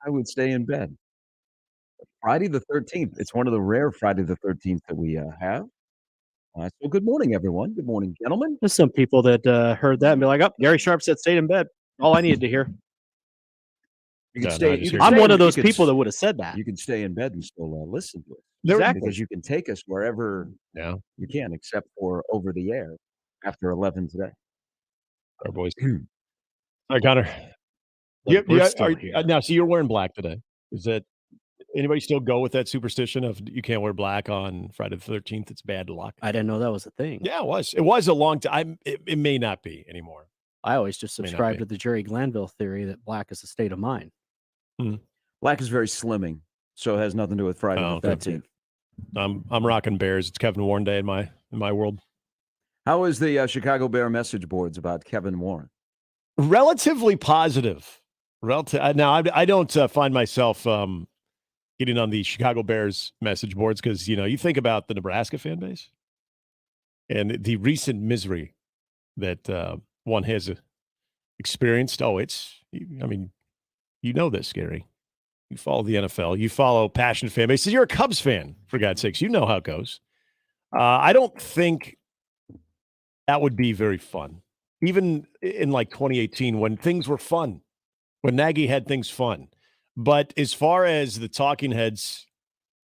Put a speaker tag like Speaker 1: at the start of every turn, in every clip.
Speaker 1: I would stay in bed. Friday the 13th, it's one of the rare Friday the 13th that we, have. So good morning, everyone. Good morning, gentlemen.
Speaker 2: There's some people that, heard that and be like, "Oh, Gary Sharp said stayed in bed." All I needed to hear.
Speaker 1: You can
Speaker 3: Yeah, no, I
Speaker 1: stay
Speaker 3: just
Speaker 1: you
Speaker 3: hear
Speaker 1: can
Speaker 3: you.
Speaker 2: I'm
Speaker 1: stay
Speaker 2: one
Speaker 1: in
Speaker 2: of those
Speaker 1: you can
Speaker 2: people
Speaker 1: s
Speaker 2: that would have said that.
Speaker 1: you can stay in bed and still, listen to it
Speaker 2: Exactly.
Speaker 1: because you can take us wherever
Speaker 3: Yeah,
Speaker 1: you can except for over the air after 11 today.
Speaker 3: our boys. All right, Connor.
Speaker 2: But we're still
Speaker 3: Are
Speaker 2: here.
Speaker 3: now, so you're wearing black today. Is that anybody still go with that superstition of you can't wear black on Friday the 13th? It's bad luck.
Speaker 2: I didn't know that was a thing.
Speaker 3: Yeah, it was. It was a long time. It may not be anymore.
Speaker 2: I always just
Speaker 3: May not
Speaker 2: subscribe
Speaker 3: be.
Speaker 2: to the Jerry Glanville theory that black is a state of mind.
Speaker 1: Black is very slimming, so it has nothing to do with Friday
Speaker 3: Oh,
Speaker 1: the
Speaker 3: okay.
Speaker 1: 13th.
Speaker 3: I'm rocking Bears. It's Kevin Warren Day in my world.
Speaker 1: How is the, Chicago Bear message boards about Kevin Warren?
Speaker 3: Relatively positive. Now, I don't find myself getting on the Chicago Bears message boards because you think about the Nebraska fan base and the recent misery that one has experienced. Oh, I mean, this, Gary. You follow the NFL. You follow passionate fan bases. You're a Cubs fan, for God's sakes. You know how it goes. I don't think that would be very fun. Even in like 2018 when things were fun, when Nagy had things fun. But as far as the talking heads,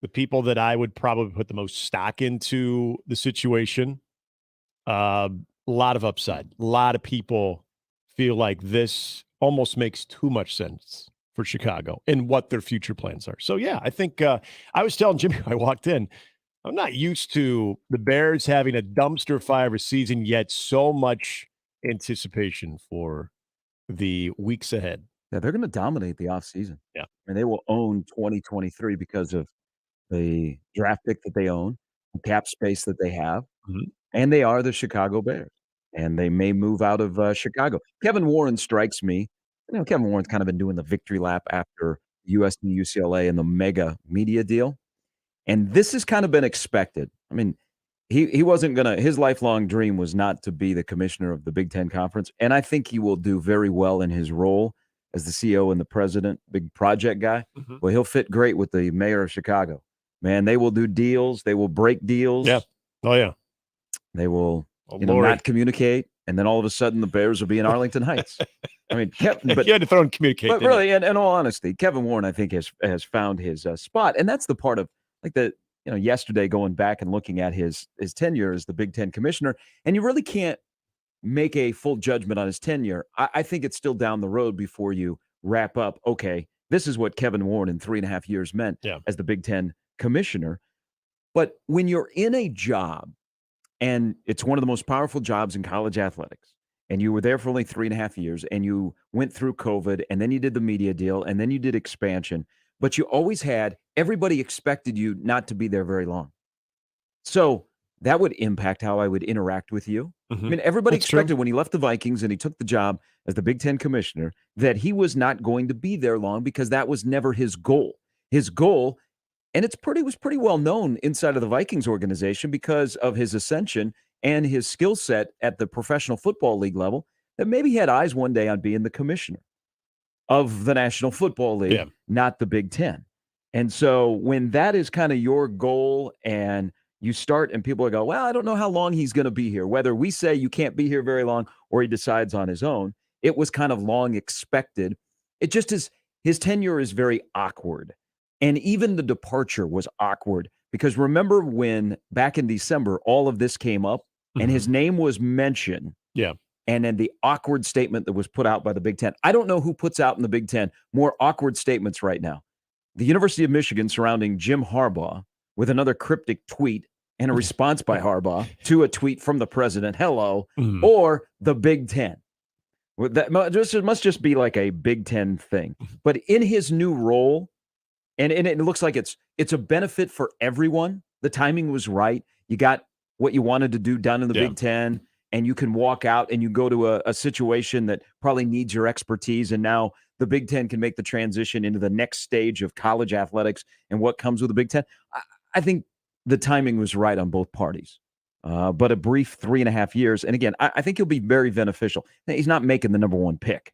Speaker 3: the people that I would probably put the most stock into the situation, a lot of upside. A lot of people feel like this almost makes too much sense for Chicago and what their future plans are. So, yeah, I think I was telling Jimmy when I walked in, I'm not used to the Bears having a dumpster fire of a season, yet so much anticipation for the weeks ahead.
Speaker 1: Yeah, they're gonna dominate the offseason.
Speaker 3: Yeah.
Speaker 1: And they will own 2023 because of the draft pick that they own, the cap space that they have,
Speaker 3: Mhm.
Speaker 1: and they are the Chicago Bears, and they may move out of, Chicago. Kevin Warren strikes me. Kevin Warren's kind of been doing the victory lap after USC, UCLA, and the mega media deal, and this has kind of been expected. I mean, he wasn't gonna his lifelong dream was not to be the commissioner of the Big Ten Conference, and I think he will do very well in his role as the CEO and the president, big project guy.
Speaker 3: Mhm.
Speaker 1: Well, he'll fit great with the mayor of Chicago. Man, they will do deals. They will break deals.
Speaker 3: Yeah. Oh, yeah.
Speaker 1: They will,
Speaker 3: Oh, Lord.
Speaker 1: not communicate, and then all of a sudden the Bears will be in Arlington Heights. I mean, but
Speaker 3: you had to throw in communicate.
Speaker 1: but
Speaker 3: didn't you?
Speaker 1: really, in all honesty, Kevin Warren, I think, has found his spot, and that's the part of like the yesterday going back and looking at his tenure as the Big Ten commissioner, and you really can't make a full judgment on his tenure. I think it's still down the road before you wrap up. Okay, this is what Kevin Warren in 3.5 years meant
Speaker 3: Yeah.
Speaker 1: as the Big Ten commissioner. But when you're in a job, and it's one of the most powerful jobs in college athletics, and you were there for only 3.5 years, and you went through COVID, and then you did the media deal, and then you did expansion, but you always had everybody expected you not to be there very long. So that would impact how I would interact with you. I mean, everybody
Speaker 3: That's true.
Speaker 1: expected when he left the Vikings and he took the job as the Big Ten commissioner that he was not going to be there long because that was never his goal. His goal, and was pretty well known inside of the Vikings organization because of his ascension and his skill set at the Professional Football League level, that maybe he had eyes one day on being the commissioner of the National Football League,
Speaker 3: Yeah.
Speaker 1: not the Big Ten. And so when that is kind of your goal and you start and people go, well, I don't know how long he's going to be here, whether we say you can't be here very long or he decides on his own, it was kind of long expected. It just is, his tenure is very awkward. And even the departure was awkward because remember when back in December, all of this came up and his name was mentioned.
Speaker 3: Yeah.
Speaker 1: And then the awkward statement that was put out by the Big Ten. I don't know who puts out in the Big Ten more awkward statements right now. The University of Michigan surrounding Jim Harbaugh with another cryptic tweet and a response by Harbaugh to a tweet from the president, hello, or the Big Ten. That must just be like a Big Ten thing. But in his new role, and it looks like it's a benefit for everyone. The timing was right. You got what you wanted to do done in the Big Ten, and you can walk out and you go to a situation that probably needs your expertise. And now the Big Ten can make the transition into the next stage of college athletics and what comes with the Big Ten. I think the timing was right on both parties. But a brief 3.5 years. And again, I think he'll be very beneficial. He's not making the number one pick.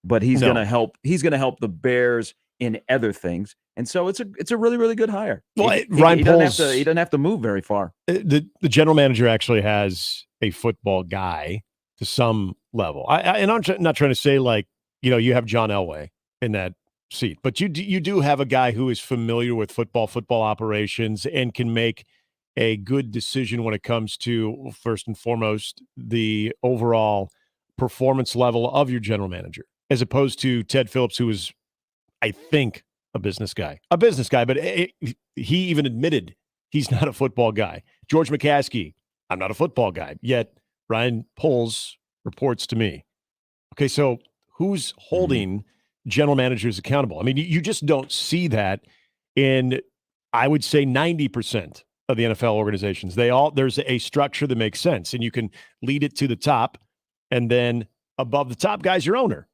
Speaker 1: but he's
Speaker 3: No.
Speaker 1: going to help. He's going to help the Bears in other things, and so it's a really, really good hire.
Speaker 3: Well,
Speaker 1: He
Speaker 3: Ryan Poles,
Speaker 1: doesn't have to move very far.
Speaker 3: The general manager actually has a football guy to some level. And I'm not trying to say like, you have John Elway in that seat, but you do have a guy who is familiar with football operations, and can make a good decision when it comes to, first and foremost, the overall performance level of your general manager, as opposed to Ted Phillips, who is, I think, a business guy, but he even admitted he's not a football guy. George McCaskey, I'm not a football guy, yet Ryan Poles reports to me. Okay, so who's holding general managers accountable? I mean, you just don't see that in, I would say, 90% of the NFL organizations. There's a structure that makes sense, and you can lead it to the top, and then above the top guy's your owner.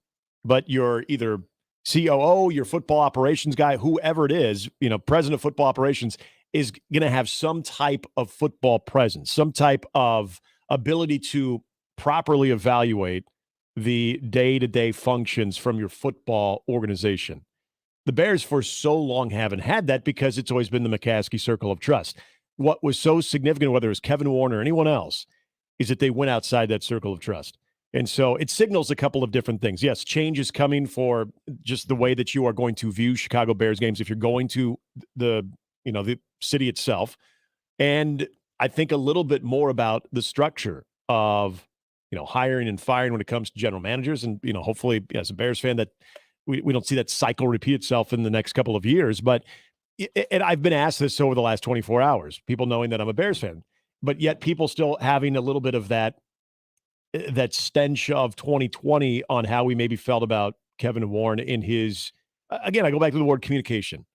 Speaker 3: But you're either COO, your football operations guy, whoever it is, president of football operations, is going to have some type of football presence, some type of ability to properly evaluate the day-to-day functions from your football organization. The Bears for so long haven't had that because it's always been the McCaskey circle of trust. What was so significant, whether it was Kevin Warner or anyone else, is that they went outside that circle of trust. And so it signals a couple of different things. Yes, change is coming for just the way that you are going to view Chicago Bears games if you're going to the city itself. And I think a little bit more about the structure of, hiring and firing when it comes to general managers. And, hopefully, as a Bears fan, that we don't see that cycle repeat itself in the next couple of years. But and I've been asked this over the last 24 hours, people knowing that I'm a Bears fan, but yet people still having a little bit of that stench of 2020 on how we maybe felt about Kevin Warren in his, again, I go back to the word communication.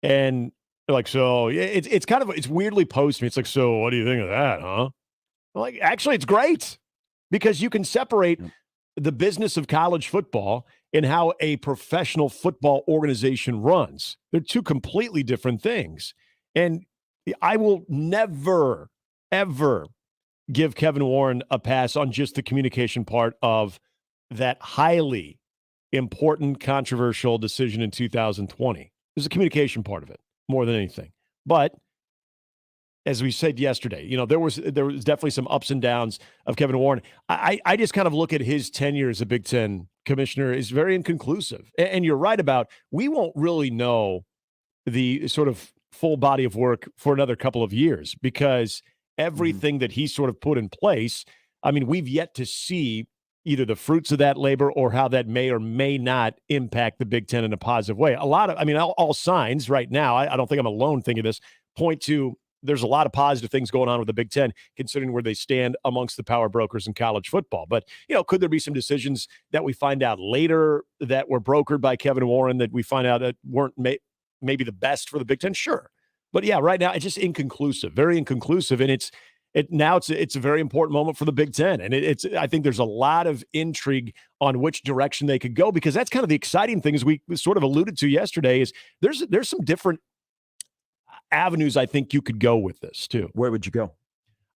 Speaker 3: And they're like, so it's weirdly posed to me. It's like, so what do you think of that, huh? I'm like, actually, it's great, because you can separate the business of college football and how a professional football organization runs. They're two completely different things. And I will never, ever give Kevin Warren a pass on just the communication part of that highly important, controversial decision in 2020. There's a communication part of it more than anything. But as we said yesterday, there was definitely some ups and downs of Kevin Warren. I just kind of look at his tenure as a Big Ten commissioner is very inconclusive. And you're right about, we won't really know the sort of full body of work for another couple of years, because everything that he sort of put in place, I mean, we've yet to see either the fruits of that labor or how that may or may not impact the Big Ten in a positive way. All signs right now, I don't think I'm alone thinking this, point to there's a lot of positive things going on with the Big Ten, considering where they stand amongst the power brokers in college football. But, could there be some decisions that we find out later that were brokered by Kevin Warren that we find out that weren't maybe the best for the Big Ten? Sure. But yeah, right now it's just inconclusive, very inconclusive. And it's a very important moment for the Big Ten. And I think there's a lot of intrigue on which direction they could go, because that's kind of the exciting thing, as we sort of alluded to yesterday, is there's some different avenues I think you could go with this too.
Speaker 1: Where would you go?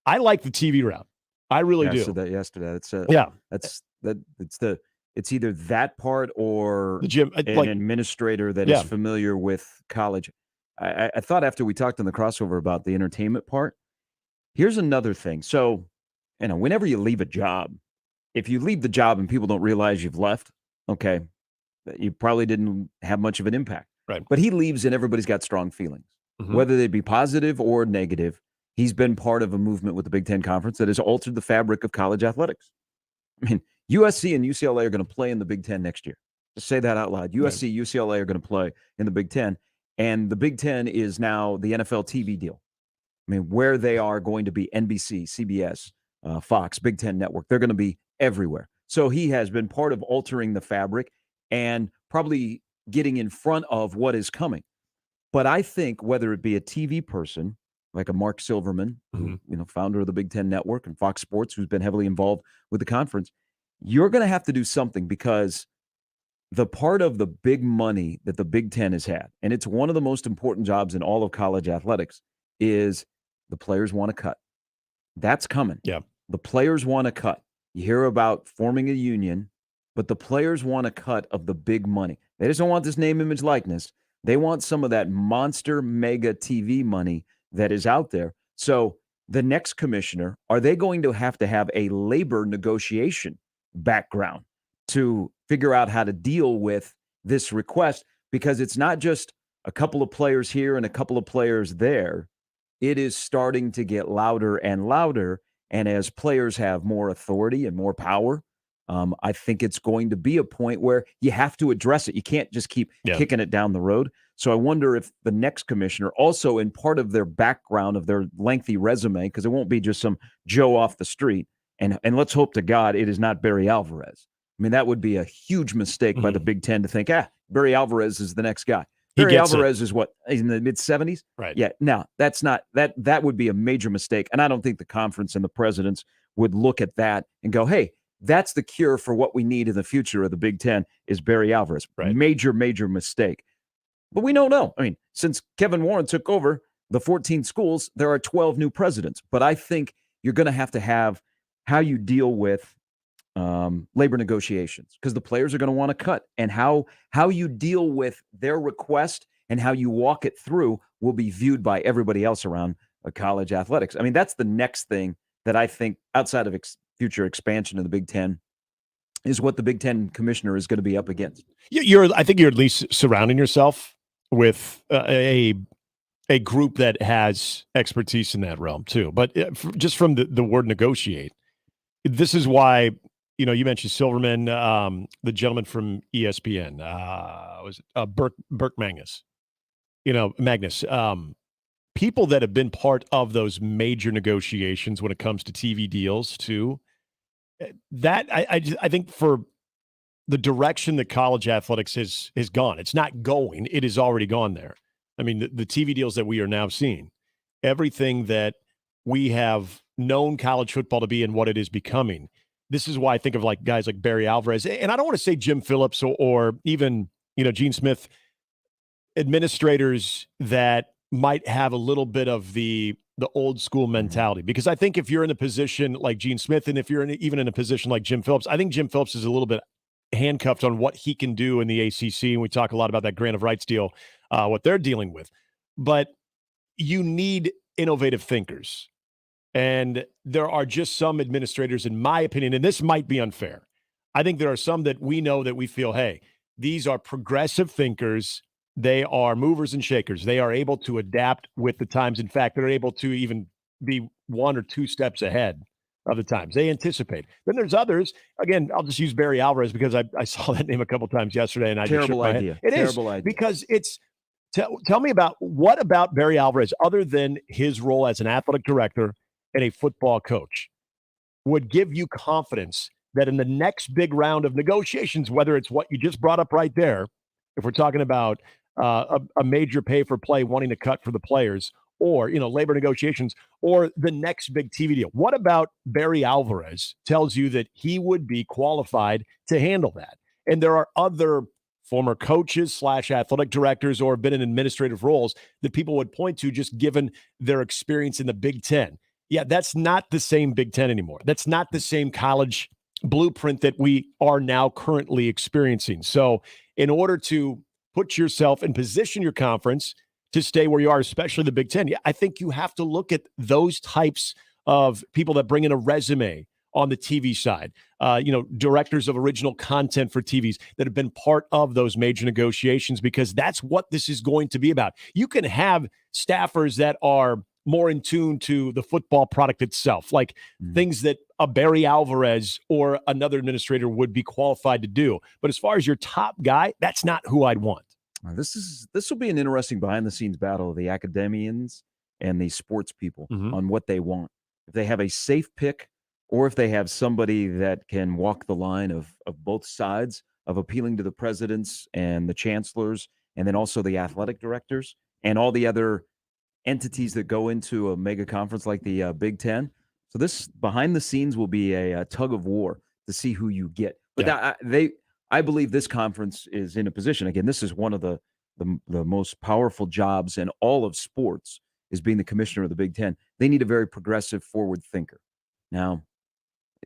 Speaker 3: I like the TV route. I really do.
Speaker 1: I said that yesterday. It's either that part or
Speaker 3: the gym,
Speaker 1: an administrator that is familiar with college. I thought after we talked on the crossover about the entertainment part, here's another thing. So, whenever you leave a job, if you leave the job and people don't realize you've left, okay, you probably didn't have much of an impact.
Speaker 3: Right.
Speaker 1: But he leaves and everybody's got strong feelings, whether they be positive or negative. He's been part of a movement with the Big Ten Conference that has altered the fabric of college athletics. I mean, USC and UCLA are going to play in the Big Ten next year. Just say that out loud. USC, UCLA are going to play in the Big Ten. And the Big Ten is now the NFL TV deal. I mean, where they are going to be NBC, CBS, Fox, Big Ten Network. They're going to be everywhere. So he has been part of altering the fabric and probably getting in front of what is coming. But I think whether it be a TV person like a Mark Silverman, who, founder of the Big Ten Network, and Fox Sports, who's been heavily involved with the conference, you're going to have to do something, because the part of the big money that the Big Ten has had, and it's one of the most important jobs in all of college athletics, is the players want to cut. That's coming.
Speaker 3: Yeah.
Speaker 1: The players want to cut. You hear about forming a union. but the players want a cut of the big money. They just don't want this name, image, likeness. They want some of that monster mega TV money that is out there. So the next commissioner, are they going to have a labor negotiation background to figure out how to deal with this request? Because it's not just a couple of players here and a couple of players there. It is starting to get louder and louder. And as players have more authority and more power, I think it's going to be a point where you have to address it. You can't just keep kicking it down the road. So I wonder if the next commissioner, also in part of their background of their lengthy resume, because it won't be just some Joe off the street, and let's hope to God it is not Barry Alvarez. I mean, that would be a huge mistake by the Big Ten to think, Barry Alvarez is the next guy. Barry Alvarez is what, in the mid-70s?
Speaker 3: Right.
Speaker 1: Yeah, no, that's not – that would be a major mistake. And I don't think the conference and the presidents would look at that and go, hey, that's the cure for what we need in the future of the Big Ten is Barry Alvarez.
Speaker 3: Right.
Speaker 1: Major, major mistake. But we don't know. I mean, since Kevin Warren took over the 14 schools, there are 12 new presidents. But I think you're going to have how you deal with labor negotiations, because the players are going to want to cut, and how you deal with their request and how you walk it through will be viewed by everybody else around college athletics. I mean, that's the next thing that I think, outside of future expansion of the Big Ten, is what the Big Ten commissioner is going to be up against.
Speaker 3: I think you're at least surrounding yourself with a group that has expertise in that realm too. But just from the word negotiate, this is why, you mentioned Silverman, the gentleman from ESPN, was it Burke Magnus? Magnus. People that have been part of those major negotiations when it comes to TV deals too. That I think for the direction that college athletics has gone, it's not going. It has already gone there. I mean, the TV deals that we are now seeing, everything that we have known college football to be and what it is becoming. This is why I think of like guys like Barry Alvarez, and I don't want to say Jim Phillips or even Gene Smith, administrators that might have a little bit of the old school mentality. Because I think if you're in a position like Gene Smith, and if you're even in a position like Jim Phillips, I think Jim Phillips is a little bit handcuffed on what he can do in the ACC. And we talk a lot about that grant of rights deal, what they're dealing with. But you need innovative thinkers. And there are just some administrators, in my opinion, and this might be unfair. I think there are some that we know that we feel, hey, these are progressive thinkers. They are movers and shakers. They are able to adapt with the times. In fact, they're able to even be 1 or 2 steps ahead of the times. They anticipate. Then there's others. Again, I'll just use Barry Alvarez because I saw that name a couple times yesterday, and I just shook my head. Terrible idea. Because it's tell me what about Barry Alvarez, other than his role as an athletic director and a football coach, would give you confidence that in the next big round of negotiations, whether it's what you just brought up right there, if we're talking about a major pay for play wanting to cut for the players, or labor negotiations, or the next big TV deal, what about Barry Alvarez tells you that he would be qualified to handle that? And there are other former coaches / athletic directors or have been in administrative roles that people would point to just given their experience in the Big Ten. Yeah, that's not the same Big Ten anymore. That's not the same college blueprint that we are now currently experiencing. So in order to put yourself and position your conference to stay where you are, especially the Big Ten, yeah, I think you have to look at those types of people that bring in a resume on the TV side, directors of original content for TVs that have been part of those major negotiations, because that's what this is going to be about. You can have staffers that are more in tune to the football product itself, like things that a Barry Alvarez or another administrator would be qualified to do. But as far as your top guy, that's not who I'd want.
Speaker 1: This will be an interesting behind-the-scenes battle of the academians and the sports people on what they want. If they have a safe pick, or if they have somebody that can walk the line of both sides of appealing to the presidents and the chancellors, and then also the athletic directors and all the other entities that go into a mega conference like the Big Ten. So this behind the scenes will be a tug of war to see who you get. But I believe this conference is in a position. Again, this is one of the most powerful jobs in all of sports, is being the commissioner of the Big Ten. They need a very progressive, forward thinker. Now,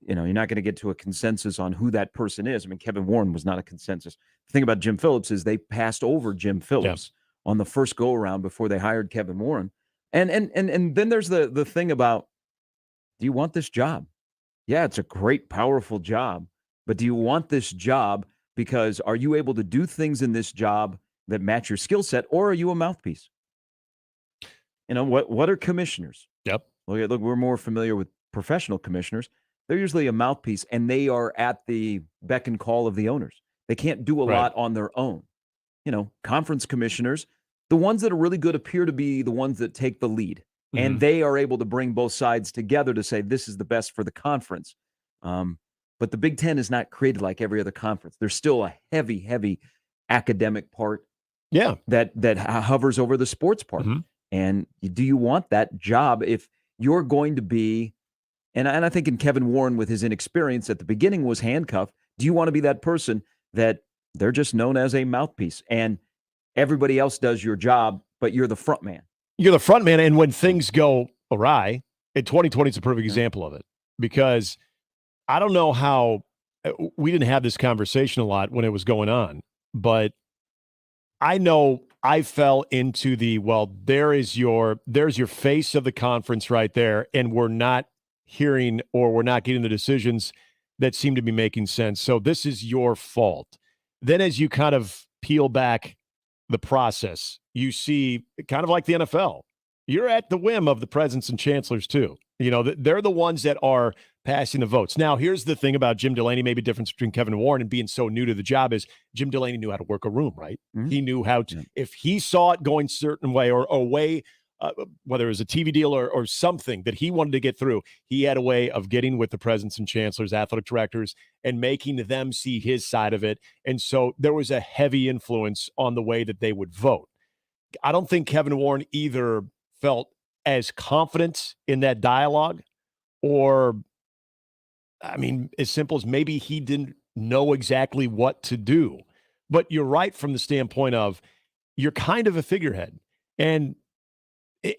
Speaker 1: you're not going to get to a consensus on who that person is. I mean, Kevin Warren was not a consensus. The thing about Jim Phillips is they passed over Jim Phillips on the first go around before they hired Kevin Warren. And then there's the thing about, do you want this job? Yeah, it's a great, powerful job, but do you want this job because are you able to do things in this job that match your skill set, or are you a mouthpiece? What are commissioners?
Speaker 3: Yep.
Speaker 1: Look, we're more familiar with professional commissioners. They're usually a mouthpiece, and they are at the beck and call of the owners. They can't do a lot on their own. Conference commissioners, the ones that are really good appear to be the ones that take the lead, and they are able to bring both sides together to say this is the best for the conference. But the Big Ten is not created like every other conference. There's still a heavy, heavy academic part that hovers over the sports part. And do you want that job if you're going to be, and I think in Kevin Warren with his inexperience at the beginning was handcuffed, do you want to be that person that they're just known as a mouthpiece and everybody else does your job, but you're the front man?
Speaker 3: You're the front man, and when things go awry, and 2020 is a perfect example of it, because I don't know how we didn't have this conversation a lot when it was going on, but I know I fell into there's your face of the conference right there, and we're not hearing or we're not getting the decisions that seem to be making sense. So this is your fault. Then as you kind of peel back the process, you see kind of like the NFL, you're at the whim of the presidents and chancellors too. They're the ones that are passing the votes. Now, here's the thing about Jim Delaney, maybe difference between Kevin Warren and being so new to the job is Jim Delaney knew how to work a room, right? He knew how to, if he saw it going a certain way or a way, whether it was a TV deal or something that he wanted to get through, he had a way of getting with the presidents and chancellors, athletic directors, and making them see his side of it. And so there was a heavy influence on the way that they would vote. I don't think Kevin Warren either felt as confident in that dialogue or, as simple as maybe he didn't know exactly what to do. But you're right from the standpoint of you're kind of a figurehead. And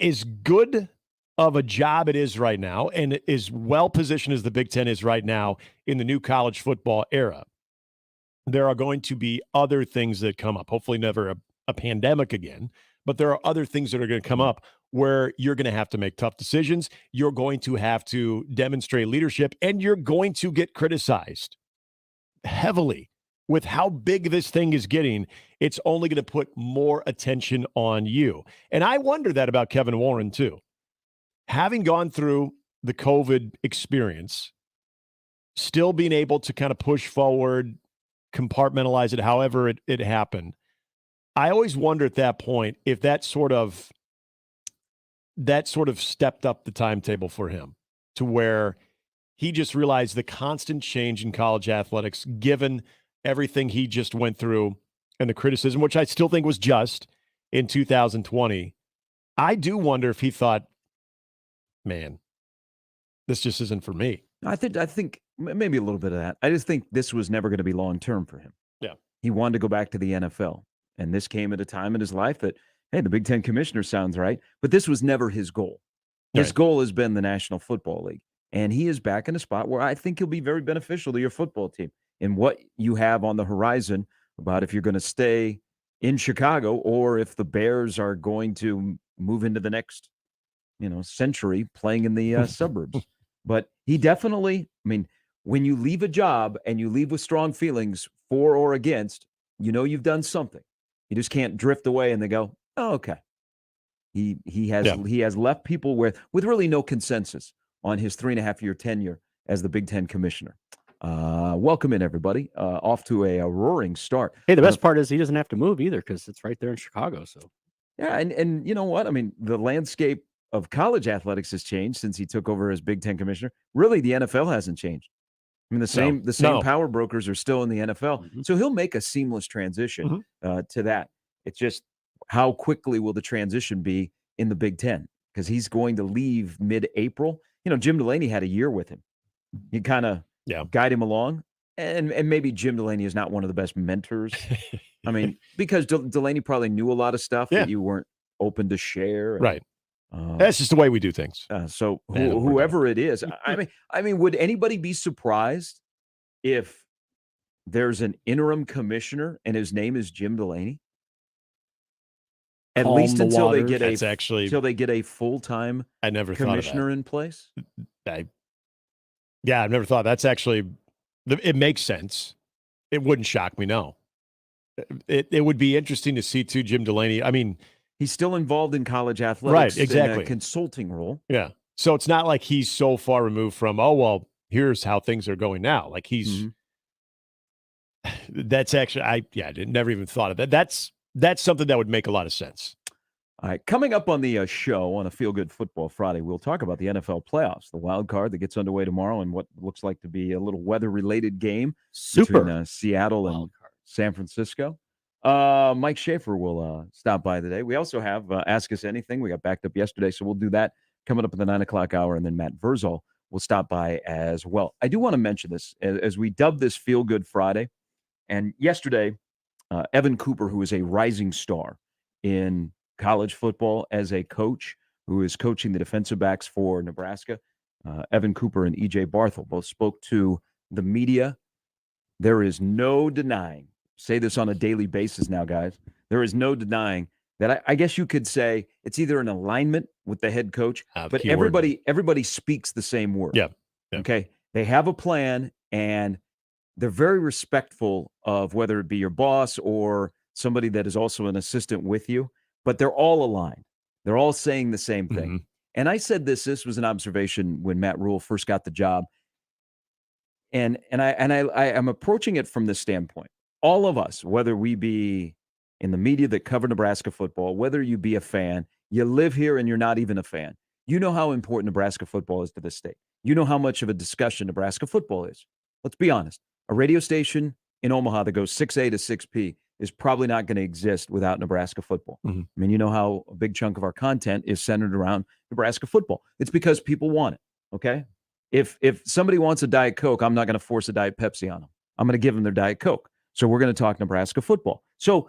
Speaker 3: as good of a job it is right now and as well positioned as the Big Ten is right now in the new college football era, there are going to be other things that come up. Hopefully never a pandemic again, but there are other things that are going to come up where you're going to have to make tough decisions. You're going to have to demonstrate leadership, and you're going to get criticized heavily. With how big this thing is getting, it's only going to put more attention on you. And I wonder that about Kevin Warren too. Having gone through the COVID experience, still being able to kind of push forward, compartmentalize it however it happened, I always wonder at that point if that sort of stepped up the timetable for him to where he just realized the constant change in college athletics, given everything he just went through and the criticism, which I still think was just in 2020. I do wonder if he thought, man, this just isn't for me.
Speaker 1: I think maybe a little bit of that. I just think this was never going to be long-term for him.
Speaker 3: Yeah.
Speaker 1: He wanted to go back to the NFL. And this came at a time in his life that, hey, the Big Ten commissioner sounds right. But this was never his goal. His goal has been the National Football League. And he is back in a spot where I think he'll be very beneficial to your football team in what you have on the horizon about if you're going to stay in Chicago or if the Bears are going to move into the next, century playing in the suburbs. But he definitely, when you leave a job and you leave with strong feelings for or against, you've done something. You just can't drift away and they go, oh, okay. He has left people with really no consensus on his 3.5-year tenure as the Big Ten commissioner. Welcome in, everybody. Off to a roaring start.
Speaker 2: Hey, the best part is he doesn't have to move either because it's right there in Chicago. So
Speaker 1: yeah, and you know what? The landscape of college athletics has changed since he took over as Big Ten commissioner. Really, the NFL hasn't changed. The same power brokers are still in the NFL. So he'll make a seamless transition to that. It's just how quickly will the transition be in the Big Ten? Because he's going to leave mid-April. Jim Delaney had a year with him. He kind of guide him along. And maybe Jim Delaney is not one of the best mentors. Because Delaney probably knew a lot of stuff that you weren't open to share.
Speaker 3: Right. That's just the way we do things.
Speaker 1: So
Speaker 3: Man, don't worry about
Speaker 1: whoever it is, I mean, would anybody be surprised if there's an interim commissioner and his name is Jim Delaney? At
Speaker 2: Calm
Speaker 1: least
Speaker 2: the
Speaker 1: until they
Speaker 2: waters.
Speaker 1: get
Speaker 3: That's actually,
Speaker 1: until they get a full-time
Speaker 3: I never thought of
Speaker 1: commissioner in place.
Speaker 3: that. I've never thought. That's actually, it makes sense. It wouldn't shock me, no. It would be interesting to see, too, Jim Delaney. I mean,
Speaker 1: He's still involved in college athletics,
Speaker 3: Right, exactly.
Speaker 1: in a consulting role.
Speaker 3: yeah. So it's not like he's so far removed from, oh, well, here's how things are going now. Like he's, that's actually, I never even thought of that. That's something that would make a lot of sense.
Speaker 1: All right, coming up on the show on a Feel Good Football Friday, we'll talk about the NFL playoffs, the wild card that gets underway tomorrow, and what looks like to be a little weather-related game between Seattle and San Francisco. Mike Schaefer will stop by today. We also have Ask Us Anything. We got backed up yesterday, so we'll do that coming up at the 9 o'clock hour, and then Matt Verzal will stop by as well. I do want to mention this as we dub this Feel Good Friday, and yesterday, Evan Cooper, who is a rising star in college football as a coach, who is coaching the defensive backs for Nebraska, Evan Cooper and E.J. Barthel both spoke to the media. There is no denying, say this on a daily basis now, guys, there is no denying that I guess you could say it's either an alignment with the head coach, but everybody speaks the same word.
Speaker 3: Yeah.
Speaker 1: Okay. They have a plan, and they're very respectful of whether it be your boss or somebody that is also an assistant with you, but they're all aligned. They're all saying the same thing.
Speaker 3: Mm-hmm.
Speaker 1: And I said this was an observation when Matt Rule first got the job. And I'm approaching it from this standpoint. All of us, whether we be in the media that cover Nebraska football, whether you be a fan, you live here and you're not even a fan, you know how important Nebraska football is to this state. You know how much of a discussion Nebraska football is. Let's be honest. A radio station in Omaha that goes 6A to 6P is probably not going to exist without Nebraska football.
Speaker 3: Mm-hmm.
Speaker 1: I mean, you know how a big chunk of our content is centered around Nebraska football. It's because people want it, okay? If somebody wants a Diet Coke, I'm not going to force a Diet Pepsi on them. I'm going to give them their Diet Coke. So we're going to talk Nebraska football. So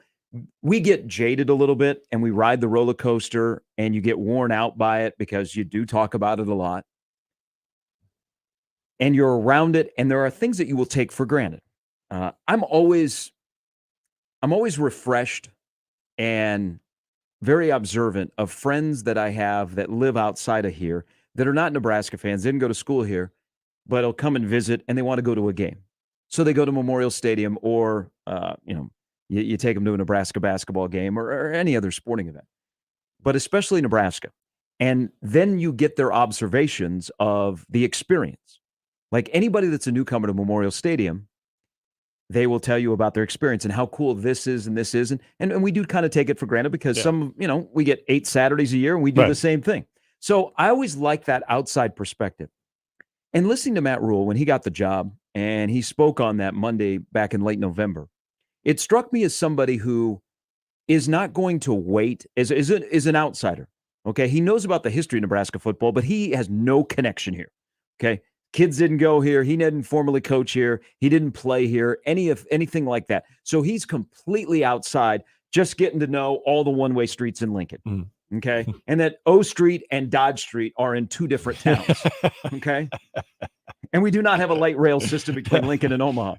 Speaker 1: we get jaded a little bit, and we ride the roller coaster, and you get worn out by it because you do talk about it a lot. And you're around it, and there are things that you will take for granted. I'm always refreshed and very observant of friends that I have that live outside of here that are not Nebraska fans, didn't go to school here, but will come and visit, and they want to go to a game. So they go to Memorial Stadium, or you take them to a Nebraska basketball game or any other sporting event, but especially Nebraska. And then you get their observations of the experience. Like anybody that's a newcomer to Memorial Stadium, they will tell you about their experience and how cool this is and this is. And we do kind of take it for granted because we get 8 Saturdays a year and we do the same thing. So I always like that outside perspective. And listening to Matt Rule when he got the job and he spoke on that Monday back in late November, it struck me as somebody who is not going to wait, is an outsider. Okay. He knows about the history of Nebraska football, but he has no connection here. Okay. Kids didn't go here. He didn't formally coach here. He didn't play here, anything like that. So he's completely outside, just getting to know all the one-way streets in Lincoln.
Speaker 3: Mm-hmm.
Speaker 1: Okay. And that O Street and Dodge Street are in 2 different towns. Okay. And we do not have a light rail system between Lincoln and Omaha.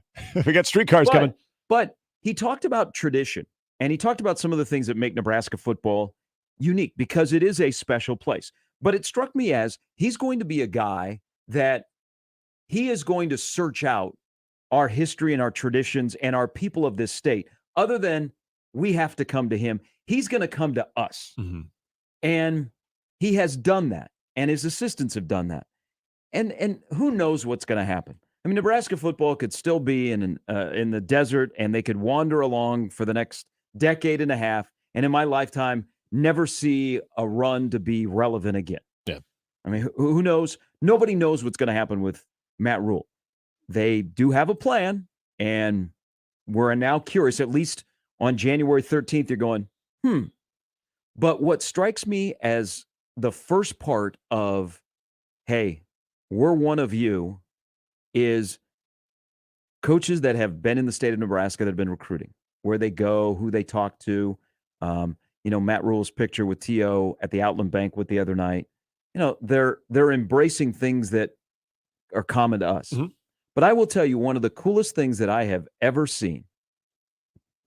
Speaker 3: We got streetcars coming.
Speaker 1: But he talked about tradition, and he talked about some of the things that make Nebraska football unique because it is a special place. But it struck me as he's going to be a guy that he is going to search out our history and our traditions and our people of this state. Other than we have to come to him, he's going to come to us.
Speaker 3: Mm-hmm.
Speaker 1: And he has done that, and his assistants have done that. And who knows what's going to happen? I mean, Nebraska football could still be in the desert, and they could wander along for the next decade and a half, and in my lifetime, never see a run to be relevant again.
Speaker 3: Yeah.
Speaker 1: I mean, who knows? Nobody knows what's going to happen with Matt Rule. They do have a plan, and we're now curious. At least on January 13th, you're going, But what strikes me as the first part of, hey, we're one of you, is coaches that have been in the state of Nebraska that have been recruiting, where they go, who they talk to. Matt Rule's picture with T.O. at the Outland Banquet the other night. They're embracing things that are common to us.
Speaker 3: Mhm.
Speaker 1: But I will tell you, one of the coolest things that I have ever seen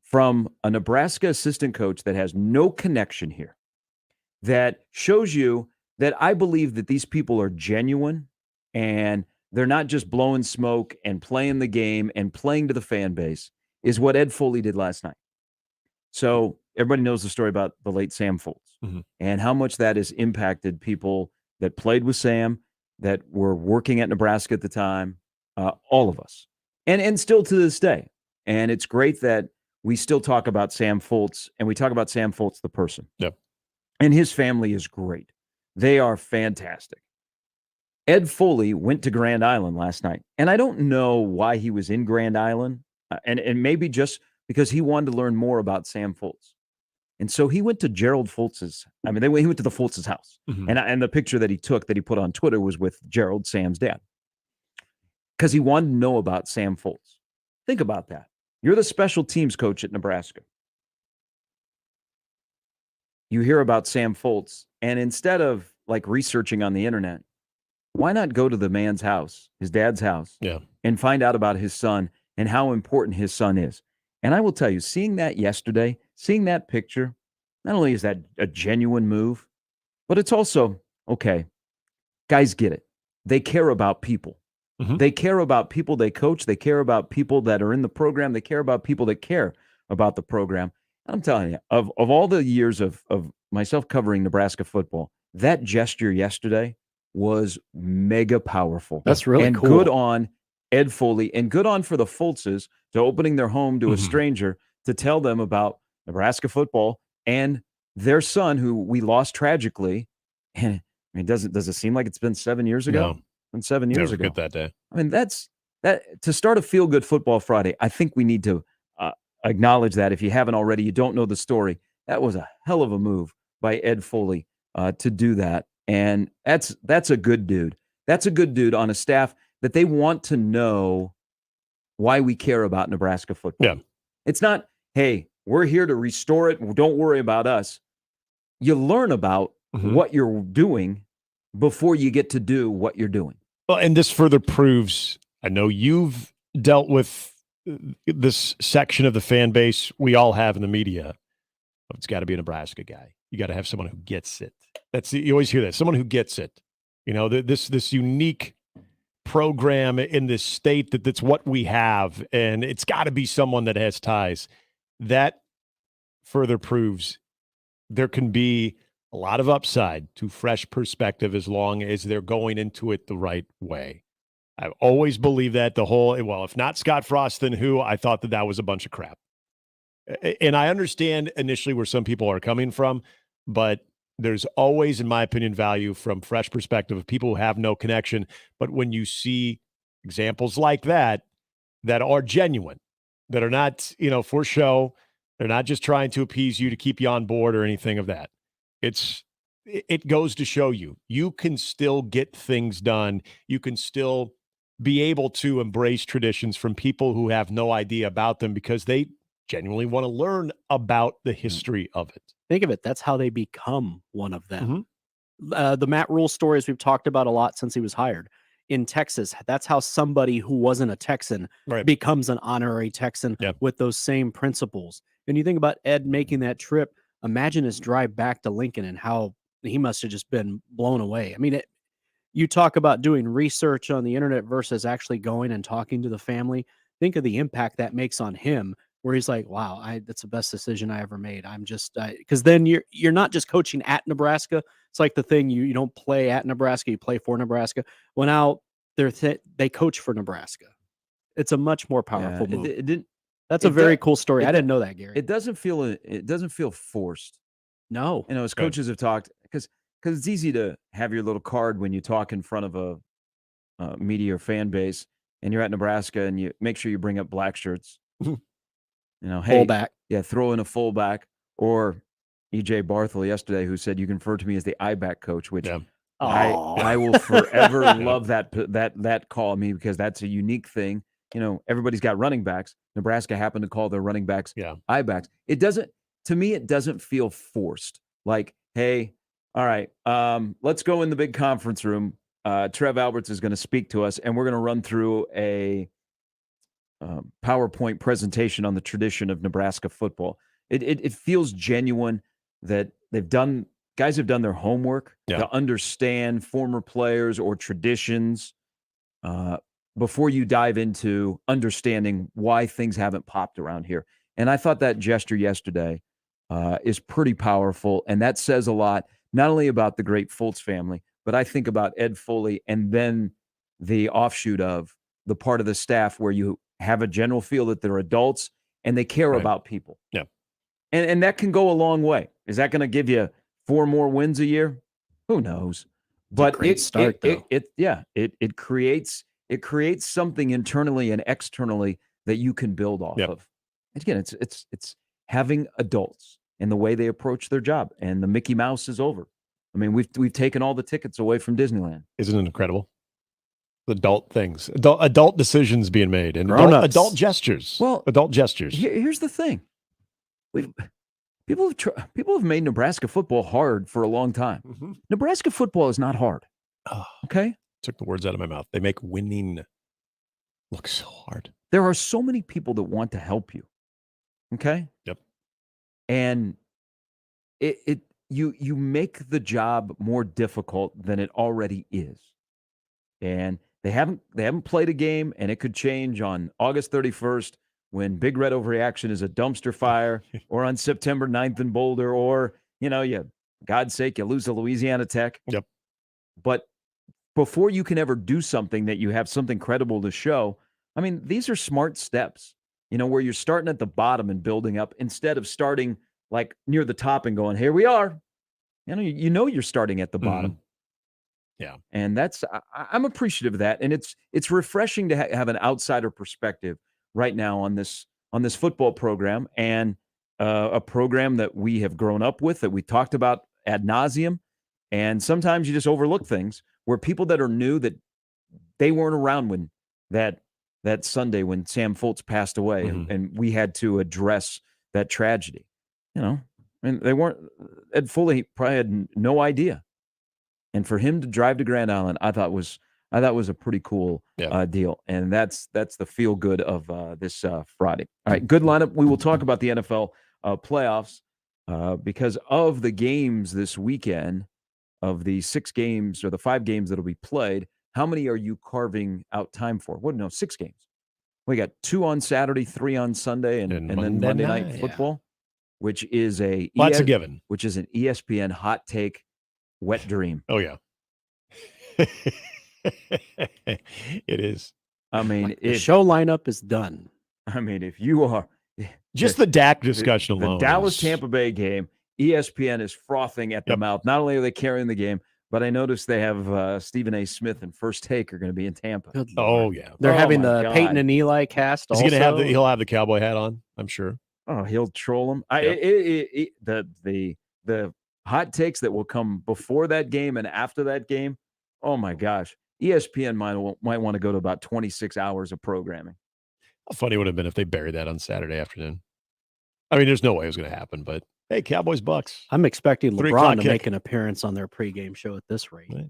Speaker 1: from a Nebraska assistant coach that has no connection here, that shows you that I believe that these people are genuine and they're not just blowing smoke and playing the game and playing to the fan base, is what Ed Foley did last night. So everybody knows the story about the late Sam Foltz and how much that has impacted people that played with Sam, that were working at Nebraska at the time, all of us, and still to this day. And it's great that we still talk about Sam Foltz, and we talk about Sam Foltz, the person.
Speaker 3: Yep.
Speaker 1: And his family is great. They are fantastic. Ed Foley went to Grand Island last night, and I don't know why he was in Grand Island, and maybe just because he wanted to learn more about Sam Foltz. And so he went to Gerald Foltz's. He went to the Foltz's house, and the picture that he took that he put on Twitter was with Gerald, Sam's dad, because he wanted to know about Sam Foltz. Think about that. You're the special teams coach at Nebraska. You hear about Sam Foltz, and instead of researching on the internet, why not go to the man's house, his dad's house, and find out about his son and how important his son is? And I will tell you, seeing that yesterday, seeing that picture, not only is that a genuine move, but it's also, okay, guys get it. They care about people. They care about people they coach. They care about people that are in the program. They care about people that care about the program. I'm telling you, of all the years of myself covering Nebraska football, that gesture yesterday was mega powerful.
Speaker 2: That's really
Speaker 1: cool. Good on Ed Foley, and good on for the Foltzes to opening their home to a stranger to tell them about Nebraska football and their son, who we lost tragically. And does it seem like it's been 7 years ago?
Speaker 3: No.
Speaker 1: Been 7 years ago.
Speaker 3: Forget that day.
Speaker 1: That's to start a Feel Good Football Friday. I think we need to acknowledge that. If you haven't already, you don't know the story. That was a hell of a move by Ed Foley to do that. And that's a good dude. That's a good dude on a staff that they want to know why we care about Nebraska football.
Speaker 3: Yeah.
Speaker 1: It's not, hey, we're here to restore it. Don't worry about us. You learn about what you're doing before you get to do what you're doing.
Speaker 3: Well, and this further proves, I know you've dealt with this section of the fan base we all have in the media. It's got to be a Nebraska guy. You got to have someone who gets it. You always hear that, someone who gets it. This unique program in this state that's what we have, and it's got to be someone that has ties. That further proves there can be a lot of upside to fresh perspective as long as they're going into it the right way. I've always believed that if not Scott Frost, then who? I thought that was a bunch of crap. And I understand initially where some people are coming from, but there's always, in my opinion, value from fresh perspective of people who have no connection. But when you see examples like that are genuine, that are not, for show, they're not just trying to appease you to keep you on board or anything of that. It goes to show you can still get things done. You can still be able to embrace traditions from people who have no idea about them because they genuinely want to learn about the history of it.
Speaker 2: Think of it. That's how they become one of them. The Matt Rule stories we've talked about a lot since he was hired. In Texas, that's how somebody who wasn't a Texan becomes an honorary Texan with those same principles. And you think about Ed making that trip, imagine his drive back to Lincoln and how he must have just been blown away. You talk about doing research on the internet versus actually going and talking to the family. Think of the impact that makes on him, where he's like, wow, that's the best decision I ever made. I'm just, because then you're not just coaching at Nebraska. It's like the thing, you don't play at Nebraska, you play for Nebraska. Well, now they coach for Nebraska. It's a much more powerful move. That's a very cool story. I didn't know that, Gary.
Speaker 1: It doesn't feel forced.
Speaker 2: No.
Speaker 1: As coaches have talked, because it's easy to have your little card when you talk in front of a media or fan base, and you're at Nebraska, and you make sure you bring up black shirts. Hey,
Speaker 2: fullback.
Speaker 1: Yeah, throw in a fullback. Or EJ Barthel yesterday, who said you can refer to me as the I-back coach, which I will forever love that call. Because that's a unique thing. Everybody's got running backs. Nebraska happened to call their running backs I-backs. It doesn't. to me, it doesn't feel forced. Like, hey, all right, let's go in the big conference room. Trev Alberts is going to speak to us, and we're going to run through a PowerPoint presentation on the tradition of Nebraska football. It feels genuine that guys have done their homework to understand former players or traditions before you dive into understanding why things haven't popped around here. And I thought that gesture yesterday is pretty powerful, and that says a lot, not only about the great Fultz family, but I think about Ed Foley and then the offshoot of the part of the staff where you have a general feel that they're adults and they care about people.
Speaker 3: Yeah.
Speaker 1: And that can go a long way. Is that going to give you 4 more wins a year? Who knows? But it creates something internally and externally that you can build off of. Again, it's having adults and the way they approach their job, and the Mickey Mouse is over. I mean, we've taken all the tickets away from Disneyland.
Speaker 3: Isn't it incredible? Adult things, adult decisions being made, and adult gestures.
Speaker 1: Well,
Speaker 3: adult gestures.
Speaker 1: Here's the thing: people have made Nebraska football hard for a long time. Mm-hmm. Nebraska football is not hard. Okay,
Speaker 3: took the words out of my mouth. They make winning look so hard.
Speaker 1: There are so many people that want to help you. Okay.
Speaker 3: Yep.
Speaker 1: And you make the job more difficult than it already is. And they haven't played a game, and it could change on August 31st when Big Red Overreaction is a dumpster fire, or on September 9th in Boulder, or God's sake, you lose to Louisiana Tech.
Speaker 3: Yep.
Speaker 1: But before you can ever do something that you have something credible to show, I mean, these are smart steps. Where you're starting at the bottom and building up instead of starting like near the top and going, here we are. You're starting at the bottom.
Speaker 3: Yeah.
Speaker 1: And I'm appreciative of that. And it's refreshing to have an outsider perspective right now on this football program, and a program that we have grown up with, that we talked about ad nauseum. And sometimes you just overlook things where people that are new, that they weren't around when that Sunday when Sam Foltz passed away, and we had to address that tragedy. They weren't. Ed Foley probably had no idea. And for him to drive to Grand Island, I thought was a pretty cool deal. And that's the feel good of this Friday. All right, good lineup. We will talk about the NFL playoffs because of the games this weekend, of the 6 games or the 5 games that'll be played. How many are you carving out time for? What? No, 6 games. We got 2 on Saturday, 3 on Sunday, and then Monday night football, which is
Speaker 3: that's a given.
Speaker 1: Which is an ESPN hot take wet dream.
Speaker 3: Oh yeah, it is.
Speaker 1: I mean,
Speaker 2: the show lineup is done.
Speaker 1: I mean, if you are
Speaker 3: just the Dak discussion alone,
Speaker 1: the Dallas Tampa Bay game, ESPN is frothing at the mouth. Not only are they carrying the game, but I noticed they have Stephen A. Smith and First Take are going to be in Tampa.
Speaker 3: Oh yeah,
Speaker 2: they're having the God. Peyton and Eli cast.
Speaker 3: Is he going to have he'll have the cowboy hat on? I'm sure.
Speaker 1: Oh, he'll troll him. The hot takes that will come before that game and after that game. Oh my gosh, ESPN might want to go to about 26 hours of programming.
Speaker 3: How funny would it have been if they buried that on Saturday afternoon? I mean, there's no way it was going to happen, but hey, Cowboys Bucks.
Speaker 2: I'm expecting LeBron to make an appearance on their pregame show at this rate.
Speaker 3: Right.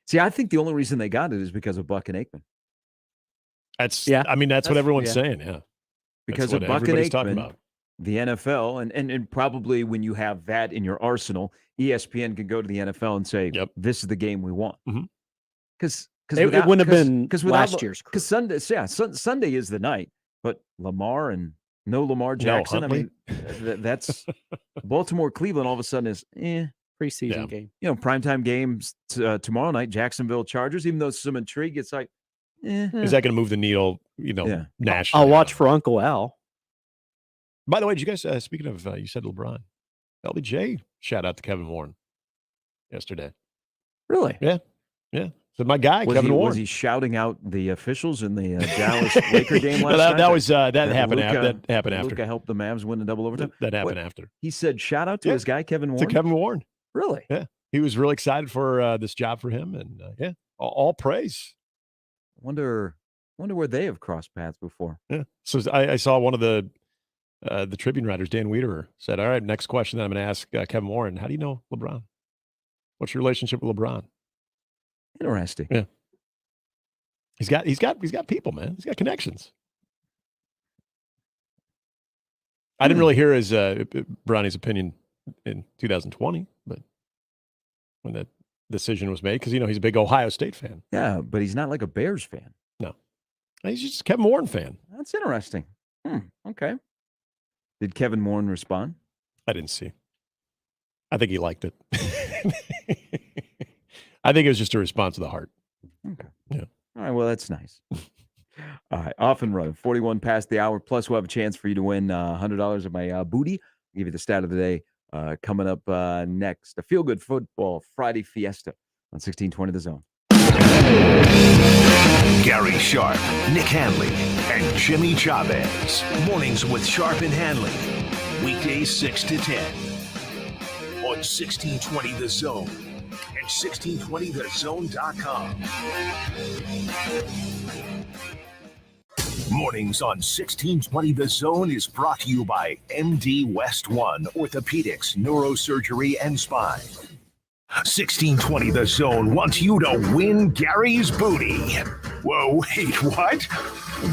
Speaker 1: See, I think the only reason they got it is because of Buck and Aikman.
Speaker 3: I mean, that's what everyone's saying. Yeah,
Speaker 1: because of Buck and Aikman, the NFL, and probably when you have that in your arsenal, ESPN can go to the NFL and say, "This is the game we want." Because
Speaker 2: it wouldn't have been last year's.
Speaker 1: Because Sunday is the night, but Lamar and no Lamar Jackson.
Speaker 3: No,
Speaker 1: I mean, that's Baltimore, Cleveland. All of a sudden is
Speaker 2: preseason game.
Speaker 1: Primetime games tomorrow night. Jacksonville Chargers. Even though some intrigue, it's like,
Speaker 3: is that going to move the needle? Nationally.
Speaker 2: I'll watch for Uncle Al.
Speaker 3: By the way, did you guys? Speaking of, you said LeBron, LBJ. Shout out to Kevin Warren yesterday.
Speaker 1: Really?
Speaker 3: Yeah. So my guy, Kevin Warren.
Speaker 1: Was he shouting out the officials in the Dallas Laker game last
Speaker 3: night?
Speaker 1: That
Speaker 3: happened after.
Speaker 1: Luka helped the Mavs win in double overtime.
Speaker 3: That happened after.
Speaker 1: He said, "Shout out to his guy, Kevin Warren."
Speaker 3: To Kevin Warren.
Speaker 1: Really?
Speaker 3: Yeah. He was really excited for this job for him, and all praise.
Speaker 1: Wonder where they have crossed paths before.
Speaker 3: Yeah. So I saw one of the The Tribune writers, Dan Wiederer, said, all right, next question that I'm going to ask Kevin Warren. How do you know LeBron? What's your relationship with LeBron?
Speaker 1: Interesting.
Speaker 3: Yeah. He's got people, man. He's got connections. I didn't really hear his Bronny's opinion in 2020, but when that decision was made, because he's a big Ohio State fan.
Speaker 1: Yeah, but he's not like a Bears fan.
Speaker 3: No, he's just a Kevin Warren fan.
Speaker 1: That's interesting. Okay. Did Kevin Warren respond?
Speaker 3: I didn't see. I think he liked it. I think it was just a response to the heart.
Speaker 1: Okay.
Speaker 3: Yeah.
Speaker 1: All right. Well, that's nice. All right. Off and running. 41 past the hour. Plus, we'll have a chance for you to win $100 of my booty. I'll give you the stat of the day coming up next. A Feel Good Football Friday Fiesta on 1620 The Zone.
Speaker 4: Gary Sharp, Nick Handley, and Jimmy Chavez. Mornings with Sharp and Handley. Weekdays 6 to 10. On 1620 The Zone. And 1620thezone.com. Mornings on 1620 The Zone is brought to you by MD West One Orthopedics, Neurosurgery, and Spine. 1620 The Zone wants you to win Gary's booty. Whoa, wait, what?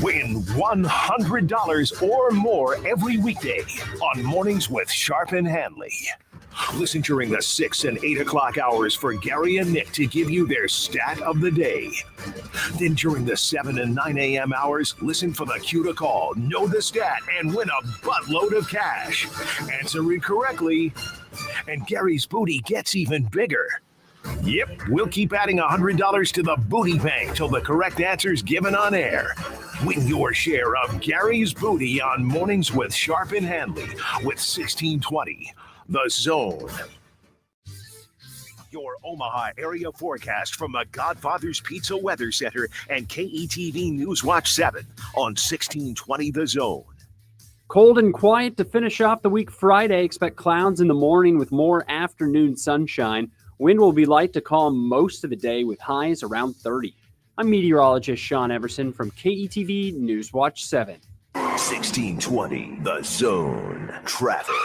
Speaker 4: Win $100 or more every weekday on Mornings with Sharp and Handley. Listen during the 6 and 8 o'clock hours for Gary and Nick to give you their stat of the day. Then during the 7 and 9 a.m. hours, listen for the cue to call, know the stat, and win a buttload of cash. Answer it correctly, and Gary's booty gets even bigger. Yep, we'll keep adding $100 to the booty bank till the correct answer is given on air. Win your share of Gary's booty on Mornings with Sharp and Handley with 1620 The Zone. Your Omaha area forecast from the Godfather's Pizza Weather Center and KETV News Watch 7 on 1620 The Zone.
Speaker 5: Cold and quiet to finish off the week Friday. Expect clouds in the morning with more afternoon sunshine. Wind will be light to calm most of the day with highs around 30. I'm meteorologist Sean Everson from KETV News Watch 7.
Speaker 4: 1620 The Zone. Traffic.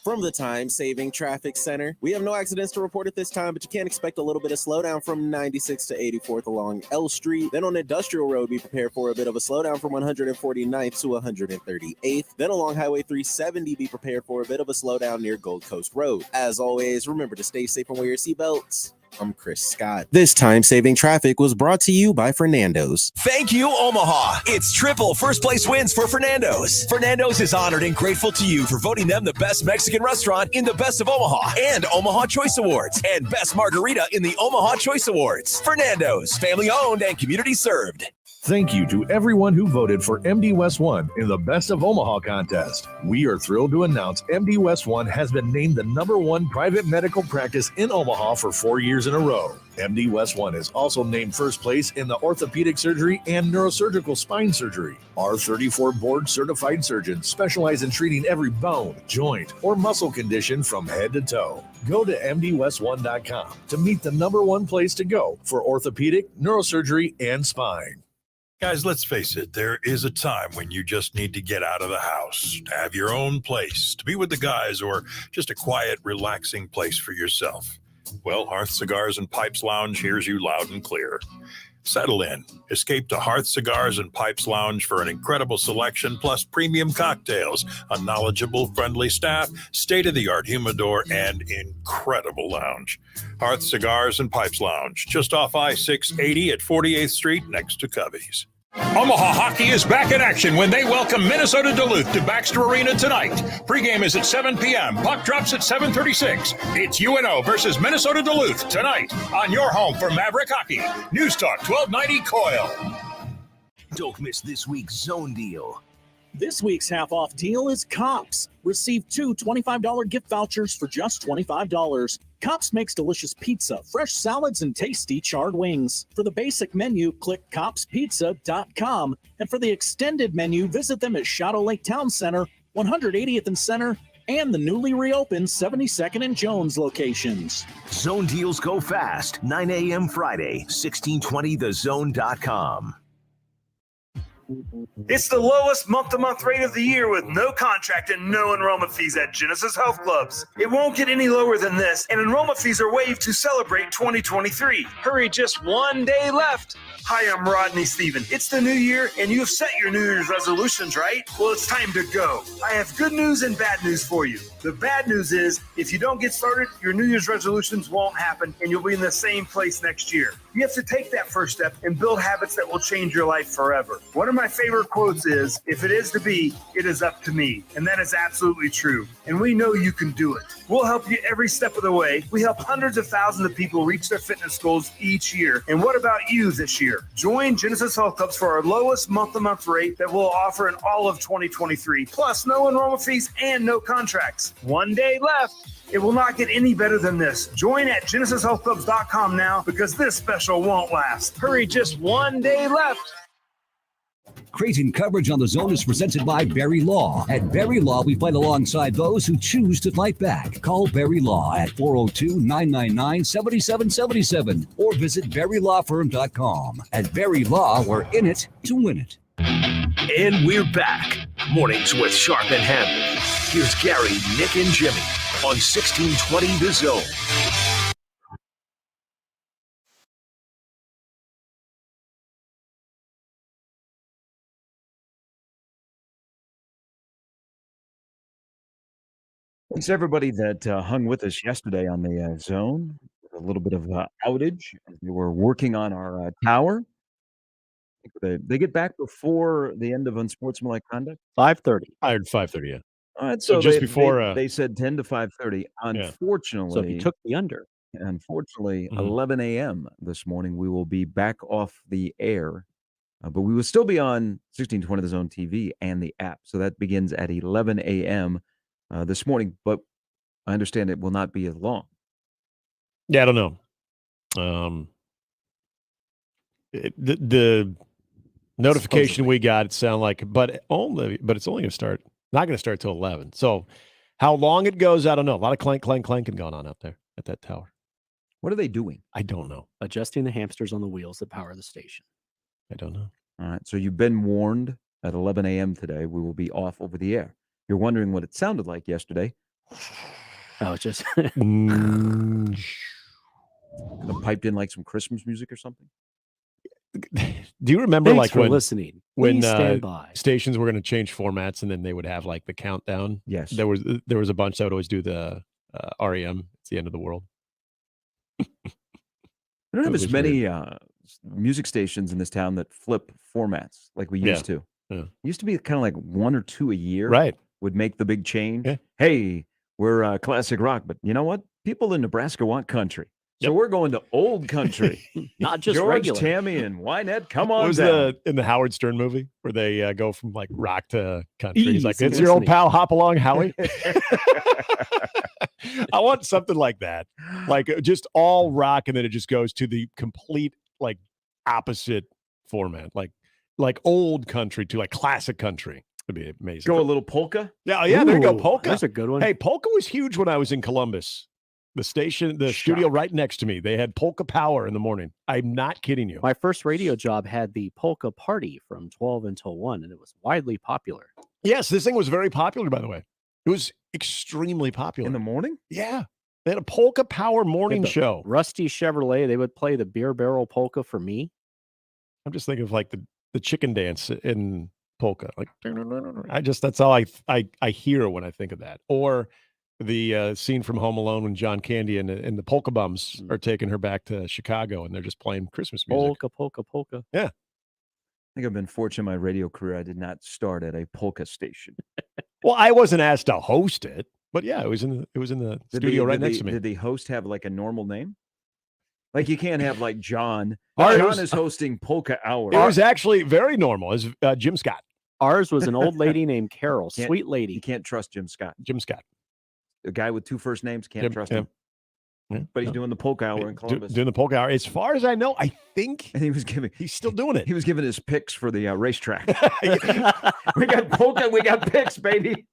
Speaker 6: From the Time Saving Traffic Center, we have no accidents to report at this time, but you can expect a little bit of slowdown from 96 to 84th along L Street. Then on Industrial Road, be prepared for a bit of a slowdown from 149th to 138th. Then along Highway 370, be prepared for a bit of a slowdown near Gold Coast Road. As always, remember to stay safe and wear your seatbelts. I'm Chris Scott. This time-saving traffic was brought to you by Fernando's.
Speaker 7: Thank you, Omaha. It's triple first-place wins for Fernando's. Fernando's is honored and grateful to you for voting them the best Mexican restaurant in the Best of Omaha and Omaha Choice Awards and Best Margarita in the Omaha Choice Awards. Fernando's, family-owned and community served.
Speaker 8: Thank you to everyone who voted for MD West One in the Best of Omaha contest. We are thrilled to announce MD West One has been named the #1 private medical practice in Omaha for 4 years in a row. MD West One is also named first place in the orthopedic surgery and neurosurgical spine surgery. Our 34 board certified surgeons specialize in treating every bone, joint, or muscle condition from head to toe. Go to mdwest1.com to meet the #1 place to go for orthopedic, neurosurgery, and spine.
Speaker 9: Guys, let's face it, there is a time when you just need to get out of the house, to have your own place, to be with the guys, or just a quiet, relaxing place for yourself. Well, Hearth Cigars and Pipes Lounge hears you loud and clear. Settle in. Escape to Hearth Cigars and Pipes Lounge for an incredible selection, plus premium cocktails, a knowledgeable, friendly staff, state-of-the-art humidor, and incredible lounge. Hearth Cigars and Pipes Lounge, just off I-680 at 48th Street, next to Covey's.
Speaker 10: Omaha Hockey is back in action when they welcome Minnesota Duluth to Baxter Arena tonight. Pregame is at 7 p.m. Puck drops at 7:36. It's UNO versus Minnesota Duluth tonight on your home for Maverick Hockey. News Talk 1290 Coil.
Speaker 4: Don't miss this week's Zone Deal.
Speaker 11: This week's half-off deal is Kops. Receive 2 $25 gift vouchers for just $25. Kops makes delicious pizza, fresh salads, and tasty charred wings. For the basic menu, click copspizza.com. And for the extended menu, visit them at Shadow Lake Town Center, 180th and Center, and the newly reopened 72nd and Jones locations.
Speaker 4: Zone deals go fast. 9 a.m. Friday, 1620thezone.com.
Speaker 12: It's the lowest month-to-month rate of the year with no contract and no enrollment fees at Genesis Health Clubs. It won't get any lower than this, and enrollment fees are waived to celebrate 2023. Hurry, just one day left. Hi, I'm Rodney Steven. It's the new year, and you've set your New Year's resolutions, right? Well, it's time to go. I have good news and bad news for you. The bad news is, if you don't get started, your New Year's resolutions won't happen, and you'll be in the same place next year. You have to take that first step and build habits that will change your life forever. One of my favorite quotes is, if it is to be, it is up to me. And that is absolutely true. And we know you can do it. We'll help you every step of the way. We help hundreds of thousands of people reach their fitness goals each year. And what about you this year? Join Genesis Health Clubs for our lowest month-to-month rate that we'll offer in all of 2023. Plus, no enrollment fees and no contracts. One day left. It will not get any better than this. Join at GenesisHealthClubs.com now because this special won't last. Hurry, just one day left.
Speaker 13: Creighton coverage on the zone is presented by Barry Law. At Barry Law, we fight alongside those who choose to fight back. Call Barry Law at 402-999-7777 or visit BarryLawFirm.com. At Barry Law, we're in it to win it.
Speaker 4: And we're back. Mornings with Sharp and Handley. Here's Gary, Nick, and Jimmy on 1620 The Zone.
Speaker 1: Thanks everybody that hung with us yesterday on the zone. A little bit of outage as we were working on our tower. They get back before the end of unsportsmanlike conduct.
Speaker 2: 5:30.
Speaker 3: I heard 5:30. Yeah.
Speaker 1: All right,
Speaker 3: So just before
Speaker 1: they said 10 to 5:30. Unfortunately,
Speaker 2: So if you took the under,
Speaker 1: 11 a.m. this morning, we will be back off the air, but we will still be on 1620 The Zone TV and the app. So that begins at 11 a.m. This morning, but I understand it will not be as long.
Speaker 3: Yeah, I don't know. The notification we got, it sounded like, but it's only going to start. Not going to start till 11. So how long it goes, I don't know. A lot of clanking going on out there at that tower.
Speaker 1: What are they doing?
Speaker 3: I don't know.
Speaker 2: adjusting the hamsters on the wheels that power the station.
Speaker 3: I don't know.
Speaker 1: All right. So you've been warned at 11 a.m. today. We will be off over the air. You're wondering what it sounded like yesterday.
Speaker 2: Oh, it's just
Speaker 1: kind of piped in like some Christmas music or something.
Speaker 3: Do you remember
Speaker 2: Thanks
Speaker 3: like
Speaker 2: for
Speaker 3: when
Speaker 2: listening?
Speaker 3: when
Speaker 2: Please stand by.
Speaker 3: stations were going to change formats and then they would have like the countdown?
Speaker 1: Yes.
Speaker 3: There was a bunch that would always do the REM. It's the end of the world.
Speaker 1: We don't have
Speaker 3: It
Speaker 1: as
Speaker 3: was
Speaker 1: many music stations in this town that flip formats like we used to.
Speaker 3: Yeah.
Speaker 1: It used to be kind of like one or two a year.
Speaker 3: Right.
Speaker 1: Would make the big change.
Speaker 3: Yeah.
Speaker 1: Hey, we're classic rock, but you know what? People in Nebraska want country. So we're going to old country.
Speaker 2: Not just
Speaker 1: George,
Speaker 2: regular.
Speaker 1: Tammy, and Wynette, come
Speaker 3: What
Speaker 1: on
Speaker 3: was
Speaker 1: down.
Speaker 3: in the Howard Stern movie where they go from like rock to country? He's like,
Speaker 2: Easy
Speaker 3: it's your old
Speaker 2: listening.
Speaker 3: pal Hop Along Howie. I want something like that. Like just all rock and then it just goes to the complete like opposite format. Like old country to like classic country. It'd be amazing.
Speaker 1: Go a little polka.
Speaker 3: Yeah, there you go.
Speaker 2: Ooh,
Speaker 3: Polka.
Speaker 2: That's a good one.
Speaker 3: Hey, polka was huge when I was in Columbus. The station, the studio right next to me, they had polka power in the morning. I'm not kidding you.
Speaker 2: My first radio job had the polka party from 12 until 1, and it was widely popular.
Speaker 3: Yes, this thing was very popular, by the way. It was extremely popular.
Speaker 1: In the morning?
Speaker 3: Yeah. They had a polka power morning
Speaker 2: The
Speaker 3: show.
Speaker 2: Rusty Chevrolet, they would play the beer barrel polka for me.
Speaker 3: I'm just thinking of like the chicken dance in polka. Like that's all I hear when I think of that. Or the scene from Home Alone when John Candy and the polka bums are taking her back to Chicago and they're just playing Christmas music.
Speaker 2: Polka, polka, polka.
Speaker 3: Yeah.
Speaker 1: I think I've been fortunate in my radio career. I did not start at a polka station.
Speaker 3: Well, I wasn't asked to host it, but yeah, it was in the studio right next to me.
Speaker 1: Did the host have like a normal name? Like you can't have like John.
Speaker 3: Ours-
Speaker 1: John is hosting Polka Hour.
Speaker 3: It was actually very normal. It was Jim Scott.
Speaker 2: Ours was an old lady named Carol,
Speaker 1: Can't-
Speaker 2: sweet
Speaker 1: You
Speaker 2: lady.
Speaker 1: can't trust Jim Scott.
Speaker 3: Jim Scott.
Speaker 1: A guy with two first names, can't
Speaker 3: Jim-
Speaker 1: trust
Speaker 3: yeah.
Speaker 1: him.
Speaker 3: Yeah.
Speaker 1: But he's doing the Polka Hour in Columbus.
Speaker 3: Doing the polka hour. As far as I know, I think
Speaker 1: And he was giving
Speaker 3: he's still doing it.
Speaker 1: he was giving his picks for the racetrack. We got polka, we got picks, baby.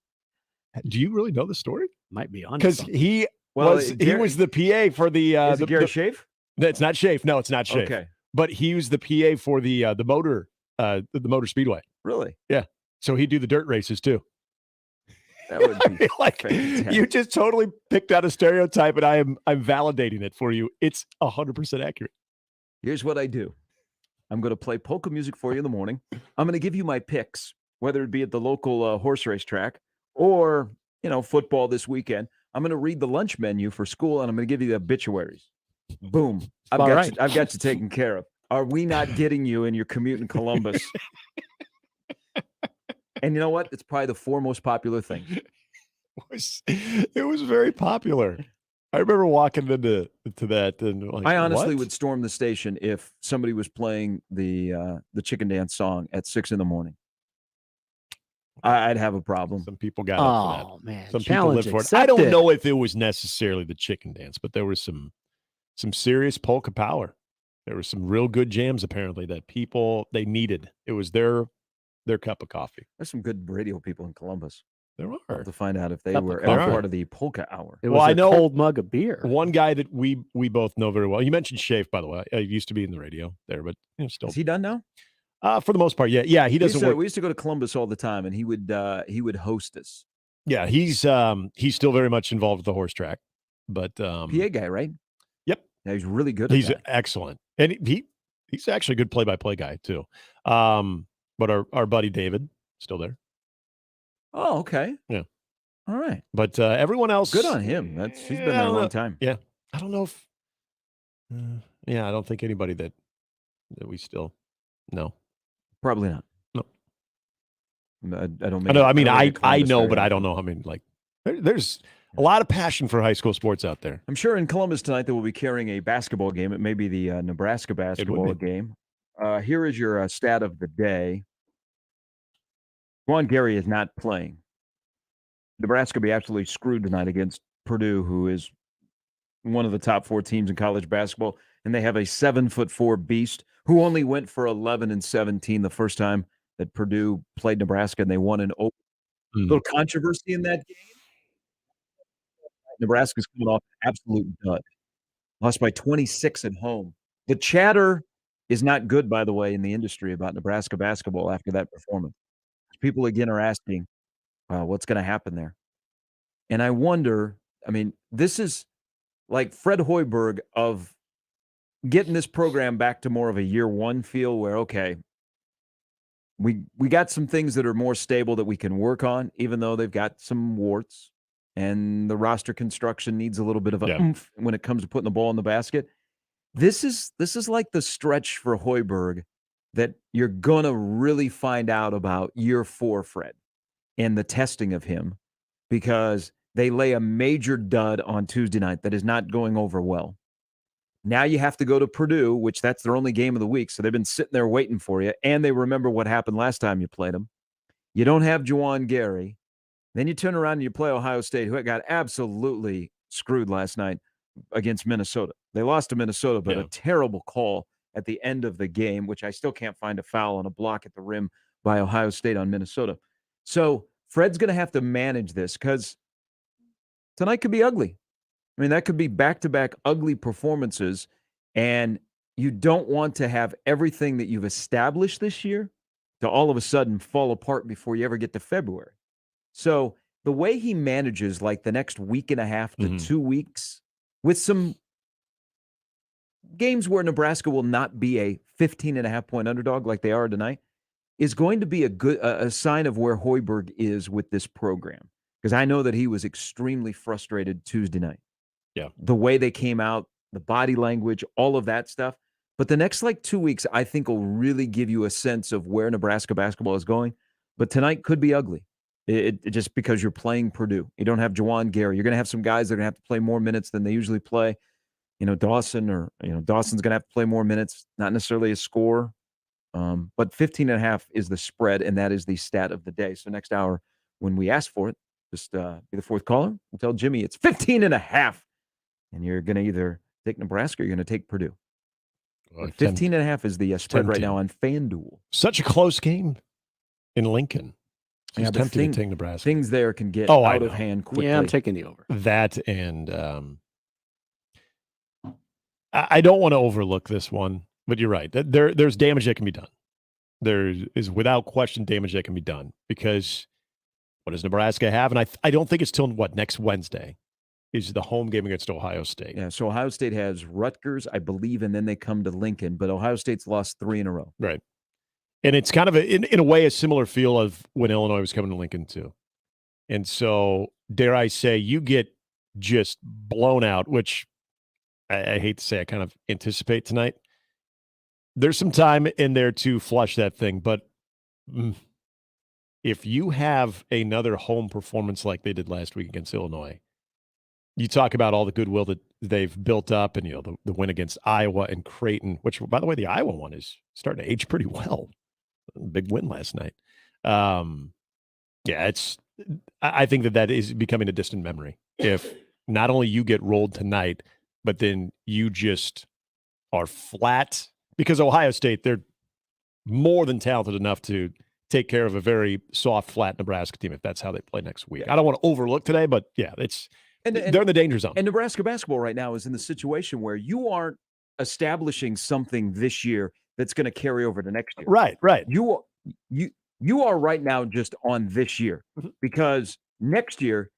Speaker 3: Do you really know the story?
Speaker 2: Might be on
Speaker 3: Because
Speaker 2: something.
Speaker 3: he
Speaker 1: Well,
Speaker 3: was
Speaker 1: Gary-
Speaker 3: the PA for the
Speaker 1: Is it Gary Schaaf?
Speaker 3: No, it's not Schaaf. No, it's not Schaaf.
Speaker 1: Okay.
Speaker 3: But he was the PA for the motor the Motor Speedway.
Speaker 1: Really?
Speaker 3: Yeah. So he'd do the dirt races too.
Speaker 1: That would be
Speaker 3: like
Speaker 1: fantastic.
Speaker 3: you just totally picked out a stereotype, and I'm validating it for you. It's 100% accurate.
Speaker 1: Here's what I do. I'm going to play polka music for you in the morning. I'm going to give you my picks, whether it be at the local horse race track or, football this weekend. I'm going to read the lunch menu for school, and I'm going to give you the obituaries. Boom. I've got you taken care of. Are we not getting you in your commute in Columbus? And you know what? It's probably the 4 most popular things.
Speaker 3: It was very popular. I remember walking into that, and like,
Speaker 1: I honestly
Speaker 3: what?
Speaker 1: would storm the station if somebody was playing the chicken dance song at 6 a.m. I'd have a problem.
Speaker 3: Some people got up for that.
Speaker 2: Oh man,
Speaker 3: Some people lived for it. I don't know if it was necessarily the chicken dance, but there was some serious polka power. There were some real good jams apparently that people they needed. It was their cup of coffee.
Speaker 1: There's some good radio people in Columbus.
Speaker 3: There
Speaker 1: I'll
Speaker 3: are.
Speaker 1: have to find out if they
Speaker 2: Cup
Speaker 1: were
Speaker 2: of
Speaker 1: ever
Speaker 2: coffee.
Speaker 1: part of the polka hour.
Speaker 2: It was
Speaker 3: I know
Speaker 2: cold mug of beer.
Speaker 3: One guy that we both know very well. You mentioned Shafe, by the way. He used to be in the radio there, but still.
Speaker 1: Is he done now?
Speaker 3: For the most part, yeah. He doesn't work.
Speaker 1: We used to go to Columbus all the time, and he would host us.
Speaker 3: Yeah, he's still very much involved with the horse track, but
Speaker 1: PA guy, right?
Speaker 3: Yep.
Speaker 1: Yeah, he's really good.
Speaker 3: He's
Speaker 1: at that.
Speaker 3: excellent, and he's actually a good play-by-play guy too. But our buddy David still there.
Speaker 1: Oh, okay.
Speaker 3: Yeah.
Speaker 1: All right.
Speaker 3: But everyone else,
Speaker 1: good on him. He's been there a long time.
Speaker 3: Yeah. I don't know if. I don't think anybody that we still know.
Speaker 1: Probably not.
Speaker 3: No.
Speaker 1: I don't.
Speaker 3: I know. I mean, I
Speaker 1: Columbus
Speaker 3: know,
Speaker 1: very
Speaker 3: but I
Speaker 1: often.
Speaker 3: don't know. I mean, like, there's a lot of passion for high school sports out there.
Speaker 1: I'm sure in Columbus tonight they will be carrying a basketball game. It may be the Nebraska basketball game. Here is your stat of the day. Juwan Gary is not playing. Nebraska will be absolutely screwed tonight against Purdue, who is one of the top 4 teams in college basketball, and they have a 7'4" beast who only went for 11-17 the first time that Purdue played Nebraska, and they won an open. Little controversy in that game. Nebraska's coming off an absolute dud. Lost by 26 at home. The chatter is not good, by the way, in the industry about Nebraska basketball after that performance. People again are asking, what's going to happen there? And I wonder, I mean, this is like Fred Hoiberg of getting this program back to more of a year one feel where, okay, we got some things that are more stable that we can work on, even though they've got some warts. And the roster construction needs a little bit of a oomph when it comes to putting the ball in the basket. This is like the stretch for Hoiberg that you're going to really find out about year 4, Fred, and the testing of him, because they lay a major dud on Tuesday night that is not going over well. Now you have to go to Purdue, which that's their only game of the week, so they've been sitting there waiting for you, and they remember what happened last time you played them. You don't have Juwan Gary. Then you turn around and you play Ohio State, who got absolutely screwed last night against Minnesota. They lost to Minnesota, but a terrible call at the end of the game, which I still can't find a foul on a block at the rim by Ohio State on Minnesota. So Fred's going to have to manage this because tonight could be ugly. I mean, that could be back-to-back ugly performances, and you don't want to have everything that you've established this year to all of a sudden fall apart before you ever get to February. So the way he manages like the next week and a half to 2 weeks with some games where Nebraska will not be a 15.5-point underdog like they are tonight is going to be a sign of where Hoiberg is with this program. Because I know that he was extremely frustrated Tuesday night.
Speaker 3: Yeah.
Speaker 1: The way they came out, the body language, all of that stuff. But the next 2 weeks, I think, will really give you a sense of where Nebraska basketball is going. But tonight could be ugly. It just because you're playing Purdue. You don't have Juwan Gary. You're going to have some guys that are going to have to play more minutes than they usually play. Dawson's going to have to play more minutes, not necessarily a scorer. But 15.5 is the spread, and that is the stat of the day. So next hour, when we ask for it, just be the fourth caller and tell Jimmy it's 15.5. And you're going to either take Nebraska or you're going to take Purdue. 15.5 is the spread right now on FanDuel.
Speaker 3: Such a close game in Lincoln. He's tempted to take Nebraska.
Speaker 1: Things there can get out of hand quickly.
Speaker 2: Yeah, I'm taking the over.
Speaker 3: That and I don't want to overlook this one, but you're right. There's damage that can be done there is without question damage that can be done, because what does Nebraska have? And I don't think it's till next Wednesday is the home game against Ohio State.
Speaker 1: Yeah, so Ohio State has Rutgers, I believe, and then they come to Lincoln, but Ohio State's lost 3 in a row.
Speaker 3: Right. And it's kind of, in a way, a similar feel of when Illinois was coming to Lincoln, too. And so, dare I say, you get just blown out, which I hate to say I kind of anticipate tonight. There's some time in there to flush that thing, but if you have another home performance like they did last week against Illinois, you talk about all the goodwill that they've built up, and the win against Iowa and Creighton, which, by the way, the Iowa one is starting to age pretty well. Big win last night. I think that is becoming a distant memory. If not only you get rolled tonight, but then you just are flat, because Ohio State, they're more than talented enough to take care of a very soft, flat Nebraska team if that's how they play next week. I don't want to overlook today, but yeah, they're in the danger zone.
Speaker 1: And Nebraska basketball right now is in the situation where you aren't establishing something this year that's going to carry over to next year.
Speaker 3: Right.
Speaker 1: You are right now just on this year, because next year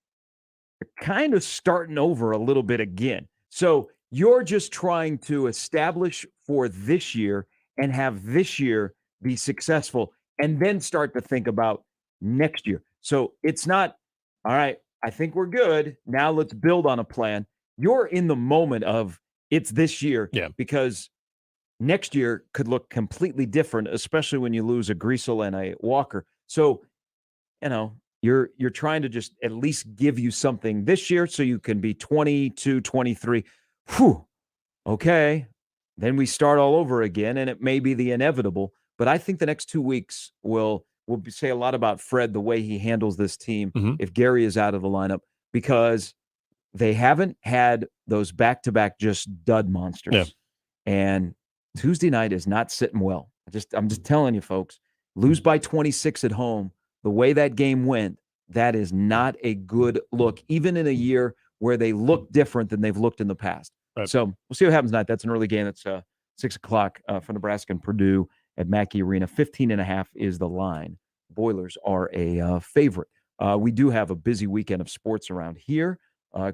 Speaker 1: you're kind of starting over a little bit again. So you're just trying to establish for this year and have this year be successful, and then start to think about next year. So it's not, all right, I think we're good. Now let's build on a plan. You're in the moment of it's this year, because next year could look completely different, especially when you lose a Greasel and a Walker. So, you're trying to just at least give you something this year so you can be 22, 23. Whew. Okay. Then we start all over again, and it may be the inevitable. But I think the next 2 weeks will say a lot about Fred, the way he handles this team if Gary is out of the lineup, because they haven't had those back-to-back just dud monsters.
Speaker 3: Yeah.
Speaker 1: And Tuesday night is not sitting well. I'm just telling you, folks, lose by 26 at home, the way that game went, that is not a good look, even in a year where they look different than they've looked in the past.
Speaker 3: Right.
Speaker 1: So we'll see what happens tonight. That's an early game. That's 6 o'clock for Nebraska and Purdue at Mackey Arena. 15.5 is the line. Boilers are a favorite. We do have a busy weekend of sports around here.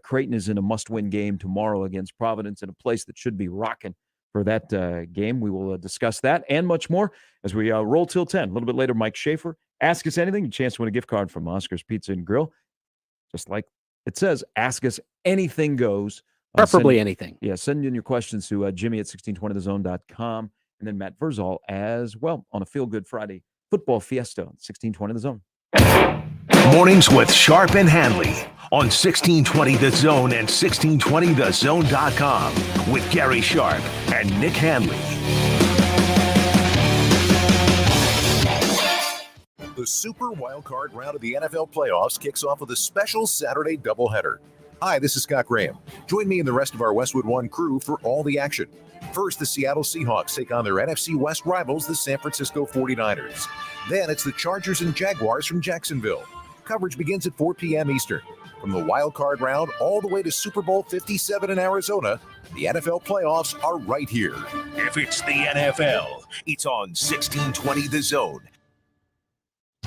Speaker 1: Creighton is in a must-win game tomorrow against Providence in a place that should be rocking for that game. We will discuss that and much more as we roll till 10. A little bit later, Mike Schaefer. Ask us anything. A chance to win a gift card from Oscar's Pizza and Grill. Just like it says, ask us anything goes.
Speaker 2: Preferably anything.
Speaker 1: Yeah, send in your questions to Jimmy at 1620thezone.com, and then Matt Verzal as well on a Feel Good Friday football fiesta on 1620 The Zone.
Speaker 4: Mornings with Sharp and Handley on 1620 The Zone and 1620thezone.com with Gary Sharp and Nick Handley.
Speaker 8: The Super Wildcard round of the NFL playoffs kicks off with a special Saturday doubleheader. Hi, this is Scott Graham. Join me and the rest of our Westwood One crew for all the action. First, the Seattle Seahawks take on their NFC West rivals, the San Francisco 49ers. Then it's the Chargers and Jaguars from Jacksonville. Coverage begins at 4 p.m. Eastern. From the wild card round all the way to Super Bowl 57 in Arizona, the NFL playoffs are right here.
Speaker 4: If it's the NFL, it's on 1620 The Zone.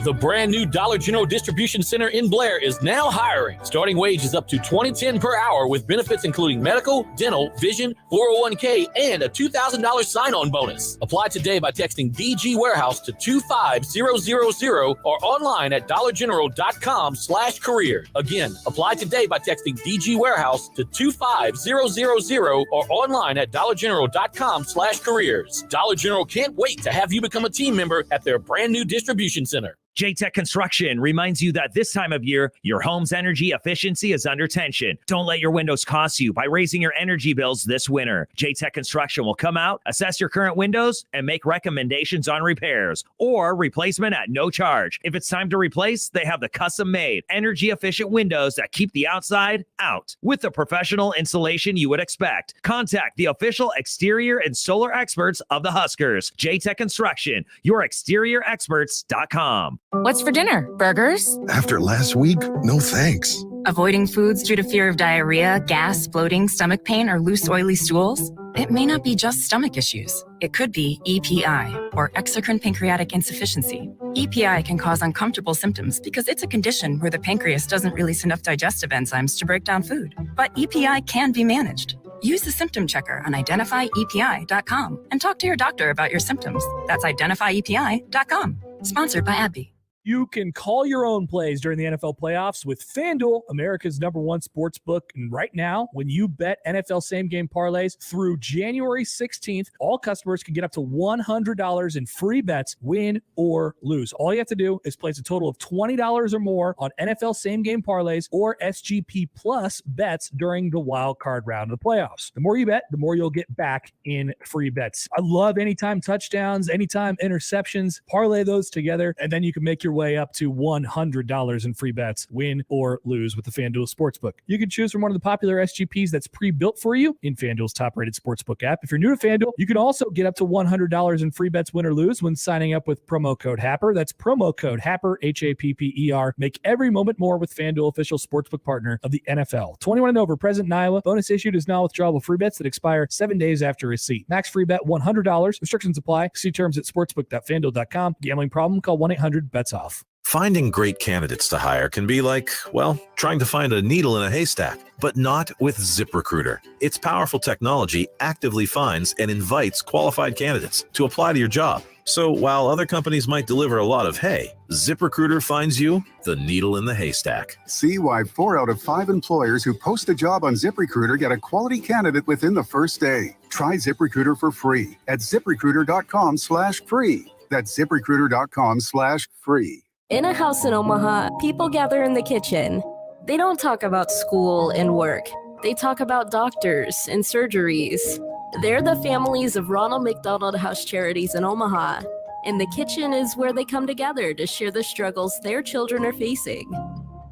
Speaker 14: The brand new Dollar General Distribution Center in Blair is now hiring. Starting wage is up to $20.10 per hour with benefits including medical, dental, vision, 401k, and a $2,000 sign-on bonus. Apply today by texting DG Warehouse to 25000 or online at dollargeneral.com/career. Again, apply today by texting DG Warehouse to 25000 or online at dollargeneral.com/careers. Dollar General can't wait to have you become a team member at their brand new distribution center.
Speaker 15: J-Tech Construction reminds you that this time of year, your home's energy efficiency is under tension. Don't let your windows cost you by raising your energy bills this winter. J-Tech Construction will come out, assess your current windows, and make recommendations on repairs or replacement at no charge. If it's time to replace, they have the custom-made, energy-efficient windows that keep the outside out with the professional installation you would expect. Contact the official exterior and solar experts of the Huskers. J-Tech Construction, your exteriorexperts.com.
Speaker 16: What's for dinner? Burgers?
Speaker 17: After last week, no thanks.
Speaker 16: Avoiding foods due to fear of diarrhea, gas, bloating, stomach pain, or loose, oily stools? It may not be just stomach issues. It could be EPI, or exocrine pancreatic insufficiency. EPI can cause uncomfortable symptoms because it's a condition where the pancreas doesn't release enough digestive enzymes to break down food. But EPI can be managed. Use the symptom checker on identifyepi.com and talk to your doctor about your symptoms. That's identifyepi.com. Sponsored by AbbVie.
Speaker 18: You can call your own plays during the NFL playoffs with FanDuel, America's #1 sports book. And right now, when you bet NFL same-game parlays through January 16th, all customers can get up to $100 in free bets, win or lose. All you have to do is place a total of $20 or more on NFL same-game parlays or SGP Plus bets during the wild card round of the playoffs. The more you bet, the more you'll get back in free bets. I love anytime touchdowns, anytime interceptions. Parlay those together, and then you can make your way up to $100 in free bets, win or lose with the FanDuel Sportsbook. You can choose from one of the popular SGPs that's pre-built for you in FanDuel's top-rated sportsbook app. If you're new to FanDuel, you can also get up to $100 in free bets, win or lose, when signing up with promo code HAPPER. That's promo code HAPPER, HAPPER. Make every moment more with FanDuel, official sportsbook partner of the NFL. 21 and over, present in Iowa. Bonus issued is non-withdrawable free bets that expire 7 days after receipt. Max free bet $100. Restrictions apply. See terms at sportsbook.fanduel.com. Gambling problem? Call 1-800-BETS-OFF.
Speaker 19: Finding great candidates to hire can be like, well, trying to find a needle in a haystack, but not with ZipRecruiter. Its powerful technology actively finds and invites qualified candidates to apply to your job. So while other companies might deliver a lot of hay, ZipRecruiter finds you the needle in the haystack.
Speaker 20: See why 4 out of 5 employers who post a job on ZipRecruiter get a quality candidate within the first day. Try ZipRecruiter for free at ZipRecruiter.com/free. That's ZipRecruiter.com/free.
Speaker 21: In a house in Omaha, people gather in the kitchen. They don't talk about school and work. They talk about doctors and surgeries. They're the families of Ronald McDonald House Charities in Omaha. And the kitchen is where they come together to share the struggles their children are facing.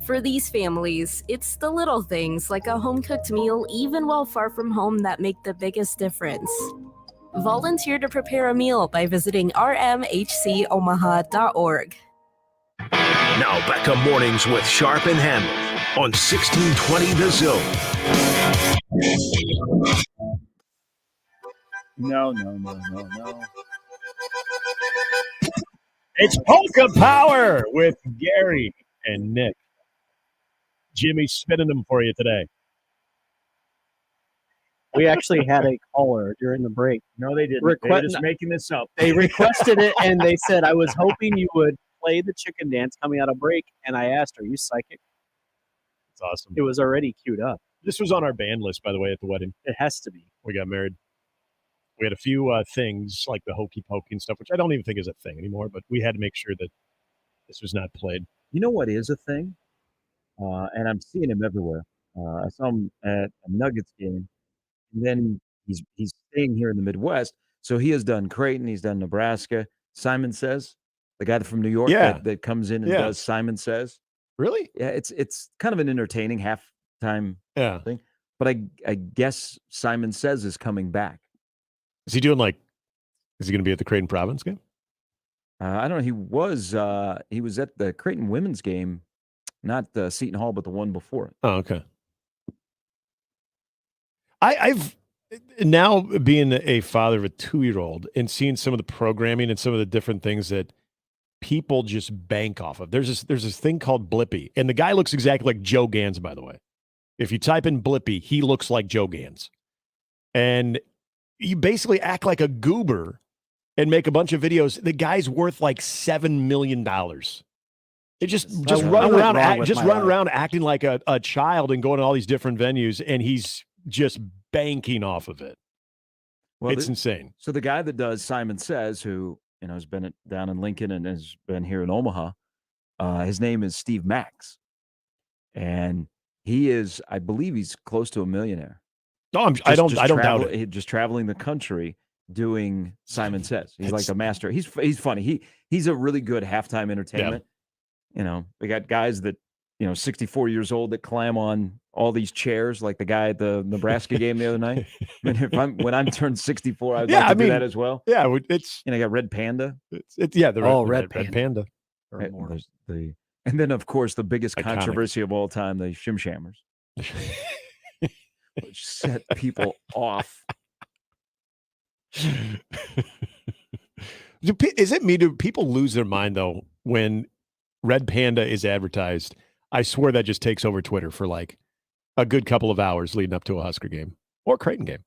Speaker 21: For these families, it's the little things like a home-cooked meal, even while far from home, that make the biggest difference. Volunteer to prepare a meal by visiting rmhcomaha.org.
Speaker 4: Now back to mornings with Sharp and Handley on 1620 The Zone.
Speaker 3: No. It's Polka Power with Gary and Nick. Jimmy's spinning them for you today.
Speaker 2: We actually had a caller during the break.
Speaker 1: No, they didn't. They were just making this up.
Speaker 2: They requested it, and they said, I was hoping you would play the chicken dance coming out of break. And I asked, are you psychic?
Speaker 3: It's awesome.
Speaker 2: It was already queued up.
Speaker 3: This was on our band list, by the way, at the wedding.
Speaker 2: It has to be.
Speaker 3: We got married. We had a few things like the hokey pokey and stuff, which I don't even think is a thing anymore, but we had to make sure that this was not played.
Speaker 1: You know what is a thing? And I'm seeing him everywhere. I saw him at a Nuggets game. And then he's staying here in the Midwest. So he has done Creighton. He's done Nebraska. Simon Says, the guy from New York that comes in and does Simon Says.
Speaker 3: Really?
Speaker 1: Yeah, it's kind of an entertaining halftime thing. But I guess Simon Says is coming back.
Speaker 3: Is he doing is he going to be at the Creighton Province game?
Speaker 1: I don't know. He was at the Creighton women's game, not Seton Hall, but the one before it.
Speaker 3: Oh, okay. I've now being a father of a 2-year-old and seeing some of the programming and some of the different things that people just bank off of. There's this thing called Blippy, and the guy looks exactly like Joe Gans, by the way. If you type in Blippy, he looks like Joe Gans. And you basically act like a goober and make a bunch of videos. The guy's worth like $7 million. It just run around acting like a child and going to all these different venues, and he's just banking off of it. Well, it's insane.
Speaker 1: So the guy that does Simon Says, who has been down in Lincoln and has been here in Omaha, his name is Steve Max, and he is, I believe, he's close to a millionaire.
Speaker 3: No, I don't doubt it.
Speaker 1: Just traveling the country doing Simon Says. He's like a master. He's funny. He's a really good halftime entertainment. Yeah. We got guys that 64 years old that climb on all these chairs, like the guy at the Nebraska game the other night. I mean, when I'm turned 64, I'd like to do that as well.
Speaker 3: Yeah, it's
Speaker 1: I got Red Panda.
Speaker 3: The Red Panda.
Speaker 2: Or
Speaker 1: And
Speaker 2: more.
Speaker 1: there's and then, of course, the biggest
Speaker 3: Iconic.
Speaker 1: controversy of all time, the Shim Shammers, which set people off.
Speaker 3: Is it me? Do people lose their mind, though, when Red Panda is advertised? I swear that just takes over Twitter for like a good couple of hours leading up to a Husker game or Creighton game.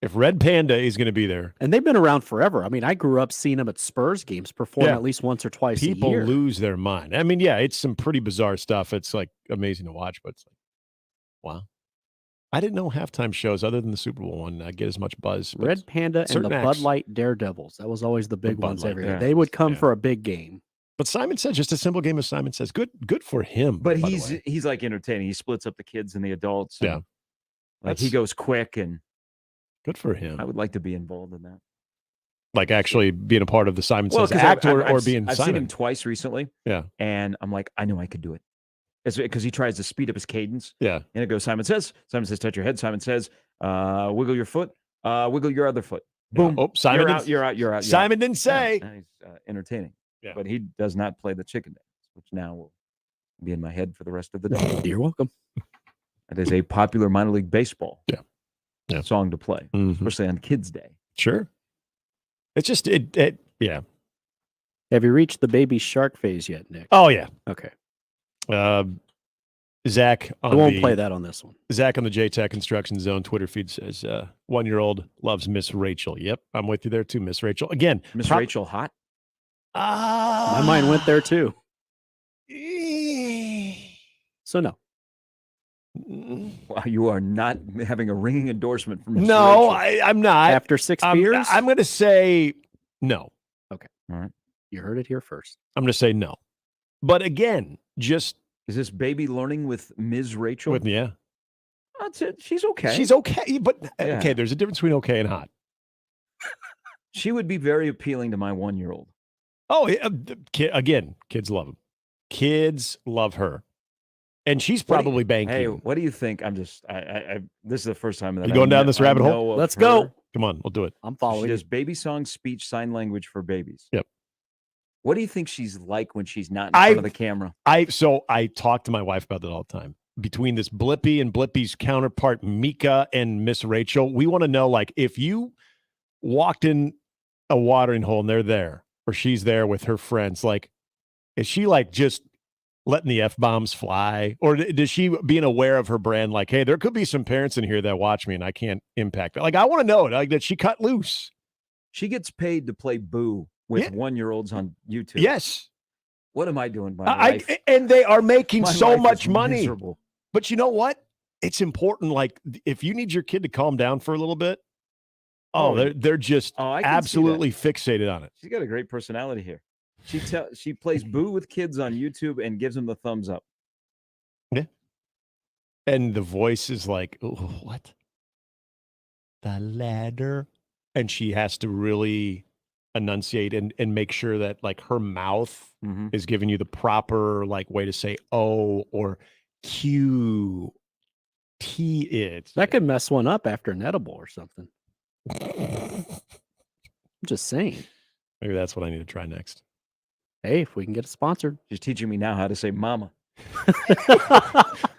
Speaker 3: If Red Panda is going to be there.
Speaker 2: And they've been around forever. I mean, I grew up seeing them at Spurs games perform at least once or twice a
Speaker 3: People
Speaker 2: year.
Speaker 3: lose their mind. I mean, yeah, it's some pretty bizarre stuff. It's like amazing to watch, but it's like, wow. I didn't know halftime shows other than the Super Bowl one get as much buzz. but
Speaker 2: Red Panda and the
Speaker 3: certain
Speaker 2: Bud
Speaker 3: acts-
Speaker 2: Light Daredevils. That was always the big
Speaker 3: Bud
Speaker 2: ones
Speaker 3: Light,
Speaker 2: every year.
Speaker 3: yeah.
Speaker 2: They would come
Speaker 3: Yeah.
Speaker 2: for a big game.
Speaker 3: But Simon says, just a simple game as Simon says. Good for him.
Speaker 1: But
Speaker 3: by the way.
Speaker 1: he's like entertaining. He splits up the kids and the adults. and,
Speaker 3: Yeah.
Speaker 1: Like he
Speaker 3: That's-
Speaker 1: goes quick, and
Speaker 3: good for him.
Speaker 1: I would like to be involved in that.
Speaker 3: Like actually being a part of the Simon Says
Speaker 1: 'cause
Speaker 3: act
Speaker 1: I've
Speaker 3: or being
Speaker 1: I've
Speaker 3: Simon.
Speaker 1: seen him twice recently.
Speaker 3: Yeah.
Speaker 1: And I'm like, I know I could do it. Because he tries to speed up his cadence.
Speaker 3: Yeah.
Speaker 1: And it goes, Simon says, touch your head. Simon says, wiggle your foot, wiggle your other foot. Boom.
Speaker 3: Oh, Simon
Speaker 1: you're
Speaker 3: didn't-
Speaker 1: out, you're out, you're out. you're
Speaker 3: Simon
Speaker 1: out.
Speaker 3: didn't say.
Speaker 1: Yeah, and he's entertaining.
Speaker 3: Yeah.
Speaker 1: But he does not play the chicken dance, which now will be in my head for the rest of the day.
Speaker 2: You're welcome.
Speaker 1: That is a popular minor league baseball
Speaker 3: Yeah.
Speaker 1: song to play,
Speaker 3: Mhm.
Speaker 1: especially on Kids Day.
Speaker 3: Sure. It's just yeah.
Speaker 2: Have you reached the baby shark phase yet, Nick?
Speaker 3: Oh yeah.
Speaker 2: Okay.
Speaker 3: Zach
Speaker 2: I
Speaker 3: on
Speaker 2: won't play that on this one.
Speaker 3: Zach on the JTech Construction Zone Twitter feed says 1-year-old loves Miss Rachel. Yep, I'm with you there too, Miss Rachel. Again,
Speaker 1: Miss Rachel hot?
Speaker 2: My mind went there too. So no.
Speaker 1: Wow, you are not having a ringing endorsement from Miss
Speaker 3: No,
Speaker 1: Rachel.
Speaker 3: I'm not.
Speaker 2: After 6 beers?
Speaker 3: I'm going to say no.
Speaker 2: Okay.
Speaker 1: All right.
Speaker 2: You heard it here first.
Speaker 3: I'm going to say no. But again, just
Speaker 1: Is this baby learning with Ms. Rachel?
Speaker 3: with yeah.
Speaker 1: That's it. She's okay.
Speaker 3: She's okay, but
Speaker 1: Yeah.
Speaker 3: okay, there's a difference between okay and hot.
Speaker 1: She would be very appealing to my 1-year-old.
Speaker 3: Oh, again, kids love him. Kids love her. And she's probably banking.
Speaker 1: Hey, what do you think? I'm just, I this is the first time that
Speaker 3: You going down this rabbit hole?
Speaker 1: know of
Speaker 2: Let's
Speaker 1: her.
Speaker 2: go.
Speaker 3: Come on, we'll do it.
Speaker 2: I'm
Speaker 1: She
Speaker 2: following.
Speaker 1: does baby song, speech, sign language for babies.
Speaker 3: Yep.
Speaker 1: What do you think she's like when she's not in front of the camera?
Speaker 3: I talk to my wife about that all the time. Between this Blippy and Blippy's counterpart, Mika and Miss Rachel, we want to know, like, if you walked in a watering hole and they're there, or she's there with her friends, like, is she like just letting the F-bombs fly? Or does she being aware of her brand, like, hey, there could be some parents in here that watch me and I can't impact it? Like, I want to know, like, that she cut loose.
Speaker 1: She gets paid to play boo with 1-year-olds on YouTube.
Speaker 3: Yes.
Speaker 1: What am I doing by my life?
Speaker 3: And they are making
Speaker 1: My
Speaker 3: so
Speaker 1: life is
Speaker 3: much money.
Speaker 1: miserable.
Speaker 3: But you know what? It's important. Like, if you need your kid to calm down for a little bit, they're just
Speaker 1: I can see that.
Speaker 3: absolutely fixated on it.
Speaker 1: She's got a great personality here. She plays boo with kids on YouTube and gives them the thumbs up.
Speaker 3: Yeah. And the voice is like, oh, what? The ladder. And she has to really enunciate and make sure that, like, her mouth is giving you the proper, like, way to say O or Q T it.
Speaker 2: That could mess one up after an edible or something. I'm just saying.
Speaker 3: Maybe that's what I need to try next.
Speaker 2: Hey, if we can get it sponsored.
Speaker 1: She's teaching me now how to say mama.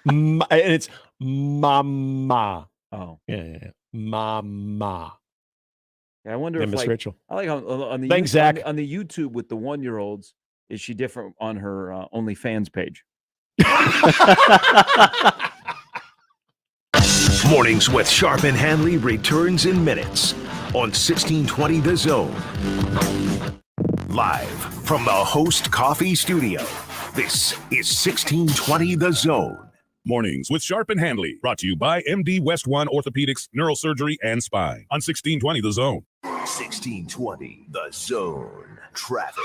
Speaker 3: And it's mama.
Speaker 1: Oh.
Speaker 3: Yeah. Mama.
Speaker 1: Yeah, I wonder
Speaker 3: Yeah,
Speaker 1: if
Speaker 3: Miss
Speaker 1: like,
Speaker 3: Rachel.
Speaker 1: I like on the
Speaker 3: Thanks,
Speaker 1: on
Speaker 3: Zach.
Speaker 1: the, on the YouTube with the 1-year-olds. Is she different on her OnlyFans page?
Speaker 4: Mornings with Sharp and Handley returns in minutes on 1620 The Zone. Live from the Host Coffee Studio, this is 1620 The Zone.
Speaker 5: Mornings with Sharp and Handley, brought to you by MD West One Orthopedics, Neurosurgery, and Spine on 1620 The Zone.
Speaker 4: 1620 The Zone. Traffic.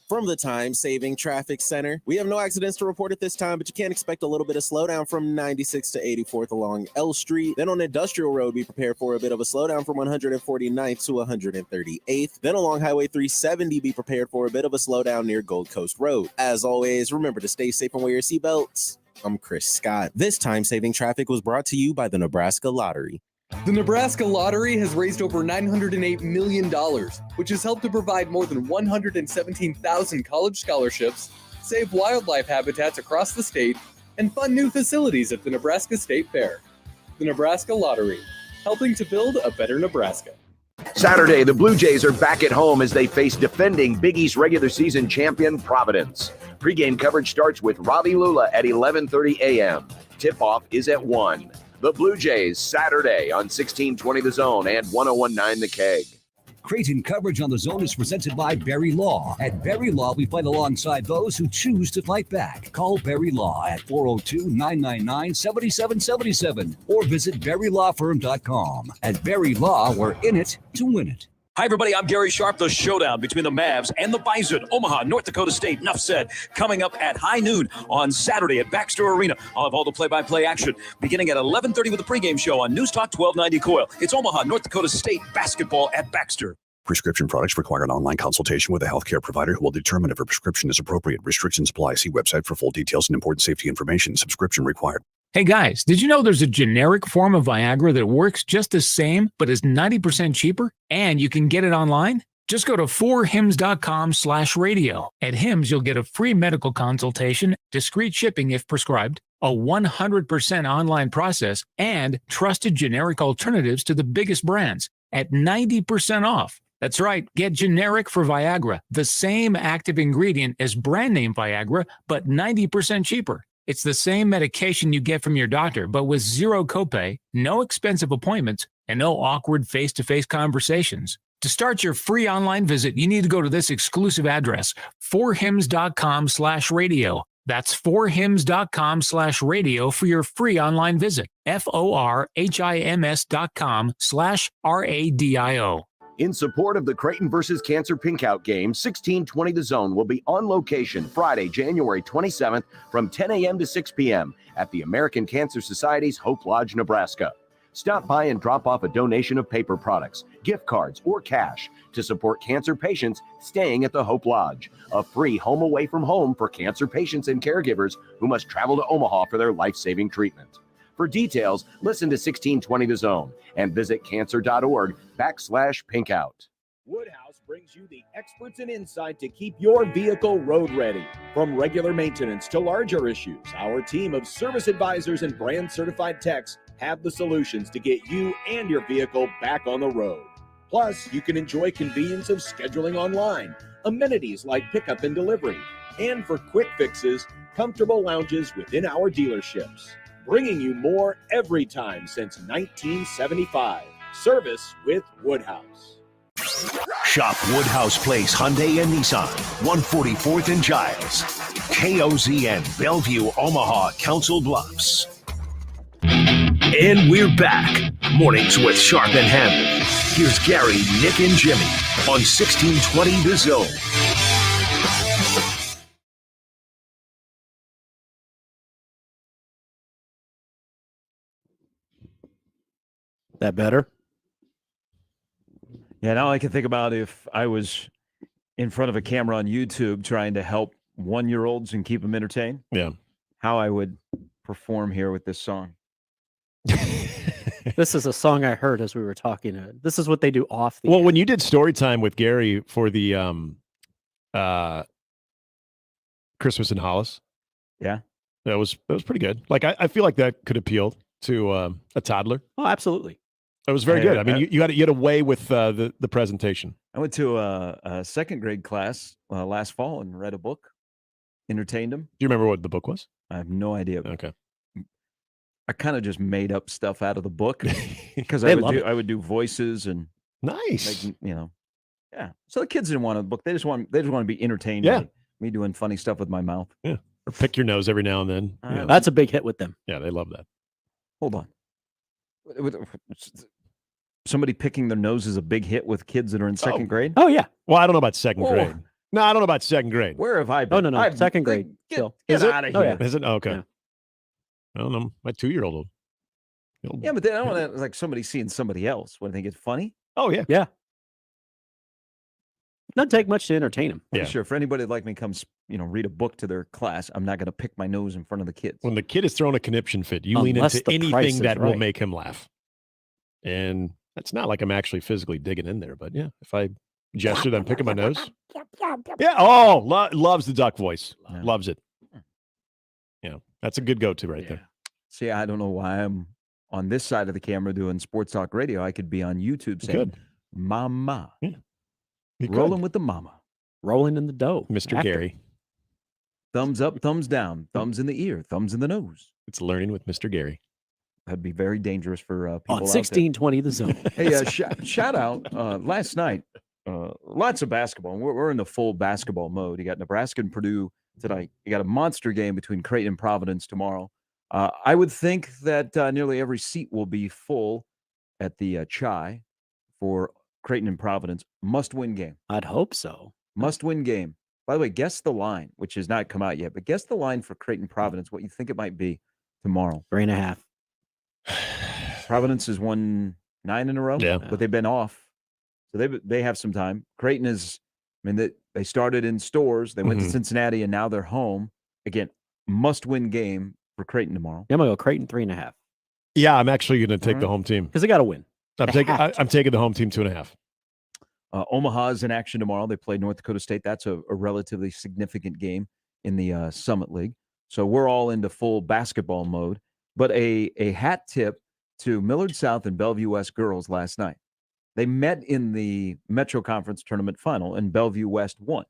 Speaker 6: From the time-saving traffic center, we have no accidents to report at this time, but you can expect a little bit of slowdown from 96 to 84th along L Street. Then on Industrial Road, be prepared for a bit of a slowdown from 149th to 138th. Then along Highway 370, be prepared for a bit of a slowdown near Gold Coast Road. As always, remember to stay safe and wear your seatbelts. I'm Chris Scott. This time-saving traffic was brought to you by the Nebraska Lottery.
Speaker 7: The Nebraska Lottery has raised over $908 million, which has helped to provide more than 117,000 college scholarships, save wildlife habitats across the state, and fund new facilities at the Nebraska State Fair. The Nebraska Lottery, helping to build a better Nebraska.
Speaker 22: Saturday, the Blue Jays are back at home as they face defending Big East regular season champion Providence. Pre-game coverage starts with Robbie Lula at 11:30 a.m. Tip-off is at 1. The Blue Jays, Saturday on 1620 The Zone and 1019 The Keg.
Speaker 13: Creighton coverage on The Zone is presented by Barry Law. At Barry Law, we fight alongside those who choose to fight back. Call Barry Law at 402-999-7777 or visit BarryLawFirm.com. At Barry Law, we're in it to win it.
Speaker 23: Hi, everybody. I'm Gary Sharp. The showdown between the Mavs and the Bison. Omaha, North Dakota State. Enough said. Coming up at high noon on Saturday at Baxter Arena. I'll have all the play-by-play action beginning at 11:30 with the pregame show on News Talk 1290 Coil. It's Omaha, North Dakota State basketball at Baxter.
Speaker 24: Prescription products require an online consultation with a healthcare provider who will determine if a prescription is appropriate. Restrictions apply. See website for full details and important safety information. Subscription required.
Speaker 25: Hey guys, did you know there's a generic form of Viagra that works just the same, but is 90% cheaper? And you can get it online? Just go to 4hims.com/radio. At Hims, you'll get a free medical consultation, discreet shipping if prescribed, a 100% online process, and trusted generic alternatives to the biggest brands at 90% off. That's right, get generic for Viagra, the same active ingredient as brand name Viagra, but 90% cheaper. It's the same medication you get from your doctor, but with zero copay, no expensive appointments, and no awkward face-to-face conversations. To start your free online visit, you need to go to this exclusive address, 4hims.com/radio. That's 4hims.com/radio for your free online visit. FORHIMS.com/RADIO.
Speaker 22: In support of the Creighton versus Cancer Pinkout game, 1620 The Zone will be on location Friday, January 27th from 10 a.m. to 6 p.m. at the American Cancer Society's Hope Lodge, Nebraska. Stop by and drop off a donation of paper products, gift cards, or cash to support cancer patients staying at the Hope Lodge, a free home away from home for cancer patients and caregivers who must travel to Omaha for their life-saving treatment. For details, listen to 1620 The Zone and visit cancer.org/pinkout.
Speaker 1: Woodhouse brings you the experts and insight to keep your vehicle road ready. From regular maintenance to larger issues, our team of service advisors and brand certified techs have the solutions to get you and your vehicle back on the road. Plus, you can enjoy convenience of scheduling online, amenities like pickup and delivery, and for quick fixes, comfortable lounges within our dealerships. Bringing you more every time since 1975. Service with Woodhouse.
Speaker 4: Shop Woodhouse Place Hyundai and Nissan, 144th and Giles. KOZN, Bellevue, Omaha, Council Bluffs. And we're back. Mornings with Sharp and Handley. Here's Gary, Nick, and Jimmy on 1620 The Zone.
Speaker 2: That better?
Speaker 1: Yeah, now I can think about if I was in front of a camera on YouTube trying to help 1-year-olds and keep them entertained.
Speaker 3: Yeah.
Speaker 1: How I would perform here with this song.
Speaker 2: This is a song I heard as we were talking. This is what they do off the
Speaker 3: Well, when you did story time with Gary for the Christmas in Hollis.
Speaker 1: Yeah.
Speaker 3: That was pretty good. Like I feel like that could appeal to a toddler.
Speaker 2: Oh, absolutely.
Speaker 3: It was very good. I mean, you had a way with the presentation.
Speaker 1: I went to a second grade class last fall and read a book, entertained them.
Speaker 3: Do you remember what the book was?
Speaker 1: I have no idea.
Speaker 3: Okay.
Speaker 1: I kind of just made up stuff out of the book because
Speaker 2: They
Speaker 1: I
Speaker 2: love it.
Speaker 1: would do voices and
Speaker 3: nice,
Speaker 1: yeah. So the kids didn't want a book; they just want to be entertained.
Speaker 3: Yeah.
Speaker 1: by me doing funny stuff with my mouth.
Speaker 3: Yeah, or pick your nose every now and then. Yeah.
Speaker 2: That's a big hit with them.
Speaker 3: Yeah, they love that.
Speaker 1: Hold on. Somebody picking their nose is a big hit with kids that are in second grade?
Speaker 2: Oh, yeah.
Speaker 3: Well, I don't know about second
Speaker 1: Oh.
Speaker 3: grade. No, I don't know about second grade.
Speaker 1: Where have I been?
Speaker 2: Oh, no. Second grade.
Speaker 1: Get
Speaker 3: Is it?
Speaker 1: out of
Speaker 2: Oh,
Speaker 1: here.
Speaker 2: yeah.
Speaker 3: Is it? Oh, okay.
Speaker 2: Yeah.
Speaker 3: I don't know. My 2-year-old.
Speaker 1: Yeah, but they don't want to like somebody seeing somebody else. What, do they think it's funny?
Speaker 3: Oh, yeah.
Speaker 2: Yeah. Doesn't take much to entertain them.
Speaker 1: Yeah. Sure. For anybody like me comes, read a book to their class, I'm not going to pick my nose in front of the kids.
Speaker 3: When the kid is throwing a conniption fit, you lean
Speaker 2: Unless
Speaker 3: into
Speaker 2: the price
Speaker 3: anything
Speaker 2: is
Speaker 3: that will
Speaker 2: right.
Speaker 3: make him laugh. And it's not like I'm actually physically digging in there, but yeah, if I gestured, I'm picking my nose. Yeah. Oh, loves the duck voice.
Speaker 1: Yeah.
Speaker 3: Loves it. Yeah, that's a good go-to right there.
Speaker 1: See, I don't know why I'm on this side of the camera doing sports talk radio. I could be on YouTube saying,
Speaker 3: Good.
Speaker 1: Mama.
Speaker 3: Yeah. You
Speaker 1: Rolling
Speaker 3: could.
Speaker 1: with the mama.
Speaker 2: Rolling in the dough.
Speaker 3: Mr.
Speaker 2: Actor.
Speaker 3: Gary.
Speaker 1: Thumbs up, thumbs down, thumbs in the ear, thumbs in the nose.
Speaker 3: It's learning with Mr. Gary.
Speaker 1: That'd be very dangerous for people
Speaker 2: On
Speaker 1: out
Speaker 2: 1620 The Zone.
Speaker 1: there. Hey, shout out last night. Lots of basketball. We're in the full basketball mode. You got Nebraska and Purdue tonight. You got a monster game between Creighton and Providence tomorrow. I would think that nearly every seat will be full at the Chai for Creighton and Providence. Must-win game.
Speaker 2: I'd hope so.
Speaker 1: Must-win game. By the way, guess the line, which has not come out yet, but guess the line for Creighton Providence, what you think it might be tomorrow.
Speaker 2: 3.5.
Speaker 1: Providence has won 9 in a row, but they've been off. So they have some time. Creighton is, they started in stores. They went to Cincinnati, and now they're home. Again, must-win game for Creighton tomorrow.
Speaker 2: Yeah, I'm going to go Creighton 3.5.
Speaker 3: Yeah, I'm actually going to take the home team.
Speaker 2: Because they got to win.
Speaker 3: I'm taking the home team 2.5.
Speaker 1: Omaha is in action tomorrow. They play North Dakota State. That's a relatively significant game in the Summit League. So we're all into full basketball mode. But a hat tip to Millard South and Bellevue West girls last night. They met in the Metro Conference Tournament final, and Bellevue West won.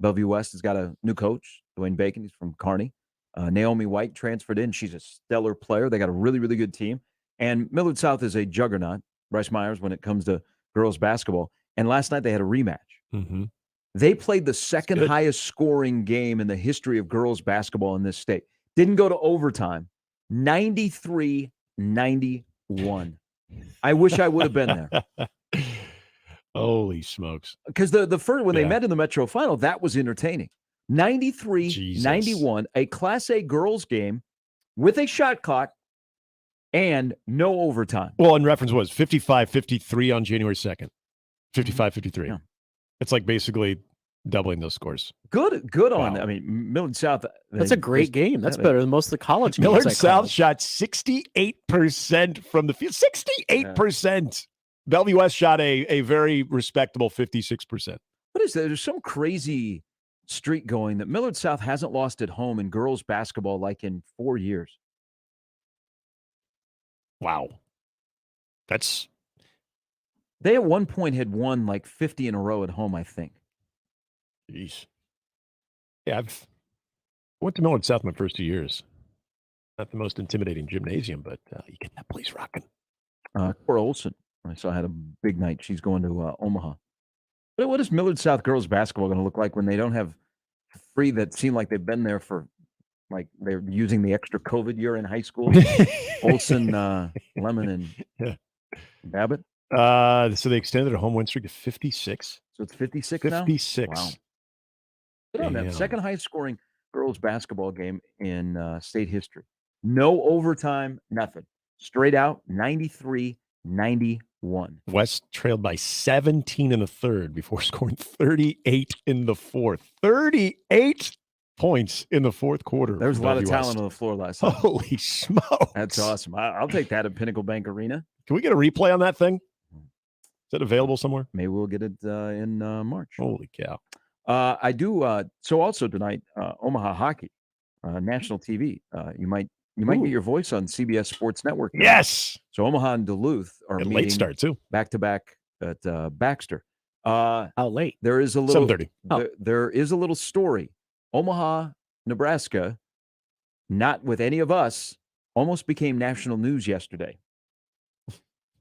Speaker 1: Bellevue West has got a new coach, Dwayne Bacon. He's from Kearney. Naomi White transferred in. She's a stellar player. They got a really, really good team. And Millard South is a juggernaut, Bryce Myers, when it comes to girls basketball. And last night they had a rematch.
Speaker 3: Mm-hmm.
Speaker 1: They played the second highest scoring game in the history of girls basketball in this state. Didn't go to overtime. 93-91. I wish I would have been there.
Speaker 3: Holy smokes.
Speaker 1: Because the first, when they met in the Metro final, that was entertaining. 93-91, a Class A girls game with a shot clock and no overtime.
Speaker 3: Well, in reference was 55-53 on January 2nd. 55-53.
Speaker 1: Yeah.
Speaker 3: It's like basically doubling those scores.
Speaker 1: Good on them. I mean, Millard South.
Speaker 2: That's a great game. That's better than most of the college games.
Speaker 3: Millard South shot 68% from the field. 68%. Yeah. Bellevue West shot a very respectable 56%.
Speaker 1: What is that? There's some crazy streak going that Millard South hasn't lost at home in girls basketball like in 4 years.
Speaker 3: Wow.
Speaker 1: They at one point had won like 50 in a row at home, I think.
Speaker 3: Jeez. Yeah, I went to Millard South my first 2 years. Not the most intimidating gymnasium, but you get that place rocking.
Speaker 1: Cora Olson, I saw had a big night. She's going to Omaha. But what is Millard South girls basketball going to look like when they don't have three that seem like they've been there for, like they're using the extra COVID year in high school? Olson, Lemon, and Babbitt.
Speaker 3: So they extended their home win streak to 56.
Speaker 1: So it's 56 now?
Speaker 3: 56.
Speaker 1: Wow. Good on them. Second highest scoring girls basketball game in state history. No overtime, nothing. Straight out, 93-91.
Speaker 3: West trailed by 17 in the third before scoring 38 in the fourth. 38 points in the fourth quarter.
Speaker 1: There was a lot of talent on the floor last night.
Speaker 3: Holy smokes.
Speaker 1: That's awesome. I'll take that at Pinnacle Bank Arena.
Speaker 3: Can we get a replay on that thing? Is that available somewhere?
Speaker 1: Maybe we'll get it in March.
Speaker 3: Holy cow.
Speaker 1: I do. So also tonight, Omaha hockey, national TV. You might get your voice on CBS Sports Network tonight.
Speaker 3: Yes.
Speaker 1: So Omaha and Duluth are meeting
Speaker 3: late start too,
Speaker 1: back to back at Baxter.
Speaker 2: How late?
Speaker 1: There is a little
Speaker 3: 7:30.
Speaker 1: There is a little story. Omaha, Nebraska, not with any of us, almost became national news yesterday.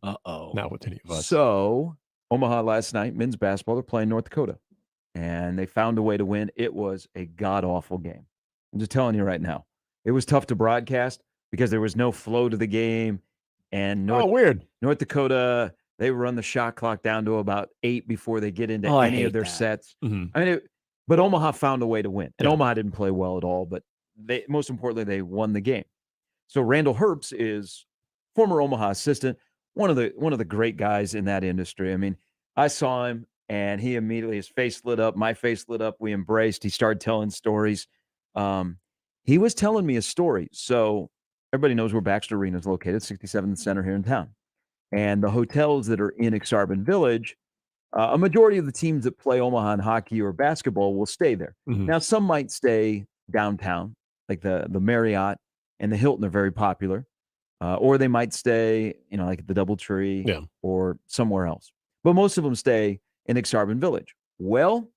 Speaker 3: Not with any of us.
Speaker 1: So Omaha last night, men's basketball, they're playing North Dakota, and they found a way to win. It was a god-awful game. I'm just telling you right now. It was tough to broadcast because there was no flow to the game. And
Speaker 3: weird.
Speaker 1: North Dakota, they run the shot clock down to about 8 before they get into any of their sets.
Speaker 3: Mm-hmm.
Speaker 1: I mean, but Omaha found a way to win. And Omaha didn't play well at all, but most importantly, they won the game. So Randall Herbst is former Omaha assistant, one of the great guys in that industry. I mean, I saw him and he immediately, his face lit up, my face lit up, we embraced. He started telling stories. He was telling me a story. So everybody knows where Baxter Arena is located, 67th Center here in town. And the hotels that are in Exarban Village, a majority of the teams that play Omaha in hockey or basketball will stay there.
Speaker 3: Mhm.
Speaker 1: Now, some might stay downtown, like the Marriott and the Hilton are very popular. Or they might stay, like at the DoubleTree or somewhere else. But most of them stay in Exarban Village. Well,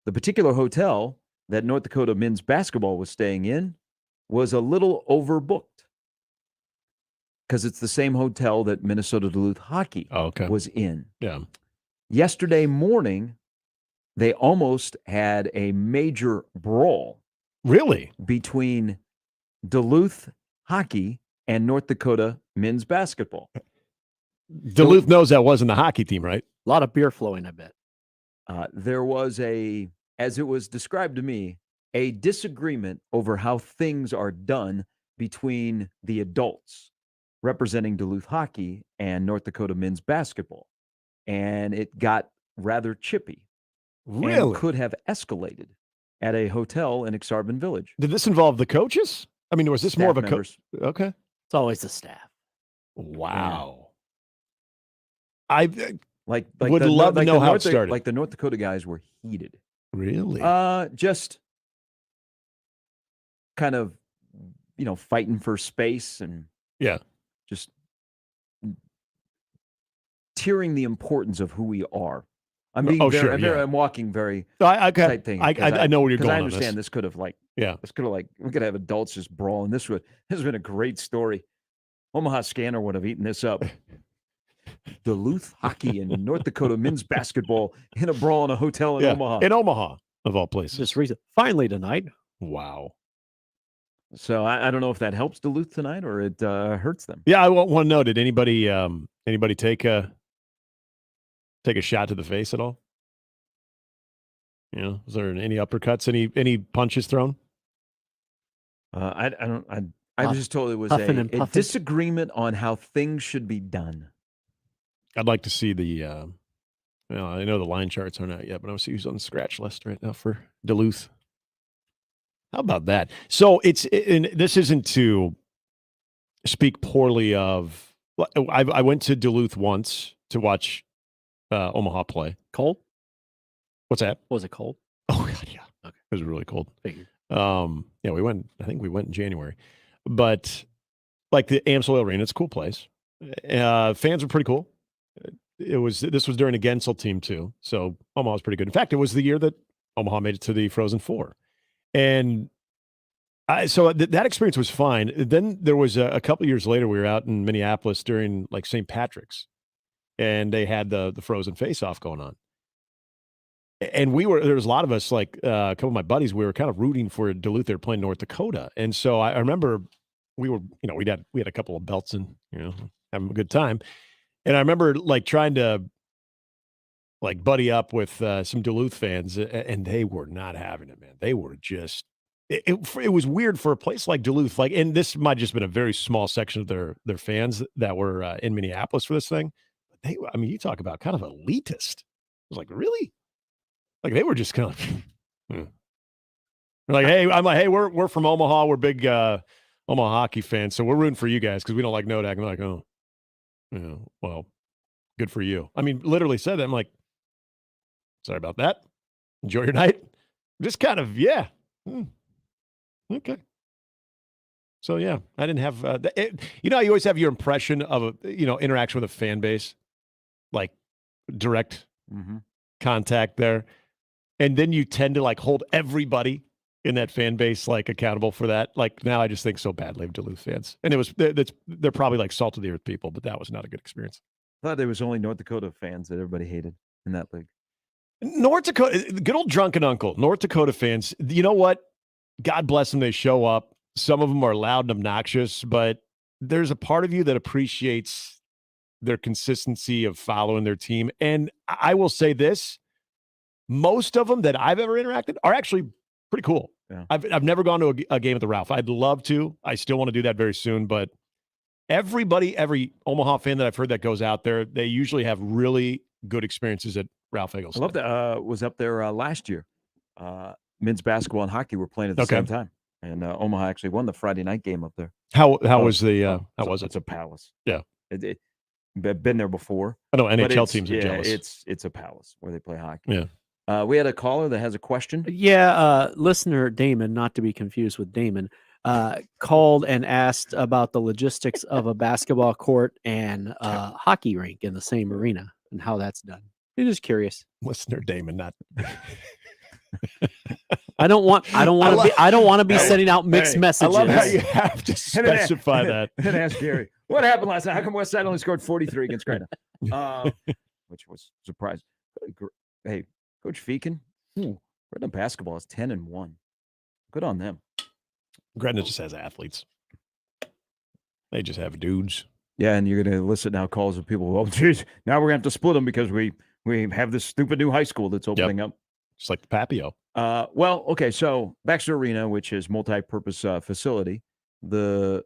Speaker 1: the particular hotel that North Dakota men's basketball was staying in was a little overbooked because it's the same hotel that Minnesota Duluth hockey was in.
Speaker 3: Yeah.
Speaker 1: Yesterday morning, they almost had a major brawl.
Speaker 3: Really?
Speaker 1: Between Duluth hockey and North Dakota men's basketball.
Speaker 3: Duluth knows that wasn't the hockey team, right?
Speaker 2: A lot of beer flowing, I bet.
Speaker 1: There was as it was described to me, a disagreement over how things are done between the adults representing Duluth hockey and North Dakota men's basketball. And it got rather chippy.
Speaker 3: Really?
Speaker 1: And could have escalated at a hotel in Exarban Village.
Speaker 3: Did this involve the coaches? I mean, was this
Speaker 1: Staff
Speaker 3: more of a
Speaker 1: members.
Speaker 3: Okay.
Speaker 2: It's always the staff.
Speaker 3: Wow. I
Speaker 1: Like
Speaker 3: would
Speaker 1: the-
Speaker 3: love to
Speaker 1: like
Speaker 3: know
Speaker 1: the
Speaker 3: how it
Speaker 1: North,
Speaker 3: started.
Speaker 1: Like the North Dakota guys were heated.
Speaker 3: Really?
Speaker 1: Just kind of, fighting for space and just tearing the importance of who we are. I'm being I'm walking very tight thing.
Speaker 3: I know where you're
Speaker 1: 'cause
Speaker 3: going
Speaker 1: I
Speaker 3: on this.
Speaker 1: understand this could have we could have adults just brawling. This has been a great story. Omaha Scanner would have eaten this up. Duluth hockey and North Dakota men's basketball in a brawl in a hotel in Omaha.
Speaker 3: In Omaha, of all places.
Speaker 2: Just recent. Finally tonight.
Speaker 3: Wow.
Speaker 1: So I don't know if that helps Duluth tonight or it hurts them.
Speaker 3: Yeah, I want to know, did anybody take a shot to the face at all? Was there any uppercuts, any punches thrown?
Speaker 1: I was just told it was a disagreement on how things should be done.
Speaker 3: I'd like to see the I know the line charts aren't out yet, but I want to see who's on the scratch list right now for Duluth. How about that? So and this isn't to speak poorly of. I went to Duluth once to watch Omaha play.
Speaker 2: Cold?
Speaker 3: What's that?
Speaker 2: Was it cold?
Speaker 3: Oh God, yeah.
Speaker 2: Okay.
Speaker 3: It was really cold.
Speaker 2: Figured.
Speaker 3: We went. I think we went in January, but like the Amsoil Arena, it's a cool place. Fans were pretty cool. This was during a Gensel team too, so Omaha was pretty good. In fact, it was the year that Omaha made it to the Frozen Four, and so that experience was fine. Then there was a couple years later, we were out in Minneapolis during like St. Patrick's, and they had the Frozen Face-Off going on. And there was a lot of us, like a couple of my buddies, we were kind of rooting for Duluth. They were playing North Dakota. And so I remember we were, we had a couple of belts and, having a good time. And I remember like trying to like buddy up with some Duluth fans, and they were not having it, man. They were just, it was weird for a place like Duluth. Like, and this might just been a very small section of their fans that were in Minneapolis for this thing. But you talk about kind of elitist. I was like, really? Like they were just kind of like, hey, I'm like, hey, we're from Omaha. We're big Omaha hockey fans, so we're rooting for you guys because we don't like Nodak. I'm like, oh, well, good for you. I mean, literally said that. I'm like, sorry about that. Enjoy your night. Just kind of, yeah. Okay. So yeah, I didn't have. You always have your impression of interaction with a fan base, like direct contact there. And then you tend to like hold everybody in that fan base like accountable for that. Like now I just think so badly of Duluth fans. And they're probably like salt of the earth people, but that was not a good experience.
Speaker 1: I thought there was only North Dakota fans that everybody hated in that league.
Speaker 3: North Dakota, good old drunken uncle, North Dakota fans. You know what? God bless them. They show up. Some of them are loud and obnoxious, but there's a part of you that appreciates their consistency of following their team. And I will say this. Most of them that I've ever interacted are actually pretty cool.
Speaker 1: Yeah.
Speaker 3: I've never gone to a game at the Ralph. I'd love to. I still want to do that very soon. But every Omaha fan that I've heard that goes out there, they usually have really good experiences at Ralph Eagles.
Speaker 1: I love that. Was up there last year. Men's basketball and hockey were playing at the same time, and Omaha actually won the Friday night game up there.
Speaker 3: How was the? How was it?
Speaker 1: It's a palace.
Speaker 3: Yeah.
Speaker 1: been there before.
Speaker 3: I know
Speaker 1: But
Speaker 3: NHL teams are jealous.
Speaker 1: It's a palace where they play hockey.
Speaker 3: Yeah.
Speaker 1: We had a caller that has a question.
Speaker 2: Yeah, listener Damon, not to be confused with Damon, called and asked about the logistics of a basketball court and hockey rink in the same arena and how that's done. I'm just curious.
Speaker 3: Listener Damon, not.
Speaker 2: I don't want to be sending out mixed messages.
Speaker 3: I love how you have to specify that.
Speaker 1: And ask Gary, what happened last night? How come Westside only scored 43 against Gretna? Which was surprising. Hey, Coach Feakin, Gretna basketball is 10-1. Good on them.
Speaker 3: Gretna just has athletes. They just have dudes.
Speaker 1: Yeah, and you're going to listen now calls of people. Well, geez, now we're going to have to split them because we have this stupid new high school that's opening up.
Speaker 3: Just like the Papio.
Speaker 1: Well, okay, so Baxter Arena, which is multi-purpose facility, the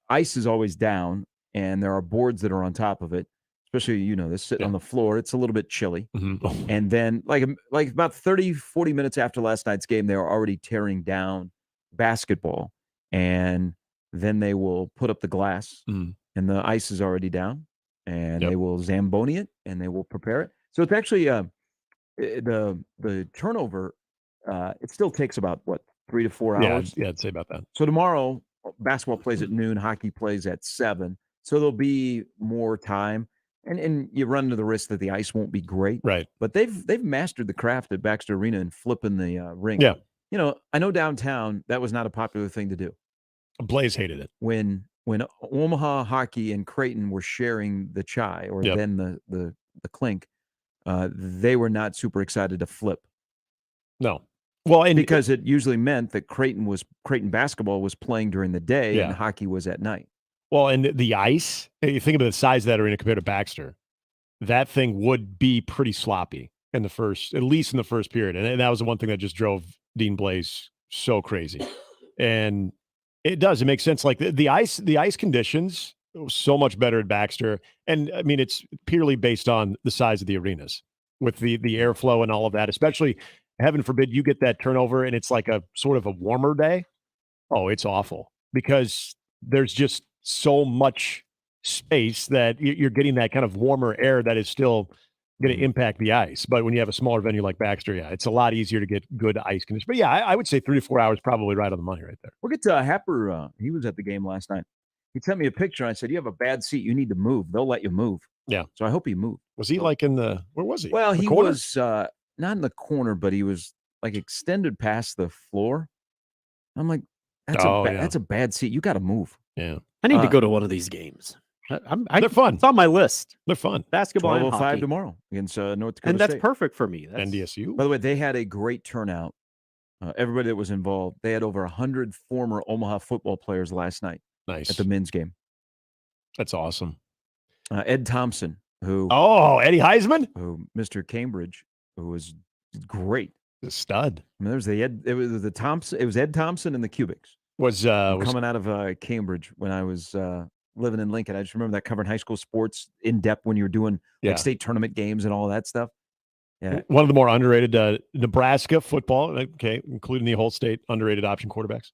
Speaker 1: ice is always down, and there are boards that are on top of it. Especially, this sitting on the floor. It's a little bit chilly.
Speaker 3: Mm-hmm.
Speaker 1: And then, like about 30, 40 minutes after last night's game, they were already tearing down basketball, and then they will put up the glass, and the ice is already down, and they will Zamboni it, and they will prepare it. So it's actually the turnover. It still takes about 3 to 4 hours.
Speaker 3: Yeah, I'd say about that.
Speaker 1: So tomorrow, basketball plays at noon, hockey plays at 7. So there'll be more time, and you run into the risk that the ice won't be great.
Speaker 3: Right.
Speaker 1: But they've mastered the craft at Baxter Arena and flipping the ring.
Speaker 3: Yeah.
Speaker 1: I know downtown that was not a popular thing to do.
Speaker 3: Blaze hated it.
Speaker 1: When Omaha Hockey and Creighton were sharing the chai, or then the clink, they were not super excited to flip.
Speaker 3: No. Well, and
Speaker 1: because it usually meant that Creighton basketball was playing during the day and hockey was at night.
Speaker 3: Well, and the ice, you think about the size of that arena compared to Baxter, that thing would be pretty sloppy at least in the first period. And that was the one thing that just drove Dean Blaze so crazy. And it makes sense. Like the ice conditions so much better at Baxter. And I mean, it's purely based on the size of the arenas with the airflow and all of that, especially heaven forbid you get that turnover and it's like a sort of a warmer day. Oh, it's awful because there's just so much space that you're getting that kind of warmer air that is still going to impact the ice. But when you have a smaller venue like Baxter, it's a lot easier to get good ice conditions. But I would say 3 to 4 hours probably right on the money right there.
Speaker 1: We'll get to Happer. He was at the game last night. He sent me a picture. And I said, "You have a bad seat. You need to move. They'll let you move."
Speaker 3: Yeah.
Speaker 1: So I hope he moved.
Speaker 3: Was he like where was he?
Speaker 1: Well,
Speaker 3: the
Speaker 1: he
Speaker 3: corner?
Speaker 1: was not in the corner, but he was like extended past the floor. I'm like, that's a bad seat. You got to move.
Speaker 3: Yeah.
Speaker 2: I need to go to one of these games.
Speaker 3: They're fun.
Speaker 2: It's on my list.
Speaker 3: They're fun.
Speaker 2: Basketball and
Speaker 1: 12:05
Speaker 2: hockey.
Speaker 1: tomorrow against North Dakota
Speaker 2: And that's
Speaker 1: State.
Speaker 2: perfect for me. That's
Speaker 3: NDSU.
Speaker 1: By the way, they had a great turnout. Everybody that was involved. They had over 100 former Omaha football players last night.
Speaker 3: Nice.
Speaker 1: At the men's game.
Speaker 3: That's awesome.
Speaker 1: Ed Thompson, who
Speaker 3: Eddie Heisman,
Speaker 1: who Mr. Cambridge, who was great,
Speaker 3: the stud.
Speaker 1: I mean, it was the Thompson. It was Ed Thompson and the Cubics
Speaker 3: was
Speaker 1: coming out of Cambridge when I was living in Lincoln. I just remember that covering high school sports in depth when you were doing like state tournament games and all that stuff. Yeah,
Speaker 3: one of the more underrated Nebraska football. Okay, including the whole state underrated option quarterbacks.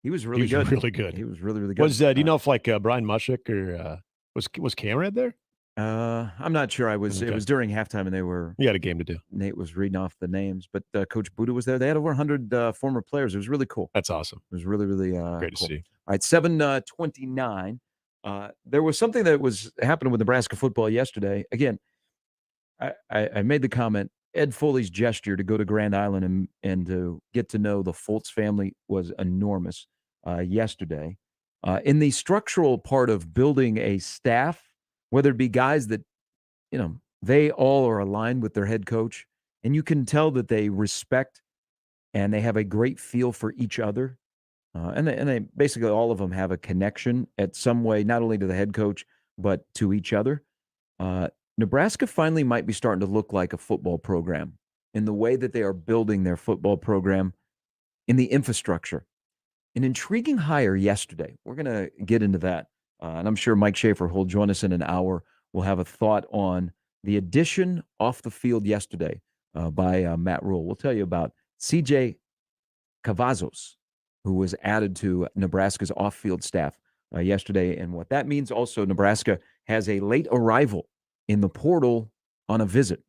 Speaker 1: He was really good.
Speaker 3: Really good.
Speaker 1: He was really good.
Speaker 3: Was do you know if like Brian Mushik or was Cameron there?
Speaker 1: I'm not sure. It was during halftime, and they were.
Speaker 3: You had a game to do.
Speaker 1: Nate was reading off the names, but Coach Buda was there. They had over 100 former players. It was really cool.
Speaker 3: That's awesome.
Speaker 1: It was really, really
Speaker 3: great
Speaker 1: cool.
Speaker 3: to see.
Speaker 1: All right, 7:29. There was something that was happening with Nebraska football yesterday. Again, I made the comment. Ed Foley's gesture to go to Grand Island and to get to know the Foltz family was enormous yesterday. In the structural part of building a staff, whether it be guys that, they all are aligned with their head coach, and you can tell that they respect and they have a great feel for each other. And they basically all of them have a connection at some way, not only to the head coach, but to each other. Nebraska finally might be starting to look like a football program in the way that they are building their football program in the infrastructure. An intriguing hire yesterday. We're going to get into that. And I'm sure Mike Schaefer, who will join us in an hour, will have a thought on the addition off the field yesterday by Matt Rule. We'll tell you about CJ Cavazos, who was added to Nebraska's off-field staff yesterday. And what that means also, Nebraska has a late arrival in the portal on a visit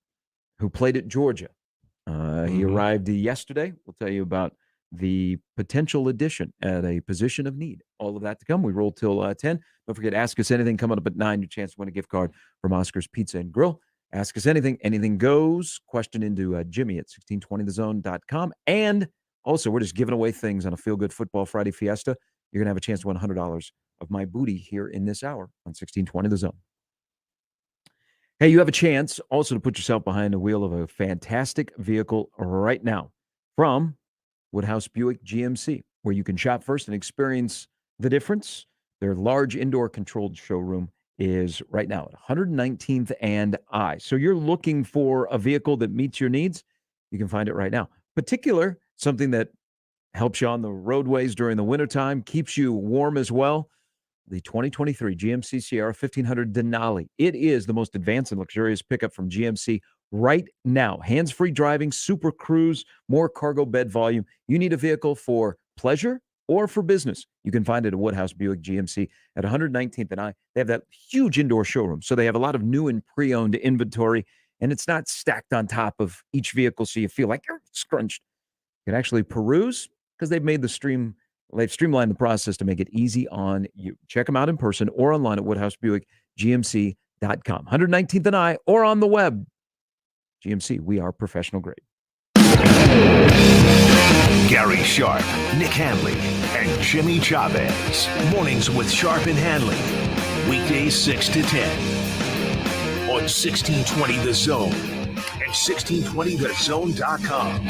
Speaker 1: who played at Georgia. He arrived yesterday. We'll tell you about the potential addition at a position of need. All of that to come. We roll till 10. Don't forget, Ask Us Anything coming up at 9. Your chance to win a gift card from Oscar's Pizza and Grill. Ask Us Anything. Anything goes. Question into Jimmy at 1620thezone.com. And also, we're just giving away things on a Feel Good Football Friday Fiesta. You're going to have a chance to win $100 of my booty here in this hour on 1620 The Zone. Hey, you have a chance also to put yourself behind the wheel of a fantastic vehicle right now from Woodhouse Buick GMC, where you can shop first and experience the difference. Their large indoor controlled showroom is right now at 119th and I. So you're looking for a vehicle that meets your needs, you can find it right now. Particular, something that helps you on the roadways during the wintertime, keeps you warm as well. The 2023 GMC Sierra 1500 Denali. It is the most advanced and luxurious pickup from GMC right now. Hands-free driving, super cruise, more cargo bed volume. You need a vehicle for pleasure or for business. You can find it at Woodhouse Buick GMC at 119th and I. They have that huge indoor showroom, so they have a lot of new and pre-owned inventory, and it's not stacked on top of each vehicle so you feel like you're scrunched. You can actually peruse because they've streamlined the process to make it easy on you. Check them out in person or online at WoodhouseBuickGMC.com. 119th and I, or on the web. GMC, we are professional grade.
Speaker 4: Gary Sharp, Nick Handley, and Jimmy Chavez. Mornings with Sharp and Handley. Weekdays 6 to 10. On 1620 The Zone and 1620thezone.com.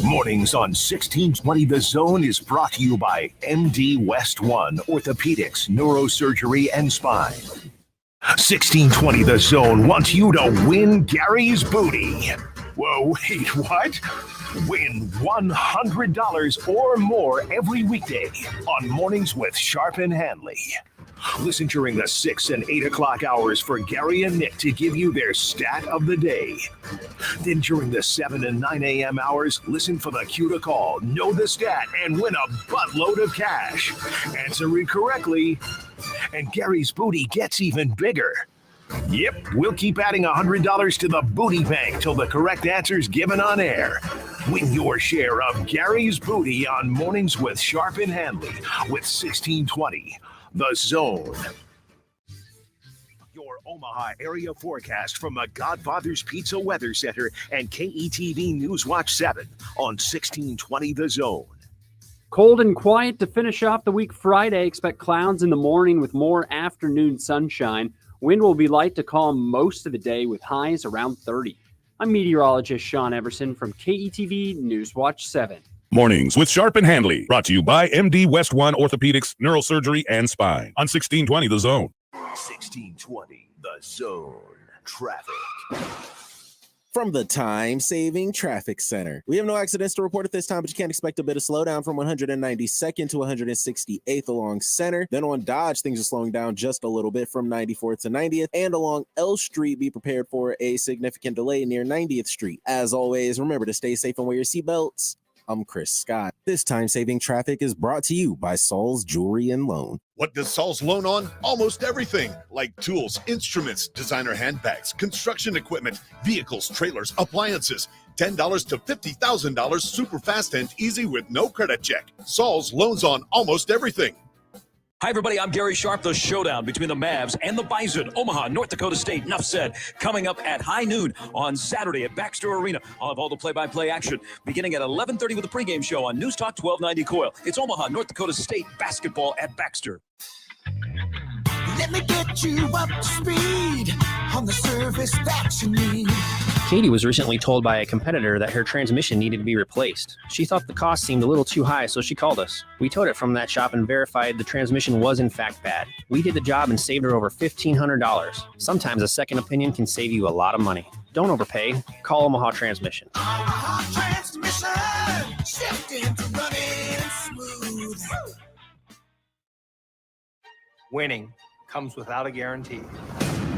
Speaker 4: Mornings on 1620 The Zone is brought to you by MD West 1 Orthopedics, Neurosurgery, and Spine. 1620 The Zone wants you to win Gary's booty. Whoa, wait, what? Win $100 or more every weekday on Mornings with Sharp and Handley. Listen during the 6 and 8 o'clock hours for Gary and Nick to give you their stat of the day. Then during the 7 and 9 a.m. hours, listen for the cue to call, know the stat, and win a buttload of cash. Answer it correctly, and Gary's booty gets even bigger. Yep, we'll keep adding $100 to the booty bank till the correct answer's given on air. Win your share of Gary's booty on Mornings with Sharp and Handley with 1620 The Zone. Your Omaha area forecast from the Godfather's Pizza Weather Center and KETV News Watch 7 on 1620 The Zone.
Speaker 8: Cold and quiet to finish off the week Friday. Expect clouds in the morning with more afternoon sunshine. Wind will be light to calm most of the day with highs around 30. I'm meteorologist Sean Everson from KETV News Watch 7.
Speaker 5: Mornings with Sharp and Handley, brought to you by MD West 1 Orthopedics, Neurosurgery, and Spine on 1620 The Zone.
Speaker 4: 1620 The Zone. Traffic.
Speaker 6: From the time-saving traffic center. We have no accidents to report at this time, but you can't expect a bit of slowdown from 192nd to 168th along Center. Then on Dodge, things are slowing down just a little bit from 94th to 90th. And along L Street, be prepared for a significant delay near 90th Street. As always, remember to stay safe and wear your seatbelts. I'm Chris Scott. This time-saving traffic is brought to you by Saul's Jewelry and Loan.
Speaker 9: What does Saul's loan on? Almost everything, like tools, instruments, designer handbags, construction equipment, vehicles, trailers, appliances. $10 to $50,000 super fast and easy with no credit check. Saul's loans on almost everything.
Speaker 23: Hi, everybody. I'm Gary Sharp. The showdown between the Mavs and the Bison. Omaha, North Dakota State. Enough said. Coming up at high noon on Saturday at Baxter Arena. I'll have all the play-by-play action beginning at 11:30 with the pregame show on News Talk 1290 Coil. It's Omaha, North Dakota State basketball at Baxter.
Speaker 10: Let me get you up to speed on the service that you need.
Speaker 11: Katie was recently told by a competitor that her transmission needed to be replaced. She thought the cost seemed a little too high, so she called us. We towed it from that shop and verified the transmission was in fact bad. We did the job and saved her over $1,500. Sometimes a second opinion can save you a lot of money. Don't overpay. Call Omaha Transmission.
Speaker 10: Omaha Transmission, shifting to running smooth.
Speaker 12: Winning comes without a guarantee.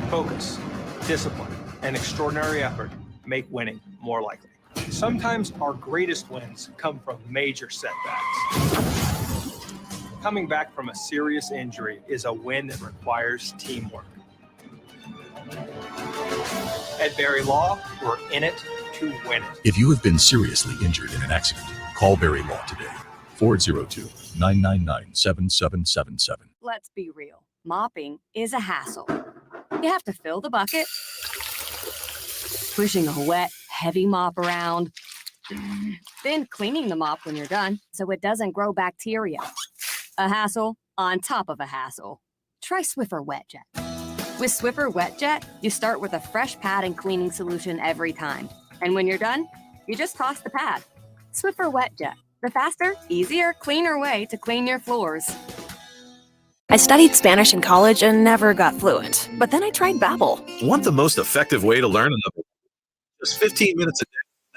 Speaker 12: Focus, discipline, and extraordinary effort make winning more likely. Sometimes our greatest wins come from major setbacks. Coming back from a serious injury is a win that requires teamwork. At Berry Law, we're in it to win it.
Speaker 14: If you have been seriously injured in an accident, call Berry Law today. 402-999-7777.
Speaker 15: Let's be real. Mopping is a hassle. You have to fill the bucket, pushing a wet, heavy mop around, then cleaning the mop when you're done so it doesn't grow bacteria. A hassle on top of a hassle. Try Swiffer Wet Jet. With Swiffer Wet Jet, you start with a fresh pad and cleaning solution every time. And when you're done, you just toss the pad. Swiffer Wet Jet, the faster, easier, cleaner way to clean your floors.
Speaker 16: I studied Spanish in college and never got fluent, but then I tried Babbel.
Speaker 19: Want the most effective way to learn another? Just 15 minutes a day.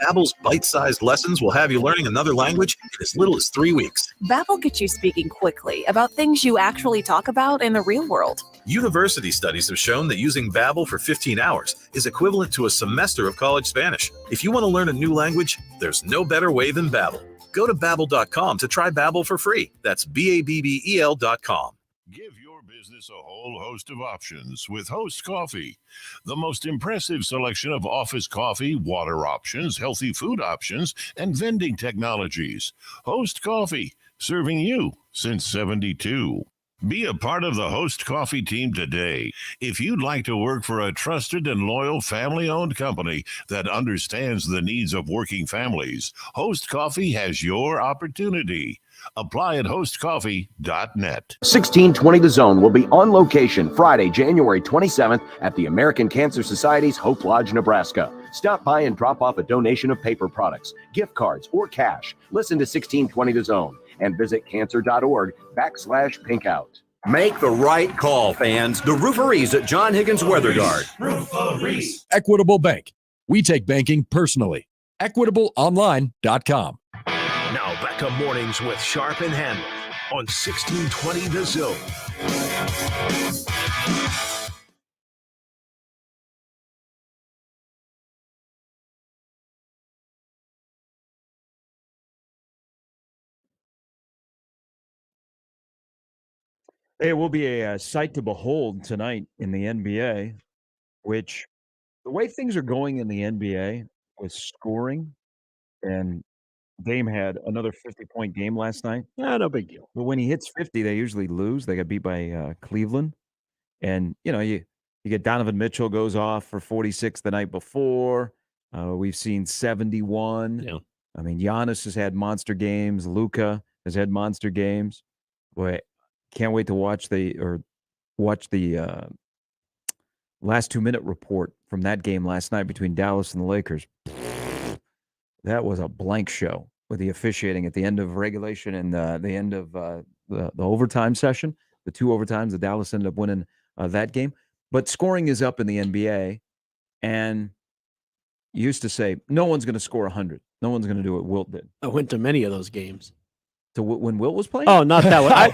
Speaker 19: Babbel's bite-sized lessons will have you learning another language in as little as 3 weeks.
Speaker 16: Babbel gets you speaking quickly about things you actually talk about in the real world.
Speaker 19: University studies have shown that using Babbel for 15 hours is equivalent to a semester of college Spanish. If you want to learn a new language, there's no better way than Babbel. Go to Babbel.com to try Babbel for free. That's Babbel.com.
Speaker 9: Give your business a whole host of options with Host Coffee. The most impressive selection of office coffee, water options, healthy food options, and vending technologies. Host Coffee, serving you since '72. Be a part of the Host Coffee team today. If you'd like to work for a trusted and loyal family-owned company that understands the needs of working families, Host Coffee has your opportunity. Apply at hostcoffee.net.
Speaker 22: 1620 The Zone will be on location Friday, January 27th at the American Cancer Society's Hope Lodge, Nebraska. Stop by and drop off a donation of paper products, gift cards, or cash. Listen to 1620 The Zone and visit cancer.org/pinkout.
Speaker 17: Make the right call, fans. The Rooferees at John Higgins Weather Guard.
Speaker 18: Rooferees. Equitable Bank. We take banking personally. EquitableOnline.com.
Speaker 4: Now back to mornings with Sharp and Handley on 1620 The Zone.
Speaker 1: It will be a sight to behold tonight in the NBA, which the way things are going in the NBA with scoring, and Dame had another 50-point game last night.
Speaker 2: No big deal.
Speaker 1: But when he hits 50, they usually lose. They got beat by Cleveland. And, you get Donovan Mitchell goes off for 46 the night before. We've seen 71.
Speaker 3: Yeah.
Speaker 1: I mean, Giannis has had monster games. Luka has had monster games. Boy, can't wait to watch the last 2-minute report from that game last night between Dallas and the Lakers. That was a blank show with the officiating at the end of regulation and the end of the overtime session. The 2 overtimes, the Dallas ended up winning that game. But scoring is up in the NBA, and you used to say, no one's going to score 100. No one's going to do what Wilt did.
Speaker 2: I went to many of those games.
Speaker 1: To when Wilt was playing?
Speaker 2: Oh, not that one.
Speaker 3: Wow,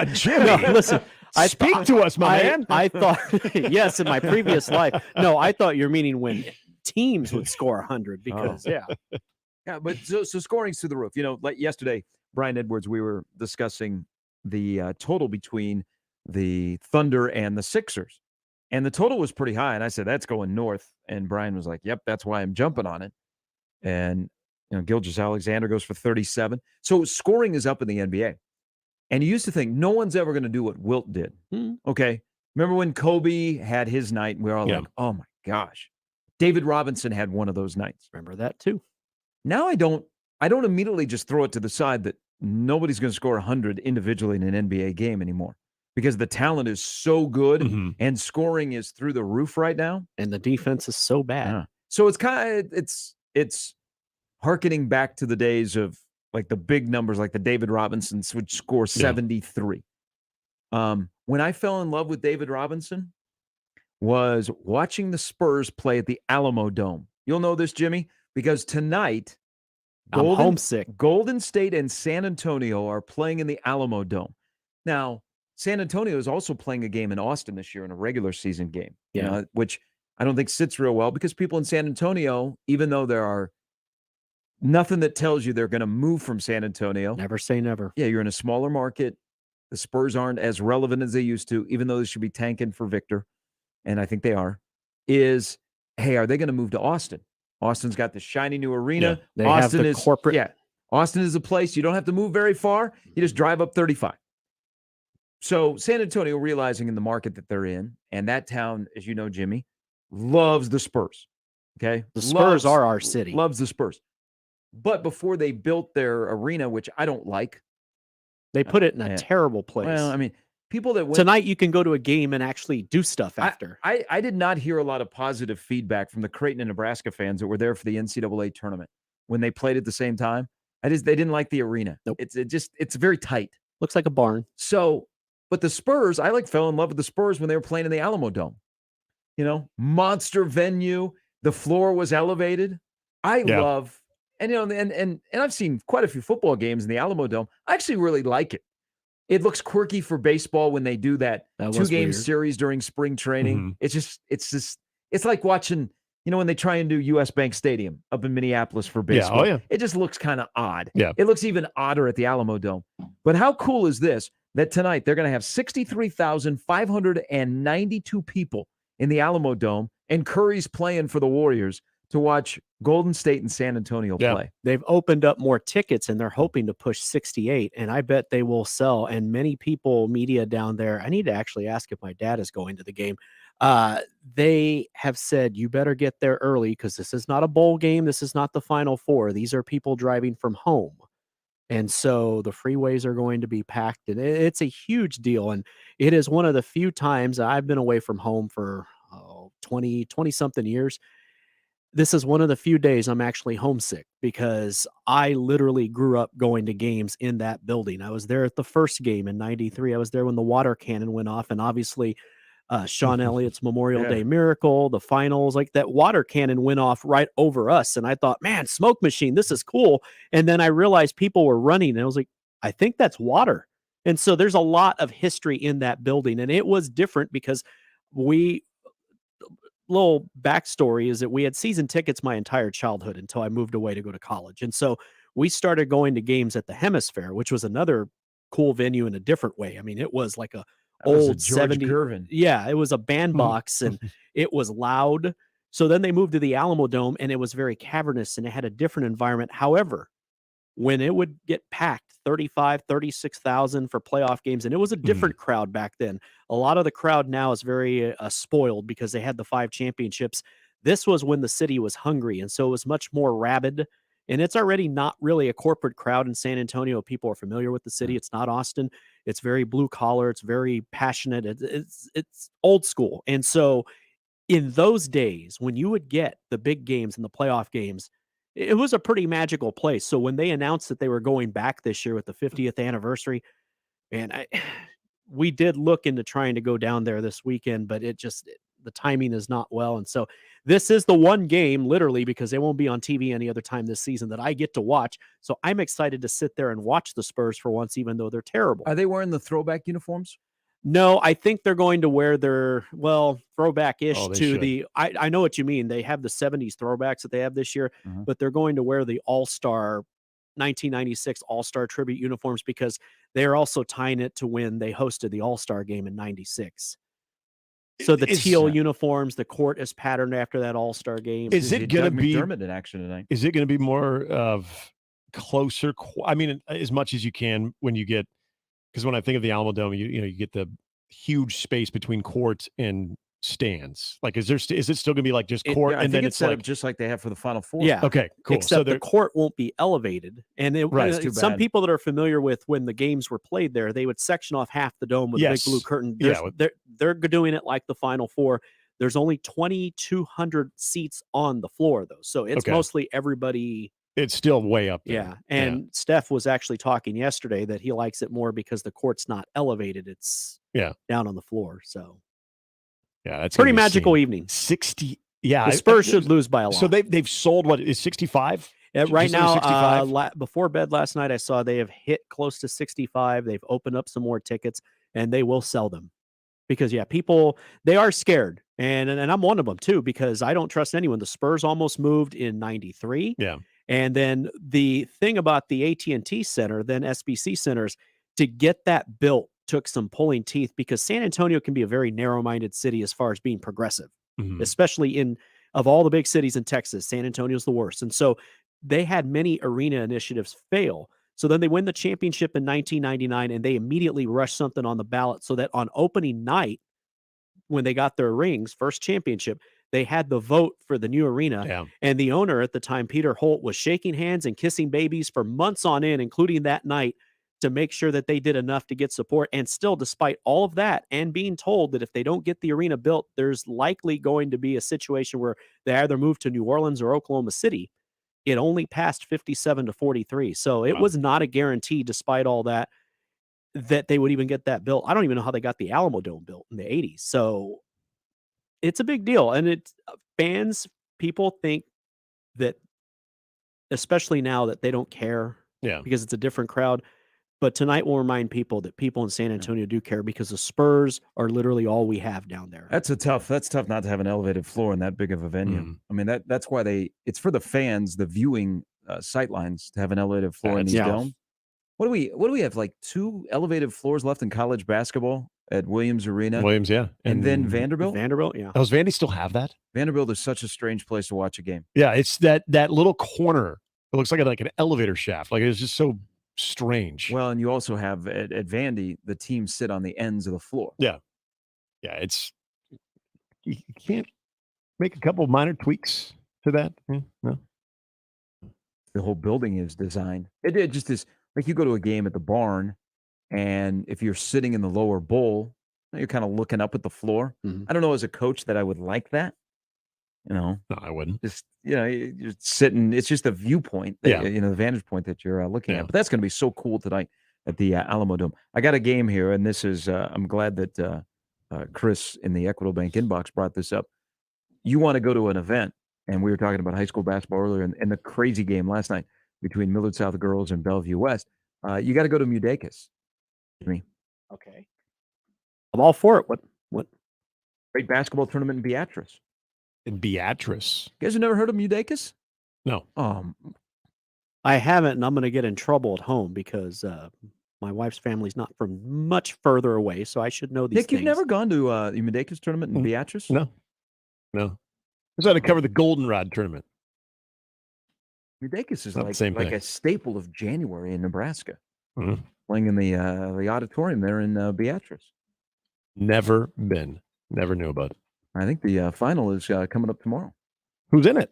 Speaker 3: Jimmy.
Speaker 2: No, listen.
Speaker 3: Speak to us, my man.
Speaker 2: I thought, yes, in my previous life. No, I thought you're meaning when teams would score 100 because,
Speaker 1: Yeah, but so scoring's through the roof. Like yesterday, Brian Edwards, we were discussing the total between the Thunder and the Sixers. And the total was pretty high. And I said, that's going north. And Brian was like, yep, that's why I'm jumping on it. And, Gilgeous-Alexander goes for 37. So scoring is up in the NBA. And you used to think no one's ever going to do what Wilt did. Okay. Remember when Kobe had his night and we were all like, oh my gosh. David Robinson had one of those nights.
Speaker 2: Remember that too.
Speaker 1: Now I don't immediately just throw it to the side that nobody's going to score 100 individually in an NBA game anymore because the talent is so good and scoring is through the roof right now.
Speaker 2: And the defense is so bad.
Speaker 1: So it's kind of, it's hearkening back to the days of like the big numbers, like the David Robinsons would score 73. When I fell in love with David Robinson was watching the Spurs play at the Alamo Dome. You'll know this, Jimmy, because tonight,
Speaker 2: I'm homesick.
Speaker 1: Golden State and San Antonio are playing in the Alamo Dome. Now, San Antonio is also playing a game in Austin this year in a regular season game, which I don't think sits real well because people in San Antonio, even though there are Nothing that tells you they're going to move from San Antonio.
Speaker 2: Never say never.
Speaker 1: Yeah, you're in a smaller market. The Spurs aren't as relevant as they used to, even though they should be tanking for Victor, and I think they are. Hey, are they going to move to Austin? Austin's got the shiny new arena.
Speaker 2: They
Speaker 1: Austin
Speaker 2: have the corporate.
Speaker 1: Yeah, Austin is a place you don't have to move very far. You just drive up 35. So San Antonio, realizing in the market that they're in, and that town, as you know, Jimmy, loves the Spurs. Okay,
Speaker 2: The Spurs are our city.
Speaker 1: Loves the Spurs. But before they built their arena, which I don't like,
Speaker 2: They put it in a terrible place.
Speaker 1: Well, I mean, people that went
Speaker 2: Tonight you can go to a game and actually do stuff after.
Speaker 1: I did not hear a lot of positive feedback from the Creighton and Nebraska fans that were there for the NCAA tournament when they played at the same time. They didn't like the arena.
Speaker 2: Nope.
Speaker 1: It's very tight.
Speaker 2: Looks like a barn.
Speaker 1: So, but the Spurs, I fell in love with the Spurs when they were playing in the Alamo Dome. You know, monster venue. The floor was elevated. I love, and you know, and I've seen quite a few football games in the Alamo Dome. I actually really like it. It looks quirky for baseball when they do that 2-game series during spring training.
Speaker 3: Mm-hmm.
Speaker 1: It's like watching, you know, when they try and do US Bank Stadium up in Minneapolis for baseball. It just looks kind of odd.
Speaker 3: Yeah.
Speaker 1: It looks even odder at the Alamo Dome. But how cool is this? That tonight they're going to have 63,592 people in the Alamo Dome, and Curry's playing for the Warriors to watch Golden State and San Antonio play.
Speaker 2: They've opened up more tickets and they're hoping to push 68, and I bet they will sell. And many people, media down there, I need to actually ask if my dad is going to the game. They have said, you better get there early because this is not a bowl game. This is not the Final Four. These are people driving from home. And so the freeways are going to be packed, and it's a huge deal. And it is one of the few times I've been away from home for 20 something years. This is one of the few days I'm actually homesick because I literally grew up going to games in that building. I was there at the first game in '93. I was there when the water cannon went off, and obviously Sean Elliott's Memorial Day Miracle, the finals, like that water cannon went off right over us. And I thought, man, smoke machine, this is cool. And then I realized people were running, and I was like, I think that's water. And so there's a lot of history in that building. And it was different because little backstory is that we had season tickets my entire childhood until I moved away to go to college. And so we started going to games at the Hemisphere, which was another cool venue in a different way. I mean, it was like a old 70s. Yeah, it was a bandbox and it was loud. So then they moved to the Alamo Dome and it was very cavernous and it had a different environment. However, when it would get packed, 35, 36,000 for playoff games, and it was a different crowd back then. A lot of the crowd now is very spoiled because they had the 5 championships. This was when the city was hungry, and so it was much more rabid. And it's already not really a corporate crowd in San Antonio. People are familiar with the city. It's not Austin. It's very blue collar. It's very passionate. It's old school. And so in those days, when you would get the big games and the playoff games, it was a pretty magical place. So when they announced that they were going back this year with the 50th anniversary, and we did look into trying to go down there this weekend, but the timing is not well. And so this is the one game, literally, because they won't be on TV any other time this season that I get to watch. So I'm excited to sit there and watch the Spurs for once, even though they're terrible.
Speaker 1: Are they wearing the throwback uniforms?
Speaker 2: No, I think they're going to wear their, throwback-ish to the, I know what you mean. They have the 70s throwbacks that they have this year, but they're going to wear the All-Star 1996 All-Star tribute uniforms because they're also tying it to when they hosted the All-Star game in 96. So the teal uniforms, the court is patterned after that All-Star game.
Speaker 3: Is it going to be
Speaker 1: McDermott in action tonight?
Speaker 3: Is it going to be more of closer? I mean, as much as you can when you get, because when I think of the Alamo Dome, you get the huge space between courts and stands. Like, is it still going to be like just court
Speaker 1: I
Speaker 3: and
Speaker 1: think
Speaker 3: then
Speaker 1: it's set up just like they have for the Final Four?
Speaker 2: Yeah.
Speaker 3: Okay, cool.
Speaker 2: Except
Speaker 3: So
Speaker 2: the court won't be elevated. And some
Speaker 1: bad.
Speaker 2: people that are familiar with when the games were played there, they would section off half the dome with a big blue curtain. They're doing it like the Final Four. There's only 2,200 seats on the floor, though. So it's mostly everybody.
Speaker 3: It's still way up there.
Speaker 2: Yeah. And Steph was actually talking yesterday that he likes it more because the court's not elevated. It's down on the floor. So
Speaker 3: yeah, that's
Speaker 2: pretty magical evening.
Speaker 3: 60. Yeah.
Speaker 2: The Spurs should lose by a lot.
Speaker 3: So they've sold what is 65?
Speaker 2: Right now, before bed last night, I saw they have hit close to 65. They've opened up some more tickets and they will sell them because people, they are scared. And I'm one of them too, because I don't trust anyone. The Spurs almost moved in 93.
Speaker 3: Yeah.
Speaker 2: And then the thing about the AT&T Center, then SBC Centers, to get that built took some pulling teeth because San Antonio can be a very narrow-minded city as far as being progressive, especially of all the big cities in Texas, San Antonio's the worst. And so they had many arena initiatives fail. So then they win the championship in 1999, and they immediately rushed something on the ballot so that on opening night, when they got their rings, first championship, they had the vote for the new arena.
Speaker 3: Yeah.
Speaker 2: And the owner at the time, Peter Holt, was shaking hands and kissing babies for months on end, including that night, to make sure that they did enough to get support. And still, despite all of that, and being told that if they don't get the arena built, there's likely going to be a situation where they either move to New Orleans or Oklahoma City, it only passed 57-43. So it was not a guarantee, despite all that, that they would even get that built. I don't even know how they got the Alamo Dome built in the 80s. So it's a big deal. And it's fans, people think that, especially now, that they don't care because it's a different crowd. But tonight will remind people that people in San Antonio do care because the Spurs are literally all we have down there.
Speaker 1: That's tough not to have an elevated floor in that big of a venue. I mean, that's why it's for the fans, the viewing sight lines, to have an elevated floor in these domes. What do we have, like 2 elevated floors left in college basketball at Williams Arena?
Speaker 3: Williams, yeah.
Speaker 1: And then Vanderbilt?
Speaker 2: Vanderbilt, yeah.
Speaker 3: Does Vandy still have that?
Speaker 1: Vanderbilt is such a strange place to watch a game.
Speaker 3: Yeah, it's that little corner. It looks like an elevator shaft. Like, it's just so strange.
Speaker 1: Well, and you also have at Vandy, the teams sit on the ends of the floor.
Speaker 3: Yeah. Yeah, you can't make a couple of minor tweaks to that. No.
Speaker 1: The whole building is designed. It just is like you go to a game at the barn, and if you're sitting in the lower bowl, you're kind of looking up at the floor. I don't know as a coach that I would like that.
Speaker 3: No, I wouldn't.
Speaker 1: Just, you're sitting. It's just a viewpoint. That, the vantage point that you're looking at. But that's going to be so cool tonight at the Alamo Dome. I got a game here, and this is. I'm glad that Chris in the Equitable Bank inbox brought this up. You want to go to an event, and we were talking about high school basketball earlier, and the crazy game last night between Millard South girls and Bellevue West. You got to go to Mudakis.
Speaker 2: Okay. I'm all for it. What?
Speaker 1: Great basketball tournament in Beatrice.
Speaker 3: In Beatrice.
Speaker 1: You guys have never heard of Mudakis?
Speaker 3: No.
Speaker 2: I haven't, and I'm going to get in trouble at home because my wife's family's not from much further away, so I should know these
Speaker 1: Nick,
Speaker 2: things.
Speaker 1: you've never gone to the Mudakis tournament in Beatrice?
Speaker 3: No. I was trying to cover the Goldenrod tournament.
Speaker 1: Mudakis is
Speaker 3: Not the same
Speaker 1: like
Speaker 3: thing.
Speaker 1: a staple of January in Nebraska. Playing in the auditorium there in Beatrice.
Speaker 3: Never been. Never knew about it.
Speaker 1: I think the final is coming up tomorrow.
Speaker 3: Who's in it?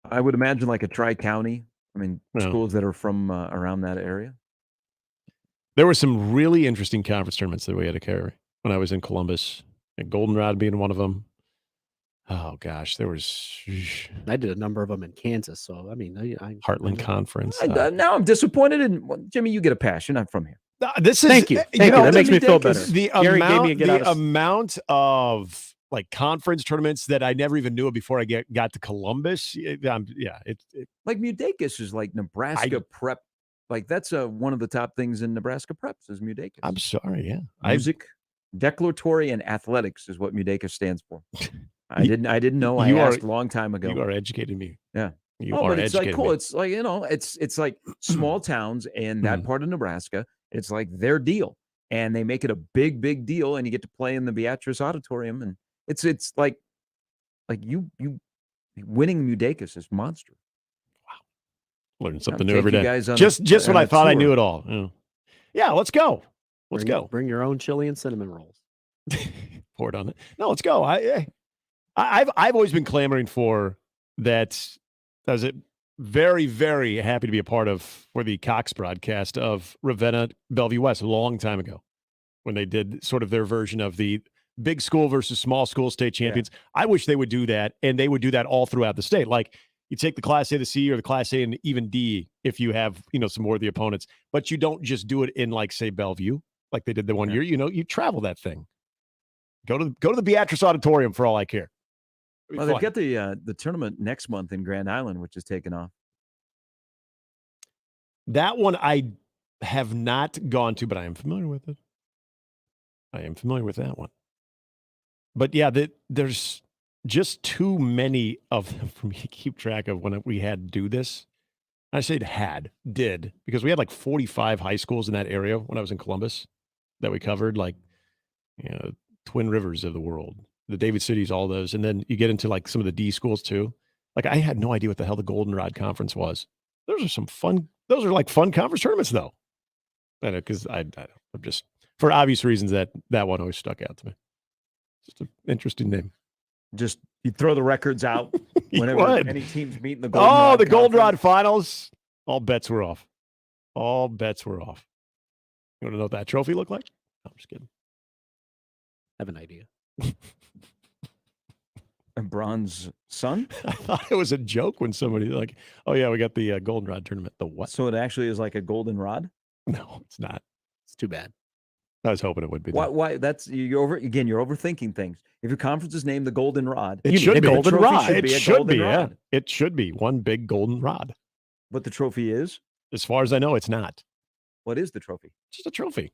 Speaker 1: I would imagine like a Tri-County. I mean,
Speaker 3: No.
Speaker 1: schools that are from around that area.
Speaker 3: There were some really interesting conference tournaments that we had to carry when I was in Columbus, and Goldenrod being one of them. Oh gosh, there was
Speaker 2: I did a number of them in Kansas, so I mean, I
Speaker 3: Heartland Conference.
Speaker 1: Now I'm disappointed in Jimmy. You get a pass. You're not from here.
Speaker 3: This is
Speaker 2: Thank you. That makes me feel better.
Speaker 3: The
Speaker 2: Gary gave me a get out of-
Speaker 3: amount of like conference tournaments that I never even knew of before I got to Columbus.
Speaker 1: Like Mudakis is like Nebraska prep. Like that's one of the top things in Nebraska preps is Mudakis.
Speaker 3: I'm sorry, yeah.
Speaker 1: Music, declaratory, and athletics is what Mudakis stands for. I didn't know. I asked a long time ago.
Speaker 3: You are educating me.
Speaker 1: Yeah.
Speaker 3: You are
Speaker 1: but it's like
Speaker 3: educating
Speaker 1: cool.
Speaker 3: me.
Speaker 1: It's like, it's like small towns in that part of Nebraska. It's like their deal. And they make it a big, big deal. And you get to play in the Beatrice Auditorium. And it's like you winning Mudakis is monster.
Speaker 3: Learn something
Speaker 1: I'll
Speaker 3: new every
Speaker 1: take you
Speaker 3: day.
Speaker 1: guys on
Speaker 3: Just when
Speaker 1: a
Speaker 3: I thought I
Speaker 1: tour.
Speaker 3: knew it all. Yeah, let's go. Let's go.
Speaker 2: Bring your own chili and cinnamon rolls.
Speaker 3: Pour it on it. No, let's go. I've always been clamoring for that. I was very, very happy to be a part of for the Cox broadcast of Ravenna Bellevue West a long time ago when they did sort of their version of the big school versus small school state champions. I wish they would do that, and they would do that all throughout the state. Like you take the Class A to C or the Class A and even D if you have some more of the opponents, but you don't just do it in like say Bellevue like they did the one year. You travel that thing. Go to the Beatrice Auditorium for all I care.
Speaker 1: Well, they've got the tournament next month in Grand Island, which is taking off.
Speaker 3: That one I have not gone to, but I am familiar with it. I am familiar with that one. But yeah, there's just too many of them for me to keep track of when we had to do this. I said did, because we had like 45 high schools in that area when I was in Columbus that we covered, like, Twin Rivers of the world, the David Cities, all those. And then you get into like some of the D schools too. Like, I had no idea what the hell the Goldenrod Conference was. Those are like fun conference tournaments though. Because I'm just, for obvious reasons, that one always stuck out to me. Just an interesting name.
Speaker 1: Just you throw the records out whenever any teams meet in the Goldenrod.
Speaker 3: Oh, the Goldenrod Finals. All bets were off. You want to know what that trophy looked like? No, I'm just kidding.
Speaker 2: I have an idea.
Speaker 1: A bronze sun?
Speaker 3: I thought it was a joke when somebody like, oh yeah, we got the Goldenrod tournament. The what?
Speaker 1: So it actually is like a golden rod?
Speaker 3: No, it's not.
Speaker 2: It's too bad.
Speaker 3: I was hoping it would be.
Speaker 1: Why? That's you're overthinking things. If your conference is named the Golden Rod,
Speaker 3: it should be
Speaker 1: golden rod.
Speaker 3: It should be. Yeah, it should be one big golden rod.
Speaker 1: What the trophy is?
Speaker 3: As far as I know, it's not.
Speaker 1: What is the trophy?
Speaker 3: Just a trophy.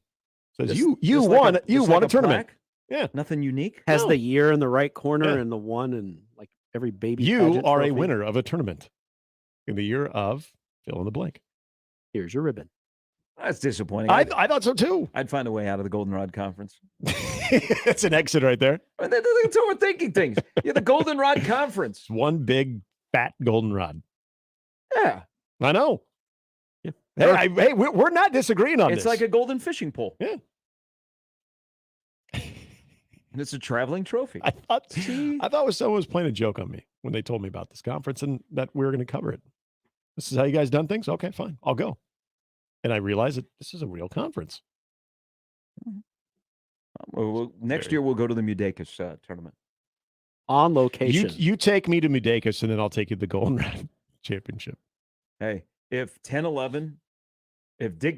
Speaker 3: Says you won a tournament.
Speaker 1: Plaque?
Speaker 3: Yeah,
Speaker 1: nothing unique.
Speaker 2: Has the year in the right corner and the one and like every baby.
Speaker 3: You are
Speaker 2: trophy.
Speaker 3: a winner of a tournament in the year of fill in the blank.
Speaker 2: Here's your ribbon.
Speaker 1: That's disappointing.
Speaker 3: I thought so too.
Speaker 1: I'd find a way out of the Goldenrod Conference.
Speaker 3: It's an exit right there.
Speaker 1: It's overthinking things. You're the Goldenrod Conference.
Speaker 3: One big fat goldenrod.
Speaker 1: Yeah,
Speaker 3: I know. Yeah. Hey, we're not disagreeing on this.
Speaker 1: It's like a golden fishing pole.
Speaker 3: Yeah.
Speaker 1: And it's a traveling trophy.
Speaker 3: I thought someone was playing a joke on me when they told me about this conference and that we were going to cover it. This is how you guys done things? Okay, fine. I'll go. And I realized that this is a real conference.
Speaker 1: Next year, we'll go to the Mudakis tournament.
Speaker 2: On location.
Speaker 3: You take me to Mudakis, and then I'll take you to the Goldenrod Championship.
Speaker 1: Hey, if Dick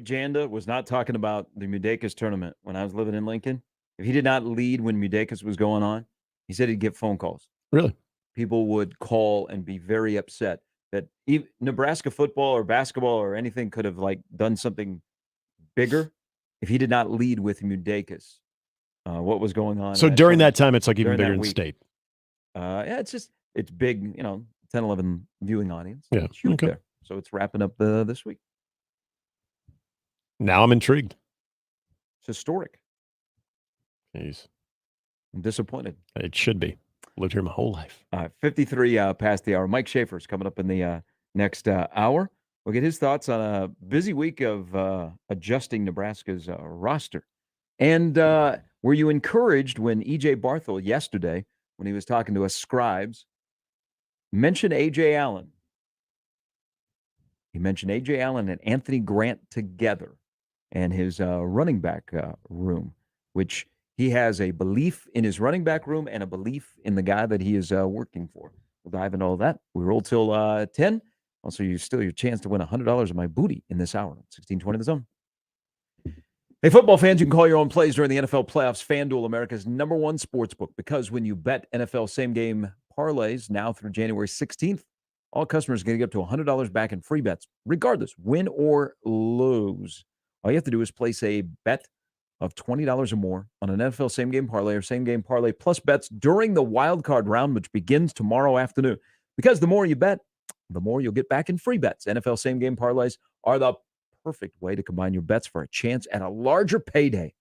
Speaker 1: Janda was not talking about the Mudakis tournament when I was living in Lincoln, if he did not lead when Mudakis was going on, he said he'd get phone calls.
Speaker 3: Really?
Speaker 1: People would call and be very upset that even Nebraska football or basketball or anything could have done something bigger if he did not lead with Mudakis. What was going on?
Speaker 3: So during that time, it's like even bigger in state.
Speaker 1: Yeah, it's big, 10, 11 viewing audience.
Speaker 3: Yeah.
Speaker 1: It's huge there. So it's wrapping up this week.
Speaker 3: Now I'm intrigued.
Speaker 1: It's historic.
Speaker 3: Jeez.
Speaker 1: I'm disappointed.
Speaker 3: It should be. Lived here my whole life.
Speaker 1: 53 past the hour. Mike Schaefer's coming up in the next hour. We'll get his thoughts on a busy week of adjusting Nebraska's roster. And were you encouraged when E.J. Barthel yesterday, when he was talking to us scribes, mentioned A.J. Allen? He mentioned A.J. Allen and Anthony Grant together and his running back room, which he has a belief in his running back room and a belief in the guy that he is working for. We'll dive into all that. We roll till 10. Also, you still your chance to win $100 of my booty in this hour. 1620 The Zone. Hey, football fans, you can call your own plays during the NFL playoffs. FanDuel, America's #1 sportsbook, because when you bet NFL same-game parlays now through January 16th, all customers are going to get up to $100 back in free bets, regardless, win or lose. All you have to do is place a bet of $20 or more on an NFL same-game parlay or same-game parlay plus bets during the wild card round, which begins tomorrow afternoon. Because the more you bet, the more you'll get back in free bets. NFL same-game parlays are the perfect way to combine your bets for a chance at a larger payday.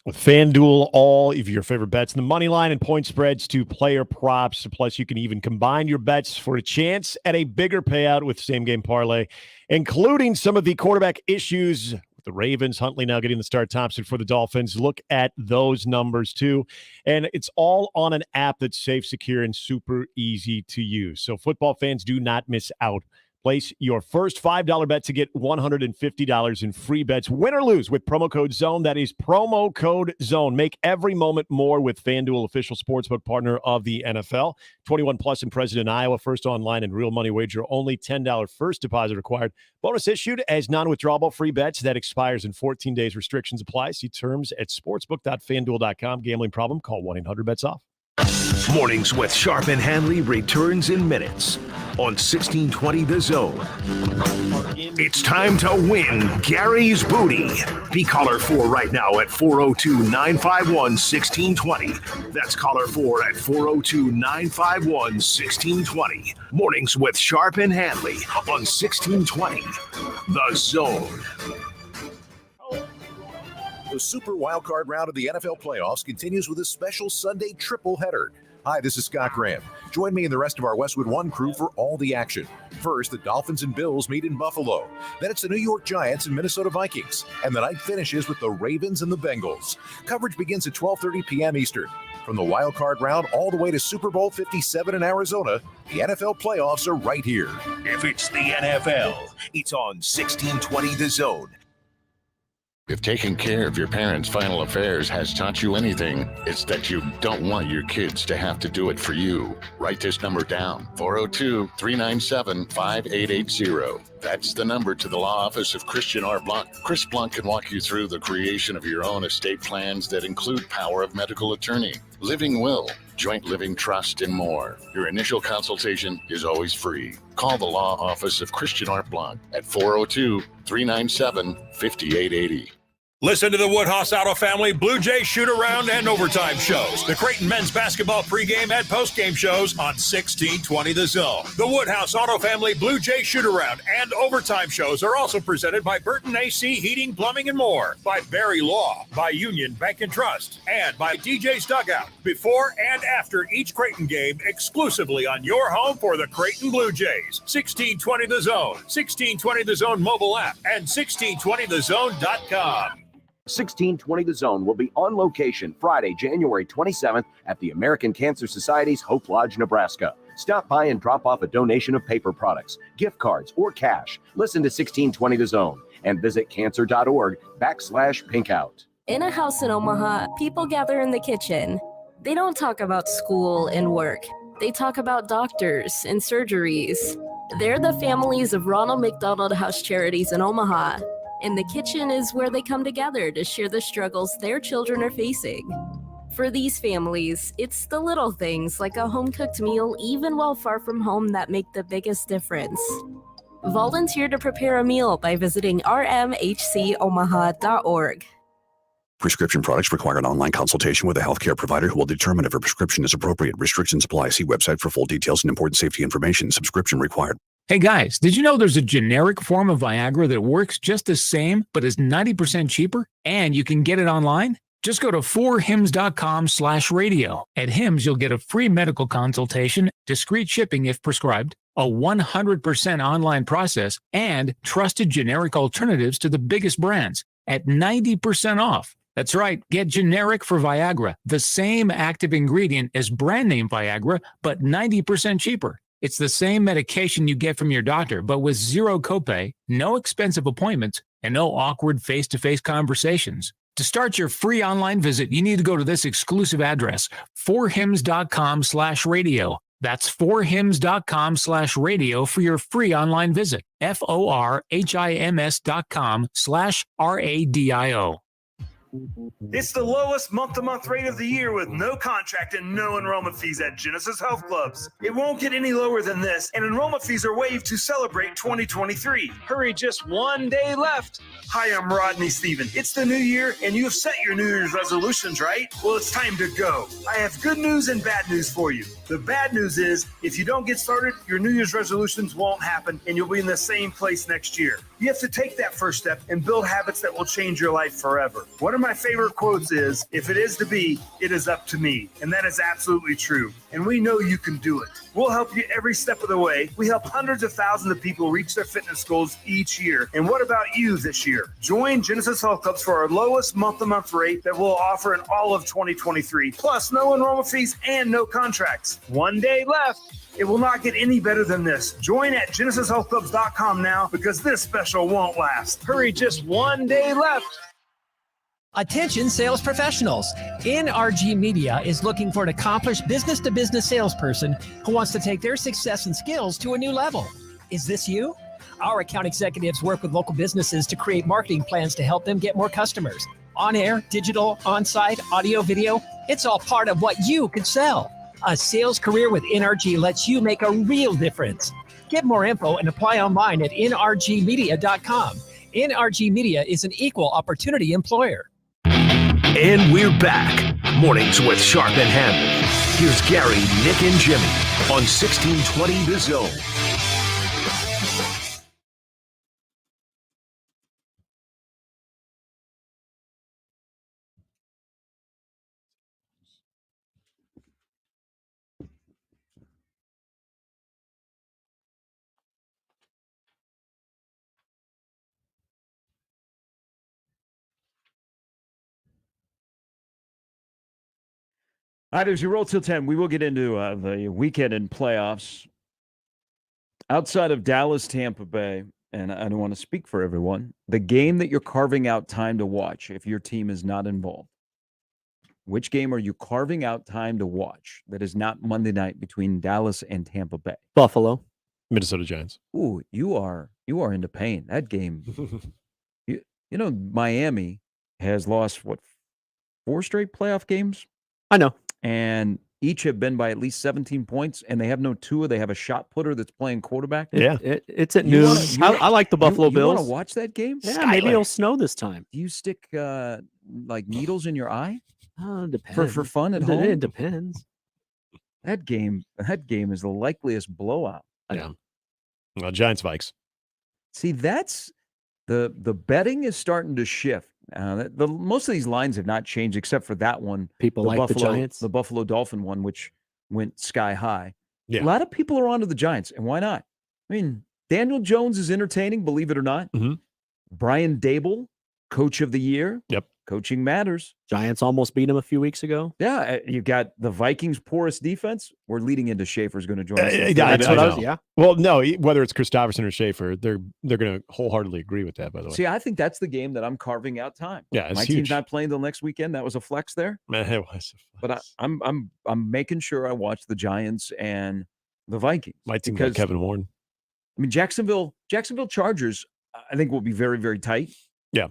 Speaker 3: With FanDuel, all of your favorite bets, the money line and point spreads to player props. Plus, you can even combine your bets for a chance at a bigger payout with same-game parlay, including some of the quarterback issues with the Ravens. Huntley now getting the start. Thompson for the Dolphins. Look at those numbers, too. And it's all on an app that's safe, secure, and super easy to use. So football fans, do not miss out. Place your first $5 bet to get $150 in free bets. Win or lose with promo code ZONE. That is promo code ZONE. Make every moment more with FanDuel, official sportsbook partner of the NFL. 21 plus and present in Iowa. First online and real money wager. Only $10 first deposit required. Bonus issued as non-withdrawable free bets that expires in 14 days. Restrictions apply. See terms at sportsbook.fanduel.com. Gambling problem? Call 1-800-BETS-OFF.
Speaker 4: Mornings with Sharp and Handley returns in minutes. on 1620 The Zone. It's time to win Gary's Booty. Be caller 4 right now at 402-951-1620. That's caller 4 at 402-951-1620. Mornings with Sharp and Handley on 1620 The Zone.
Speaker 9: The Super Wildcard round of the NFL playoffs continues with a special Sunday triple header. Hi, this is Scott Graham. Join me and the rest of our Westwood One crew for all the action. First, the Dolphins and Bills meet in Buffalo. Then it's the New York Giants and Minnesota Vikings. And the night finishes with the Ravens and the Bengals. Coverage begins at 12:30 p.m. Eastern. From the Wildcard round all the way to Super Bowl 57 in Arizona, the NFL playoffs are right here.
Speaker 4: If it's the NFL, it's on 1620 The Zone.
Speaker 7: If taking care of your parents' final affairs has taught you anything, it's that you don't want your kids to have to do it for you. Write this number down, 402-397-5880. That's the number to the law office of Christian R. Blanc. Chris Blanc can walk you through the creation of your own estate plans that include power of medical attorney, living will, joint living trust, and more. Your initial consultation is always free. Call the law office of Christian R. Blanc at 402-397-5880.
Speaker 13: Listen to the Woodhouse Auto Family Blue Jay shoot-around and overtime shows. The Creighton men's basketball pregame and postgame shows on 1620 The Zone. The Woodhouse Auto Family Blue Jay shoot-around and overtime shows are also presented by Burton AC Heating, Plumbing, and More, by Barry Law, by Union Bank and Trust, and by DJ's Dugout. Before and after each Creighton game, exclusively on your home for the Creighton Blue Jays. 1620 The Zone, 1620 The Zone mobile app, and 1620thezone.com.
Speaker 22: 1620 The Zone will be on location Friday, January 27th at the American Cancer Society's Hope Lodge, Nebraska. Stop by and drop off a donation of paper products, gift cards, or cash. Listen to 1620 The Zone and visit cancer.org/pinkout.
Speaker 20: In a house in Omaha, people gather in the kitchen. They don't talk about school and work. They talk about doctors and surgeries. They're the families of Ronald McDonald House Charities in Omaha. And the kitchen is where they come together to share the struggles their children are facing. For these families, it's the little things like a home-cooked meal, even while far from home, that make the biggest difference. Volunteer to prepare a meal by visiting rmhcomaha.org.
Speaker 21: Prescription products require an online consultation with a healthcare provider who will determine if a prescription is appropriate. Restrictions apply. See website for full details and important safety information. Subscription required.
Speaker 25: Hey guys, did you know there's a generic form of Viagra that works just the same, but is 90% cheaper? And you can get it online? Just go to 4hims.com/radio. At Hims, you'll get a free medical consultation, discreet shipping if prescribed, a 100% online process, and trusted generic alternatives to the biggest brands at 90% off. That's right, get generic for Viagra, the same active ingredient as brand name Viagra, but 90% cheaper. It's the same medication you get from your doctor, but with zero copay, no expensive appointments, and no awkward face-to-face conversations. To start your free online visit, you need to go to this exclusive address, 4hims.com/radio. That's 4hims.com/radio for your free online visit. FORHIMS.com/RADIO.
Speaker 24: It's the lowest month-to-month rate of the year with no contract and no enrollment fees at Genesis Health Clubs. It won't get any lower than this, and enrollment fees are waived to celebrate 2023. Hurry, just one day left. Hi, I'm Rodney Steven. It's the new year, and you have set your New Year's resolutions, right? Well, it's time to go. I have good news and bad news for you. The bad news is, if you don't get started, your New Year's resolutions won't happen, and you'll be in the same place next year. You have to take that first step and build habits that will change your life forever. One of my favorite quotes is, if it is to be, it is up to me. And that is absolutely true. And we know you can do it. We'll help you every step of the way. We help hundreds of thousands of people reach their fitness goals each year. And what about you this year? Join Genesis Health Clubs for our lowest month-to-month rate that we'll offer in all of 2023. Plus, no enrollment fees and no contracts. One day left. It will not get any better than this. Join at GenesisHealthClubs.com now because this special won't last. Hurry, just one day left.
Speaker 26: Attention sales professionals. NRG Media is looking for an accomplished business-to-business salesperson who wants to take their success and skills to a new level. Is this you? Our account executives work with local businesses to create marketing plans to help them get more customers. On air, digital, on-site, audio, video, it's all part of what you could sell. A sales career with NRG lets you make a real difference. Get more info and apply online at nrgmedia.com. NRG Media is an equal opportunity employer.
Speaker 4: And we're back. Mornings with Sharp and Handley. Here's Gary, Nick, and Jimmy on 1620 The Zone.
Speaker 1: All right, as you roll till 10, we will get into the weekend and playoffs. Outside of Dallas, Tampa Bay, and I don't want to speak for everyone, the game that you're carving out time to watch if your team is not involved. Which game are you carving out time to watch that is not Monday night between Dallas and Tampa Bay?
Speaker 2: Buffalo.
Speaker 3: Minnesota Giants.
Speaker 1: Ooh, you are into pain. That game. you know, Miami has lost, 4 straight playoff games?
Speaker 2: I know.
Speaker 1: And each have been by at least 17 points, and they have no Tua. They have a shot putter that's playing quarterback.
Speaker 3: Yeah.
Speaker 2: It's at noon. I like the Buffalo
Speaker 1: You
Speaker 2: Bills.
Speaker 1: want to watch that game?
Speaker 2: Yeah, maybe it'll snow this time.
Speaker 1: Do you stick like needles in your eye
Speaker 2: Depends.
Speaker 1: for fun at home?
Speaker 2: It depends.
Speaker 1: That game is the likeliest blowout.
Speaker 3: Yeah. Well, Giants Vikes.
Speaker 1: See, that's the betting is starting to shift. Most of these lines have not changed except for that one.
Speaker 2: People like the Giants.
Speaker 1: The Buffalo Dolphin one, which went sky high.
Speaker 3: Yeah.
Speaker 1: A lot of people are onto the Giants, and why not? I mean, Daniel Jones is entertaining, believe it or not.
Speaker 3: Mm-hmm.
Speaker 1: Brian Dable, Coach of the Year.
Speaker 3: Yep.
Speaker 1: Coaching matters.
Speaker 2: Giants almost beat him a few weeks ago.
Speaker 1: Yeah, you got the Vikings' porous defense. We're leading into Schaefer's going to join us.
Speaker 2: That's what I was. Yeah.
Speaker 3: Well, no, whether it's Christopherson or Schaefer, they're going to wholeheartly agree with that. By the way,
Speaker 1: See, I think that's the game that I'm carving out time.
Speaker 3: Yeah, it's
Speaker 1: my
Speaker 3: huge.
Speaker 1: team's not playing till next weekend. That was a flex there.
Speaker 3: Man, it was.
Speaker 1: But I'm making sure I watch the Giants and the Vikings.
Speaker 3: My team got Kevin Warren.
Speaker 1: I mean, Jacksonville Chargers, I think will be very, very tight.
Speaker 3: Yeah.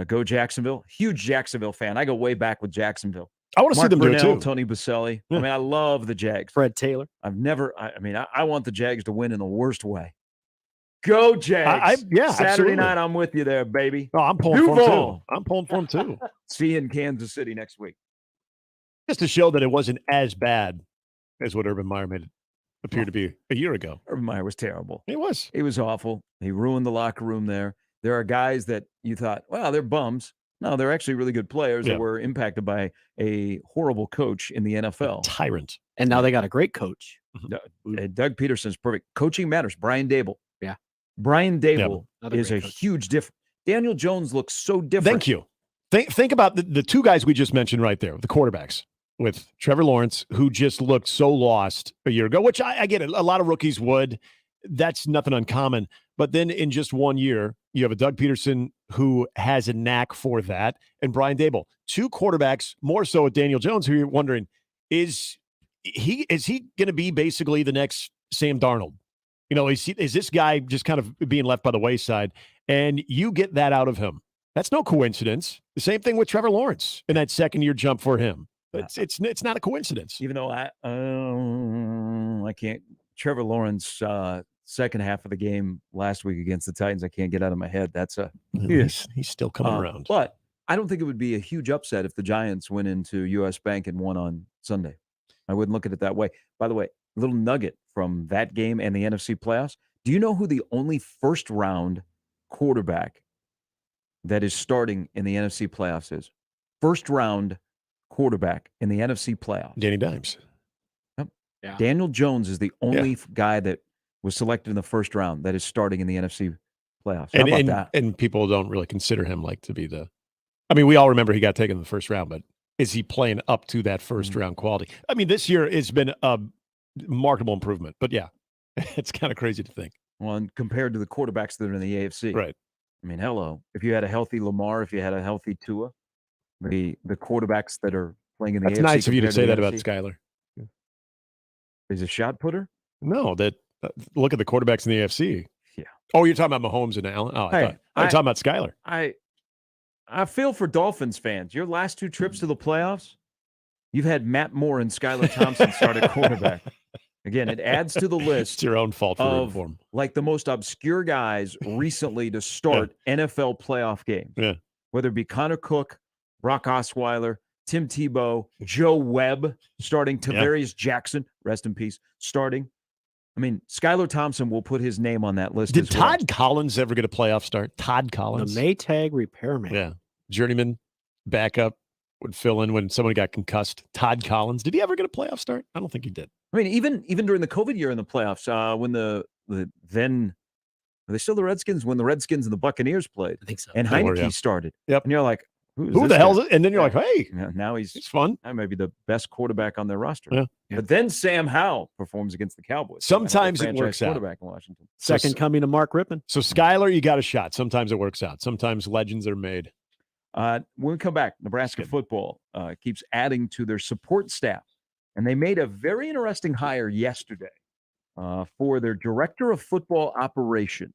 Speaker 1: Go Jacksonville. Huge Jacksonville fan. I go way back with Jacksonville.
Speaker 3: I want to see them do it too.
Speaker 1: Tony Baselli.
Speaker 3: Yeah.
Speaker 1: I mean, I love the Jags.
Speaker 2: Fred Taylor.
Speaker 1: I want the Jags to win in the worst way. Go Jags. Saturday
Speaker 3: absolutely.
Speaker 1: night, I'm with you there, baby.
Speaker 3: Oh, I'm pulling for them too. I'm pulling for them too.
Speaker 1: See you in Kansas City next week.
Speaker 3: Just to show that it wasn't as bad as what Urban Meyer made it appear to be a year ago.
Speaker 1: Urban Meyer was terrible.
Speaker 3: It was.
Speaker 1: He was awful. He ruined the locker room there. There are guys that you thought, well, they're bums. No, they're actually really good players that were impacted by a horrible coach in the NFL.
Speaker 3: Tyrant.
Speaker 2: And now they got a great coach.
Speaker 1: Doug Peterson's perfect. Coaching matters. Brian Dable.
Speaker 2: Yeah.
Speaker 1: Brian Dable
Speaker 2: Another
Speaker 1: is a
Speaker 2: great coach.
Speaker 1: huge difference. Daniel Jones looks so different.
Speaker 3: Thank you. Think about the two guys we just mentioned right there, the quarterbacks, with Trevor Lawrence, who just looked so lost a year ago, which I get it. A lot of rookies would. That's nothing uncommon. But then in just 1 year, you have a Doug Peterson who has a knack for that, and Brian Dable. Two quarterbacks, more so with Daniel Jones, who you're wondering, is he going to be basically the next Sam Darnold? You know, is this guy just kind of being left by the wayside? And you get that out of him. That's no coincidence. The same thing with Trevor Lawrence in that second-year jump for him. It's not a coincidence.
Speaker 1: Even though I can't. Trevor Lawrence, second half of the game last week against the Titans, I can't get out of my head. That's
Speaker 3: He's still coming around.
Speaker 1: But I don't think it would be a huge upset if the Giants went into U.S. Bank and won on Sunday. I wouldn't look at it that way. By the way, a little nugget from that game and the NFC playoffs. Do you know who the only first-round quarterback that is starting in the NFC playoffs is? First-round quarterback in the NFC playoffs.
Speaker 3: Danny Dimes.
Speaker 1: Yep.
Speaker 2: Yeah.
Speaker 1: Daniel Jones is the only guy that was selected in the first round that is starting in the NFC playoffs. How about that?
Speaker 3: And people don't really consider him like to be the. I mean, we all remember he got taken in the first round, but is he playing up to that first round quality? I mean, this year it's been a remarkable improvement, but yeah, it's kind of crazy to think.
Speaker 1: Well, and compared to the quarterbacks that are in the AFC,
Speaker 3: right?
Speaker 1: I mean, hello. If you had a healthy Lamar, if you had a healthy Tua, the quarterbacks that are playing in the
Speaker 3: That's
Speaker 1: AFC.
Speaker 3: nice of you to say that
Speaker 1: the
Speaker 3: about
Speaker 1: NFC,
Speaker 3: Skyler.
Speaker 1: Is a shot putter?
Speaker 3: No, that look at the quarterbacks in the AFC.
Speaker 1: Yeah.
Speaker 3: Oh, you're talking about Mahomes and Allen. Oh, I thought you were talking about Skyler.
Speaker 1: I feel for Dolphins fans. Your last two trips to the playoffs, you've had Matt Moore and Skylar Thompson start at quarterback. Again, it adds to the list.
Speaker 3: It's your own fault for rooting
Speaker 1: of
Speaker 3: for him.
Speaker 1: like the most obscure guys recently to start NFL playoff games.
Speaker 3: Yeah.
Speaker 1: Whether it be Connor Cook, Brock Osweiler, Tim Tebow, Joe Webb starting, Tavarius Jackson, rest in peace, starting. I mean, Skylar Thompson will put his name on that list.
Speaker 3: Did
Speaker 1: as well.
Speaker 3: Todd Collins ever get a playoff start? Todd Collins?
Speaker 2: The Maytag repairman.
Speaker 3: Yeah. Journeyman backup would fill in when someone got concussed. Todd Collins. Did he ever get a playoff start? I don't think he did.
Speaker 1: I mean, even during the COVID year in the playoffs, when the then were they still the Redskins when the Redskins and the Buccaneers played?
Speaker 2: I think so.
Speaker 1: And
Speaker 3: They were,
Speaker 1: Heineke started.
Speaker 3: Yep.
Speaker 1: And you're like, who
Speaker 3: the
Speaker 1: this
Speaker 3: hell's
Speaker 1: guy?
Speaker 3: it? And then you're like, hey,
Speaker 1: Now he's
Speaker 3: fun.
Speaker 1: That might be the best quarterback on their roster.
Speaker 3: Yeah.
Speaker 1: But then Sam Howell performs against the Cowboys.
Speaker 3: Sometimes it
Speaker 1: franchise
Speaker 3: works out.
Speaker 1: quarterback in Washington.
Speaker 2: Second coming to Mark Rippon.
Speaker 3: So Skylar, you got a shot. Sometimes it works out. Sometimes legends are made.
Speaker 1: When we come back, Nebraska football keeps adding to their support staff. And they made a very interesting hire yesterday for their director of football operations.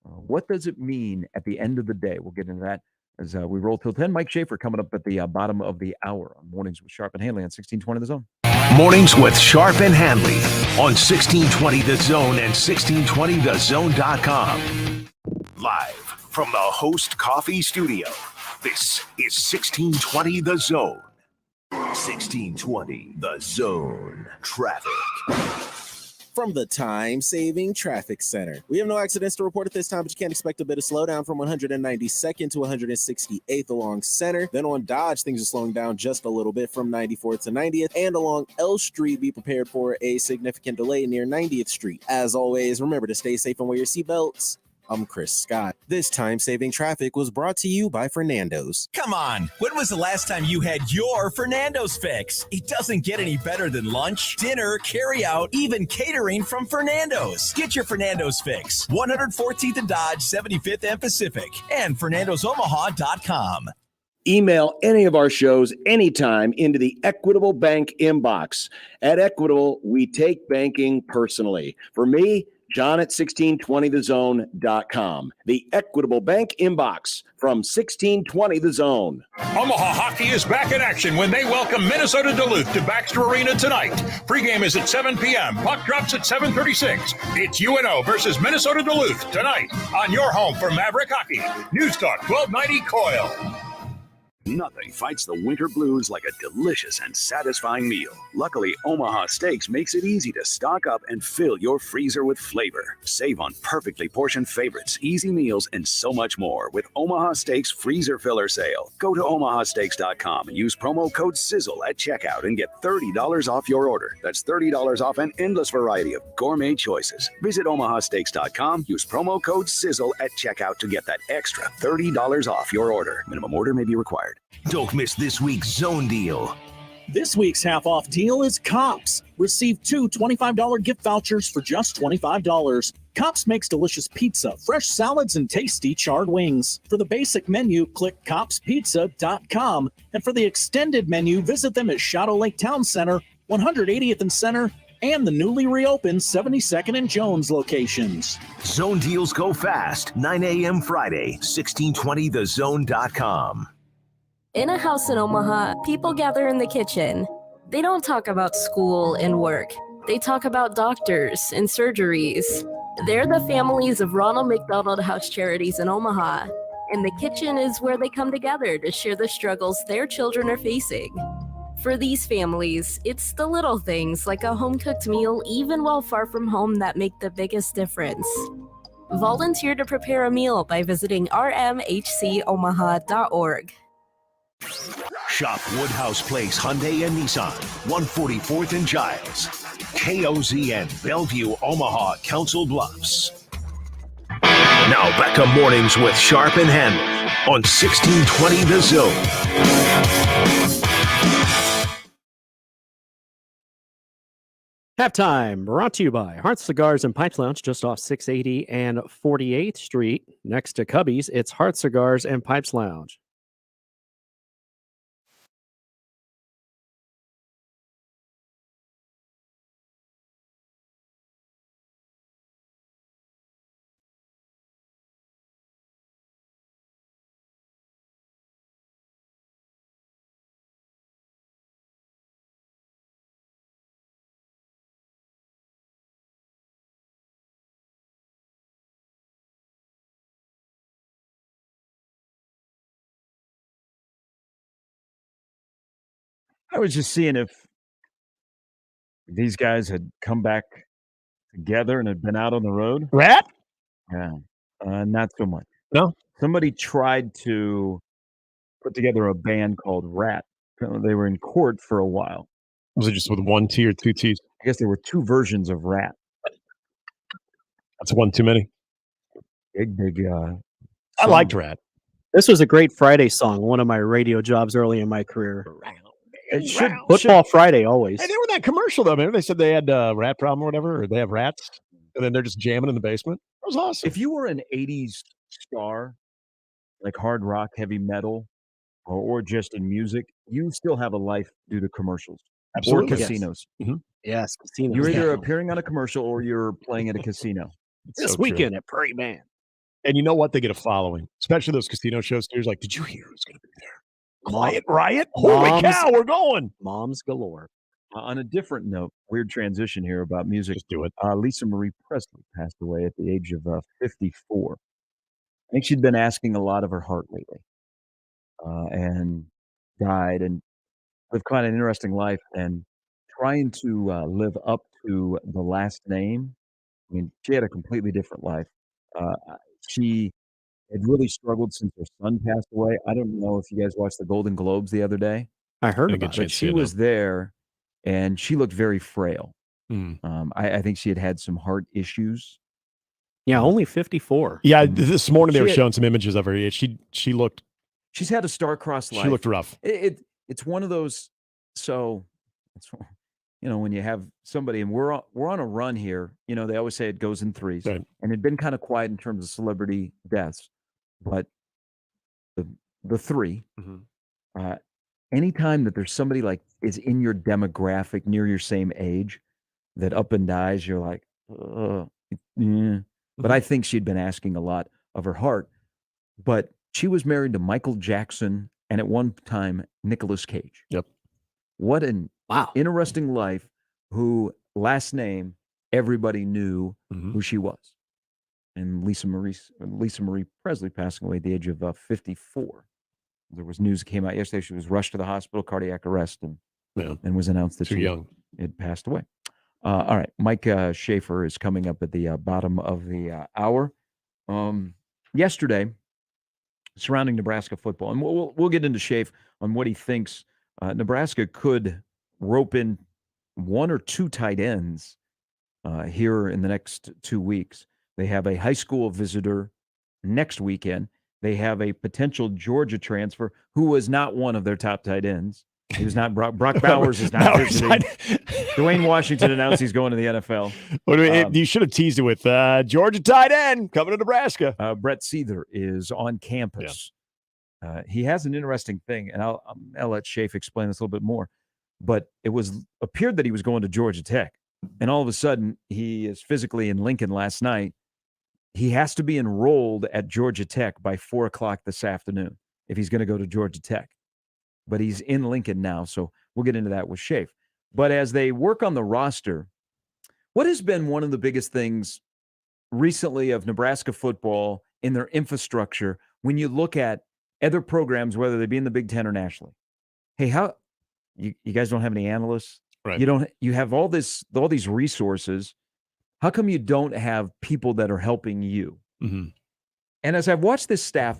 Speaker 1: What does it mean at the end of the day? We'll get into that as we roll till 10. Mike Schaefer coming up at the bottom of the hour on Mornings with Sharp and Handley on 1620 The Zone.
Speaker 4: Mornings with Sharp and Handley on 1620 The Zone and 1620thezone.com. Live from the Host Coffee Studio, this is 1620 The Zone. 1620 The Zone. Traffic.
Speaker 5: From the Time-Saving Traffic Center. We have no accidents to report at this time, but you can expect a bit of slowdown from 192nd to 168th along Center. Then on Dodge, things are slowing down just a little bit from 94th to 90th. And along L Street, be prepared for a significant delay near 90th Street. As always, remember to stay safe and wear your seatbelts. I'm Chris Scott. This Time-Saving Traffic was brought to you by Fernando's.
Speaker 6: Come on, when was the last time you had your Fernando's fix? It doesn't get any better than lunch, dinner, carry-out, even catering from Fernando's. Get your Fernando's fix. 114th and Dodge, 75th and Pacific, and FernandosOmaha.com.
Speaker 22: Email any of our shows anytime into the Equitable Bank inbox. At Equitable, we take banking personally. For me, John at 1620thezone.com. The Equitable Bank inbox from 1620 The Zone.
Speaker 13: Omaha Hockey is back in action when they welcome Minnesota Duluth to Baxter Arena tonight. Pregame is at 7 p.m. Puck drops at 7:36. It's UNO versus Minnesota Duluth tonight on your home for Maverick Hockey. News Talk 1290 Coil.
Speaker 21: Nothing fights the winter blues like a delicious and satisfying meal. Luckily, Omaha Steaks makes it easy to stock up and fill your freezer with flavor. Save on perfectly portioned favorites, easy meals, and so much more with Omaha Steaks Freezer Filler Sale. Go to omahasteaks.com and use promo code SIZZLE at checkout and get $30 off your order. That's $30 off an endless variety of gourmet choices. Visit omahasteaks.com, use promo code SIZZLE at checkout to get that extra $30 off your order. Minimum order may be required.
Speaker 4: Don't miss this week's Zone Deal.
Speaker 8: This week's half-off deal is Cops. Receive two $25 gift vouchers for just $25. Cops makes delicious pizza, fresh salads, and tasty charred wings. For the basic menu, click copspizza.com. And for the extended menu, visit them at Shadow Lake Town Center, 180th and Center, and the newly reopened 72nd and Jones locations.
Speaker 4: Zone Deals go fast. 9 a.m. Friday, 1620thezone.com.
Speaker 20: In a house in Omaha, people gather in the kitchen. They don't talk about school and work. They talk about doctors and surgeries. They're the families of Ronald McDonald House Charities in Omaha. And the kitchen is where they come together to share the struggles their children are facing. For these families, it's the little things like a home-cooked meal, even while far from home, that make the biggest difference. Volunteer to prepare a meal by visiting rmhcomaha.org.
Speaker 4: Shop Woodhouse Place Hyundai and Nissan, 144th and Giles. KOZN, Bellevue, Omaha, Council Bluffs. Now back to Mornings with Sharp and Handley on 1620 The Zone.
Speaker 2: Halftime brought to you by Hearts Cigars and Pipes Lounge, just off 680 and 48th Street, next to Cubby's. It's Hearts Cigars and Pipes Lounge.
Speaker 1: I was just seeing if these guys had come back together and had been out on the road.
Speaker 3: Rat?
Speaker 1: Yeah. Not so much.
Speaker 3: No?
Speaker 1: Somebody tried to put together a band called Rat. They were in court for a while.
Speaker 3: Was it just with one T or two T's?
Speaker 1: I guess there were two versions of Rat.
Speaker 3: That's one too many.
Speaker 1: Big.
Speaker 3: I liked Rat.
Speaker 2: This was a great Friday song. One of my radio jobs early in my career.
Speaker 1: It should
Speaker 2: Football Friday always.
Speaker 3: Hey, they were in that commercial though. Remember they said they had a rat problem or whatever, or they have rats, and then they're just jamming in the basement. That was awesome.
Speaker 1: If you were an '80s star, like hard rock, heavy metal, or just in music, you still have a life due to commercials
Speaker 3: Absolutely.
Speaker 1: or casinos.
Speaker 2: Yes, casinos.
Speaker 1: You're either
Speaker 2: definitely.
Speaker 1: appearing on a commercial or you're playing at a casino.
Speaker 2: This
Speaker 3: so true.
Speaker 2: weekend at Prairie Man.
Speaker 3: And you know what? They get a following, especially those casino shows. There's like, did you hear who's going to be there? Quiet Riot? Holy cow, we're going.
Speaker 2: Moms galore.
Speaker 1: On a different note, weird transition here about music.
Speaker 3: Just do it.
Speaker 1: Lisa Marie Presley passed away at the age of 54. I think she'd been asking a lot of her heart lately, and died, and lived quite an interesting life. And trying to live up to the last name. I mean, she had a completely different life. She had really struggled since her son passed away. I don't know if you guys watched the Golden Globes the other day.
Speaker 2: I heard
Speaker 3: Didn't get a
Speaker 2: about
Speaker 1: But
Speaker 2: it.
Speaker 3: chance to
Speaker 1: she
Speaker 3: see it,
Speaker 1: was there, and she looked very frail.
Speaker 3: Mm.
Speaker 1: I think she had some heart issues.
Speaker 2: Yeah, only 54.
Speaker 3: Yeah, this morning they were
Speaker 1: She had-
Speaker 3: showing some images of her. She looked
Speaker 1: She's had a star-crossed life.
Speaker 3: she looked rough.
Speaker 1: It's one of those. So, it's, when you have somebody, and we're on a run here. They always say it goes in threes,
Speaker 3: Right.
Speaker 1: and it'd been kind of quiet in terms of celebrity deaths, but the three.
Speaker 3: Mhm.
Speaker 1: Anytime that there's somebody like is in your demographic near your same age that up and dies, you're like, yeah. But I think she'd been asking a lot of her heart. But she was married to Michael Jackson and at one time Nicolas Cage.
Speaker 3: Yep.
Speaker 1: What an interesting life. Who last name everybody knew who she was. And Lisa Marie Presley passing away at the age of 54. There was news that came out yesterday. She was rushed to the hospital, cardiac arrest, and was announced that
Speaker 3: Too
Speaker 1: she
Speaker 3: young.
Speaker 1: had passed away. All right, Mike Schaefer is coming up at the bottom of the hour. Yesterday, surrounding Nebraska football, and we'll get into Schaefer on what he thinks Nebraska could rope in one or two tight ends here in the next 2 weeks. They have a high school visitor next weekend. They have a potential Georgia transfer who was not one of their top tight ends. He was not Brock Bowers is not visiting. Dwayne Washington announced he's going to the NFL.
Speaker 3: You should have teased it with Georgia tight end coming to Nebraska.
Speaker 1: Brett Seether is on campus. He has an interesting thing, and I'll let Schaefer explain this a little bit more. But it appeared that he was going to Georgia Tech, and all of a sudden he is physically in Lincoln last night. He has to be enrolled at Georgia Tech by 4:00 this afternoon if he's going to go to Georgia Tech. But he's in Lincoln now, so we'll get into that with Schaefer. But as they work on the roster, what has been one of the biggest things recently of Nebraska football in their infrastructure when you look at other programs, whether they be in the Big Ten or nationally? Hey, how you guys don't have any analysts?
Speaker 3: Right.
Speaker 1: You have all these resources. How come you don't have people that are helping you?
Speaker 3: Mm-hmm.
Speaker 1: And as I've watched this staff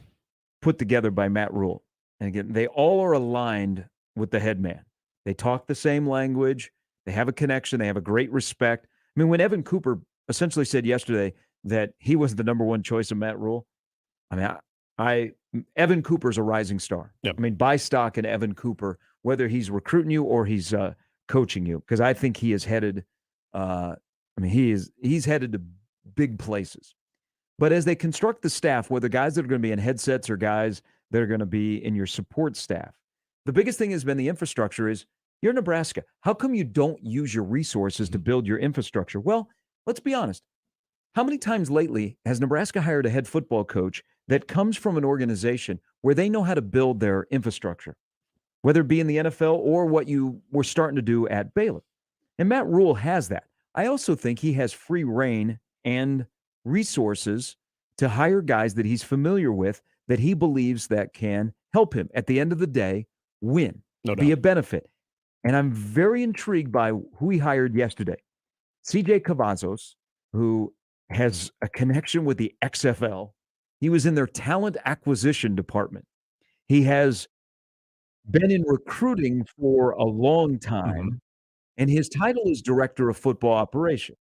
Speaker 1: put together by Matt Rule, and again, they all are aligned with the head man. They talk the same language. They have a connection. They have a great respect. I mean, when Evan Cooper essentially said yesterday that he was the number one choice of Matt Rule, I mean, Evan Cooper's a rising star.
Speaker 3: Yep.
Speaker 1: I mean, buy stock in Evan Cooper, whether he's recruiting you or he's coaching you, because I think he is headed. He's headed to big places. But as they construct the staff, whether guys that are going to be in headsets or guys that are going to be in your support staff, the biggest thing has been the infrastructure. Is you're Nebraska. How come you don't use your resources to build your infrastructure? Well, let's be honest. How many times lately has Nebraska hired a head football coach that comes from an organization where they know how to build their infrastructure, whether it be in the NFL or what you were starting to do at Baylor? And Matt Rule has that. I also think he has free reign and resources to hire guys that he's familiar with, that he believes that can help him at the end of the day win,
Speaker 3: No
Speaker 1: be
Speaker 3: doubt.
Speaker 1: a benefit. And I'm very intrigued by who he hired yesterday. CJ Cavazos, who has a connection with the XFL. He was in their talent acquisition department. He has been in recruiting for a long time, and his title is Director of Football Operations.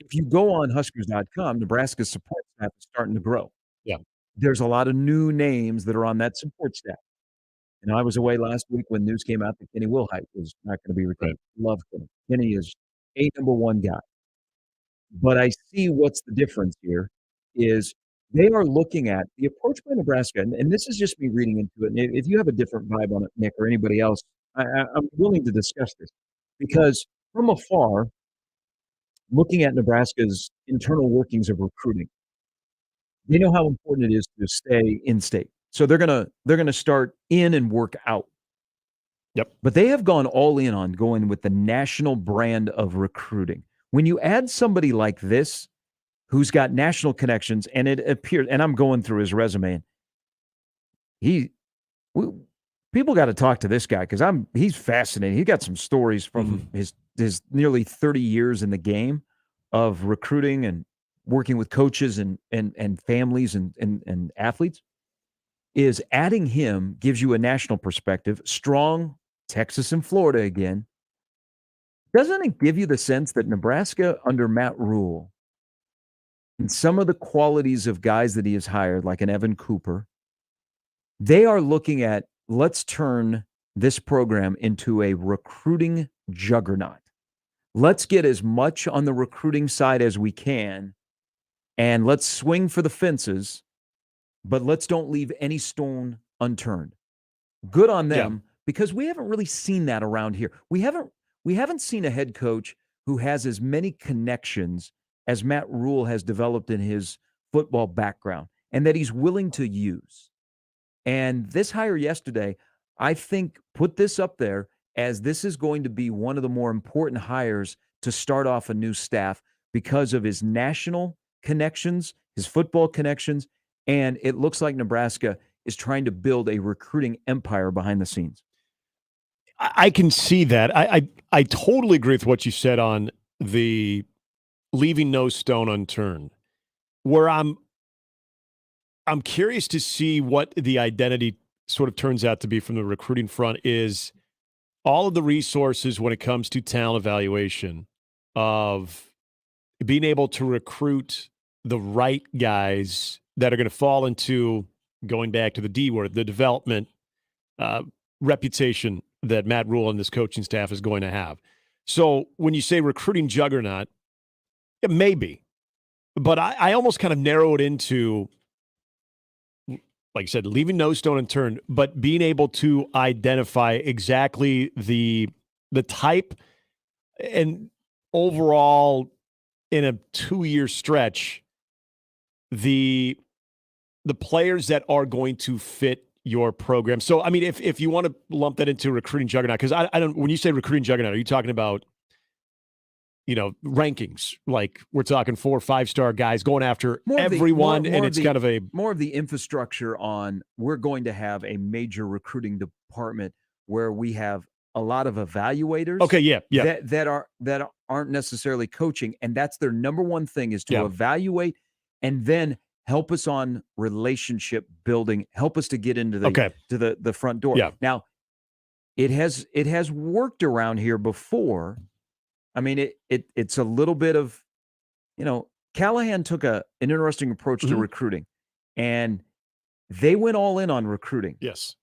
Speaker 1: If you go on Huskers.com, Nebraska's support staff is starting to grow.
Speaker 3: Yeah.
Speaker 1: There's a lot of new names that are on that support staff. And I was away last week when news came out that Kenny Wilhite was not going to be retained. Love Kenny. Kenny is a number one guy. But I see what's the difference here is they are looking at the approach by Nebraska, and this is just me reading into it. And if you have a different vibe on it, Nick, or anybody else, I'm willing to discuss this because from afar, looking at Nebraska's internal workings of recruiting, they know how important it is to stay in state. So they're gonna start in and work out.
Speaker 3: Yep.
Speaker 1: But they have gone all in on going with the national brand of recruiting. When you add somebody like this, who's got national connections, and it appears, and I'm going through his resume, and people got to talk to this guy because he's fascinating. He got some stories from his nearly 30 years in the game of recruiting and working with coaches and families and athletes. Is adding him gives you a national perspective, strong Texas and Florida again. Doesn't it give you the sense that Nebraska under Matt Rule and some of the qualities of guys that he has hired, like an Evan Cooper, they are looking at, let's turn this program into a recruiting juggernaut. Let's get as much on the recruiting side as we can, and let's swing for the fences, but let's don't leave any stone unturned. Good on them, because we haven't really seen that around here. We haven't seen a head coach who has as many connections as Matt Rule has developed in his football background and that he's willing to use. And this hire yesterday, I think, put this up there as this is going to be one of the more important hires to start off a new staff because of his national connections, his football connections, and it looks like Nebraska is trying to build a recruiting empire behind the scenes.
Speaker 3: I can see that. I totally agree with what you said on the leaving no stone unturned. Where I'm curious to see what the identity sort of turns out to be from the recruiting front is all of the resources when it comes to talent evaluation of being able to recruit the right guys that are going to fall into, going back to the D word, the development reputation that Matt Rule and this coaching staff is going to have. So when you say recruiting juggernaut, it may be, but I almost kind of narrow it into, like I said, leaving no stone unturned, but being able to identify exactly the type and overall in a 2-year stretch, the players that are going to fit your program. So, I mean, if you want to lump that into recruiting juggernaut, because I don't, when you say recruiting juggernaut, are you talking about, rankings? Like we're talking 4 or 5-star guys going after everyone, and it's kind of a
Speaker 1: more of the infrastructure on. We're going to have a major recruiting department where we have a lot of evaluators.
Speaker 3: Okay, yeah.
Speaker 1: That aren't necessarily coaching, and that's their number one thing is to evaluate and then help us on relationship building, help us to get into the front door.
Speaker 3: Yeah.
Speaker 1: Now, it has worked around here before. I mean, it's a little bit of, Callahan took an interesting approach to recruiting, and they went all in on recruiting.
Speaker 3: Yes.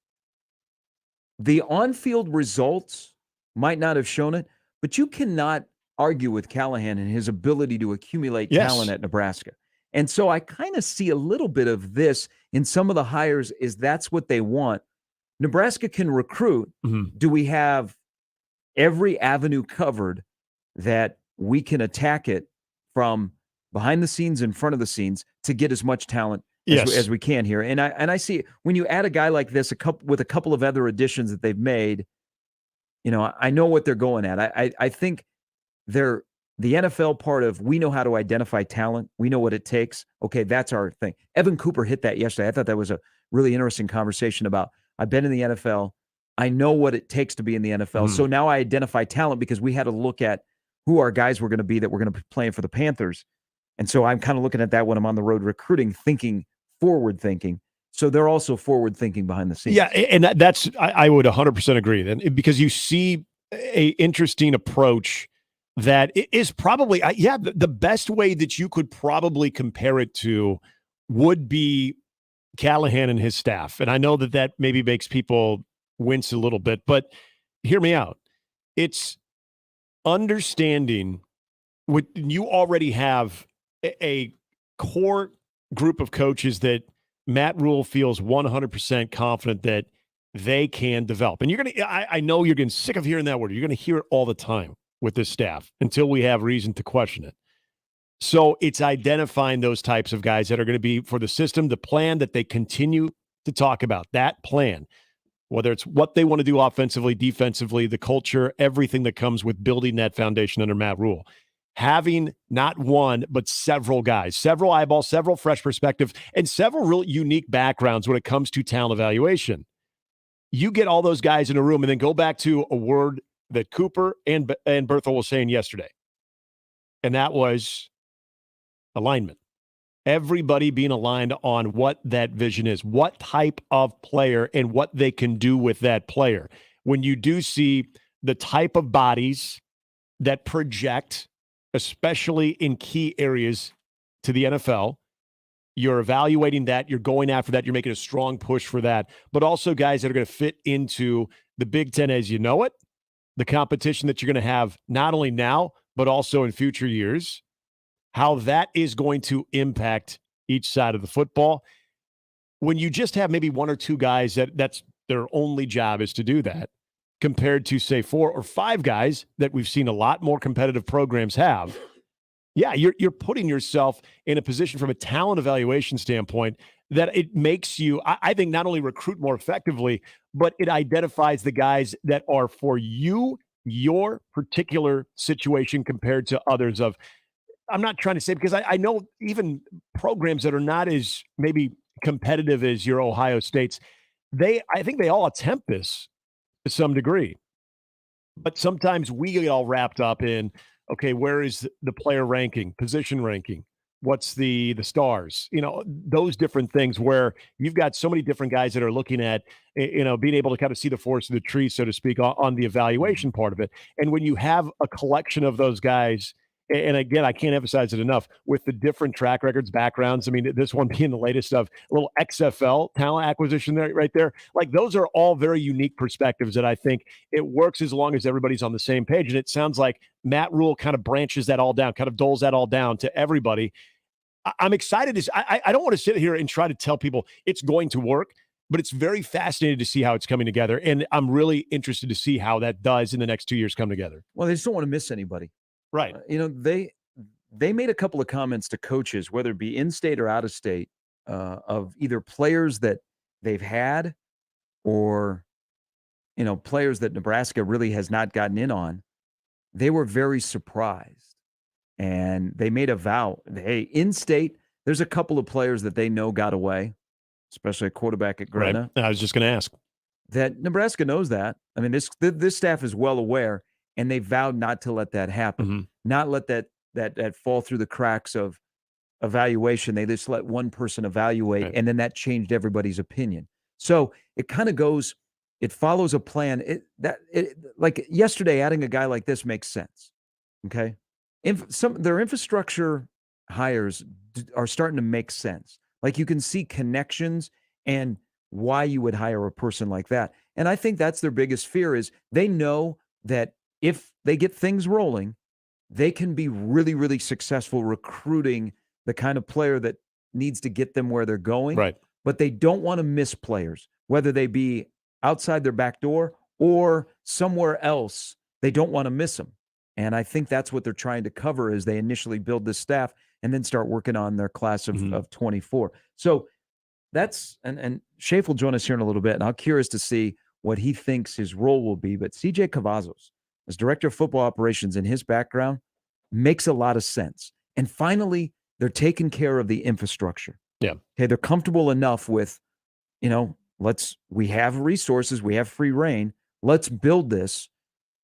Speaker 1: The on-field results might not have shown it, but you cannot argue with Callahan and his ability to accumulate talent at Nebraska. And so I kind of see a little bit of this in some of the hires is that's what they want. Nebraska can recruit. Do we have every avenue covered that we can attack it from behind the scenes, in front of the scenes, to get as much talent as we can here? And I see when you add a guy like this, with a couple of other additions that they've made, I know what they're going at. I think they're the NFL part of, we know how to identify talent. We know what it takes. Okay, that's our thing. Evan Cooper hit that yesterday. I thought that was a really interesting conversation about, I've been in the NFL. I know what it takes to be in the NFL. So now I identify talent because we had to look at who our guys were going to be that were going to be playing for the Panthers. And so I'm kind of looking at that when I'm on the road recruiting, forward thinking. So they're also forward thinking behind the scenes.
Speaker 3: Yeah, and that's I would 100% agree. Then because you see a interesting approach that is probably the best way that you could probably compare it to would be Callahan and his staff. And I know that maybe makes people wince a little bit, but hear me out. It's understanding what you already have a core group of coaches that Matt Rule feels 100% confident that they can develop. And I know you're getting sick of hearing that word. You're going to hear it all the time with this staff until we have reason to question it. So it's identifying those types of guys that are going to be for the system, the plan that they continue to talk about, that plan, whether it's what they want to do offensively, defensively, the culture, everything that comes with building that foundation under Matt Rule. Having not one, but several guys, several eyeballs, several fresh perspectives, and several real unique backgrounds when it comes to talent evaluation. You get all those guys in a room and then go back to a word that Cooper and Berthel was saying yesterday, and that was alignment. Everybody being aligned on what that vision is, what type of player and what they can do with that player. When you do see the type of bodies that project, especially in key areas to the NFL, you're evaluating that, you're going after that, you're making a strong push for that, but also guys that are going to fit into the Big Ten as you know it, the competition that you're going to have not only now, but also in future years, how that is going to impact each side of the football. When you just have maybe one or two guys that's their only job is to do that, compared to, say, 4 or 5 guys that we've seen a lot more competitive programs have, you're putting yourself in a position from a talent evaluation standpoint that it makes you, I think, not only recruit more effectively, but it identifies the guys that are for you, your particular situation compared to others of, I'm not trying to say, because I know even programs that are not as maybe competitive as your Ohio States, I think they all attempt this to some degree. But sometimes we get all wrapped up in, okay, where is the player ranking, position ranking? What's the stars? Those different things where you've got so many different guys that are looking at, being able to kind of see the forest of the tree, so to speak, on the evaluation part of it. And when you have a collection of those guys, and again, I can't emphasize it enough, with the different track records, backgrounds. I mean, this one being the latest of a little XFL talent acquisition there, right there. Like, those are all very unique perspectives that I think it works as long as everybody's on the same page. And it sounds like Matt Rule kind of branches that all down, kind of doles that all down to everybody. I'm excited. I don't want to sit here and try to tell people it's going to work, but it's very fascinating to see how it's coming together. And I'm really interested to see how that does in the next 2 years come together.
Speaker 1: Well, they just don't want to miss anybody.
Speaker 3: Right.
Speaker 1: They made a couple of comments to coaches, whether it be in state or out of state, of either players that they've had or, players that Nebraska really has not gotten in on. They were very surprised, and they made a vow. Hey, in state, there's a couple of players that they know got away, especially a quarterback at Gretna.
Speaker 3: Right. I was just going to ask.
Speaker 1: That Nebraska knows that. I mean, this staff is well aware, and they vowed not to let that happen, not let that fall through the cracks of evaluation. They just let one person evaluate, right, and then that changed everybody's opinion. So it kind of goes, it follows a plan. Like yesterday, adding a guy like this makes sense. Okay, their infrastructure hires are starting to make sense. Like, you can see connections and why you would hire a person like that. And I think that's their biggest fear, is they know that if they get things rolling, they can be really, really successful recruiting the kind of player that needs to get them where they're going.
Speaker 3: Right.
Speaker 1: But they don't want to miss players, whether they be outside their back door or somewhere else. They don't want to miss them. And I think that's what they're trying to cover as they initially build this staff and then start working on their class of 24. So that's, and Shafe will join us here in a little bit, and I'm curious to see what he thinks his role will be. But CJ Cavazos, as director of football operations, in his background, makes a lot of sense. And finally, they're taking care of the infrastructure.
Speaker 3: Yeah.
Speaker 1: Okay, they're comfortable enough with, we have resources, we have free reign. Let's build this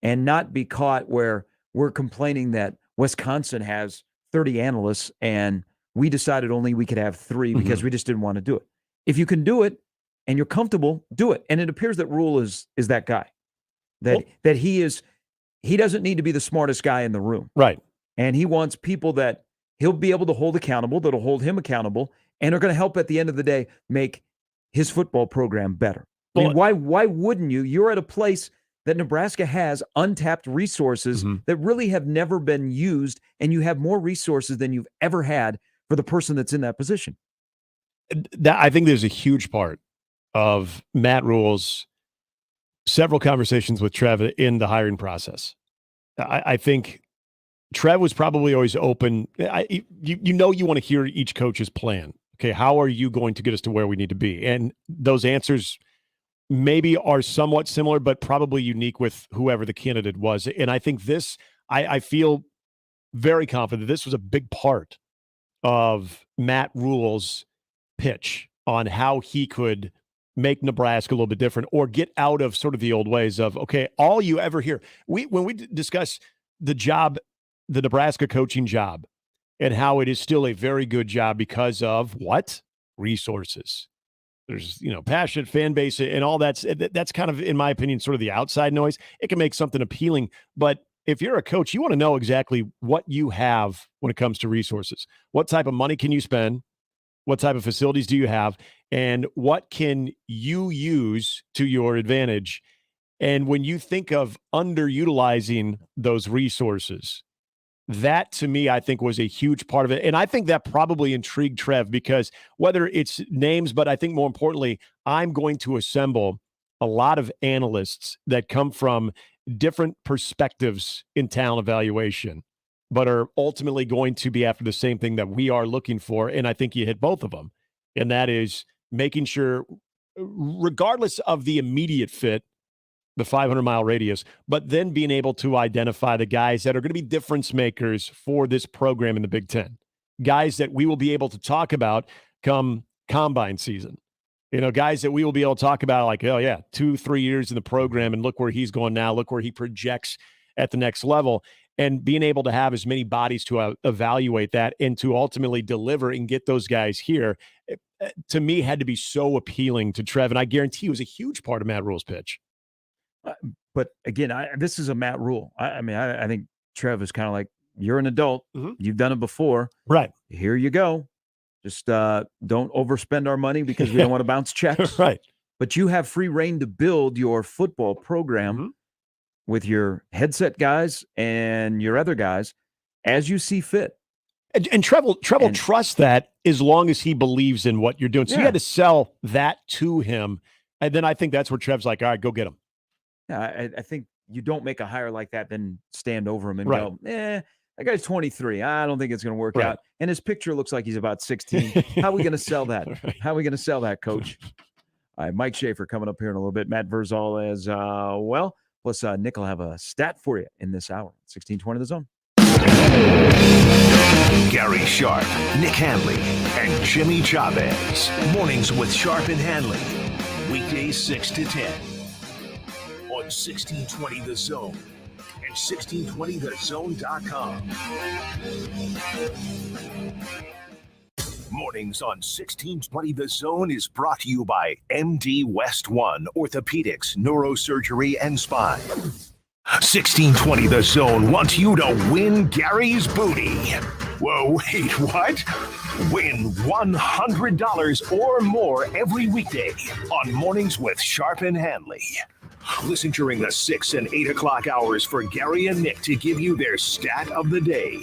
Speaker 1: and not be caught where we're complaining that Wisconsin has 30 analysts and we decided only we could have 3 because we just didn't want to do it. If you can do it and you're comfortable, do it. And it appears that Rule is that guy. That he doesn't need to be the smartest guy in the room.
Speaker 3: Right.
Speaker 1: And he wants people that he'll be able to hold accountable, that'll hold him accountable, and are going to help at the end of the day make his football program better. I mean, why wouldn't you? You're at a place that Nebraska has untapped resources that really have never been used, and you have more resources than you've ever had for the person that's in that position.
Speaker 3: I think there's a huge part of Matt Rule's several conversations with Trev in the hiring process. I think Trev was probably always open. You want to hear each coach's plan. Okay, how are you going to get us to where we need to be? And those answers maybe are somewhat similar, but probably unique with whoever the candidate was. And I think I feel very confident that this was a big part of Matt Rule's pitch on how he could make Nebraska a little bit different or get out of sort of the old ways of, okay, all you ever hear. When we discuss the Nebraska coaching job and how it is still a very good job because of what? Resources. There's, passionate fan base and all that's kind of, in my opinion, sort of the outside noise. It can make something appealing, but if you're a coach, you want to know exactly what you have when it comes to resources. What type of money can you spend? What type of facilities do you have? And what can you use to your advantage? And when you think of underutilizing those resources, that to me, I think was a huge part of it. And I think that probably intrigued Trev because whether it's names, but I think more importantly, I'm going to assemble a lot of analysts that come from different perspectives in talent evaluation, but are ultimately going to be after the same thing that we are looking for. And I think you hit both of them. And that is making sure, regardless of the immediate fit, the 500-mile radius, but then being able to identify the guys that are going to be difference makers for this program in the Big Ten. Guys that we will be able to talk about come combine season. Guys that we will be able to talk about like, oh yeah, 2-3 years in the program and look where he's going now, look where he projects at the next level. And being able to have as many bodies to evaluate that and to ultimately deliver and get those guys here, to me, had to be so appealing to Trev. And I guarantee it was a huge part of Matt Rule's pitch.
Speaker 1: But again, this is a Matt Rule. I think Trev is kind of like, you're an adult. You've done it before.
Speaker 3: Right.
Speaker 1: Here you go. Just don't overspend our money because we don't want to bounce checks.
Speaker 3: Right.
Speaker 1: But you have free reign to build your football program with your headset guys and your other guys as you see fit.
Speaker 3: And Trev will trust that as long as he believes in what you're doing. So you had to sell that to him. And then I think that's where Trev's like, all right, go get him.
Speaker 1: Yeah, I think you don't make a hire like that, then stand over him and go, that guy's 23. I don't think it's going to work out. And his picture looks like he's about 16. How are we going to sell that? How are we going to sell that, Coach? All right, Mike Schaefer coming up here in a little bit. Matt Verzal as well. Plus, Nick will have a stat for you in this hour. 1620 The Zone.
Speaker 4: Gary Sharp, Nick Handley, and Jimmy Chavez. Mornings with Sharp and Handley. Weekdays 6 to 10. On 1620 The Zone and 1620thezone.com. Mornings on 1620 The Zone is brought to you by MD West 1 Orthopedics, Neurosurgery, and Spine. 1620 The Zone wants you to win Gary's booty. Whoa, wait, what? Win $100 or more every weekday on Mornings with Sharp and Handley. Listen during the 6 and 8 o'clock hours for Gary and Nick to give you their stat of the day.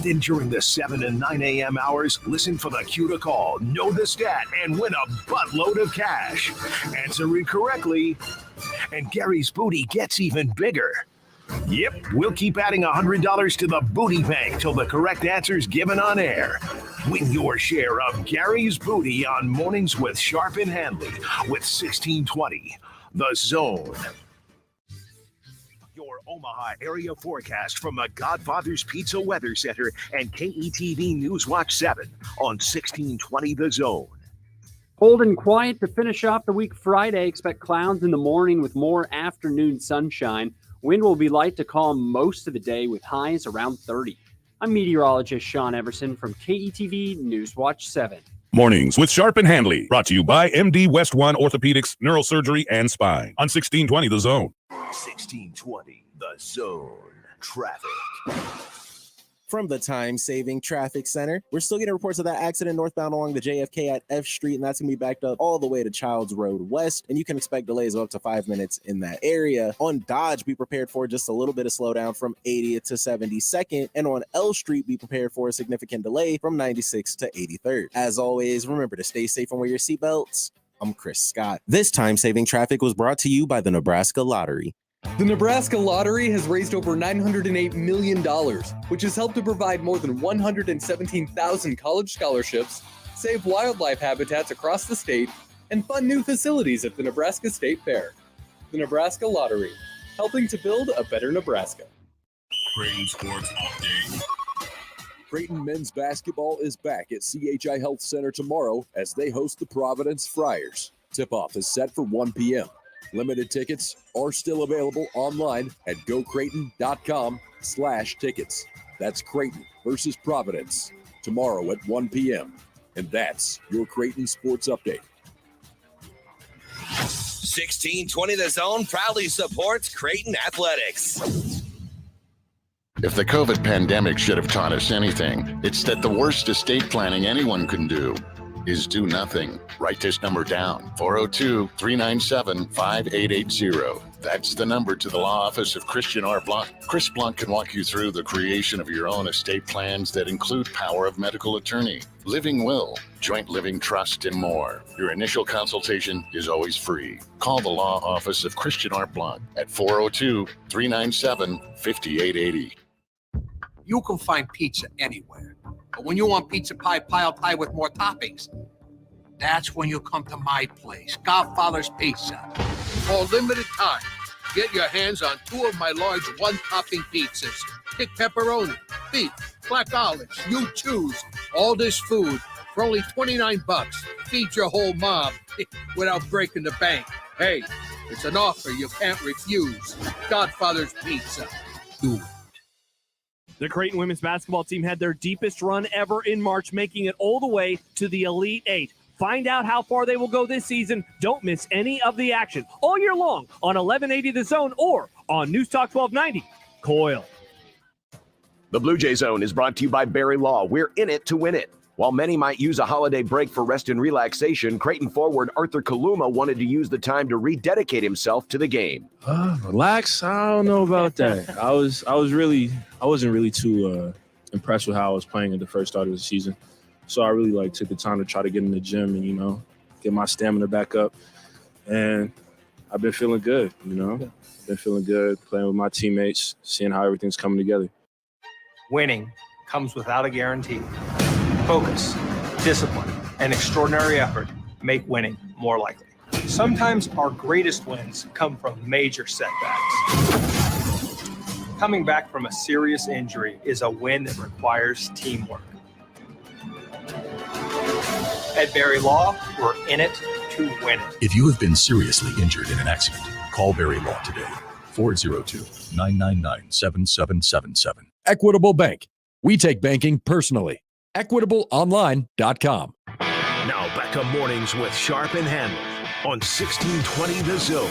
Speaker 4: Then during the 7 and 9 a.m. hours, listen for the cue to call, know the stat, and win a buttload of cash. Answer it correctly, and Gary's booty gets even bigger. Yep, we'll keep adding $100 to the booty bank till the correct answer's given on air. Win your share of Gary's booty on Mornings with Sharp and Handley with 1620 The Zone. Your Omaha area forecast from the Godfather's Pizza Weather Center and KETV Newswatch 7 on 1620 The Zone.
Speaker 10: Cold and quiet to finish off the week Friday. Expect clouds in the morning with more afternoon sunshine. Wind will be light to calm most of the day with highs around 30. I'm meteorologist Sean Everson from KETV Newswatch 7.
Speaker 11: Mornings with Sharp and Handley. Brought to you by MD West One Orthopedics, Neurosurgery, and Spine. On 1620 The Zone.
Speaker 4: 1620 The Zone. Traffic.
Speaker 5: From the time-saving traffic center, we're still getting reports of that accident northbound along the JFK at F Street, and that's going to be backed up all the way to Childs Road West, and you can expect delays of up to 5 minutes in that area. On Dodge, be prepared for just a little bit of slowdown from 80th to 72nd, and on L Street, be prepared for a significant delay from 96th to 83rd. As always, remember to stay safe and wear your seatbelts. I'm Chris Scott. This time-saving traffic was brought to you by the Nebraska Lottery.
Speaker 12: The Nebraska Lottery has raised over $908 million, which has helped to provide more than 117,000 college scholarships, save wildlife habitats across the state, and fund new facilities at the Nebraska State Fair. The Nebraska Lottery, helping to build a better Nebraska.
Speaker 14: Creighton Sports Update. Creighton men's basketball is back at CHI Health Center tomorrow as they host the Providence Friars. Tip-off is set for 1 p.m. Limited tickets are still available online at gocreighton.com/tickets. That's Creighton versus Providence tomorrow at 1 p.m. And that's your Creighton Sports Update.
Speaker 15: 1620 The Zone proudly supports Creighton Athletics.
Speaker 7: If the COVID pandemic should have taught us anything, it's that the worst estate planning anyone can do is do nothing. Write this number down, 402-397-5880. That's the number to the law office of Christian R. Blanc. Chris Blanc can walk you through the creation of your own estate plans that include power of medical attorney, living will, joint living trust, and more. Your initial consultation is always free. Call the law office of Christian R. Blanc at 402-397-5880.
Speaker 23: You can find pizza anywhere. But when you want pizza pie piled high with more toppings, that's when you come to my place, Godfather's Pizza. For a limited time, get your hands on 2 of my large one-topping pizzas. Pick pepperoni, beef, black olives, you choose. All this food for only $29. Feed your whole mob without breaking the bank. Hey, it's an offer you can't refuse. Godfather's Pizza. Do it.
Speaker 27: The Creighton women's basketball team had their deepest run ever in March, making it all the way to the Elite Eight. Find out how far they will go this season. Don't miss any of the action all year long on 1180 The Zone or on News Talk 1290. Coil.
Speaker 22: The Blue Jay Zone is brought to you by Barry Law. We're in it to win it. While many might use a holiday break for rest and relaxation, Creighton forward Arthur Kaluma wanted to use the time to rededicate himself to the game.
Speaker 28: Relax? I don't know about that. I wasn't really too impressed with how I was playing at the first start of the season. So I really took the time to try to get in the gym and, get my stamina back up. And I've been feeling good, Been feeling good, playing with my teammates, seeing how everything's coming together.
Speaker 29: Winning comes without a guarantee. Focus, discipline, and extraordinary effort make winning more likely. Sometimes our greatest wins come from major setbacks. Coming back from a serious injury is a win that requires teamwork. At Barry Law, we're in it to win it.
Speaker 19: If you have been seriously injured in an accident, call Barry Law today. 402-999-7777.
Speaker 18: Equitable Bank. We take banking personally. EquitableOnline.com.
Speaker 4: Now back to mornings with Sharp and Handley on 1620 The Zone.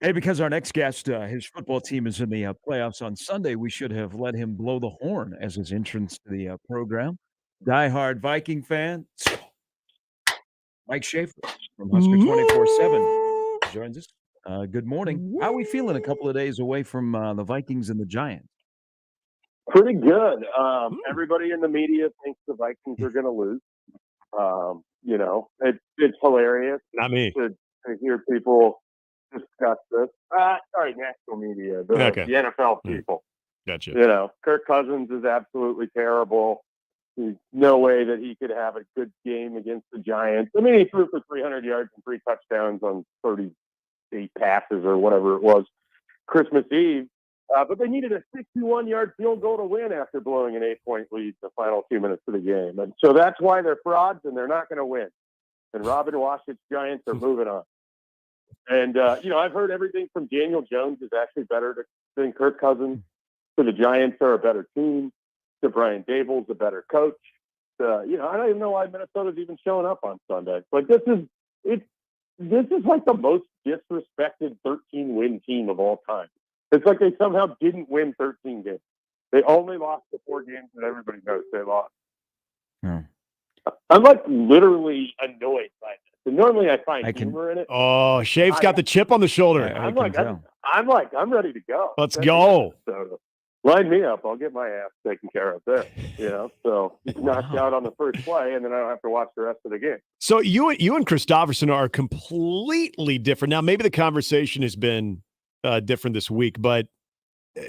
Speaker 1: Hey, because our next guest, his football team is in the playoffs on Sunday, we should have let him blow the horn as his entrance to the program. Diehard Viking fan, Mike Schaefer from Husker 24/7 joins us. Good morning. How are we feeling a couple of days away from the Vikings and the Giants?
Speaker 30: Pretty good. Everybody in the media thinks the Vikings are going to lose. It's hilarious.
Speaker 3: Not me.
Speaker 30: To hear people discuss this. Sorry, national media, the NFL people.
Speaker 3: Gotcha.
Speaker 30: Kirk Cousins is absolutely terrible. There's no way that he could have a good game against the Giants. I mean, he threw for 300 yards and 3 touchdowns on 30 8 passes or whatever it was Christmas Eve. But they needed a 61-yard field goal to win after blowing an 8-point lead the final 2 minutes of the game. And so that's why they're frauds and they're not going to win. And Robin Washington's Giants are moving on. And, I've heard everything from Daniel Jones is actually better than Kirk Cousins, to the Giants are a better team, to Brian Daboll's a better coach. I don't even know why Minnesota's even showing up on Sunday. Like, this is like the most disrespected 13-win team of all time. It's like they somehow didn't win 13 games. They only lost the 4 games that everybody knows they lost.
Speaker 1: Hmm.
Speaker 30: I'm like literally annoyed by this. And normally I find humor in it.
Speaker 3: Oh, Shave's got the chip on the shoulder.
Speaker 30: I'm ready to go.
Speaker 3: Let's go.
Speaker 30: So, line me up. I'll get my ass taken care of there. So knocked out on the first play, and then I don't have to watch the rest of the game.
Speaker 3: So you and Christopherson are completely different. Now, maybe the conversation has been different this week, but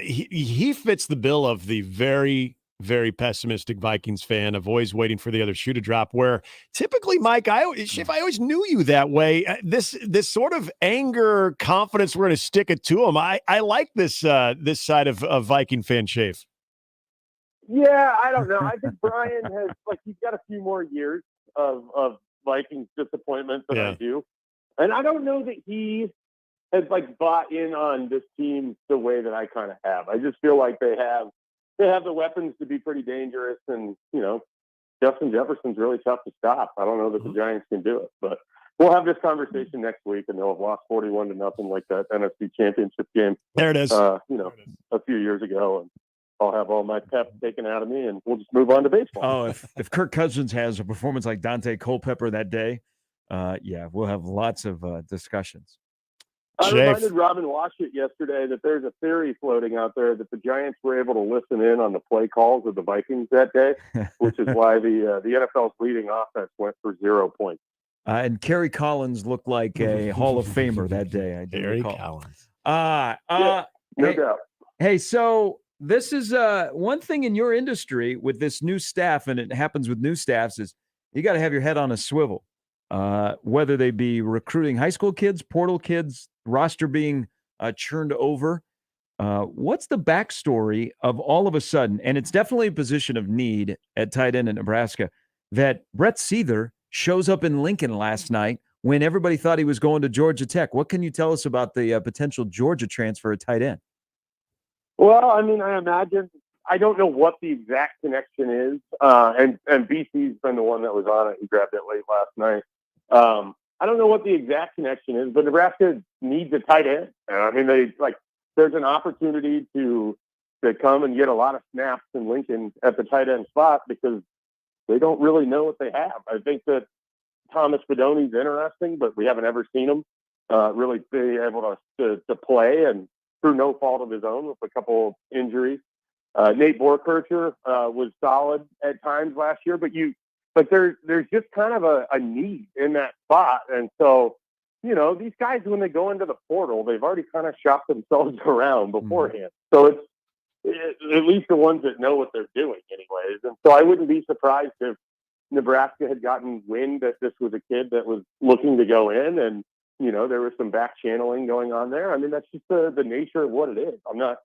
Speaker 3: he fits the bill of the very, very pessimistic Vikings fan of always waiting for the other shoe to drop, where typically, Mike, I always knew you that way. This sort of anger, confidence, we're going to stick it to him. I like this side of Viking fan, Shave.
Speaker 30: Yeah, I don't know. I think Brian has, he's got a few more years of Vikings disappointment than I do. And I don't know that he has, bought in on this team the way that I kind of have. I just feel like they have the weapons to be pretty dangerous, and Justin Jefferson's really tough to stop. I don't know that the Giants can do it, but we'll have this conversation next week, and they'll have lost 41-0 like that NFC Championship game.
Speaker 3: There it is.
Speaker 30: A few years ago, and I'll have all my pep taken out of me, and we'll just move on to baseball.
Speaker 1: Oh, if Kirk Cousins has a performance like Dante Culpepper that day, we'll have lots of discussions.
Speaker 30: I reminded Robin Washington yesterday that there's a theory floating out there that the Giants were able to listen in on the play calls of the Vikings that day, which is why the NFL's leading offense went for 0 points.
Speaker 1: And Kerry Collins looked like a Hall of Famer that day.
Speaker 3: Kerry Collins.
Speaker 30: No doubt.
Speaker 1: Hey, so this is one thing in your industry with this new staff, and it happens with new staffs, is you got to have your head on a swivel. Whether they be recruiting high school kids, portal kids, roster being churned over. What's the backstory of all of a sudden, and it's definitely a position of need at tight end in Nebraska, that Brett Seether shows up in Lincoln last night when everybody thought he was going to Georgia Tech? What can you tell us about the potential Georgia transfer at tight end?
Speaker 30: Well, I mean, I imagine, I don't know what the exact connection is, and BC's been the one that was on it and grabbed it late last night. I don't know what the exact connection is, but Nebraska needs a tight end. And I mean, there's an opportunity to come and get a lot of snaps in Lincoln at the tight end spot because they don't really know what they have. I think that Thomas Fedoni's interesting, but we haven't ever seen him really be able to play, and through no fault of his own with a couple of injuries. Nate Borkircher was solid at times last year, but there's just kind of a need in that spot. And so, these guys, when they go into the portal, they've already kind of shopped themselves around beforehand. So it's at least the ones that know what they're doing anyways. And so I wouldn't be surprised if Nebraska had gotten wind that this was a kid that was looking to go in, and, there was some back channeling going on there. I mean, that's just the nature of what it is. I'm not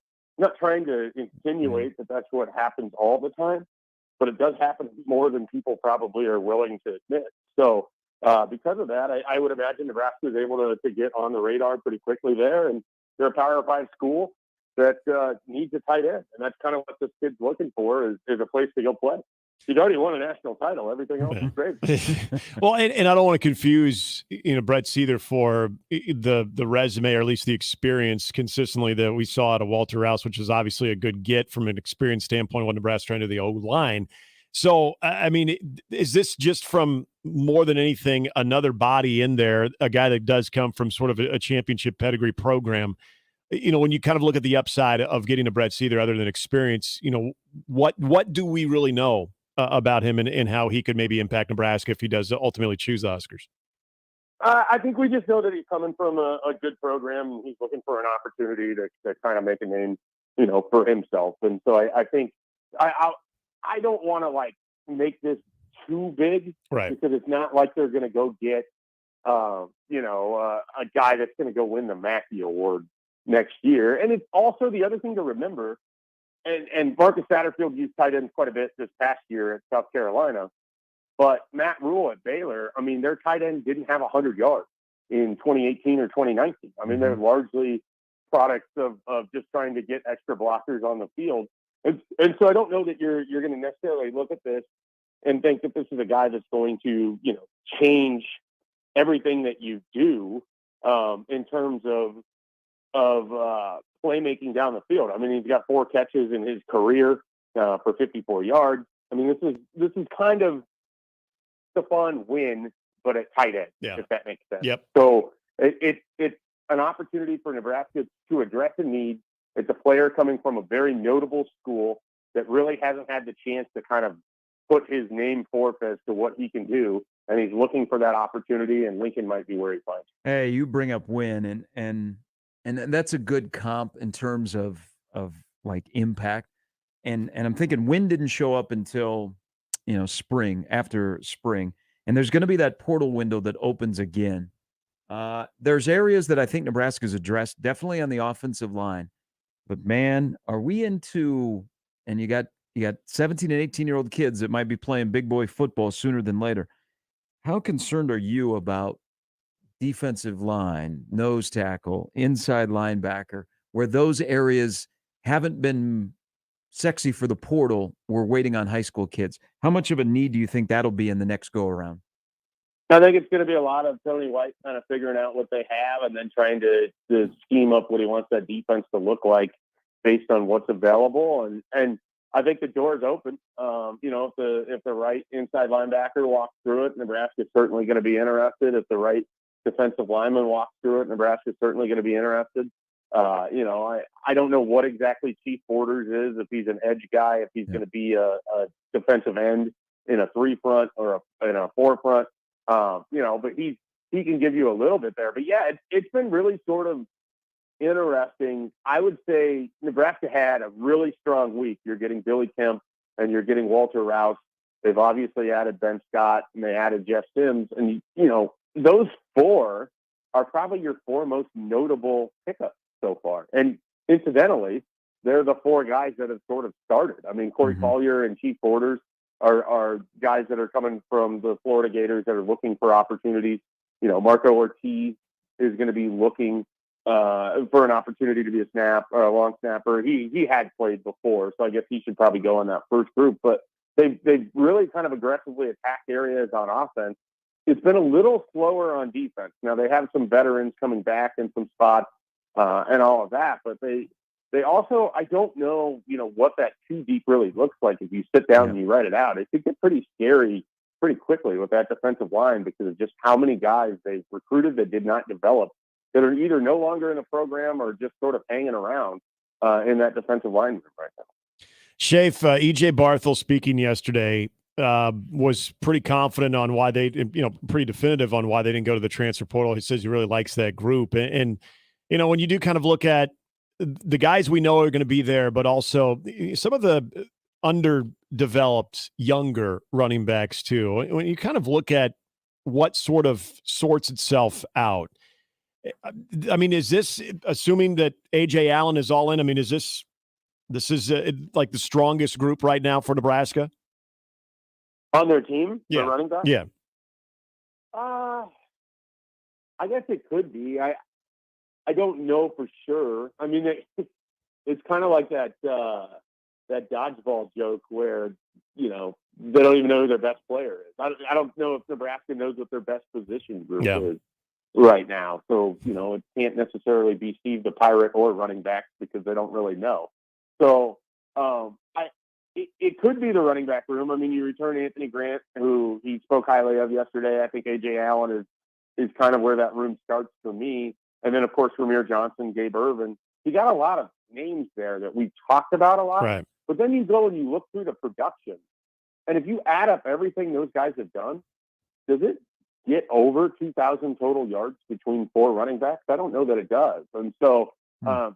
Speaker 30: trying to insinuate that that's what happens all the time, but it does happen more than people probably are willing to admit. So because of that, I would imagine Nebraska is able to get on the radar pretty quickly there. And they're a Power 5 school that needs a tight end. And that's kind of what this kid's looking for is a place to go play. He's already won a national title. Everything else is great.
Speaker 3: Well, and I don't want to confuse, Brett Seether for the resume, or at least the experience consistently that we saw out of Walter Rouse, which is obviously a good get from an experience standpoint when Nebraska trying to the O-line. So, I mean, is this just from more than anything another body in there, a guy that does come from sort of a championship pedigree program? When you kind of look at the upside of getting a Brett Seether other than experience, what do we really know about him and how he could maybe impact Nebraska if he does ultimately choose the Huskers?
Speaker 30: I think we just know that he's coming from a good program. He's looking for an opportunity to kind of make a name, for himself. And so I think I don't want to make this too big,
Speaker 3: right?
Speaker 30: Because it's not like they're going to go get a guy that's going to go win the Mackey Award next year. And it's also the other thing to remember, and Marcus Satterfield used tight ends quite a bit this past year at South Carolina, but Matt Rule at Baylor, I mean, their tight end didn't have 100 yards in 2018 or 2019. I mean, they're largely products of just trying to get extra blockers on the field. And so I don't know that you're going to necessarily look at this and think that this is a guy that's going to, change everything that you do in terms of playmaking down the field. I mean, he's got 4 catches in his career for 54 yards. I mean, this is kind of Stephon Wynn, but at tight end, if that makes sense.
Speaker 3: Yep.
Speaker 30: So it's an opportunity for Nebraska to address a need. It's a player coming from a very notable school that really hasn't had the chance to kind of put his name forth as to what he can do. And he's looking for that opportunity, and Lincoln might be where he finds it.
Speaker 1: Hey, you bring up Wynn, and that's a good comp in terms of like impact. And I'm thinking Wynn didn't show up until, spring, after spring. And there's going to be that portal window that opens again. There's areas that I think Nebraska's addressed, definitely on the offensive line. But man, are we into, and you got 17 and 18-year-old kids that might be playing big boy football sooner than later. How concerned are you about defensive line, nose tackle, inside linebacker, where those areas haven't been sexy for the portal? We're waiting on high school kids. How much of a need do you think that'll be in the next go around?
Speaker 30: I think it's going to be a lot of Tony White kind of figuring out what they have and then trying to scheme up what he wants that defense to look like based on what's available. And I think the door is open. If the right inside linebacker walks through it, Nebraska's certainly going to be interested. If the right defensive lineman walks through it, Nebraska's certainly going to be interested. I don't know what exactly Chief Borders is, if he's an edge guy, if he's going to be a defensive end in a 3-front or in a 4-front. But he can give you a little bit there. But yeah, it's been really sort of interesting. I would say Nebraska had a really strong week. You're getting Billy Kemp and you're getting Walter Rouse. They've obviously added Ben Scott and they added Jeff Sims. And, those 4 are probably your 4 most notable pickups so far. And incidentally, they're the 4 guys that have sort of started. I mean, Corey Collier and Chief Borders are guys that are coming from the Florida Gators that are looking for opportunities. Marco Ortiz is going to be looking for an opportunity to be a long snapper. He had played before, so I guess he should probably go in that first group. But they've really kind of aggressively attacked areas on offense. It's been a little slower on defense. Now they have some veterans coming back in some spots and all of that, but they also, I don't know, what that 2 deep really looks like if you sit down and you write it out. It could get pretty scary pretty quickly with that defensive line because of just how many guys they've recruited that did not develop, that are either no longer in the program or just sort of hanging around in that defensive line room right now.
Speaker 3: Shafe, E.J. Barthel speaking yesterday was pretty confident on why they, pretty definitive on why they didn't go to the transfer portal. He says he really likes that group. And when you do kind of look at the guys we know are going to be there, but also some of the underdeveloped younger running backs too. When you kind of look at what sort of sorts itself out, I mean, is this, assuming that A.J. Allen is all in, I mean, is this is like the strongest group right now for Nebraska?
Speaker 30: On their team?
Speaker 3: Yeah.
Speaker 30: For running back?
Speaker 3: Yeah.
Speaker 30: I guess it could be. I don't know for sure. I mean, it's kind of like that dodgeball joke where, they don't even know who their best player is. I don't know if Nebraska knows what their best position group is right now. So, it can't necessarily be Steve the Pirate or running backs because they don't really know. So it could be the running back room. I mean, you return Anthony Grant, who he spoke highly of yesterday. I think A.J. Allen is kind of where that room starts for me. And then, of course, Ramir Johnson, Gabe Irvin. You got a lot of names there that we've talked about a lot.
Speaker 3: Right.
Speaker 30: But then you go and you look through the production. And if you add up everything those guys have done, does it get over 2,000 total yards between 4 running backs? I don't know that it does. And so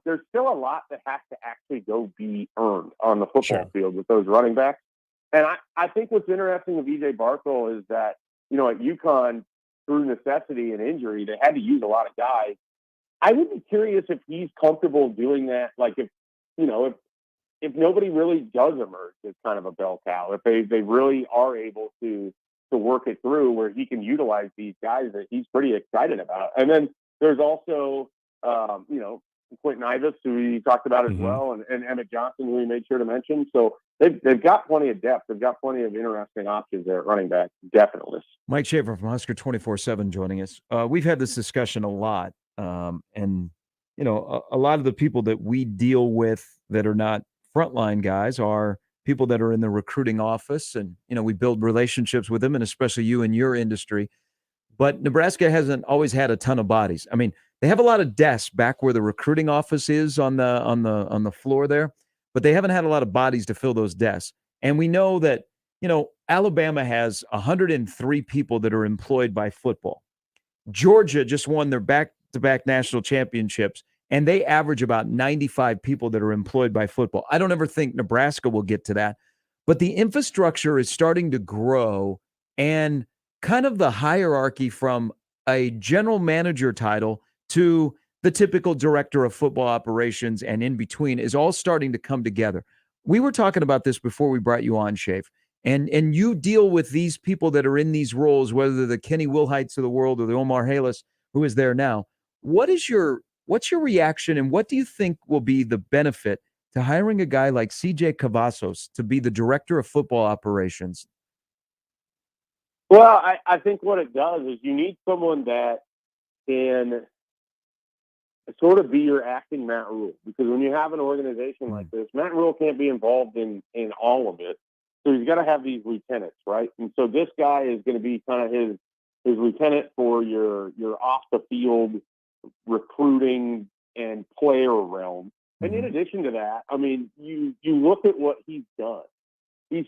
Speaker 30: there's still a lot that has to actually go be earned on the football field with those running backs. And I think what's interesting with E.J. Barthel is that, at UConn, through necessity and injury, they had to use a lot of guys. I would be curious if he's comfortable doing that. Like if nobody really does emerge as kind of a bell cow, if they really are able to work it through where he can utilize these guys that he's pretty excited about. And then there's also, Quentin Ivas, who we talked about as well, and Emmett Johnson, who we made sure to mention. So they've got plenty of depth. They've got plenty of interesting options there at running back, definitely.
Speaker 1: Mike Schaefer from Husker 24/7 joining us. We've had this discussion a lot, and a lot of the people that we deal with that are not frontline guys are people that are in the recruiting office, and we build relationships with them, and especially you in your industry. But Nebraska hasn't always had a ton of bodies. I mean, they have a lot of desks back where the recruiting office is on the floor there, but they haven't had a lot of bodies to fill those desks. And we know that Alabama has 103 people that are employed by football. Georgia just won their back-to-back national championships, and they average about 95 people that are employed by football. I don't ever think Nebraska will get to that, but the infrastructure is starting to grow, and kind of the hierarchy from a general manager title to the typical director of football operations and in between is all starting to come together. We were talking about this before we brought you on, Shafe, and you deal with these people that are in these roles, whether they're the Kenny Wilhites of the world or the Omar Halas, who is there now. What's your reaction, and what do you think will be the benefit to hiring a guy like CJ Cavazos to be the director of football operations?
Speaker 30: Well, I think what it does is you need someone that can sort of be your acting Matt Rule, because when you have an organization like this, Matt Rule can't be involved in all of it. So he's got to have these lieutenants, right? And so this guy is going to be kind of his lieutenant for your off the field recruiting and player realm. And in addition to that, I mean, you look at what he's done. He's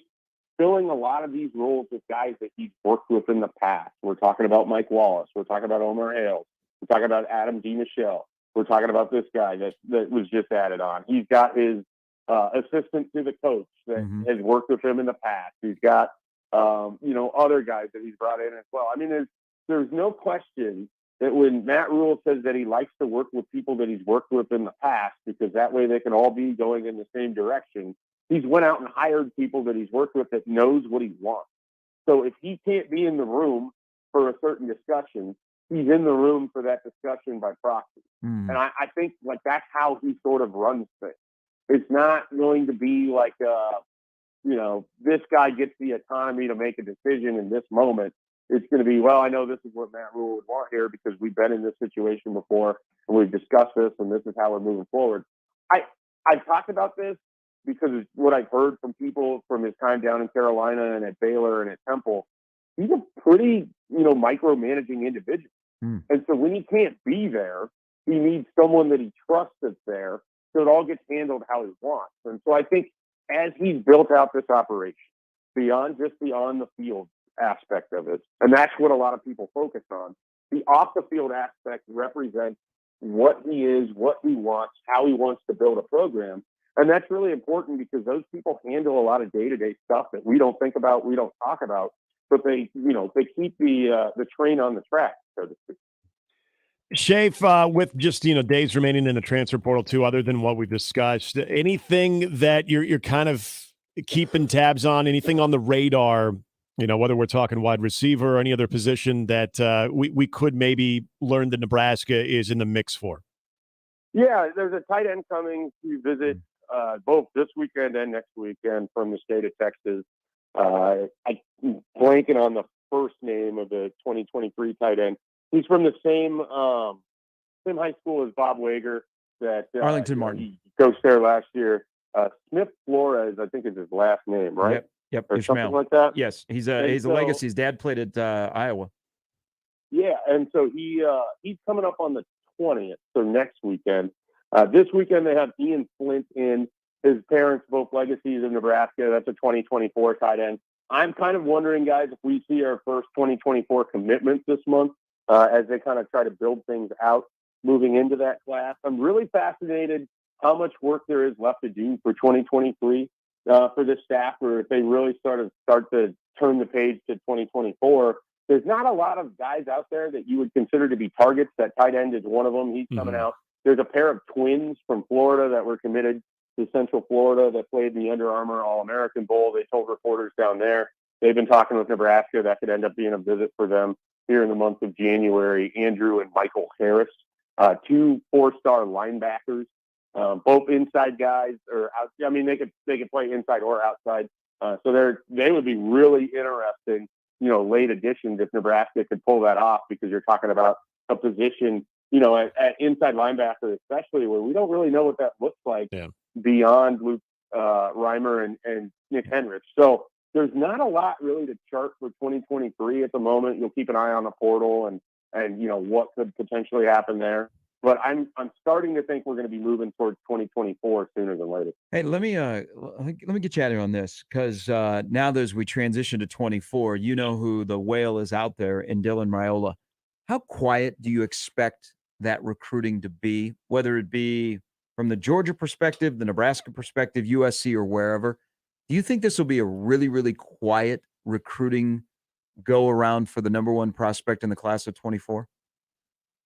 Speaker 30: filling a lot of these roles with guys that he's worked with in the past. We're talking about Mike Wallace. We're talking about Omar Hales. We're talking about Adam D. Michelle. We're talking about this guy that was just added on. He's got his assistant to the coach that has worked with him in the past. He's got, other guys that he's brought in as well. I mean, there's no question that when Matt Rule says that he likes to work with people that he's worked with in the past, because that way they can all be going in the same direction, he's went out and hired people that he's worked with that knows what he wants. So if he can't be in the room for a certain discussion, he's in the room for that discussion by proxy. And I think like that's how he sort of runs things. It's not going to be like, this guy gets the autonomy to make a decision in this moment. It's going to be, well, I know this is what Matt Rule would want here because we've been in this situation before and we've discussed this and this is how we're moving forward. I've talked about this because it's what I've heard from people from his time down in Carolina and at Baylor and at Temple. He's a pretty, micromanaging individual. And so when he can't be there, he needs someone that he trusts that's there so it all gets handled how he wants. And so I think as he's built out this operation, beyond just the on-the-field aspect of it, and that's what a lot of people focus on, the off-the-field aspect represents what he is, what he wants, how he wants to build a program. And that's really important because those people handle a lot of day-to-day stuff that we don't think about, we don't talk about, but they keep the train on the track, so to speak.
Speaker 3: Shafe, with just days remaining in the transfer portal too, other than what we've discussed, anything that you're kind of keeping tabs on, anything on the radar, whether we're talking wide receiver or any other position that we could maybe learn that Nebraska is in the mix for?
Speaker 30: Yeah, there's a tight end coming to visit both this weekend and next weekend from the state of Texas. I'm blanking on the first name of the 2023 tight end. He's from the same high school as Bob Wager. That
Speaker 1: Arlington Martin.
Speaker 30: He coached there last year. Smith Flores, I think, is his last name, right?
Speaker 1: Yep.
Speaker 30: Or
Speaker 1: Ishmael.
Speaker 30: something like that.
Speaker 1: Yes, he's a legacy. His dad played at Iowa.
Speaker 30: Yeah, and so he's coming up on the 20th, so next weekend. This weekend they have Ian Flint in. His parents, both legacies of Nebraska. That's a 2024 tight end. I'm kind of wondering, guys, if we see our first 2024 commitment this month as they kind of try to build things out moving into that class. I'm really fascinated how much work there is left to do for 2023 for this staff, or if they really start to turn the page to 2024 there's not a lot of guys out there that you would consider to be targets. That tight end is one of them. He's coming out. There's a pair of twins from Florida that were committed to Central Florida that played in the Under Armour All-American Bowl. They told reporters down there they've been talking with Nebraska. That could end up being a visit for them here in the month of January. Andrew and Michael Harris, 2 4-star linebackers, both inside guys or out. I mean, they could play inside or outside. So they would be really interesting, late additions if Nebraska could pull that off, because you're talking about a position, at inside linebacker, especially, where we don't really know what that looks like beyond Luke Reimer and Nick Henrich. So there's not a lot really to chart for 2023 at the moment. You'll keep an eye on the portal and what could potentially happen there. But I'm starting to think we're going to be moving towards 2024 sooner than later.
Speaker 1: Hey, let me get you out here on this, because now as we transition to 24, you know who the whale is out there in Dylan Raiola. How quiet do you expect that recruiting to be, whether it be from the Georgia perspective, the Nebraska perspective, USC, or wherever? Do you think this will be a really, really quiet recruiting go around for the number one prospect in the class of 24?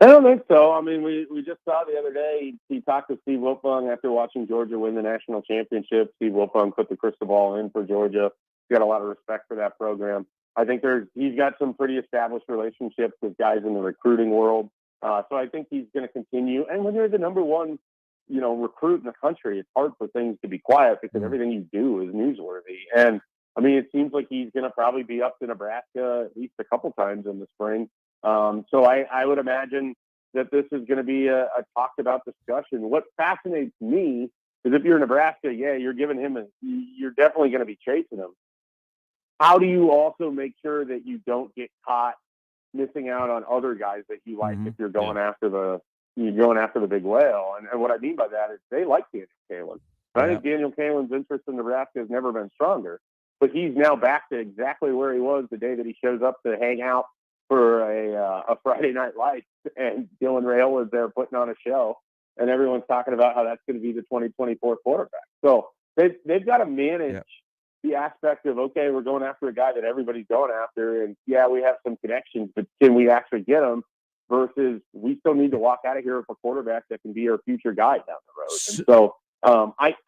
Speaker 30: I don't think so. I mean, we just saw the other day, he talked to Steve Wiltfong after watching Georgia win the national championship. Steve Wiltfong put the crystal ball in for Georgia. He's got a lot of respect for that program. I think he's got some pretty established relationships with guys in the recruiting world. So I think he's going to continue. And when you're the number one, recruit in the country, it's hard for things to be quiet, because everything you do is newsworthy. And I mean, it seems like he's going to probably be up to Nebraska at least a couple times in the spring. So I would imagine that this is going to be a talked about discussion. What fascinates me is, if you're Nebraska, you're giving him you're definitely going to be chasing him. How do you also make sure that you don't get caught missing out on other guys that you like if you're going after the big whale? And what I mean by that is they like Daniel Kaelin. I think Daniel Kaelin's interest in Nebraska has never been stronger, but he's now back to exactly where he was the day that he shows up to hang out for a Friday Night Lights, and Dylan Raiola is there putting on a show, and everyone's talking about how that's going to be the 2024 quarterback. So they've got to manage the aspect of, okay, we're going after a guy that everybody's going after, and we have some connections, but can we actually get him? Versus, we still need to walk out of here with a quarterback that can be our future guy down the road. And so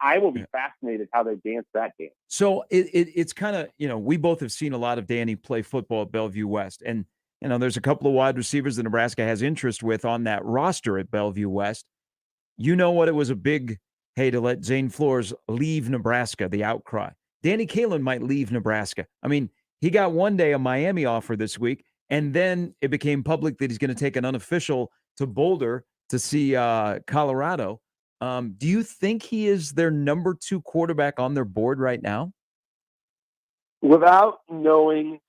Speaker 30: I will be fascinated how they dance that game.
Speaker 1: So it's kind of, we both have seen a lot of Danny play football at Bellevue West, and there's a couple of wide receivers that Nebraska has interest with on that roster at Bellevue West. What it was a big, hey, to let Zane Flores leave Nebraska, the outcry. Danny Kaelin might leave Nebraska. I mean, he got one day a Miami offer this week, and then it became public that he's going to take an unofficial to Boulder to see Colorado. Do you think he is their number 2 quarterback on their board right now?
Speaker 30: Without knowing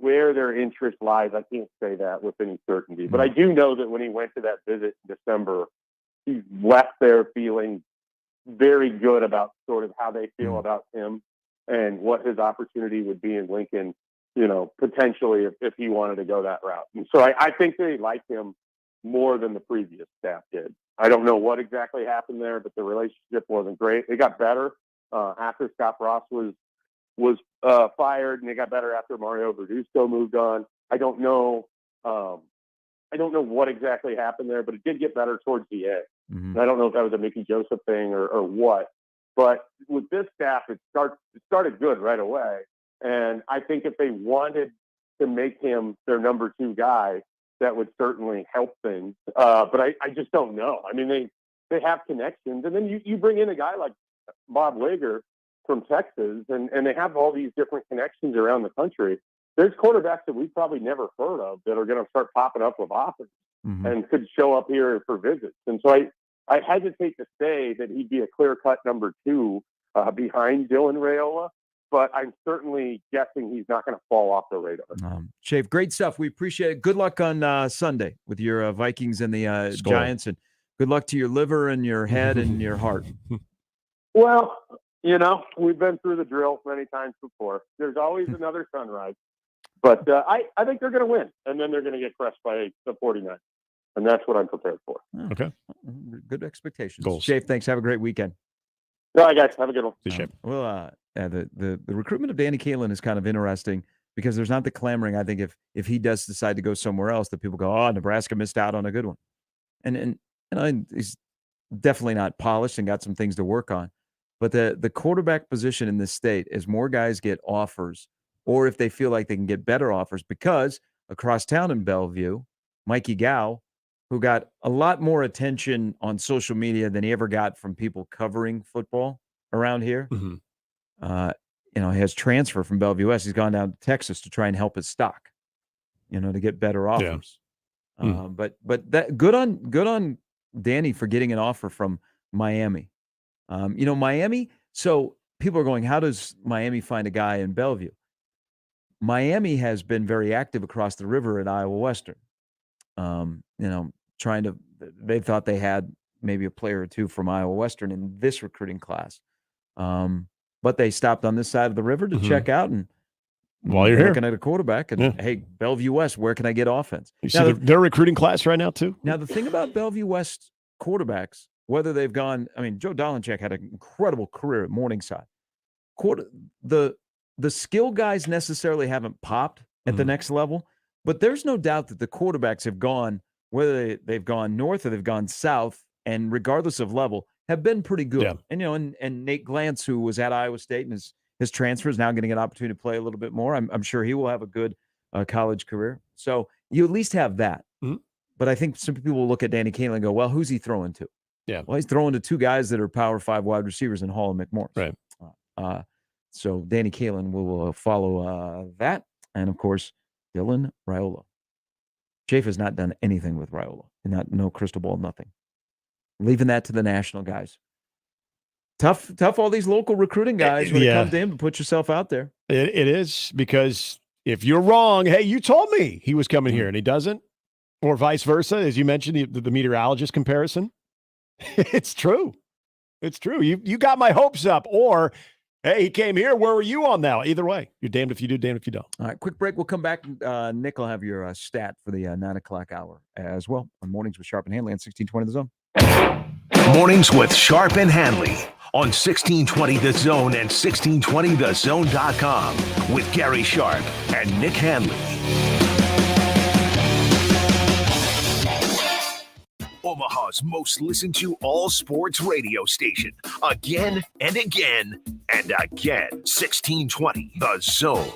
Speaker 30: where their interest lies, I can't say that with any certainty. But I do know that when he went to that visit in December, he left there feeling very good about sort of how they feel about him and what his opportunity would be in Lincoln, potentially if he wanted to go that route. And so I think they like him more than the previous staff did. I don't know what exactly happened there, but the relationship wasn't great. It got better after Scott Ross was fired, and it got better after Mario Verduzco moved on. I don't know what exactly happened there, but it did get better towards the end. I don't know if that was a Mickey Joseph thing or what, but with this staff, it started good right away. And I think if they wanted to make him their number 2 guy, that would certainly help things. But I just don't know. I mean, they have connections, and then you bring in a guy like Bob Wager from Texas, and they have all these different connections around the country. There's quarterbacks that we've probably never heard of that are going to start popping up with offers and could show up here for visits. And so I hesitate to say that he'd be a clear-cut number 2 behind Dylan Raiola, but I'm certainly guessing he's not going to fall off the radar.
Speaker 1: Shave, great stuff. We appreciate it. Good luck on Sunday with your Vikings and the Giants, and good luck to your liver and your head and your heart.
Speaker 30: Well, we've been through the drill many times before. There's always another sunrise. But I think they're going to win, and then they're going to get crushed by the 49ers. And that's what I'm prepared for.
Speaker 3: Okay.
Speaker 1: Good expectations.
Speaker 3: Goals.
Speaker 1: Shave, thanks. Have a great weekend.
Speaker 30: All right, guys. Have a good one.
Speaker 1: Well, the recruitment of Danny Kaelin is kind of interesting. because there's not the clamoring. I think if he does decide to go somewhere else, that people go, oh, Nebraska missed out on a good one. And he's definitely not polished and got some things to work on. But the quarterback position in this state, as more guys get offers, or if they feel like they can get better offers, because across town in Bellevue, Mikey Gow, who got a lot more attention on social media than he ever got from people covering football around here, he has transferred from Bellevue West. He's gone down to Texas to try and help his stock, to get better offers. Yeah. But that good on Danny for getting an offer from Miami. Miami. So people are going, how does Miami find a guy in Bellevue? Miami has been very active across the river at Iowa Western. They thought they had maybe a player or two from Iowa Western in this recruiting class. But they stopped on this side of the river to check out, and
Speaker 3: while you're
Speaker 1: looking at a quarterback, and hey, Bellevue West, where can I get offense?
Speaker 3: You see their recruiting class right now too.
Speaker 1: Now the thing about Bellevue West quarterbacks, whether they've gone, Joe Dolenchek had an incredible career at Morningside. The skill guys necessarily haven't popped at the next level, but there's no doubt that the quarterbacks have gone, whether they've gone north or they've gone south, and regardless of level, have been pretty good. Yeah. And Nate Glantz, who was at Iowa State and his transfer, is now getting an opportunity to play a little bit more. I'm sure he will have a good college career. So you at least have that. Mm-hmm. But I think some people will look at Danny Kaling and go, well, who's he throwing to?
Speaker 3: Yeah.
Speaker 1: Well, he's throwing to two guys that are Power 5 wide receivers in Hall and McMorris.
Speaker 3: Right.
Speaker 1: So Danny Kaling will follow that. And, of course, Dylan Raiola. Chafe has not done anything with Raiola. No crystal ball, nothing. Leaving that to the national guys. Tough, all these local recruiting guys when it comes to him to put yourself out there.
Speaker 3: It is, because if you're wrong, hey, you told me he was coming here and he doesn't, or vice versa, as you mentioned, the meteorologist comparison. It's true. It's true. You got my hopes up, or hey, he came here. Where were you on that? Either way, you're damned if you do, damned if you don't.
Speaker 1: All right, quick break. We'll come back. Nick will have your stat for the 9 o'clock hour as well on Mornings with Sharp and Handley on 1620 The Zone.
Speaker 4: Mornings with Sharp and Handley on 1620 The Zone and 1620thezone.com with Gary Sharp and Nick Handley. Omaha's most listened to all sports radio station. Again and again and again. 1620 The Zone.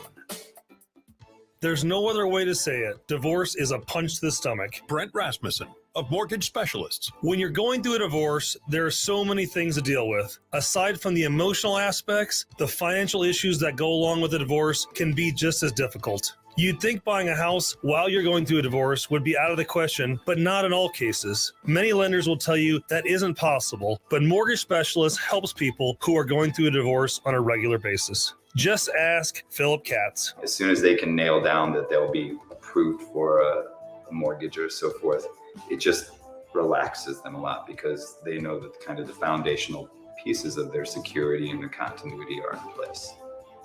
Speaker 6: There's no other way to say it. Divorce is a punch to the stomach.
Speaker 11: Brent Rasmussen of Mortgage Specialists.
Speaker 6: When you're going through a divorce, there are so many things to deal with. Aside from the emotional aspects, the financial issues that go along with the divorce can be just as difficult. You'd think buying a house while you're going through a divorce would be out of the question, but not in all cases. Many lenders will tell you that isn't possible, but Mortgage Specialist helps people who are going through a divorce on a regular basis. Just ask Philip Katz.
Speaker 8: As soon as they can nail down that they'll be approved for a mortgage or so forth, it just relaxes them a lot, because they know that kind of the foundational pieces of their security and the continuity are in place.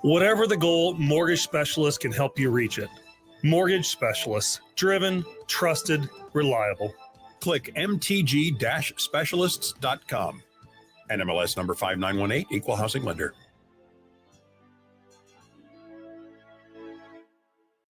Speaker 6: Whatever the goal, Mortgage Specialist can help you reach it. Mortgage Specialist. Driven, trusted, reliable.
Speaker 11: Click mtg-specialists.com. NMLS number 5918, Equal Housing Lender.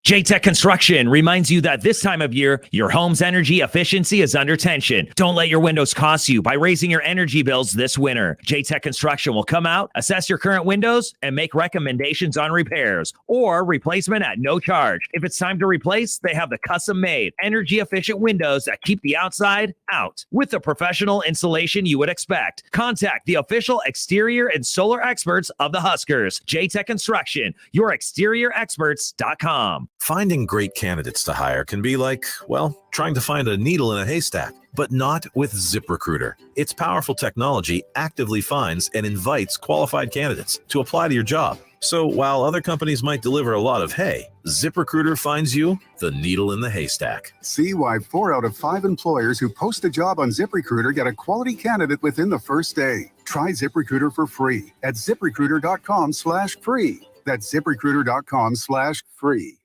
Speaker 9: J-Tech Construction reminds you that this time of year, your home's energy efficiency is under tension. Don't let your windows cost you by raising your energy bills this winter. J-Tech Construction will come out, assess your current windows, and make recommendations on repairs or replacement at no charge. If it's time to replace, they have the custom-made, energy-efficient windows that keep the outside out with the professional installation you would expect. Contact the official exterior and solar experts of the Huskers. J-Tech Construction, your exteriorexperts.com.
Speaker 19: Finding great candidates to hire can be like, well, trying to find a needle in a haystack, but not with ZipRecruiter. Its powerful technology actively finds and invites qualified candidates to apply to your job. So while other companies might deliver a lot of hay, ZipRecruiter finds you the needle in the haystack.
Speaker 13: See why 4 out of 5 employers who post a job on ZipRecruiter get a quality candidate within the first day. Try ZipRecruiter for free at ZipRecruiter.com/free. That's ZipRecruiter.com/free.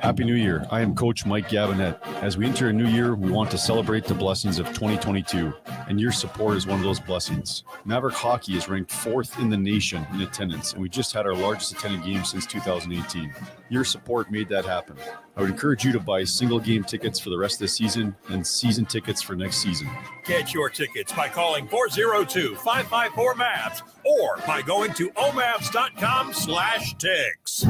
Speaker 2: Happy New Year. I am Coach Mike Gabinet. As we enter a new year, we want to celebrate the blessings of 2022, and your support is one of those blessings. Maverick Hockey is ranked 4th in the nation in attendance, and we just had our largest attended game since 2018. Your support made that happen. I would encourage you to buy single game tickets for the rest of the season and season tickets for next season.
Speaker 5: Get your tickets by calling 402-554-MAVS or by going to omavs.com/tickets.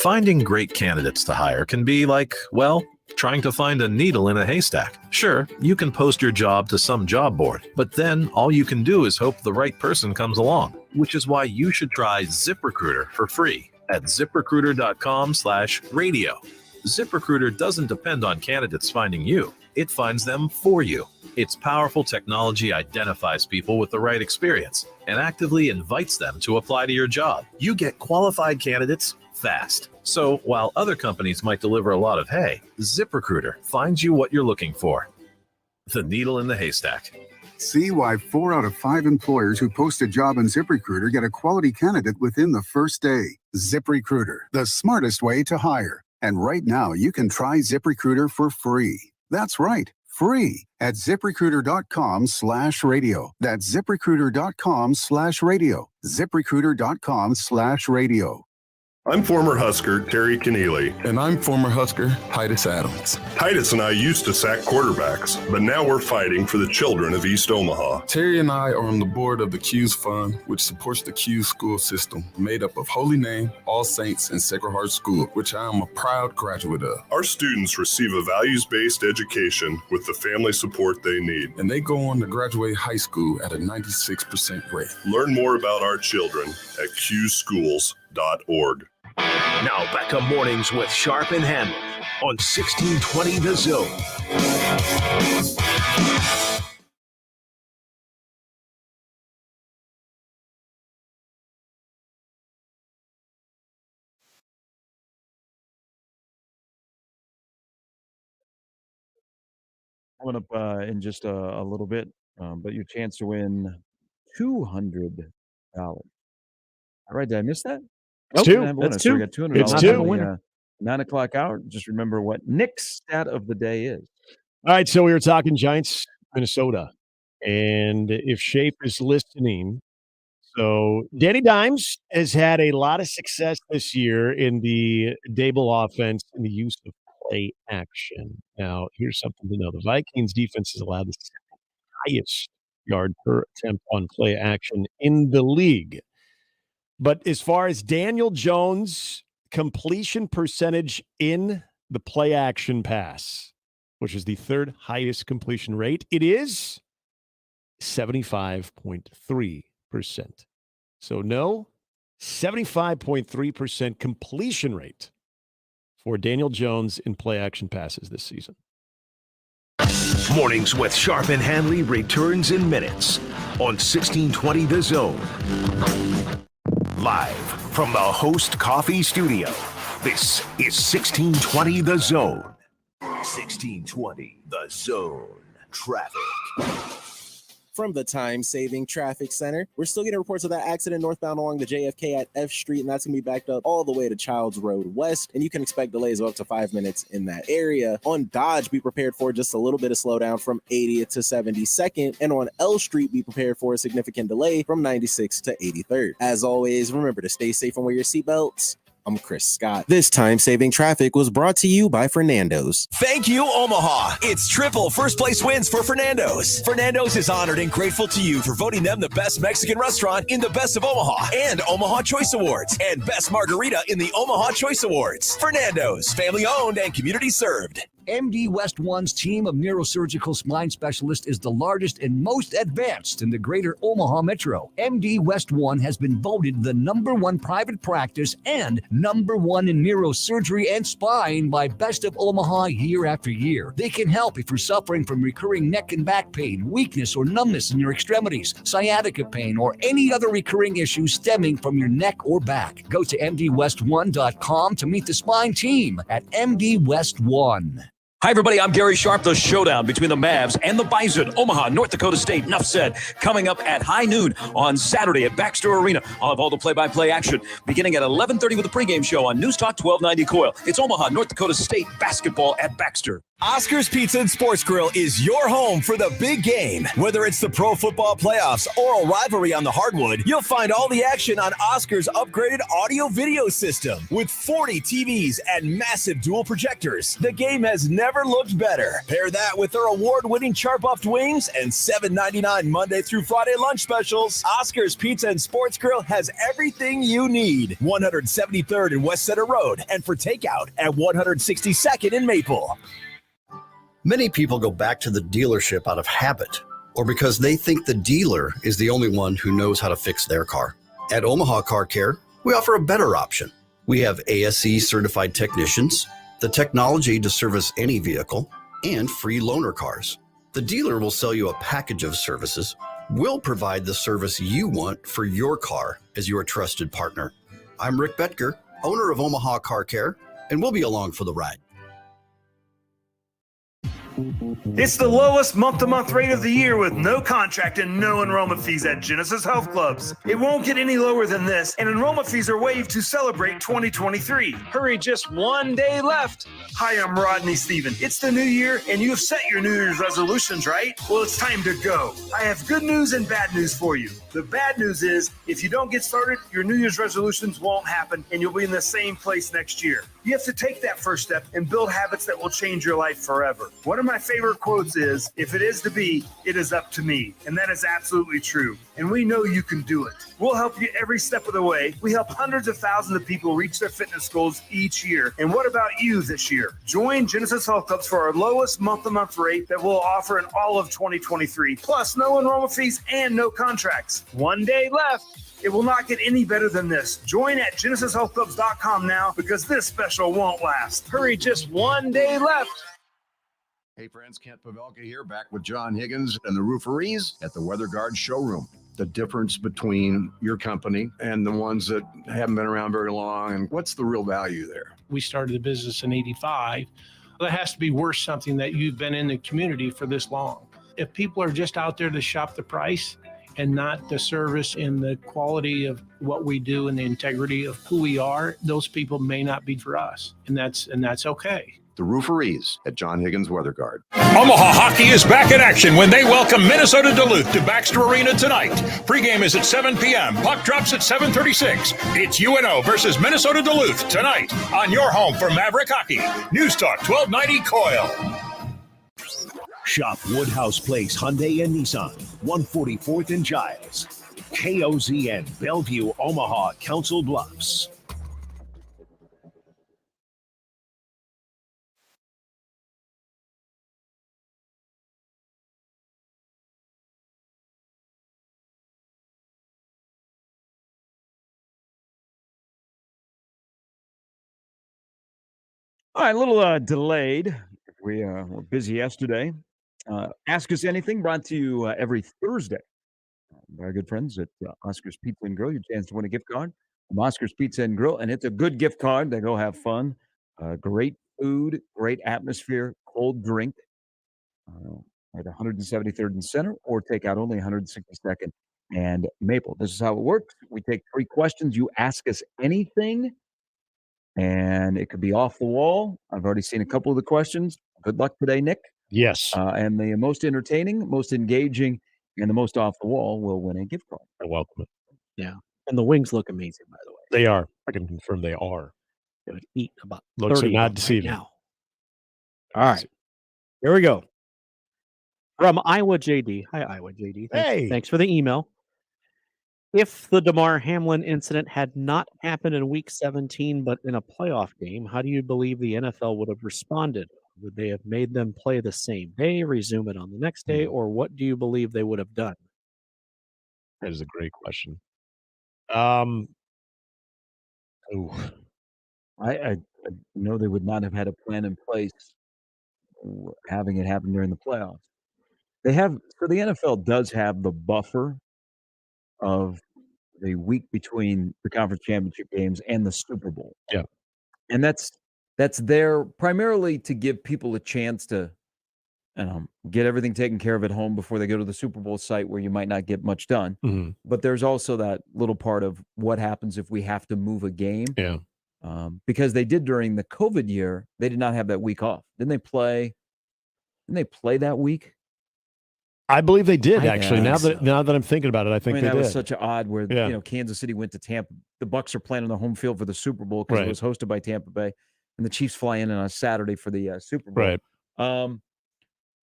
Speaker 19: Finding great candidates to hire can be like, well, trying to find a needle in a haystack. Sure, you can post your job to some job board, but then all you can do is hope the right person comes along, which is why you should try ZipRecruiter for free at ZipRecruiter.com/radio. ZipRecruiter doesn't depend on candidates finding you. It finds them for you. Its powerful technology identifies people with the right experience and actively invites them to apply to your job. You get qualified candidates fast. So while other companies might deliver a lot of hay, ZipRecruiter finds you what you're looking for. The needle in the haystack.
Speaker 13: See why 4 out of 5 employers who post a job on ZipRecruiter get a quality candidate within the first day. ZipRecruiter, the smartest way to hire. And right now, you can try ZipRecruiter for free. That's right, free at ZipRecruiter.com/radio. That's ZipRecruiter.com/radio. ZipRecruiter.com/radio.
Speaker 10: I'm former Husker Terry Keneally. And I'm former Husker Titus Adams. Titus and I used to sack quarterbacks, but now we're fighting for the children of East Omaha. Terry and I are on the board of the Q's Fund, which supports the Q's school system, made up of Holy Name, All Saints, and Sacred Heart School, which I am a proud graduate of. Our students receive a values-based education with the family support they need. And they go on to graduate high school at a 96% rate. Learn more about our children at qschools.org.
Speaker 4: Now back to Mornings with Sharp and Handley on 1620 The Zone.
Speaker 1: Coming up in just a little bit, but your chance to win $200. All right, did I miss that?
Speaker 3: It's
Speaker 1: Nope,
Speaker 3: two.
Speaker 1: I have one.
Speaker 3: That's
Speaker 1: So we
Speaker 3: two.
Speaker 1: got $200
Speaker 3: It's
Speaker 1: on
Speaker 3: two.
Speaker 1: the 9 o'clock hour. Just remember what Nick's stat of the day is.
Speaker 3: All right, so we were talking Giants, Minnesota, and if Shape is listening, so Danny Dimes has had a lot of success this year in the Dable offense in the use of play action. Now, here's something to know. The Vikings defense has allowed the second highest yard per attempt on play action in the league. But as far as Daniel Jones' completion percentage in the play action pass, which is the third highest completion rate, it is 75.3%. So no, 75.3% completion rate for Daniel Jones in play action passes this season.
Speaker 4: Mornings with Sharp and Handley returns in minutes on 1620 The Zone. Live from the Host Coffee Studio, this is 1620 The Zone. 1620 The Zone. Traffic.
Speaker 16: From the time-saving traffic center, we're still getting reports of that accident northbound along the JFK at F Street, and that's going to be backed up all the way to Childs Road West, and you can expect delays of up to 5 minutes in that area. On Dodge, be prepared for just a little bit of slowdown from 80th to 72nd, and on L Street, be prepared for a significant delay from 96th to 83rd. As always, remember to stay safe and wear your seatbelts. I'm Chris Scott. This time-saving traffic was brought to you by Fernando's.
Speaker 15: Thank you, Omaha. It's triple first-place wins for Fernando's. Fernando's is honored and grateful to you for voting them the best Mexican restaurant in the Best of Omaha and Omaha Choice Awards and Best Margarita in the Omaha Choice Awards. Fernando's, family-owned and community-served.
Speaker 17: MD West One's team of neurosurgical spine specialists is the largest and most advanced in the greater Omaha metro. MD West One has been voted the #1 private practice and #1 in neurosurgery and spine by Best of Omaha year after year. They can help if you're suffering from recurring neck and back pain, weakness or numbness in your extremities, sciatica pain, or any other recurring issue stemming from your neck or back. Go to mdwest1.com to meet the spine team at MD West One.
Speaker 1: Hi, everybody. I'm Gary Sharp. The showdown between the Mavs and the Bison. Omaha, North Dakota State. Enough said. Coming up at high noon on Saturday at Baxter Arena. I'll have all the play-by-play action beginning at 11:30 with the pregame show on News Talk 1290 Coil. It's Omaha, North Dakota State basketball at Baxter.
Speaker 15: Oscar's Pizza and Sports Grill is your home for the big game. Whether it's the pro football playoffs or a rivalry on the hardwood, you'll find all the action on Oscar's upgraded audio-video system. With 40 TVs and massive dual projectors, the game has never looked better. Pair that with their award-winning char-buffed wings and $7.99 Monday through Friday lunch specials. Oscar's Pizza and Sports Grill has everything you need. 173rd and West Center Road, and for takeout at 162nd in Maple.
Speaker 7: Many people go back to the dealership out of habit or because they think the dealer is the only one who knows how to fix their car. At Omaha Car Care, we offer a better option. We have ASE certified technicians, the technology to service any vehicle, and free loaner cars. The dealer will sell you a package of services. We'll provide the service you want for your car as your trusted partner. I'm Rick Betker, owner of Omaha Car Care, and we'll be along for the ride.
Speaker 12: It's the lowest month-to-month rate of the year with no contract and no enrollment fees at Genesis Health Clubs. It won't get any lower than this, and enrollment fees are waived to celebrate 2023. Hurry, just one day left. Hi, I'm Rodney Stephen. It's the new year, and you've set your New Year's resolutions, right? Well, it's time to go. I have good news and bad news for you. The bad news is, if you don't get started, your New Year's resolutions won't happen, and you'll be in the same place next year. You have to take that first step and build habits that will change your life forever. One of my favorite quotes is, if it is to be, it is up to me. And that is absolutely true. And we know you can do it. We'll help you every step of the way. We help hundreds of thousands of people reach their fitness goals each year. And what about you this year? Join Genesis Health Clubs for our lowest month-to-month rate that we'll offer in all of 2023. Plus, no enrollment fees and no contracts. One day left. It will not get any better than this. Join at GenesisHealthClubs.com now because this special won't last. Hurry, just one day left.
Speaker 14: Hey friends, Kent Pavelka here, back with John Higgins and the Rooferees at the Weather Guard Showroom. The difference between your company and the ones that haven't been around very long, and what's the real value there?
Speaker 20: We started the business in '85. That has to be worth something that you've been in the community for this long. If people are just out there to shop the price and not the service and the quality of what we do and the integrity of who we are, those people may not be for us. And that's okay.
Speaker 14: The Rooferees at John Higgins Weather Guard.
Speaker 5: Omaha Hockey is back in action when they welcome Minnesota Duluth to Baxter Arena tonight. Pregame is at 7 p.m. Puck drops at 7:36. It's UNO versus Minnesota Duluth tonight on your home for Maverick Hockey. News Talk 1290 Coil.
Speaker 21: Shop Woodhouse Place Hyundai and Nissan, 144th and Giles. KOZN, Bellevue, Omaha, Council Bluffs.
Speaker 1: All right, a little delayed. We were busy yesterday. Ask Us Anything brought to you every Thursday by our good friends at Oscar's Pizza and Grill. Your chance to win a gift card from Oscar's Pizza and Grill, and it's a good gift card. They go have fun. Great food, great atmosphere, cold drink at 173rd and Center, or take out only 162nd and Maple. This is how it works. We take 3 questions. You ask us anything, and it could be off the wall. I've already seen a couple of the questions. Good luck today, Nick.
Speaker 3: Yes.
Speaker 1: And the most entertaining, most engaging, and the most off the wall will win a gift card.
Speaker 3: I welcome it.
Speaker 23: Yeah. And the wings look amazing, by the way.
Speaker 3: They are. I can confirm they are.
Speaker 23: They would eat about
Speaker 3: Looks
Speaker 23: 30
Speaker 3: are not
Speaker 23: of them
Speaker 3: deceiving.
Speaker 23: right now. All right. Here we go. From Iowa JD. Hi, Iowa JD.
Speaker 3: Hey.
Speaker 23: Thanks for the email. If the Damar Hamlin incident had not happened in Week 17, but in a playoff game, how do you believe the NFL would have responded? Would they have made them play the same day, resume it on the next day, or what do you believe they would have done?
Speaker 3: That is a great question.
Speaker 1: I know they would not have had a plan in place having it happen during the playoffs. The NFL does have the buffer of the week between the conference championship games and the Super Bowl.
Speaker 3: Yeah.
Speaker 1: And that's that's there primarily to give people a chance to get everything taken care of at home before they go to the Super Bowl site where you might not get much done.
Speaker 3: Mhm.
Speaker 1: But there's also that little part of what happens if we have to move a game.
Speaker 3: Yeah.
Speaker 1: Because they did during the COVID year, they did not have that week off. Didn't they play that week?
Speaker 3: I believe they did, actually.
Speaker 1: think
Speaker 3: Now that I'm thinking about it, I think they
Speaker 1: that
Speaker 3: did.
Speaker 1: was such an odd where
Speaker 3: Yeah.
Speaker 1: Kansas City went to Tampa. The Bucs are playing on the home field for the Super Bowl because
Speaker 3: Right.
Speaker 1: it was hosted by Tampa Bay, and the Chiefs fly in on a Saturday for the Super Bowl.
Speaker 3: Right.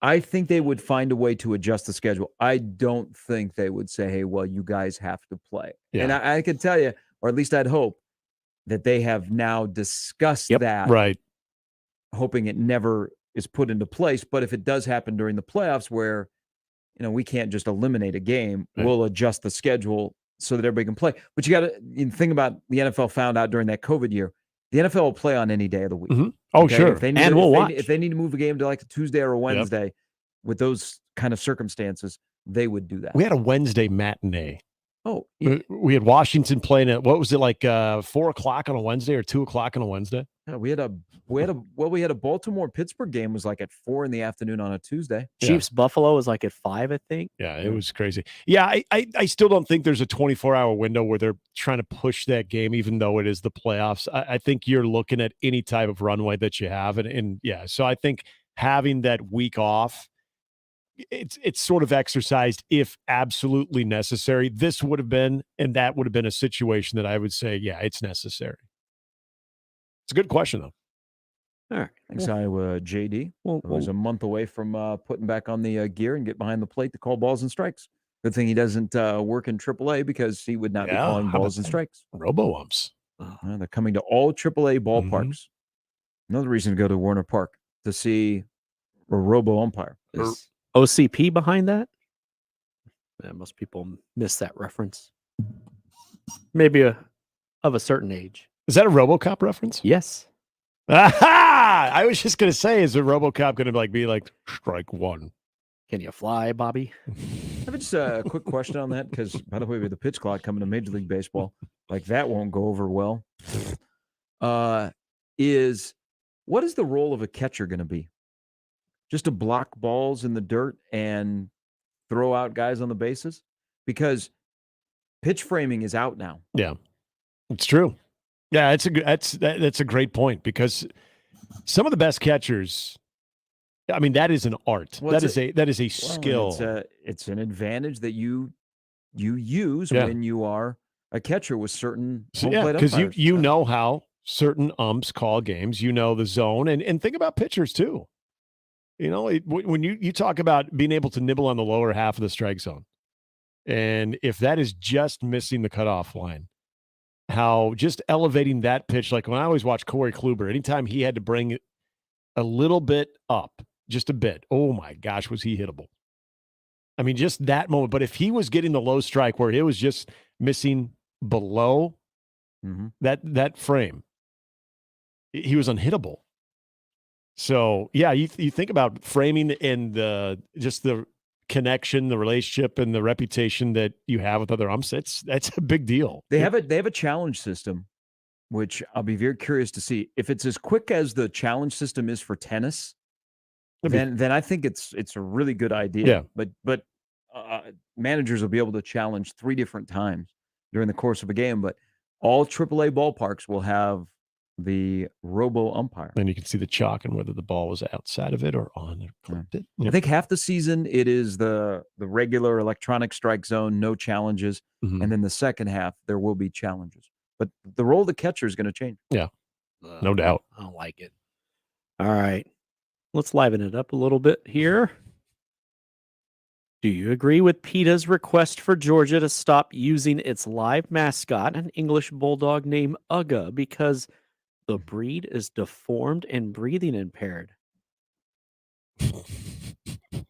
Speaker 1: I think they would find a way to adjust the schedule. I don't think they would say, "Hey, well, you guys have to play."
Speaker 3: Yeah.
Speaker 1: And I could tell you, or at least I'd hope, that they have now discussed that,
Speaker 3: Right.
Speaker 1: hoping it never is put into place. But if it does happen during the playoffs where, we can't just eliminate a game,
Speaker 3: Right.
Speaker 1: we'll adjust the schedule so that everybody can play. But you got to think about the NFL found out during that COVID year, the NFL will play on any day of the week.
Speaker 3: Mhm. Oh, sure.
Speaker 1: If they need if they need to move a game to like a Tuesday or a Wednesday with those kind of circumstances, they would do that.
Speaker 3: We had a Wednesday matinee.
Speaker 1: Oh,
Speaker 3: We had Washington playing at, what was it, like 4 o'clock on a Wednesday or 2 o'clock on a Wednesday?
Speaker 1: Yeah, we had a Baltimore-Pittsburgh game was like at 4 in the afternoon on a Tuesday.
Speaker 23: Chiefs Buffalo was like at 5, I think.
Speaker 3: Yeah, it was crazy. Yeah, I still don't think there's a 24-hour window where they're trying to push that game, even though it is the playoffs. I think you're looking at any type of runway that you have. And yeah, so I think having that week off, it's sort of exercised if absolutely necessary. This would have been, and that would have been a situation that I would say, yeah, it's necessary. It's a good question, though.
Speaker 1: All right. Thanks, Iowa JD. Well, was a month away from putting back on the gear and get behind the plate to call balls and strikes. Good thing he doesn't work in AAA because he would not be calling
Speaker 3: how
Speaker 1: balls
Speaker 3: about
Speaker 1: and strikes.
Speaker 3: Robo-umps.
Speaker 1: They're coming to all AAA ballparks. Another reason to go to Warner Park to see a robo umpire.
Speaker 23: Is OCP behind that? Yeah, most people miss that reference. Maybe of a certain age.
Speaker 3: Is that a RoboCop reference?
Speaker 23: Yes.
Speaker 3: Aha! I was just going to say, is the RoboCop going to be like strike one?
Speaker 23: Can you fly, Bobby?
Speaker 1: I have just a quick question on that because, by the way, with the pitch clock coming to Major League Baseball, like that won't go over well. What is the role of a catcher going to be? Just to block balls in the dirt and throw out guys on the bases? Because pitch framing is out now.
Speaker 3: Yeah, it's true. Yeah, that's a great point because some of the best catchers, I mean, that is an art.
Speaker 1: Well,
Speaker 3: that is a skill.
Speaker 1: It's an advantage that you use when you are a catcher with certain home plate
Speaker 3: because
Speaker 1: umpires.
Speaker 3: you know how certain umps call games. You know the zone, and think about pitchers too. When you talk about being able to nibble on the lower half of the strike zone, and if that is just missing the cutoff line, how just elevating that pitch, like when I always watch Corey Kluber, anytime he had to bring it a little bit up, just a bit, oh my gosh, was he hittable. I mean, just that moment. But if he was getting the low strike where it was just missing below that frame, he was unhittable. So, yeah, you think about framing and just the connection, the relationship, and the reputation that you have with other umps. That's a big deal.
Speaker 1: They have a challenge system, which I'll be very curious to see. If it's as quick as the challenge system is for tennis, then I think it's a really good idea.
Speaker 3: Yeah.
Speaker 1: But managers will be able to challenge 3 different times during the course of a game. But all AAA ballparks will have the robo umpire.
Speaker 3: And you can see the chalk and whether the ball was outside of it or on it.
Speaker 1: I think half the season it is the regular electronic strike zone, no challenges. And then the second half, there will be challenges. But the role of the catcher is going to change.
Speaker 3: Yeah, no doubt.
Speaker 23: I don't like it. All right. Let's liven it up a little bit here. Do you agree with PETA's request for Georgia to stop using its live mascot, an English bulldog named Uga, because the breed is deformed and breathing impaired? I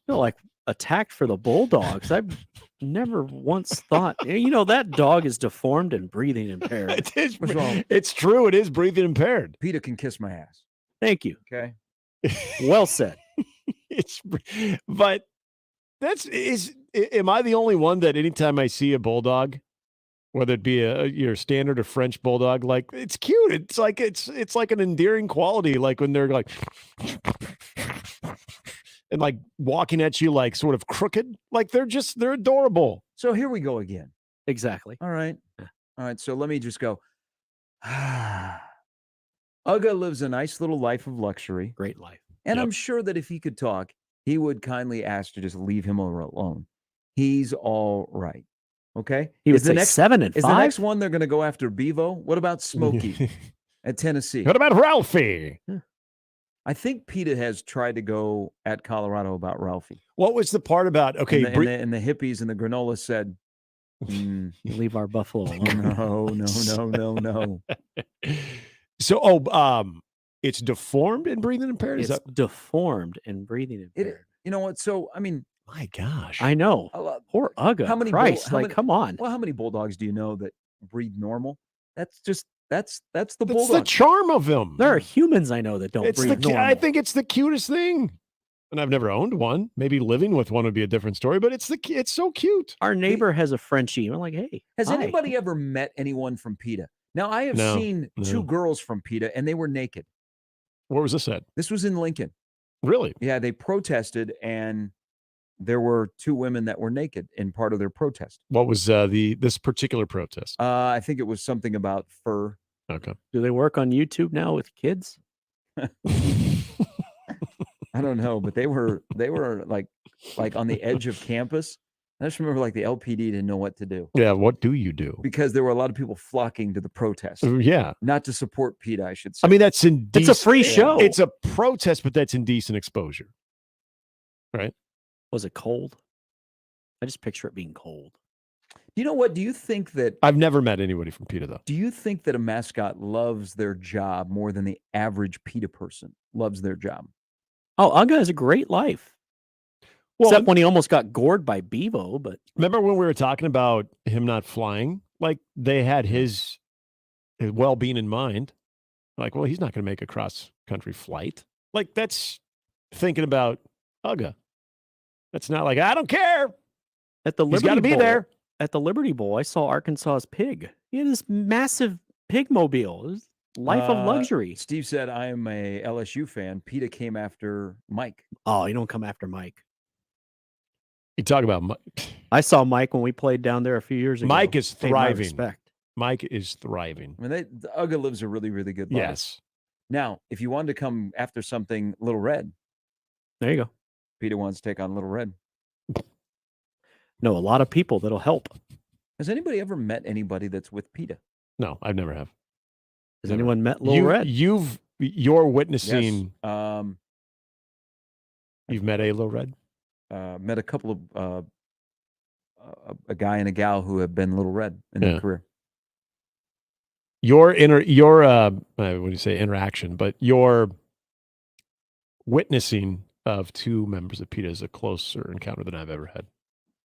Speaker 23: feel like attacked for the Bulldogs. I've never once thought, that dog is deformed and breathing impaired.
Speaker 1: What's wrong?
Speaker 3: It's true. It is breathing impaired.
Speaker 1: PETA can kiss my ass.
Speaker 23: Thank you.
Speaker 1: Okay.
Speaker 23: Well said.
Speaker 3: But am I the only one that anytime I see a bulldog, whether it be your standard or French bulldog. Like, it's cute. It's like an endearing quality. Like when they're like, and like walking at you like sort of crooked. Like they're adorable.
Speaker 1: So here we go again.
Speaker 23: Exactly.
Speaker 1: All right. All right. So let me just go. Uga lives a nice little life of luxury.
Speaker 23: Great life.
Speaker 1: And I'm sure that if he could talk, he would kindly ask to just leave him alone. He's all right. Okay?
Speaker 23: He would say 7 and 5?
Speaker 1: Is the next one they're going to go after Bevo? What about Smokey at Tennessee?
Speaker 3: What about Ralphie?
Speaker 1: I think PETA has tried to go at Colorado about Ralphie.
Speaker 3: What was the part about, okay.
Speaker 1: And the hippies and the granola said,
Speaker 23: You leave our buffalo alone.
Speaker 1: No.
Speaker 3: So, it's deformed and breathing impaired?
Speaker 23: It's deformed and breathing impaired.
Speaker 1: You know what? So, I mean,
Speaker 3: my gosh.
Speaker 23: I know. Poor Uga.
Speaker 1: How many
Speaker 23: Christ,
Speaker 1: how many-
Speaker 23: come on.
Speaker 1: Well, how many bulldogs do you know that breathe normal? That's the
Speaker 3: That's
Speaker 1: bulldog.
Speaker 3: the charm of them.
Speaker 23: There are humans I know that don't breathe normal.
Speaker 3: I think it's the cutest thing. And I've never owned one. Maybe living with one would be a different story, but it's so cute.
Speaker 23: Our neighbor has a Frenchie. We're like, hey.
Speaker 1: Has
Speaker 23: hi.
Speaker 1: anybody ever met anyone from PETA? Now, I have seen two girls from PETA, and they were naked.
Speaker 3: Where was this at?
Speaker 1: This was in Lincoln.
Speaker 3: Really?
Speaker 1: Yeah, they protested, and there were two women that were naked in part of their protest.
Speaker 3: What was this particular protest?
Speaker 1: I think it was something about fur.
Speaker 3: Okay.
Speaker 23: Do they work on YouTube now with kids?
Speaker 1: I don't know, but they were like on the edge of campus. I just remember like the LPD didn't know what to do.
Speaker 3: Yeah, what do you do?
Speaker 1: Because there were a lot of people flocking to the protest.
Speaker 3: Yeah.
Speaker 1: Not to support PETA, I should say.
Speaker 3: I mean, that's indecent.
Speaker 23: It's a free show.
Speaker 3: It's a protest, but that's indecent exposure. Right?
Speaker 23: Was it cold? I just picture it being cold.
Speaker 1: You know what? Do you think that
Speaker 3: I've never met anybody from PETA, though.
Speaker 1: Do you think that a mascot loves their job more than the average PETA person loves their job?
Speaker 23: Oh, Uga has a great life.
Speaker 3: Well,
Speaker 23: Except when he almost got gored by Bevo, but
Speaker 3: remember when we were talking about him not flying? Like they had his well-being in mind. Like, well, he's not going to make a cross-country flight. Like that's thinking about Uga. That's not like I don't care.
Speaker 23: At the
Speaker 3: He's got
Speaker 23: Liberty
Speaker 3: to be
Speaker 23: Bowl,
Speaker 3: there.
Speaker 23: At the Liberty Bowl, I saw Arkansas's pig. He had this massive pig mobile. It was life of luxury.
Speaker 1: Steve said, I am a LSU fan. PETA came after Mike.
Speaker 23: Oh, you don't come after Mike.
Speaker 3: You talk about Mike.
Speaker 23: I saw Mike when we played down there a few years ago.
Speaker 3: Mike is
Speaker 23: Paid my
Speaker 3: thriving.
Speaker 23: respect.
Speaker 3: Mike is thriving.
Speaker 1: I mean, Uga lives a really, really good life.
Speaker 3: Yes.
Speaker 1: Now, if you wanted to come after something Little Red,
Speaker 23: there you go.
Speaker 1: PETA wants to take on Little Red.
Speaker 23: No, a lot of people that'll help.
Speaker 1: Has anybody ever met anybody that's with PETA?
Speaker 3: No, I've never have.
Speaker 23: Has anyone met Little Red?
Speaker 3: You're witnessing.
Speaker 1: Yes.
Speaker 3: You've met a Little Red?
Speaker 1: Met a couple of a guy and a gal who have been Little Red in their career.
Speaker 3: Your what do you say, interaction, but your witnessing of two members of PETA is a closer encounter than I've ever had.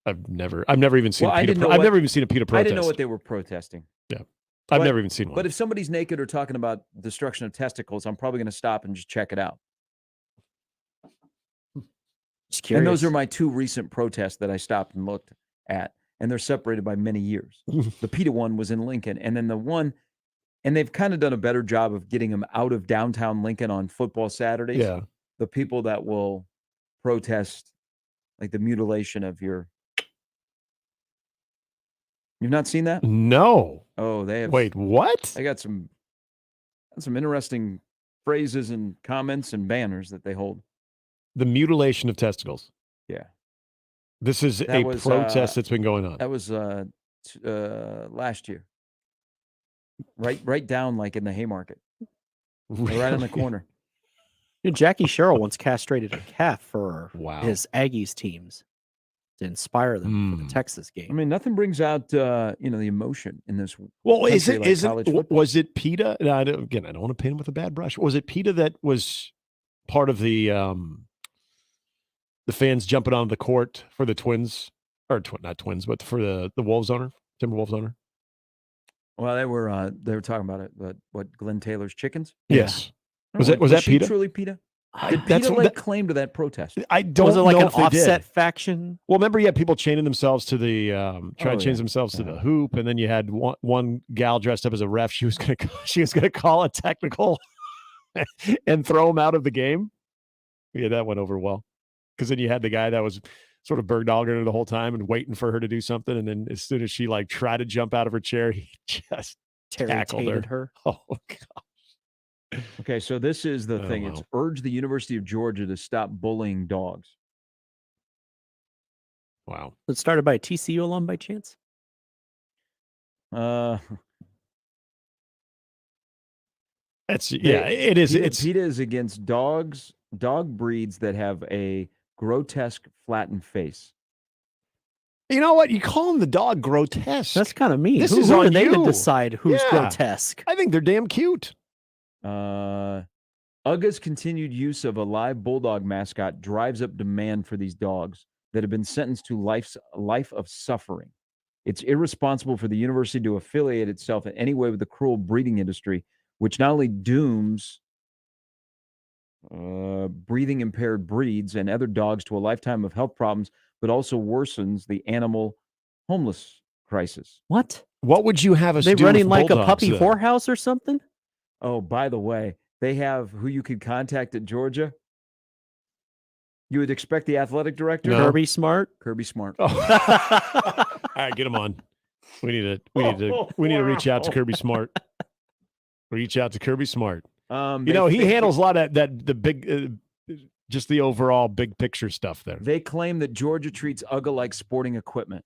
Speaker 3: I've never even seen.
Speaker 1: Well,
Speaker 3: I've never even seen a PETA protest.
Speaker 1: I didn't know what they were protesting.
Speaker 3: Yeah, I've never even seen one.
Speaker 1: But if somebody's naked or talking about destruction of testicles, I'm probably going to stop and just check it out.
Speaker 23: Just curious.
Speaker 1: And those are my two recent protests that I stopped and looked at, and they're separated by many years. The PETA one was in Lincoln, and then the one, and they've kind of done a better job of getting them out of downtown Lincoln on football Saturdays.
Speaker 3: Yeah.
Speaker 1: The people that will protest like the mutilation of your. You've not seen that?
Speaker 3: No.
Speaker 1: Oh, they have.
Speaker 3: Wait, what?
Speaker 1: I got some interesting phrases and comments and banners that they hold.
Speaker 3: The mutilation of testicles.
Speaker 1: Yeah.
Speaker 3: This is
Speaker 1: That
Speaker 3: a
Speaker 1: was,
Speaker 3: protest that's been going on.
Speaker 1: That was last year. Right down like in the Haymarket. Right on the corner.
Speaker 23: You know, Jackie Sherrill once castrated a calf for
Speaker 3: Wow.
Speaker 23: his Aggies teams to inspire them for the Texas game.
Speaker 1: I mean, nothing brings out the emotion in this.
Speaker 3: Well, is
Speaker 1: country
Speaker 3: it?
Speaker 1: like college football.
Speaker 3: Was it PETA? No, I don't want to paint him with a bad brush. Was it PETA that was part of the fans jumping on the court for the Twins, or not Twins, but for the Wolves owner, Timberwolves owner?
Speaker 1: Well, they were talking about it. What Glenn Taylor's chickens?
Speaker 3: Yes.
Speaker 1: I
Speaker 3: Was
Speaker 1: don't know,
Speaker 3: that
Speaker 1: she
Speaker 3: PETA?
Speaker 1: truly PETA? Did PETA lay claim to that protest?
Speaker 3: I don't
Speaker 23: Was it like
Speaker 3: know
Speaker 23: an
Speaker 3: if they
Speaker 23: offset
Speaker 3: did.
Speaker 23: faction?
Speaker 3: Well, remember, you had people chaining themselves to the trying to change themselves to the hoop, and then you had one gal dressed up as a ref. She was gonna call a technical and throw him out of the game. Yeah, that went over well, because then you had the guy that was sort of bird-dogging her the whole time and waiting for her to do something, and then as soon as she like tried to jump out of her chair, he just tackled her. Oh God.
Speaker 1: Okay, so this is the thing.
Speaker 3: wow.
Speaker 1: It's urged the University of Georgia to stop bullying dogs.
Speaker 3: Wow.
Speaker 23: It started by a TCU alum by chance?
Speaker 3: That's it is.
Speaker 1: PETA is against dog breeds that have a grotesque flattened face.
Speaker 3: You know what? You call him the dog grotesque.
Speaker 23: That's kind of mean.
Speaker 3: This
Speaker 23: Who
Speaker 3: is
Speaker 23: are
Speaker 3: on
Speaker 23: they
Speaker 3: you.
Speaker 23: to decide who's
Speaker 3: Yeah.
Speaker 23: grotesque?
Speaker 3: I think they're damn cute.
Speaker 1: UGA's continued use of a live bulldog mascot drives up demand for these dogs that have been sentenced to life of suffering. It's irresponsible for the university to affiliate itself in any way with the cruel breeding industry, which not only dooms breathing impaired breeds and other dogs to a lifetime of health problems, but also worsens the animal homeless crisis.
Speaker 23: What?
Speaker 3: What would you have us
Speaker 23: They
Speaker 3: do
Speaker 23: running
Speaker 3: with
Speaker 23: like a
Speaker 3: bulldogs,
Speaker 23: puppy
Speaker 3: then?
Speaker 23: whorehouse or something?
Speaker 1: Oh, by the way, they have who you could contact at Georgia. You would expect the athletic director,
Speaker 3: No.
Speaker 23: Kirby Smart.
Speaker 1: Kirby Smart.
Speaker 3: All right, get him on. We need to reach out to Kirby Smart. Reach out to Kirby Smart. He handles a lot of the big, just the overall big picture stuff there.
Speaker 1: They claim that Georgia treats UGA like sporting equipment.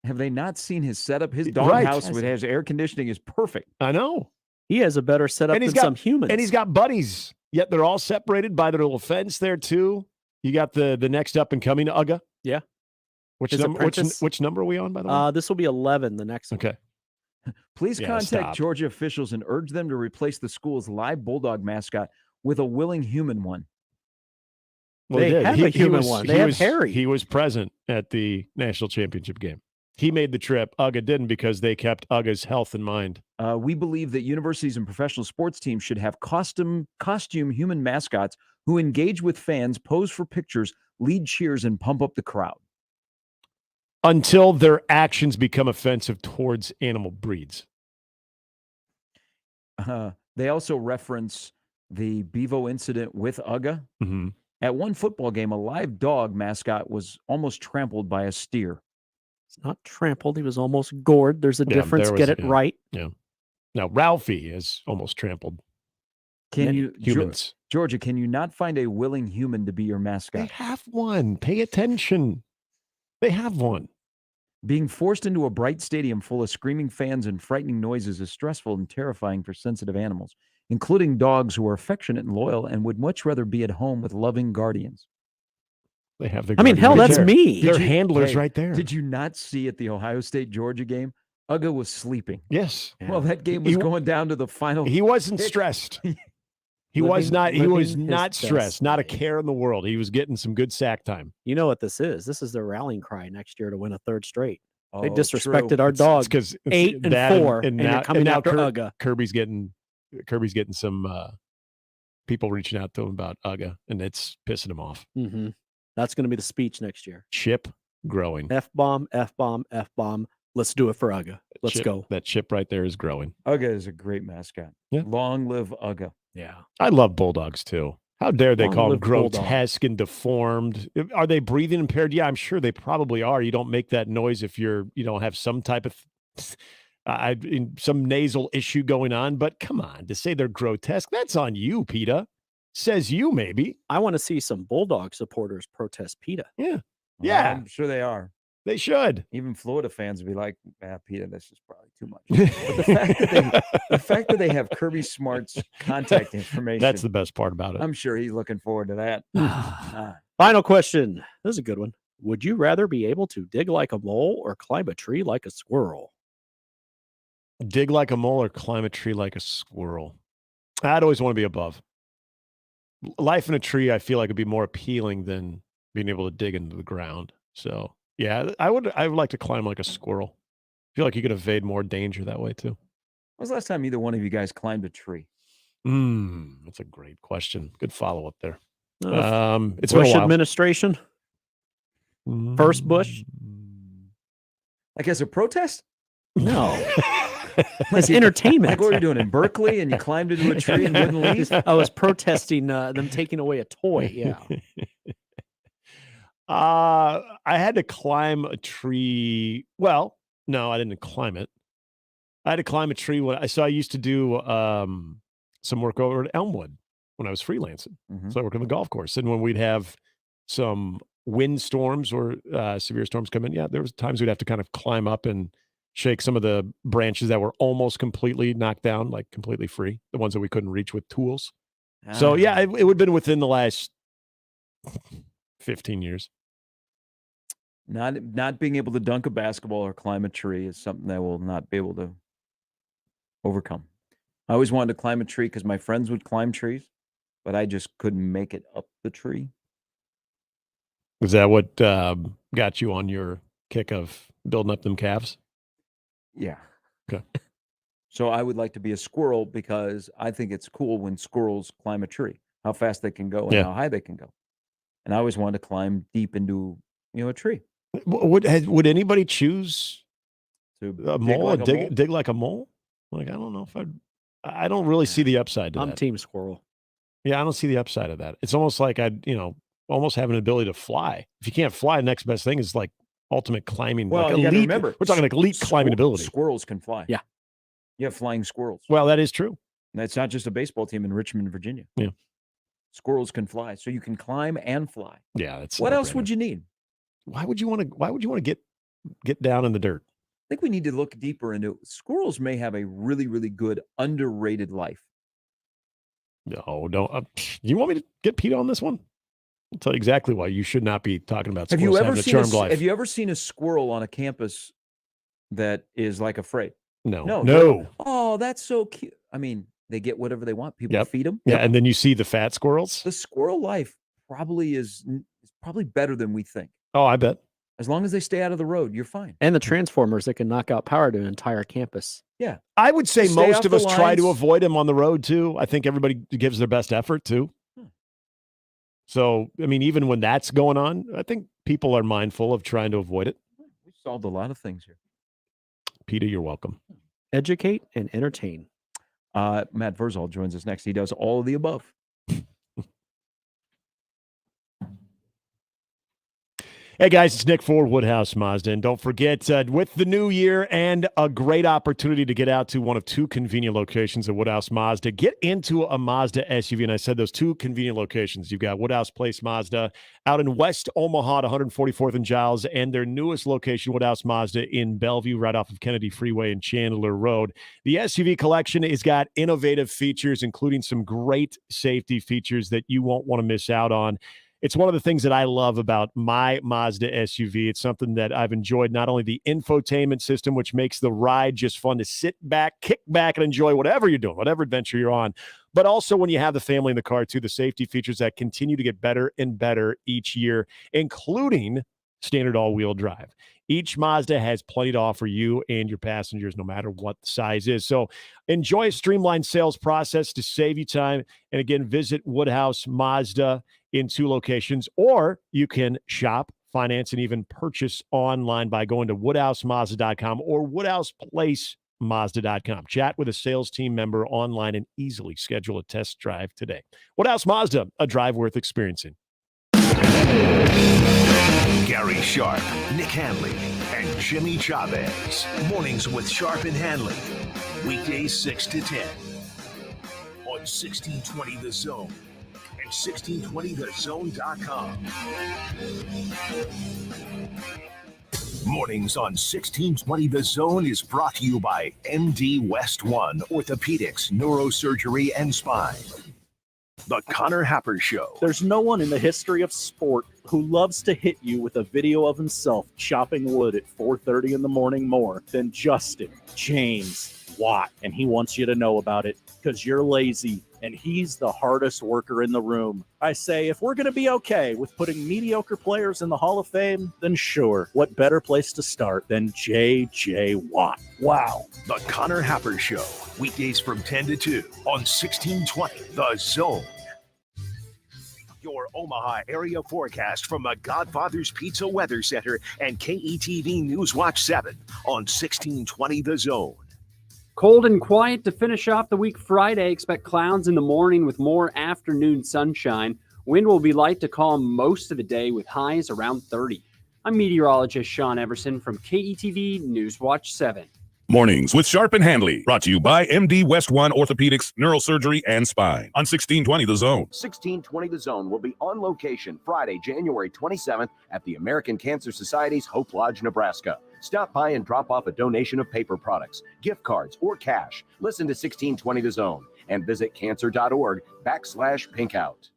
Speaker 1: Have they not seen his setup? His doghouse with his air conditioning is perfect.
Speaker 3: I know.
Speaker 23: He has a better setup than some humans.
Speaker 3: And he's got buddies, yet they're all separated by their little fence there too. You got the next up and coming UGA.
Speaker 23: Yeah.
Speaker 3: Which
Speaker 23: His
Speaker 3: number?
Speaker 23: apprentice.
Speaker 3: Which number are we on, by the way?
Speaker 23: This will be 11. The next one.
Speaker 3: Okay.
Speaker 1: Please
Speaker 3: Yeah,
Speaker 1: contact
Speaker 3: stop.
Speaker 1: Georgia officials and urge them to replace the school's live bulldog mascot with a willing human one.
Speaker 3: Well,
Speaker 23: They
Speaker 3: did.
Speaker 23: have a human one. They have Harry.
Speaker 3: He was present at the national championship game. He made the trip. UGA didn't because they kept UGA's health in mind.
Speaker 1: We believe that universities and professional sports teams should have costume human mascots who engage with fans, pose for pictures, lead cheers, and pump up the crowd.
Speaker 3: Until their actions become offensive towards animal breeds.
Speaker 1: They also reference the Bevo incident with UGA.
Speaker 3: Mm-hmm.
Speaker 1: At one football game, a live dog mascot was almost trampled by a steer.
Speaker 23: It's not trampled. He was almost gored. There's a difference. Get it right.
Speaker 3: Yeah. Now, Ralphie is almost trampled. Humans.
Speaker 1: Georgia, can you not find a willing human to be your mascot?
Speaker 3: They have one. Pay attention. They have one.
Speaker 1: Being forced into a bright stadium full of screaming fans and frightening noises is stressful and terrifying for sensitive animals, including dogs who are affectionate and loyal and would much rather be at home with loving guardians.
Speaker 3: They have their.
Speaker 23: I mean, hell, that's me.
Speaker 3: They're handlers right there.
Speaker 1: Did you not see at the Ohio State-Georgia game? UGA was sleeping.
Speaker 3: Yes.
Speaker 1: Well, that game was going down to the final.
Speaker 3: He wasn't stressed. He was not stressed. Not a care in the world. He was getting some good sack time.
Speaker 23: You know what this is? This is their rallying cry next year to win a third straight. They
Speaker 1: Oh,
Speaker 23: disrespected
Speaker 1: true.
Speaker 23: our dog.
Speaker 3: Because
Speaker 23: 8 and 4, and you're coming after UGA.
Speaker 3: Kirby's getting some people reaching out to him about UGA, and it's pissing him off.
Speaker 23: Mm-hmm. That's going to be the speech next year.
Speaker 3: Chip growing.
Speaker 23: F-bomb, F-bomb, F-bomb. Let's do it for UGA. Let's go.
Speaker 3: That chip right there is growing.
Speaker 1: UGA is a great mascot.
Speaker 3: Yeah.
Speaker 1: Long live UGA.
Speaker 23: Yeah.
Speaker 3: I love bulldogs too. How dare they
Speaker 23: Long
Speaker 3: call them
Speaker 23: live bulldog.
Speaker 3: grotesque and deformed? Are they breathing impaired? Yeah, I'm sure they probably are. You don't make that noise if you don't have some type of some nasal issue going on. But come on, to say they're grotesque, that's on you, PETA. Says you, maybe.
Speaker 23: I want to see some Bulldog supporters protest PETA.
Speaker 3: Yeah.
Speaker 1: Well,
Speaker 3: Yeah.
Speaker 1: I'm sure they are.
Speaker 3: They should.
Speaker 1: Even Florida fans would be like, PETA, this is probably too much. But the fact that they have Kirby Smart's contact information.
Speaker 3: That's the best part about it.
Speaker 1: I'm sure he's looking forward to that.
Speaker 23: Final question. This is a good one. Would you rather be able to dig like a mole or climb a tree like a squirrel?
Speaker 3: Dig like a mole or climb a tree like a squirrel. I'd always want to be above. Life in a tree, I feel like, would be more appealing than being able to dig into the ground. So, yeah, I would like to climb like a squirrel. I feel like you could evade more danger that way, too.
Speaker 1: When was the last time either one of you guys climbed a tree?
Speaker 3: That's a great question. Good follow-up there. It's
Speaker 23: Bush
Speaker 3: been a while.
Speaker 23: administration? First Bush?
Speaker 1: Like as a protest?
Speaker 23: No. As entertainment.
Speaker 1: Like what were you doing in Berkeley and you climbed into a tree and wouldn't leave?
Speaker 23: I was protesting them taking away a toy. Yeah.
Speaker 3: I had to climb a tree. Well, no, I didn't climb it. I had to climb a tree I used to do some work over at Elmwood when I was freelancing. So I worked on the golf course. And when we'd have some wind storms or severe storms come in, there was times we'd have to kind of climb up and shake some of the branches that were almost completely knocked down, like completely free, the ones that we couldn't reach with tools. So it would have been within the last 15 years.
Speaker 1: Not being able to dunk a basketball or climb a tree is something I will not be able to overcome. I always wanted to climb a tree because my friends would climb trees, but I just couldn't make it up the tree.
Speaker 3: Is that what got you on your kick of building up them calves?
Speaker 1: Yeah.
Speaker 3: Okay.
Speaker 1: So I would like to be a squirrel because I think it's cool when squirrels climb a tree, how fast they can go and how high they can go. And I always wanted to climb deep into, a tree.
Speaker 3: Would anybody choose
Speaker 1: to
Speaker 3: a mole and dig like a mole? Like, I don't know if I don't really see the upside to that.
Speaker 23: I'm team squirrel.
Speaker 3: Yeah, I don't see the upside of that. It's almost like almost have an ability to fly. If you can't fly, the next best thing is like ultimate climbing.
Speaker 1: Well,
Speaker 3: like
Speaker 1: you gotta
Speaker 3: elite.
Speaker 1: remember,
Speaker 3: We're talking like elite climbing ability.
Speaker 1: Squirrels can fly.
Speaker 23: Yeah.
Speaker 1: You have flying squirrels.
Speaker 3: Well, that is true.
Speaker 1: And it's not just a baseball team in Richmond, Virginia.
Speaker 3: Yeah.
Speaker 1: Squirrels can fly. So you can climb and fly.
Speaker 3: Yeah, that's
Speaker 1: what else would you need?
Speaker 3: Why would you want to get down in the dirt?
Speaker 1: I think we need to look deeper into squirrels may have a really, really good underrated life.
Speaker 3: No, don't. You want me to get Pete on this one? I'll tell you exactly why you should not be talking about squirrels having a charmed life.
Speaker 1: Have you ever seen a squirrel on a campus that is like afraid?
Speaker 3: No.
Speaker 1: Oh, that's so cute. I mean, they get whatever they want. People feed them.
Speaker 3: Yeah, and then you see the fat squirrels.
Speaker 1: The squirrel life probably is better than we think.
Speaker 3: Oh, I bet.
Speaker 1: As long as they stay out of the road, you're fine.
Speaker 23: And the transformers that can knock out power to an entire campus.
Speaker 1: Yeah.
Speaker 3: I would say
Speaker 1: Stay
Speaker 3: most
Speaker 1: off
Speaker 3: of
Speaker 1: the
Speaker 3: us try to
Speaker 1: lines.
Speaker 3: avoid them on the road too. I think everybody gives their best effort too. So, I mean, even when that's going on, I think people are mindful of trying to avoid it.
Speaker 1: We've solved a lot of things here.
Speaker 3: Peter, you're welcome.
Speaker 23: Educate and entertain.
Speaker 1: Matt Verzal joins us next. He does all of the above.
Speaker 3: Hey guys, it's Nick for Woodhouse Mazda, and don't forget, with the new year and a great opportunity to get out to one of two convenient locations at Woodhouse Mazda, get into a Mazda SUV. And I said those two convenient locations. You've got Woodhouse Place Mazda out in West Omaha, 144th and Giles, and their newest location, Woodhouse Mazda in Bellevue, right off of Kennedy Freeway and Chandler Road. The SUV collection has got innovative features, including some great safety features that you won't want to miss out on. It's one of the things that I love about my Mazda SUV. It's something that I've enjoyed, not only the infotainment system, which makes the ride just fun to sit back, kick back, and enjoy whatever you're doing, whatever adventure you're on. But also when you have the family in the car, too, the safety features that continue to get better and better each year, including standard all-wheel drive. Each Mazda has plenty to offer you and your passengers, no matter what the size is. So enjoy a streamlined sales process to save you time. And again, visit Woodhouse Mazda in two locations, or you can shop, finance, and even purchase online by going to woodhousemazda.com or woodhouseplacemazda.com. Chat with a sales team member online and easily schedule a test drive today. Woodhouse Mazda, a drive worth experiencing.
Speaker 4: Gary Sharp, Nick Handley, and Jimmy Chavez. Mornings with Sharp and Handley. Weekdays 6 to 10 on 1620 The Zone and 1620thezone.com. Mornings on 1620 The Zone is brought to you by MD West 1 Orthopedics, Neurosurgery, and Spine. The Connor Happer Show.
Speaker 8: There's no one in the history of sport who loves to hit you with a video of himself chopping wood at 4:30 in the morning more than Justin James Watt. And he wants you to know about it because you're lazy and he's the hardest worker in the room. I say, if we're going to be okay with putting mediocre players in the Hall of Fame, then sure, what better place to start than J.J. Watt? Wow.
Speaker 4: The Connor Happer Show, weekdays from 10 to 2 on 1620 The Zone. Your Omaha area forecast from the Godfather's Pizza Weather Center and KETV News Watch 7 on 1620 The Zone.
Speaker 6: Cold and quiet to finish off the week Friday. Expect clouds in the morning with more afternoon sunshine. Wind will be light to calm most of the day with highs around 30. I'm meteorologist Sean Everson from KETV News Watch 7.
Speaker 11: Mornings with Sharp and Handley, brought to you by MD West One Orthopedics, Neurosurgery, and Spine on 1620 The Zone.
Speaker 18: 1620 The Zone will be on location Friday, January 27th at the American Cancer Society's Hope Lodge, Nebraska. Stop by and drop off a donation of paper products, gift cards, or cash. Listen to 1620 The Zone and visit cancer.org/pinkout.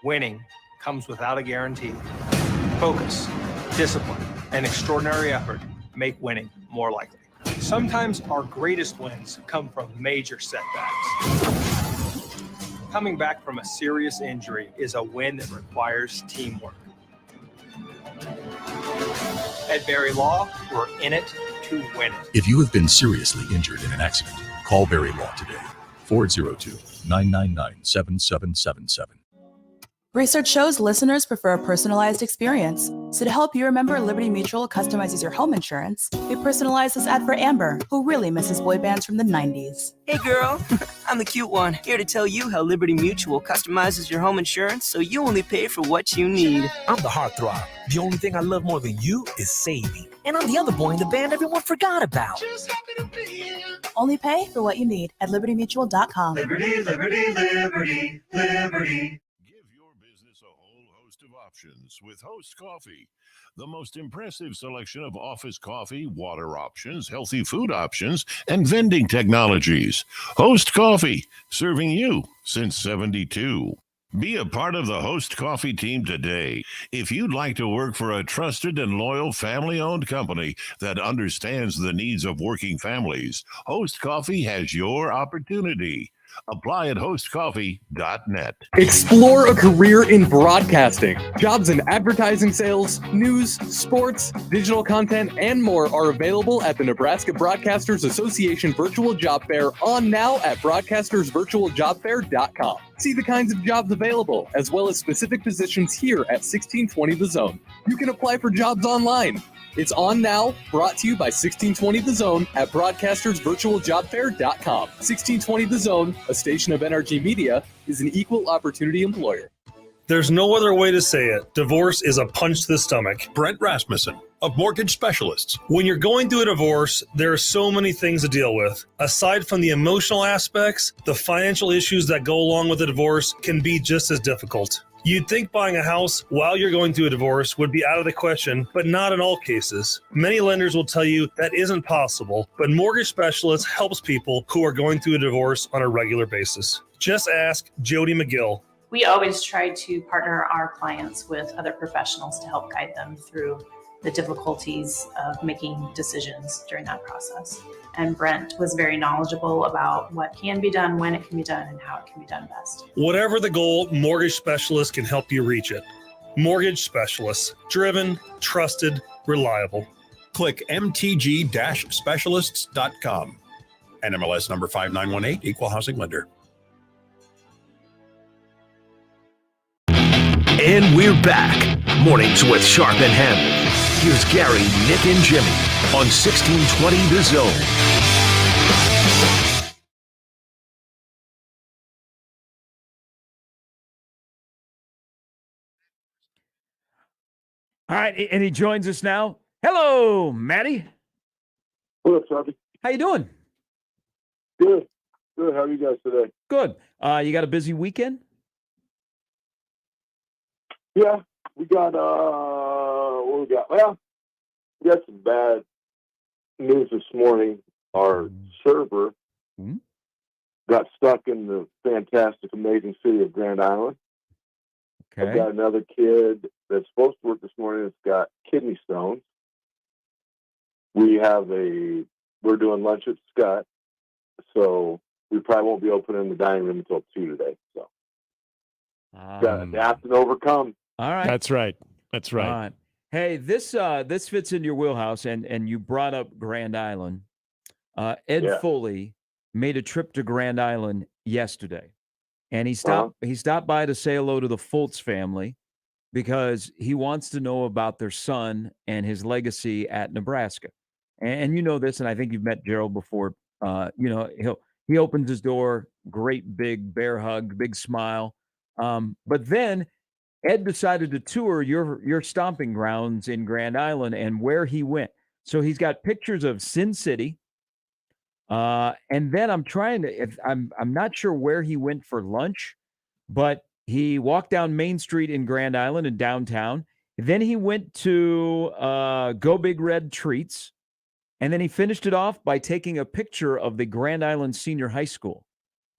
Speaker 22: Winning comes without a guarantee. Focus, discipline, and extraordinary effort make winning more likely. Sometimes our greatest wins come from major setbacks. Coming back from a serious injury is a win that requires teamwork. At Berry Law, we're in it to win it.
Speaker 24: If you have been seriously injured in an accident, call Berry Law today. 402-999-7777.
Speaker 25: Research shows listeners prefer a personalized experience. So to help you remember, Liberty Mutual customizes your home insurance. We personalized this ad for Amber, who really misses boy bands from the 90s.
Speaker 26: Hey girl, I'm the cute one, here to tell you how Liberty Mutual customizes your home insurance so you only pay for what you need.
Speaker 27: I'm the heartthrob. The only thing I love more than you is saving. And I'm the other boy in the band everyone forgot about.
Speaker 25: Only pay for what you need at libertymutual.com.
Speaker 4: Liberty, liberty, liberty, liberty. Options with Host Coffee. The most impressive selection of office coffee, water options, healthy food options, and vending technologies. Host Coffee, serving you since 72. Be a part of the Host Coffee team today. If you'd like to work for a trusted and loyal family-owned company that understands the needs of working families, Host Coffee has your opportunity. Apply at hostcoffee.net.
Speaker 28: Explore a career in broadcasting. Jobs in advertising sales, news, sports, digital content, and more are available at the Nebraska Broadcasters Association Virtual Job Fair on now at broadcastersvirtualjobfair.com. See the kinds of jobs available, as well as specific positions here at 1620 The Zone. You can apply for jobs online. It's on now, brought to you by 1620 The Zone at broadcastersvirtualjobfair.com. 1620 The Zone, a station of NRG Media, is an equal opportunity employer.
Speaker 29: There's no other way to say it. Divorce is a punch to the stomach.
Speaker 5: Brent Rasmussen of Mortgage Specialists.
Speaker 29: When you're going through a divorce, there are so many things to deal with. Aside from the emotional aspects, the financial issues that go along with a divorce can be just as difficult. You'd think buying a house while you're going through a divorce would be out of the question, but not in all cases. Many lenders will tell you that isn't possible, but Mortgage Specialists helps people who are going through a divorce on a regular basis. Just ask Jody McGill.
Speaker 30: We always try to partner our clients with other professionals to help guide them through the difficulties of making decisions during that process. And Brent was very knowledgeable about what can be done, when it can be done, and how it can be done best.
Speaker 29: Whatever the goal, Mortgage Specialists can help you reach it. Mortgage Specialists, driven, trusted, reliable.
Speaker 5: Click mtg-specialists.com. NMLS number 5918, Equal Housing Lender.
Speaker 21: And we're back. Mornings with Sharp and Handley. Here's Gary, Nick, and Jimmy on 1620 The Zone.
Speaker 1: All right, and he joins us now. Hello, Matty.
Speaker 31: What's up, Sharpie?
Speaker 1: How you doing?
Speaker 31: Good. Good. How are you guys today?
Speaker 1: Good. You got a busy weekend?
Speaker 31: Yeah, we got what we got? Well, we got some bad news this morning. Our server got stuck in the fantastic, amazing city of Grand Island.
Speaker 1: Okay.
Speaker 31: I've got another kid that's supposed to work this morning that's got kidney stones. We're doing lunch at Scott, so we probably won't be opening the dining room until 2 today. So gotta adapt and overcome.
Speaker 1: All right.
Speaker 3: That's right. That's right.
Speaker 1: All right. Hey, this fits in your wheelhouse, and you brought up Grand Island. Ed Foley made a trip to Grand Island yesterday, and he stopped by to say hello to the Fultz family because he wants to know about their son and his legacy at Nebraska. And you know this, and I think you've met Gerald before. He opens his door, great big bear hug, big smile. But then Ed decided to tour your stomping grounds in Grand Island and where he went. So he's got pictures of Sin City. And then I'm not sure where he went for lunch, but he walked down Main Street in Grand Island and downtown. Then he went to Go Big Red Treats. And then he finished it off by taking a picture of the Grand Island Senior High School.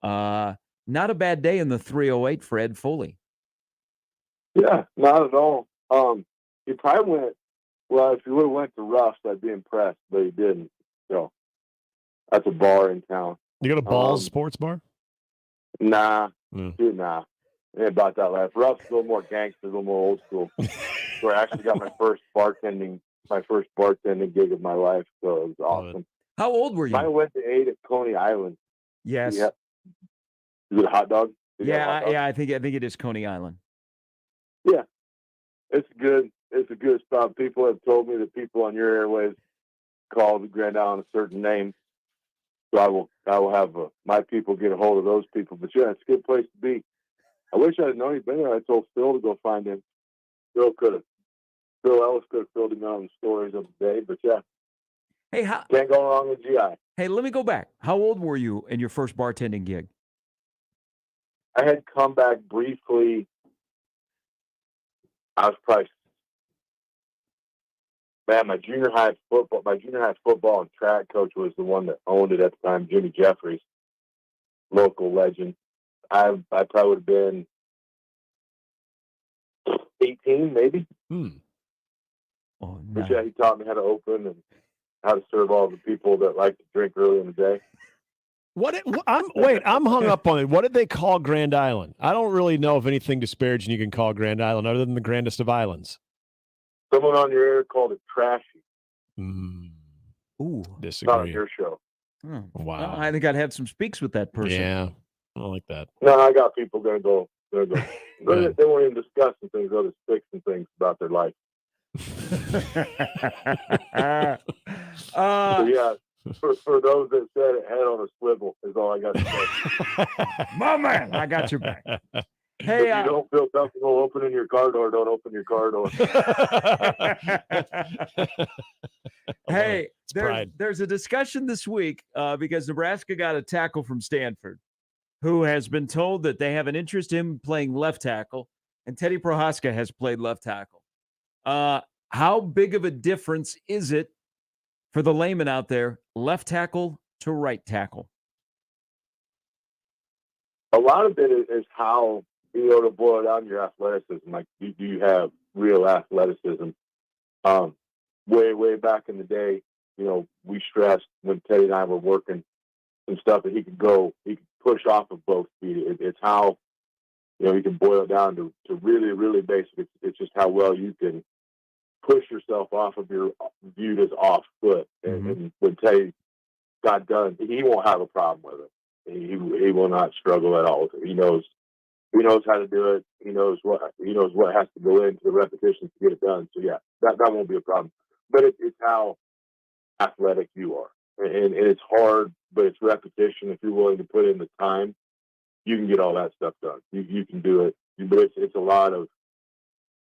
Speaker 1: Not a bad day in the 308 for Ed Foley.
Speaker 31: Yeah, not at all. He probably went, well, if he would have went to Ruff's, I'd be impressed, but he didn't. So that's a bar in town.
Speaker 3: You got a Balls sports bar?
Speaker 31: Nah. Dude, nah. It ain't about that life. Ruff's a little more gangster, a little more old school. Where I actually got my first bartending gig of my life, so it was awesome.
Speaker 1: How old were you?
Speaker 31: I went to 8 at Coney Island.
Speaker 1: Yes.
Speaker 31: Is it a hot dog?
Speaker 1: I think it is Coney Island.
Speaker 31: Yeah. It's good. It's a good spot. People have told me that people on your airways call the Grand Island a certain name. So I will have my people get a hold of those people. But yeah, it's a good place to be. I wish I had known he'd been there. I told Phil to go find him. Phil Ellis could have filled him in on the stories of the day, but yeah.
Speaker 1: Hey,
Speaker 31: can't go wrong with GI.
Speaker 1: Hey, let me go back. How old were you in your first bartending gig?
Speaker 31: I had come back briefly. I was probably, my junior high football and track coach was the one that owned it at the time, Jimmy Jeffries, local legend. I probably would have been 18, maybe.
Speaker 1: Oh, no.
Speaker 31: But yeah, he taught me how to open and how to serve all the people that like to drink early in the day.
Speaker 3: I'm hung up on it. What did they call Grand Island? I don't really know of anything disparaging you can call Grand Island other than the grandest of islands.
Speaker 31: Someone on your air called it trashy.
Speaker 1: Ooh,
Speaker 3: disagree.
Speaker 31: Not on your show.
Speaker 3: Wow.
Speaker 1: Well, I think I'd have some speaks with that person.
Speaker 3: Yeah, I don't like that.
Speaker 31: No, I got people going to go. They weren't even discussing things, other sticks and things about their life. So yeah, for those that said it, head on a swivel is all I got to say.
Speaker 1: My man, I got your back.
Speaker 31: Hey, if you don't feel comfortable opening your car door, don't open your car door.
Speaker 1: Hey, there's a discussion this week because Nebraska got a tackle from Stanford who has been told that they have an interest in playing left tackle, and Teddy Prohaska has played left tackle. How big of a difference is it for the layman out there, left tackle to right tackle?
Speaker 31: A lot of it is how, to boil down your athleticism. Like, do you have real athleticism? Way back in the day, we stressed when Teddy and I were working some stuff that he could push off of both feet. It's how, you can boil it down to really, really basic. It's just how well you can push yourself off of your viewed as off foot. And when Teddy got done, he won't have a problem with it. He will not struggle at all with it. He knows how to do it. He knows what has to go into the repetitions to get it done. So yeah, that won't be a problem. But it's how athletic you are, and it's hard, but it's repetition. If you're willing to put in the time, you can get all that stuff done. You can do it, but it's a lot of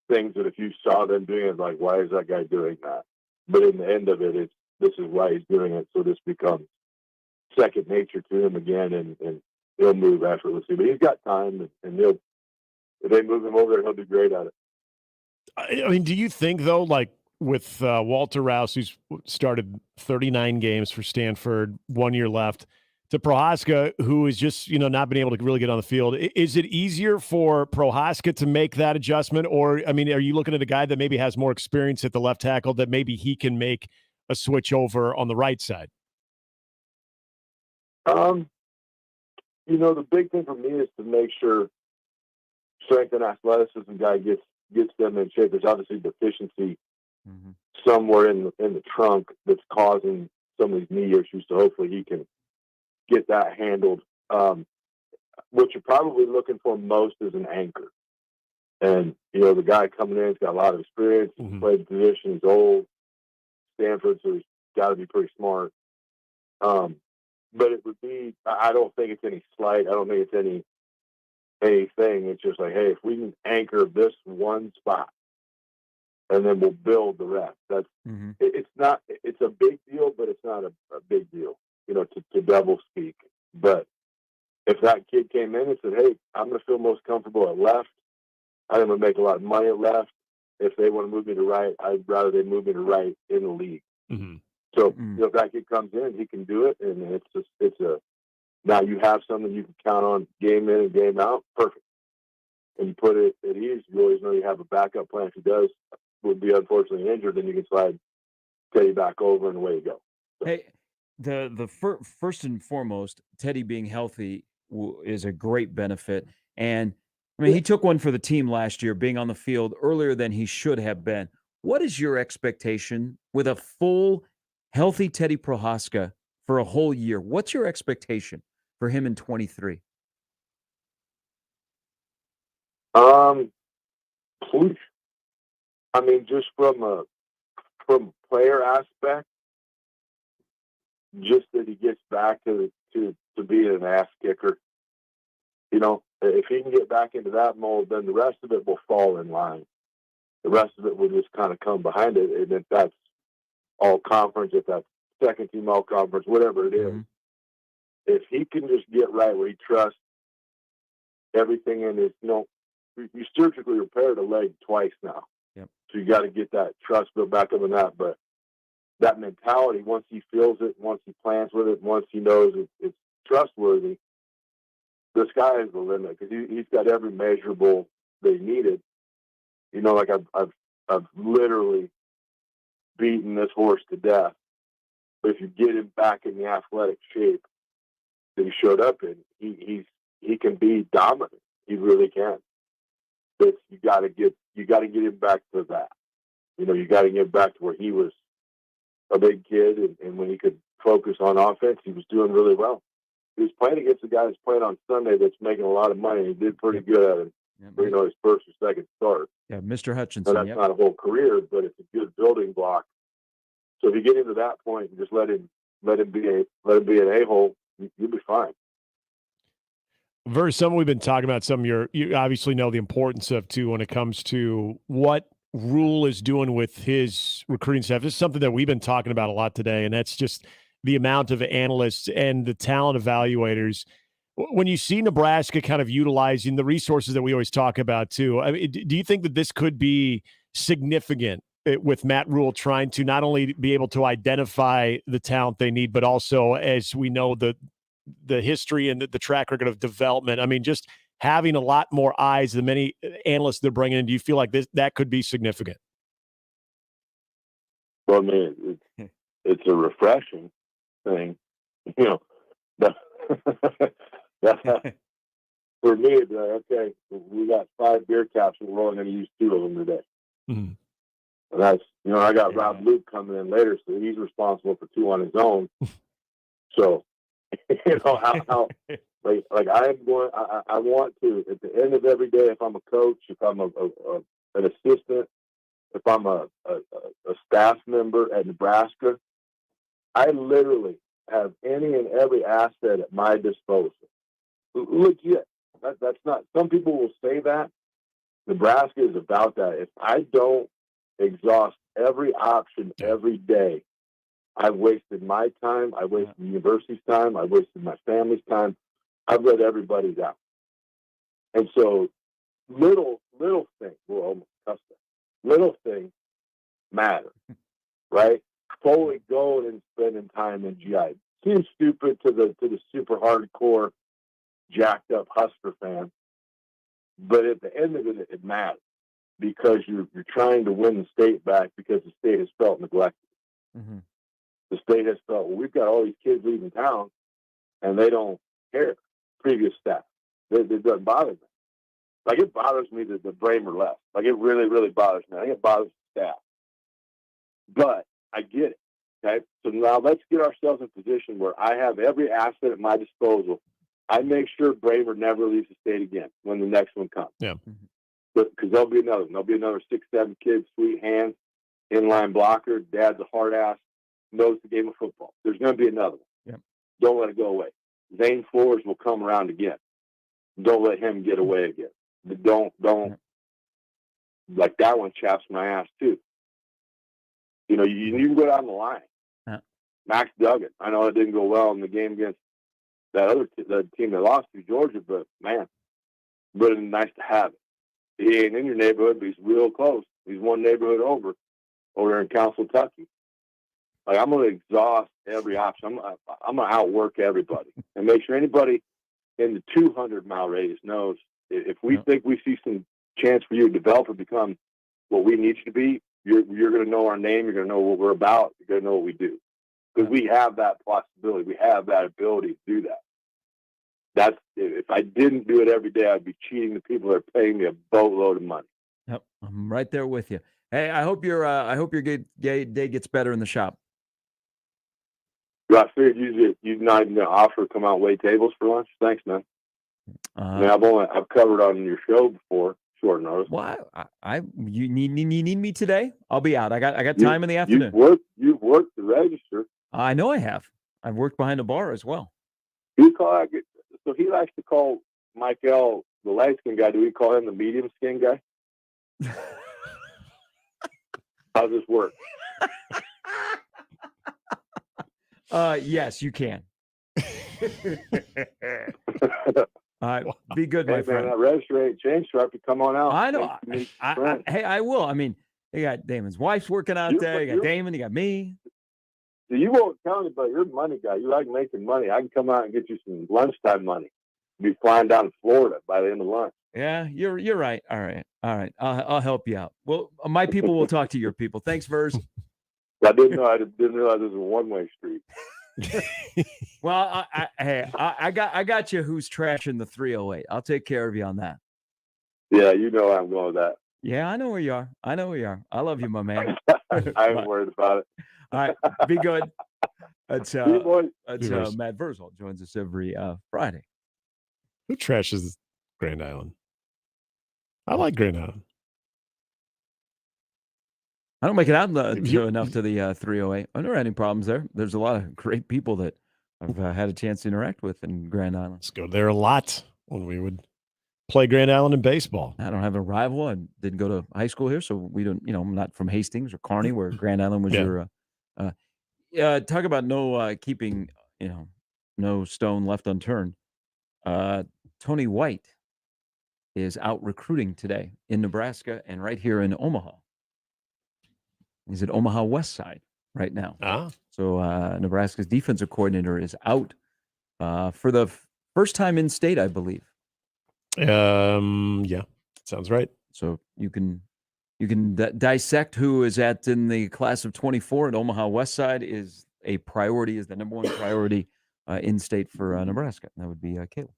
Speaker 31: things that if you saw them doing it, like, why is that guy doing that? But in the end of it, this is why he's doing it. So this becomes second nature to him again, and he'll move effortlessly. But he's got time, and if they move him over there, he'll be great at it.
Speaker 3: I mean, do you think, though, like with Walter Rouse, who's started 39 games for Stanford, 1 year left, to Prohaska, who is just, not been able to really get on the field, is it easier for Prohaska to make that adjustment? Or, I mean, are you looking at a guy that maybe has more experience at the left tackle that maybe he can make a switch over on the right side?
Speaker 31: the big thing for me is to make sure strength and athleticism guy gets them in shape. There's obviously deficiency somewhere in the trunk that's causing some of these knee issues. So hopefully he can get that handled. What you're probably looking for most is an anchor. And, the guy coming in has got a lot of experience. He's played the position. He's old. Stanford, so he's got to be pretty smart. But it would be, I don't think it's any slight. I don't think it's anything. It's just like, hey, if we can anchor this one spot, and then we'll build the rest. That's it's a big deal, but it's not a big deal, to double speak. But if that kid came in and said, hey, I'm going to feel most comfortable at left, I'm going to make a lot of money at left. If they want to move me to right, I'd rather they move me to right in the league. So if that kid comes in, he can do it, and now you have something you can count on game in and game out. Perfect. And you put it at ease. You always know you have a backup plan. If he would be unfortunately injured, then you can slide Teddy back over and away you go. So.
Speaker 1: Hey, the first and foremost, Teddy being healthy is a great benefit. And I mean, he took one for the team last year, being on the field earlier than he should have been. What is your expectation with a full, healthy Teddy Prohaska for a whole year? What's your expectation for him in 23?
Speaker 31: I mean, just from a player aspect, just that he gets back to being an ass kicker. If he can get back into that mold, then the rest of it will fall in line. The rest of it will just kind of come behind it. And if that's all conference, if that's second team all conference, whatever it is, if he can just get right where he trusts everything in his, you surgically repaired a leg twice now.
Speaker 1: Yep.
Speaker 31: So you got to get that trust built back up in that. But that mentality, once he feels it, once he plans with it, once he knows it's trustworthy, the sky is the limit because he's got every measurable they needed. Like I've literally beaten this horse to death. But if you get him back in the athletic shape that he showed up in, he can be dominant. He really can. But you got to get him back to that. You got to get him back to where he was a big kid, and when he could focus on offense, he was doing really well. He was playing against a guy that's playing on Sunday that's making a lot of money. He did pretty good at it. His first or second start.
Speaker 1: Yeah, Mr. Hutchinson.
Speaker 31: Now, that's not a whole career, but it's a good building block. So if you get into that point and just let him be an a-hole, you'll be fine.
Speaker 3: Versus something we've been talking about, you obviously know the importance of too when it comes to what Rule is doing with his recruiting staff. This is something that we've been talking about a lot today, and that's just the amount of analysts and the talent evaluators. When you see Nebraska kind of utilizing the resources that we always talk about too, I mean, do you think that this could be significant with Matt Rule trying to not only be able to identify the talent they need, but also, as we know, the history and the track record of development? I mean, just having a lot more eyes than many analysts they're bringing in. Do you feel like that could be significant?
Speaker 31: Well, man, it's a refreshing thing. For me, it'd be like, okay, we got 5 beer caps and we're only going to use 2 of them today.
Speaker 3: Mm-hmm.
Speaker 31: And that's, I got Rob Luke coming in later, so he's responsible for 2 on his own. So, how like I want to, at the end of every day, if I'm a coach, if I'm an assistant, if I'm a staff member at Nebraska, I literally have any and every asset at my disposal. Legit. That's not, some people will say that. Nebraska is about that. If I don't exhaust every option every day, I've wasted my time, I wasted the university's time, I wasted my family's time. I've let everybody down. And so little things, we'll almost cuss that. Little things matter, right? Totally going and spending time in GI seems stupid to the super hardcore, jacked up Husker fan, but at the end of it, it matters because you're trying to win the state back because the state has felt neglected.
Speaker 1: Mm-hmm.
Speaker 31: The state has felt, well, we've got all these kids leaving town, and they don't care. previous staff. It doesn't bother me. Like, it bothers me that the Bramer left. Like, it really, really bothers me. I think it bothers the staff. But I get it. Okay? So now let's get ourselves in a position where I have every asset at my disposal. I make sure Bramer never leaves the state again when the next one comes.
Speaker 3: Yeah.
Speaker 31: Because there'll be another one. There'll be another 6, 7 kids, sweet hands, inline blocker, dad's a hard ass, knows the game of football. There's going to be another one.
Speaker 1: Yeah.
Speaker 31: Don't let it go away. Zane Flores will come around again. Don't let him get away again. Don't. Like, that one chaps my ass too. You know, you can go down the line.
Speaker 1: Yeah.
Speaker 31: Max Duggan. I know it didn't go well in the game against that other the team that lost to Georgia, but man, but it's nice to have it. He ain't in your neighborhood, but he's real close. He's one neighborhood over there in Council, Kentucky. Like, I'm going to exhaust every option. I'm going to outwork everybody and make sure anybody in the 200-mile radius knows if we think we see some chance for you to develop and become what we need you to be, you're going to know our name. You're going to know what we're about. You're going to know what we do. Because we have that possibility. We have that ability to do that. That's, if I didn't do it every day, I'd be cheating the people that are paying me a boatload of money.
Speaker 1: Yep, I'm right there with you. Hey, I hope your day gets better in the shop.
Speaker 31: I figured you're not even going to offer to come out and wait tables for lunch. Thanks, man. I mean, I've covered on your show before, short notice.
Speaker 1: Well, you need me today? I'll be out. I got time in the afternoon.
Speaker 31: You've worked the register.
Speaker 1: I know I have. I've worked behind the bar as well.
Speaker 31: So he likes to call Mike L. the light skin guy. Do we call him the medium skin guy? How's this work?
Speaker 1: Yes, you can. All right, be good, my friend.
Speaker 31: Man, that register ain't changed, Sharp. Come on out.
Speaker 1: I know. Hey, I will. I mean, you got Damon's wife's working out there. You got Damon. You got me.
Speaker 31: So you won't tell anybody you're the money guy. You like making money. I can come out and get you some lunchtime money. Be flying down to Florida by the end of lunch.
Speaker 1: Yeah, you're right. All right. I'll help you out. Well, my people will talk to your people. Thanks, Vers.
Speaker 31: I didn't realize this was a one-way street.
Speaker 1: Well, I got you. Who's trashing the 308? I'll take care of you on that.
Speaker 31: Yeah, you know I'm going with that.
Speaker 1: Yeah, I know where you are. I love you, my man.
Speaker 31: I ain't worried about it.
Speaker 1: All right, be good. That's Matt Verzal joins us every Friday.
Speaker 3: Who trashes Grand Island? I like Grand Island.
Speaker 1: I don't make it out enough to the 308. I've never had any problems there. There's a lot of great people that I've had a chance to interact with in Grand Island.
Speaker 3: Let's go there a lot when we would play Grand Island in baseball.
Speaker 1: I don't have a rival. I didn't go to high school here, so we don't. I'm not from Hastings or Kearney, where Grand Island was your. Talk about no keeping. No stone left unturned. Tony White is out recruiting today in Nebraska and right here in Omaha. He's at Omaha West Side right now. So Nebraska's defensive coordinator is out for the first time in state, I believe.
Speaker 3: Yeah, sounds right.
Speaker 1: So you can dissect who is in the class of 24 at Omaha West Side is the number one priority in state for Nebraska. That would be Caleb.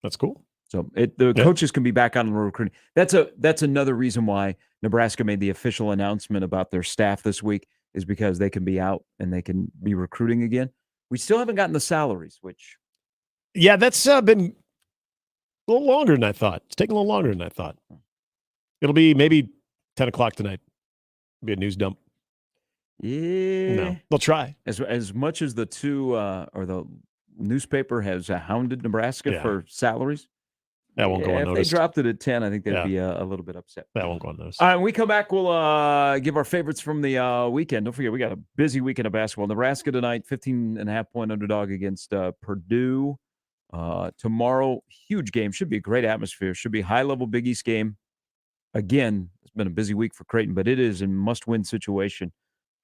Speaker 3: That's cool.
Speaker 1: So coaches can be back on the recruiting. That's another reason why Nebraska made the official announcement about their staff this week, is because they can be out and they can be recruiting again. We still haven't gotten the salaries, which.
Speaker 3: Yeah, that's been a little longer than I thought. It's taking a little longer than I thought. It'll be maybe 10 o'clock tonight. It'll be a news dump.
Speaker 1: Yeah.
Speaker 3: No, they'll try.
Speaker 1: As much as the the newspaper has hounded Nebraska for salaries.
Speaker 3: That won't go unnoticed.
Speaker 1: If they dropped it at 10, I think they'd be a little bit upset.
Speaker 3: That won't go unnoticed.
Speaker 1: All right, when we come back, we'll give our favorites from the weekend. Don't forget, we got a busy weekend of basketball. Nebraska tonight, 15.5-point underdog against Purdue. Tomorrow, huge game. Should be a great atmosphere. Should be a high-level Big East game. Again, it's been a busy week for Creighton, but it is a must-win situation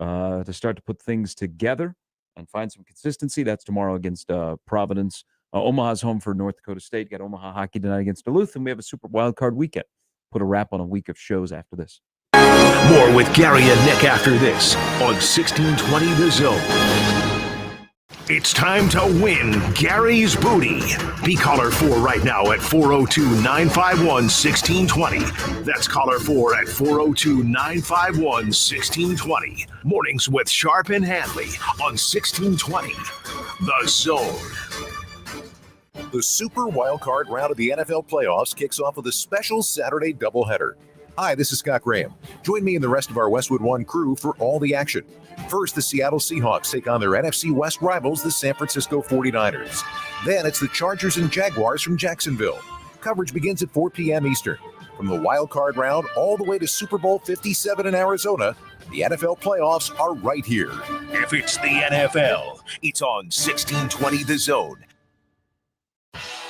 Speaker 1: to start to put things together and find some consistency. That's tomorrow against Providence. Omaha's home for North Dakota State. Got Omaha hockey tonight against Duluth, and we have a super wild card weekend. Put a wrap on a week of shows after this.
Speaker 21: More with Gary and Nick after this on 1620 The Zone.
Speaker 4: It's time to win Gary's Booty. Be caller 4 right now at 402-951-1620. That's caller 4 at 402-951-1620. Mornings with Sharp and Handley on 1620. The Zone.
Speaker 24: The Super Wildcard round of the NFL playoffs kicks off with a special Saturday doubleheader. Hi, this is Scott Graham. Join me and the rest of our Westwood One crew for all the action. First, the Seattle Seahawks take on their NFC West rivals, the San Francisco 49ers. Then it's the Chargers and Jaguars from Jacksonville. Coverage begins at 4 p.m. Eastern. From the Wildcard round all the way to Super Bowl 57 in Arizona, the NFL playoffs are right here.
Speaker 4: If it's the NFL, it's on 1620 The Zone.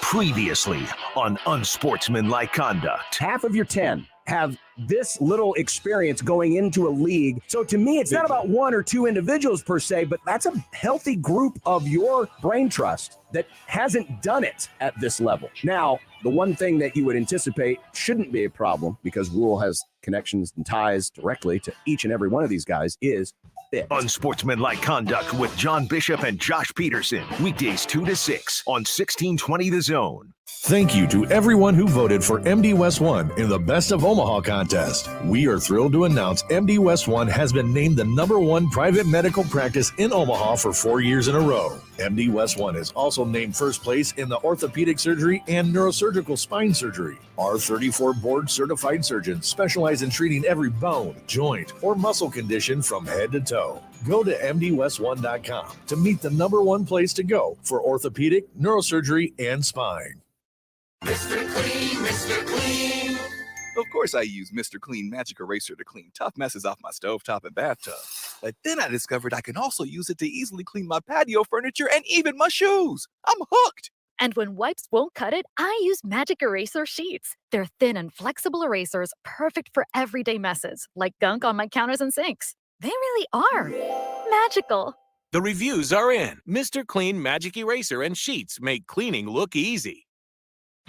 Speaker 4: Previously on Unsportsmanlike Conduct.
Speaker 18: Half of your 10 have this little experience going into a league. So to me, it's not about one or two individuals per se, but that's a healthy group of your brain trust that hasn't done it at this level. Now, the one thing that you would anticipate shouldn't be a problem, because Rule has connections and ties directly to each and every one of these guys, is fit.
Speaker 4: Unsportsmanlike Conduct with John Bishop and Josh Peterson. Weekdays 2 to 6 on 1620 The Zone.
Speaker 2: Thank you to everyone who voted for MD West One in the Best of Omaha contest. We are thrilled to announce MD West One has been named the #1 private medical practice in Omaha for 4 years in a row. MD West One is also named first place in the orthopedic surgery and neurosurgical spine surgery. Our 34 board certified surgeons specialize in treating every bone, joint, or muscle condition from head to toe. Go to mdwest1.com to meet the #1 place to go for orthopedic, neurosurgery, and spine.
Speaker 7: Mr. Clean, Mr. Clean. Of course I use Mr. Clean Magic Eraser to clean tough messes off my stovetop and bathtub. But then I discovered I can also use it to easily clean my patio furniture and even my shoes. I'm hooked.
Speaker 9: And when wipes won't cut it, I use Magic Eraser Sheets. They're thin and flexible erasers, perfect for everyday messes, like gunk on my counters and sinks. They really are magical.
Speaker 10: The reviews are in. Mr. Clean Magic Eraser and Sheets make cleaning look easy.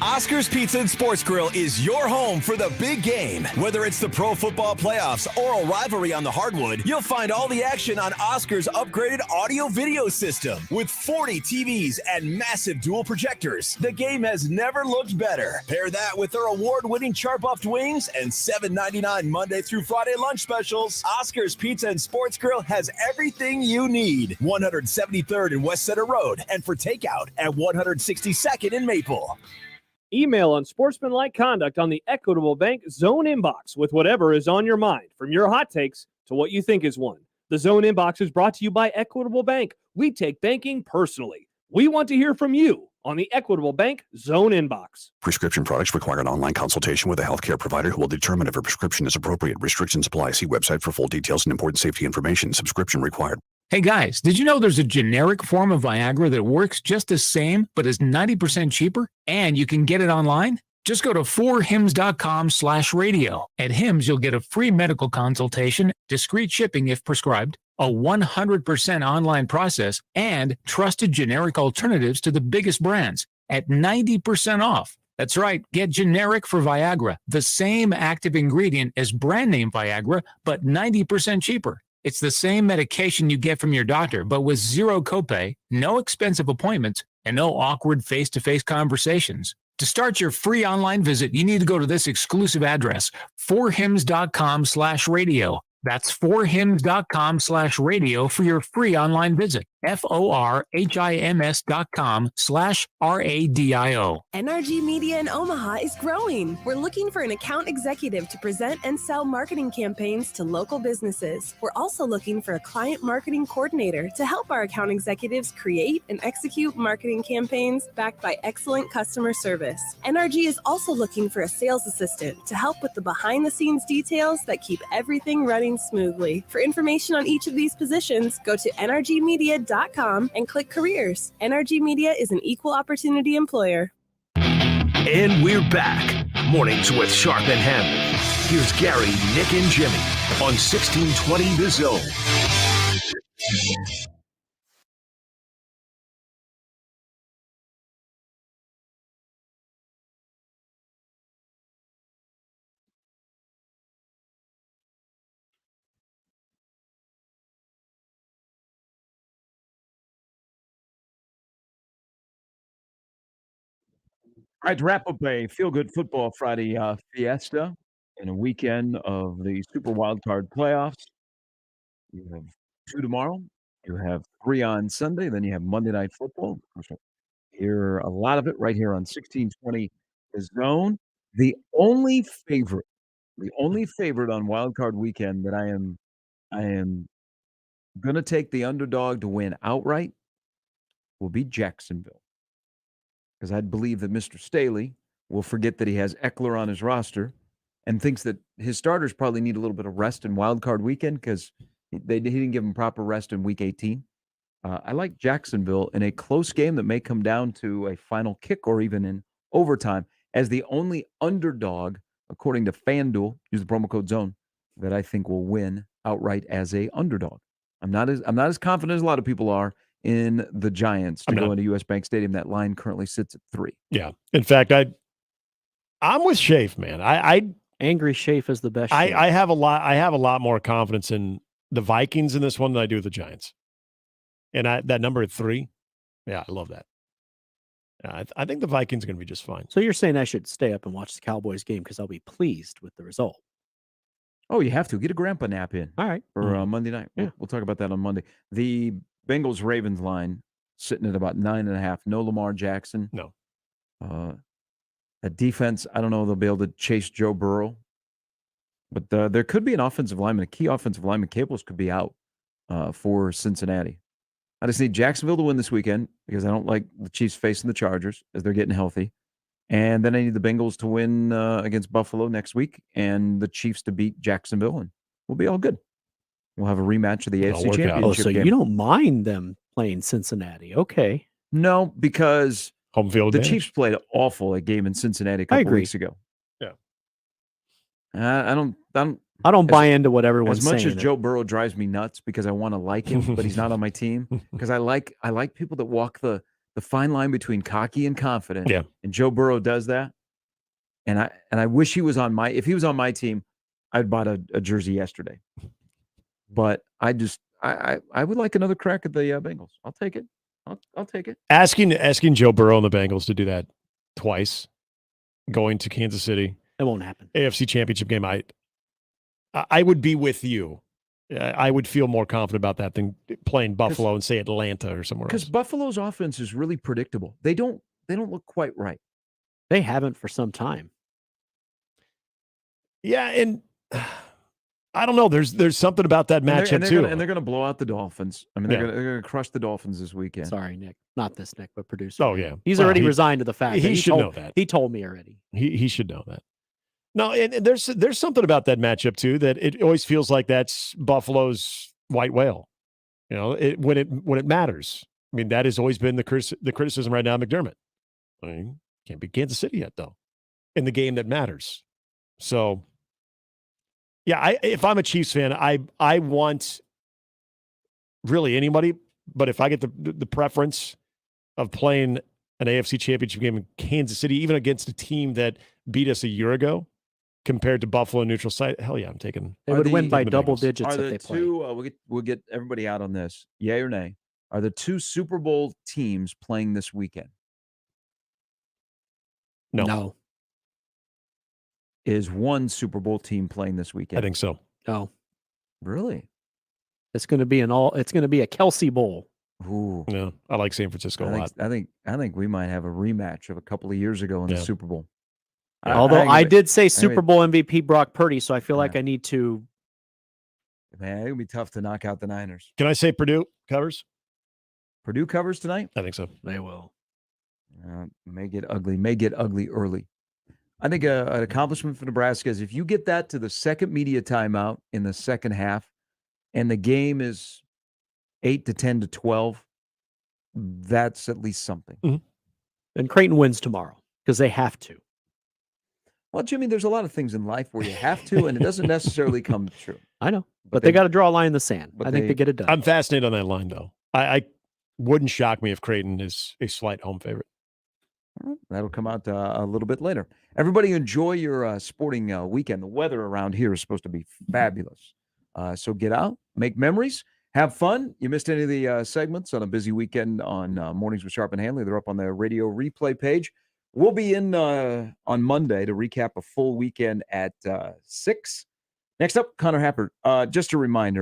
Speaker 12: Oscar's Pizza and Sports Grill is your home for the big game. Whether it's the pro football playoffs or a rivalry on the hardwood, you'll find all the action on Oscar's upgraded audio-video system. With 40 TVs and massive dual projectors, the game has never looked better. Pair that with their award-winning char-buffed wings and $7.99 Monday through Friday lunch specials. Oscar's Pizza and Sports Grill has everything you need. 173rd and West Center Road, and for takeout at 162nd in Maple.
Speaker 13: Email Unsportsmanlike Conduct on the Equitable Bank Zone inbox with whatever is on your mind, from your hot takes to what you think is one. The Zone inbox is brought to you by Equitable Bank. We take banking personally. We want to hear from you on the Equitable Bank Zone inbox.
Speaker 15: Prescription products require an online consultation with a healthcare provider who will determine if a prescription is appropriate. Restrictions apply. See website for full details and important safety information. Subscription required.
Speaker 16: Hey guys, did you know there's a generic form of Viagra that works just the same, but is 90% cheaper? And you can get it online? Just go to 4hims.com/radio. At Hims, you'll get a free medical consultation, discreet shipping if prescribed, a 100% online process, and trusted generic alternatives to the biggest brands at 90% off. That's right, get generic for Viagra, the same active ingredient as brand name Viagra, but 90% cheaper. It's the same medication you get from your doctor, but with zero copay, no expensive appointments, and no awkward face-to-face conversations. To start your free online visit, you need to go to this exclusive address, 4hims.com/radio. That's 4hims.com/radio for your free online visit. FORHIMS.com/RADIO.
Speaker 17: NRG Media in Omaha is growing. We're looking for an account executive to present and sell marketing campaigns to local businesses. We're also looking for a client marketing coordinator to help our account executives create and execute marketing campaigns backed by excellent customer service. NRG is also looking for a sales assistant to help with the behind-the-scenes details that keep everything running smoothly. For information on each of these positions, go to nrgmedia.com and click careers. NRG Media is an equal opportunity employer.
Speaker 4: And we're back. Mornings with Sharp and Handley. Here's Gary, Nick, and Jimmy on 1620 The Zone.
Speaker 1: All right, to wrap up a feel-good football Friday fiesta in a weekend of the Super Wildcard playoffs. You have 2 tomorrow. You have 3 on Sunday. Then you have Monday Night Football. Of course, we'll hear a lot of it right here on 1620 The Zone. The only favorite on Wildcard weekend that I am gonna take the underdog to win outright will be Jacksonville. Because I believe that Mr. Staley will forget that he has Eckler on his roster and thinks that his starters probably need a little bit of rest in Wild Card weekend because he didn't give them proper rest in Week 18. I like Jacksonville in a close game that may come down to a final kick or even in overtime as the only underdog, according to FanDuel, use the promo code ZONE, that I think will win outright as a underdog. I'm not as confident as a lot of people are in the Giants to go into US Bank Stadium. That line currently sits at 3.
Speaker 3: Yeah. In fact, I'm with Shafe, man.
Speaker 6: Angry Shafe is the best.
Speaker 3: I have a lot more confidence in the Vikings in this one than I do with the Giants. And that number at 3, yeah, I love that. I think the Vikings are going to be just fine.
Speaker 6: So you're saying I should stay up and watch the Cowboys game because I'll be pleased with the result.
Speaker 1: Oh, you have to. Get a grandpa nap in.
Speaker 6: All right.
Speaker 1: For Monday night.
Speaker 6: Yeah.
Speaker 1: We'll talk about that on Monday. The Bengals-Ravens line sitting at about 9.5. No Lamar Jackson.
Speaker 3: No.
Speaker 1: A defense, I don't know if they'll be able to chase Joe Burrow. But there could be an offensive lineman. A key offensive lineman, Cables, could be out for Cincinnati. I just need Jacksonville to win this weekend because I don't like the Chiefs facing the Chargers as they're getting healthy. And then I need the Bengals to win against Buffalo next week and the Chiefs to beat Jacksonville, and we'll be all good. We'll have a rematch of the AFC Championship
Speaker 6: Oh, so
Speaker 1: game.
Speaker 6: you don't mind them playing Cincinnati. Okay.
Speaker 1: No, because
Speaker 3: home field
Speaker 1: the
Speaker 3: advantage.
Speaker 1: Chiefs played awful a game in Cincinnati a
Speaker 6: I
Speaker 1: couple
Speaker 6: agree.
Speaker 1: weeks ago.
Speaker 3: Yeah.
Speaker 1: I
Speaker 6: don't buy into what everyone's
Speaker 1: as much
Speaker 6: saying.
Speaker 1: as Joe Burrow drives me nuts because I want to like him, but he's not on my team. Because I like people that walk the fine line between cocky and confident.
Speaker 3: Yeah.
Speaker 1: And Joe Burrow does that. And I wish he was on if he was on my team, I'd bought a jersey yesterday. But I would like another crack at the Bengals. I'll take it. I'll take it.
Speaker 3: Asking Joe Burrow and the Bengals to do that twice, going to Kansas City.
Speaker 6: It won't happen.
Speaker 3: AFC Championship game. I would be with you. I would feel more confident about that than playing Buffalo and say Atlanta or somewhere else.
Speaker 1: Because Buffalo's offense is really predictable. They don't look quite right.
Speaker 6: They haven't for some time.
Speaker 3: Yeah, and I don't know. There's something about that matchup too.
Speaker 1: And they're going to blow out the Dolphins. I mean, they're going to crush the Dolphins this weekend.
Speaker 6: Sorry, Nick. Not this Nick, but producer.
Speaker 3: Oh yeah,
Speaker 6: He's already resigned to the fact.
Speaker 3: He should know that.
Speaker 6: He told me already.
Speaker 3: He should know that. No, and there's something about that matchup too that it always feels like that's Buffalo's white whale. You know, when it matters. I mean, that has always been the criticism right now, McDermott. I mean, can't beat Kansas City yet though, in the game that matters. So, yeah, if I'm a Chiefs fan, I want really anybody, but if I get the preference of playing an AFC Championship game in Kansas City, even against a team that beat us a year ago, compared to Buffalo neutral site, hell yeah, I'm taking.
Speaker 6: They would win by
Speaker 3: the
Speaker 6: double
Speaker 3: Bengals.
Speaker 6: digits
Speaker 1: Are
Speaker 6: if
Speaker 1: the
Speaker 6: they play.
Speaker 1: two? We'll get everybody out on this. Yay or nay? Are the 2 Super Bowl teams playing this weekend?
Speaker 3: No.
Speaker 1: Is one Super Bowl team playing this weekend?
Speaker 3: I think so.
Speaker 6: No.
Speaker 1: Really?
Speaker 6: It's going to be a Kelsey Bowl.
Speaker 1: Ooh.
Speaker 3: Yeah, I like San Francisco a lot.
Speaker 1: I think we might have a rematch of a couple of years ago in the Super Bowl.
Speaker 6: Although I did say Super Bowl MVP Brock Purdy, so I feel like I need to.
Speaker 1: Man, it'll be tough to knock out the Niners.
Speaker 3: Can I say Purdue covers?
Speaker 1: Purdue covers tonight?
Speaker 3: I think so.
Speaker 6: They will.
Speaker 1: May get ugly early. I think an accomplishment for Nebraska is if you get that to the second media timeout in the second half and the game is 8 to 10 to 12, that's at least something.
Speaker 6: Mm-hmm. And Creighton wins tomorrow because they have to.
Speaker 1: Well, Jimmy, there's a lot of things in life where you have to, and it doesn't necessarily come true.
Speaker 6: I know, but they got to draw a line in the sand. I think they get it done.
Speaker 3: I'm fascinated on that line, though. I wouldn't shock me if Creighton is a slight home favorite.
Speaker 1: That'll come out a little bit later. Everybody enjoy your sporting weekend. The weather around here is supposed to be fabulous. So get out, make memories, have fun. You missed any of the segments on a busy weekend on Mornings with Sharp and Handley. They're up on the radio replay page. We'll be in on Monday to recap a full weekend at 6. Next up, Connor Happer. Just a reminder,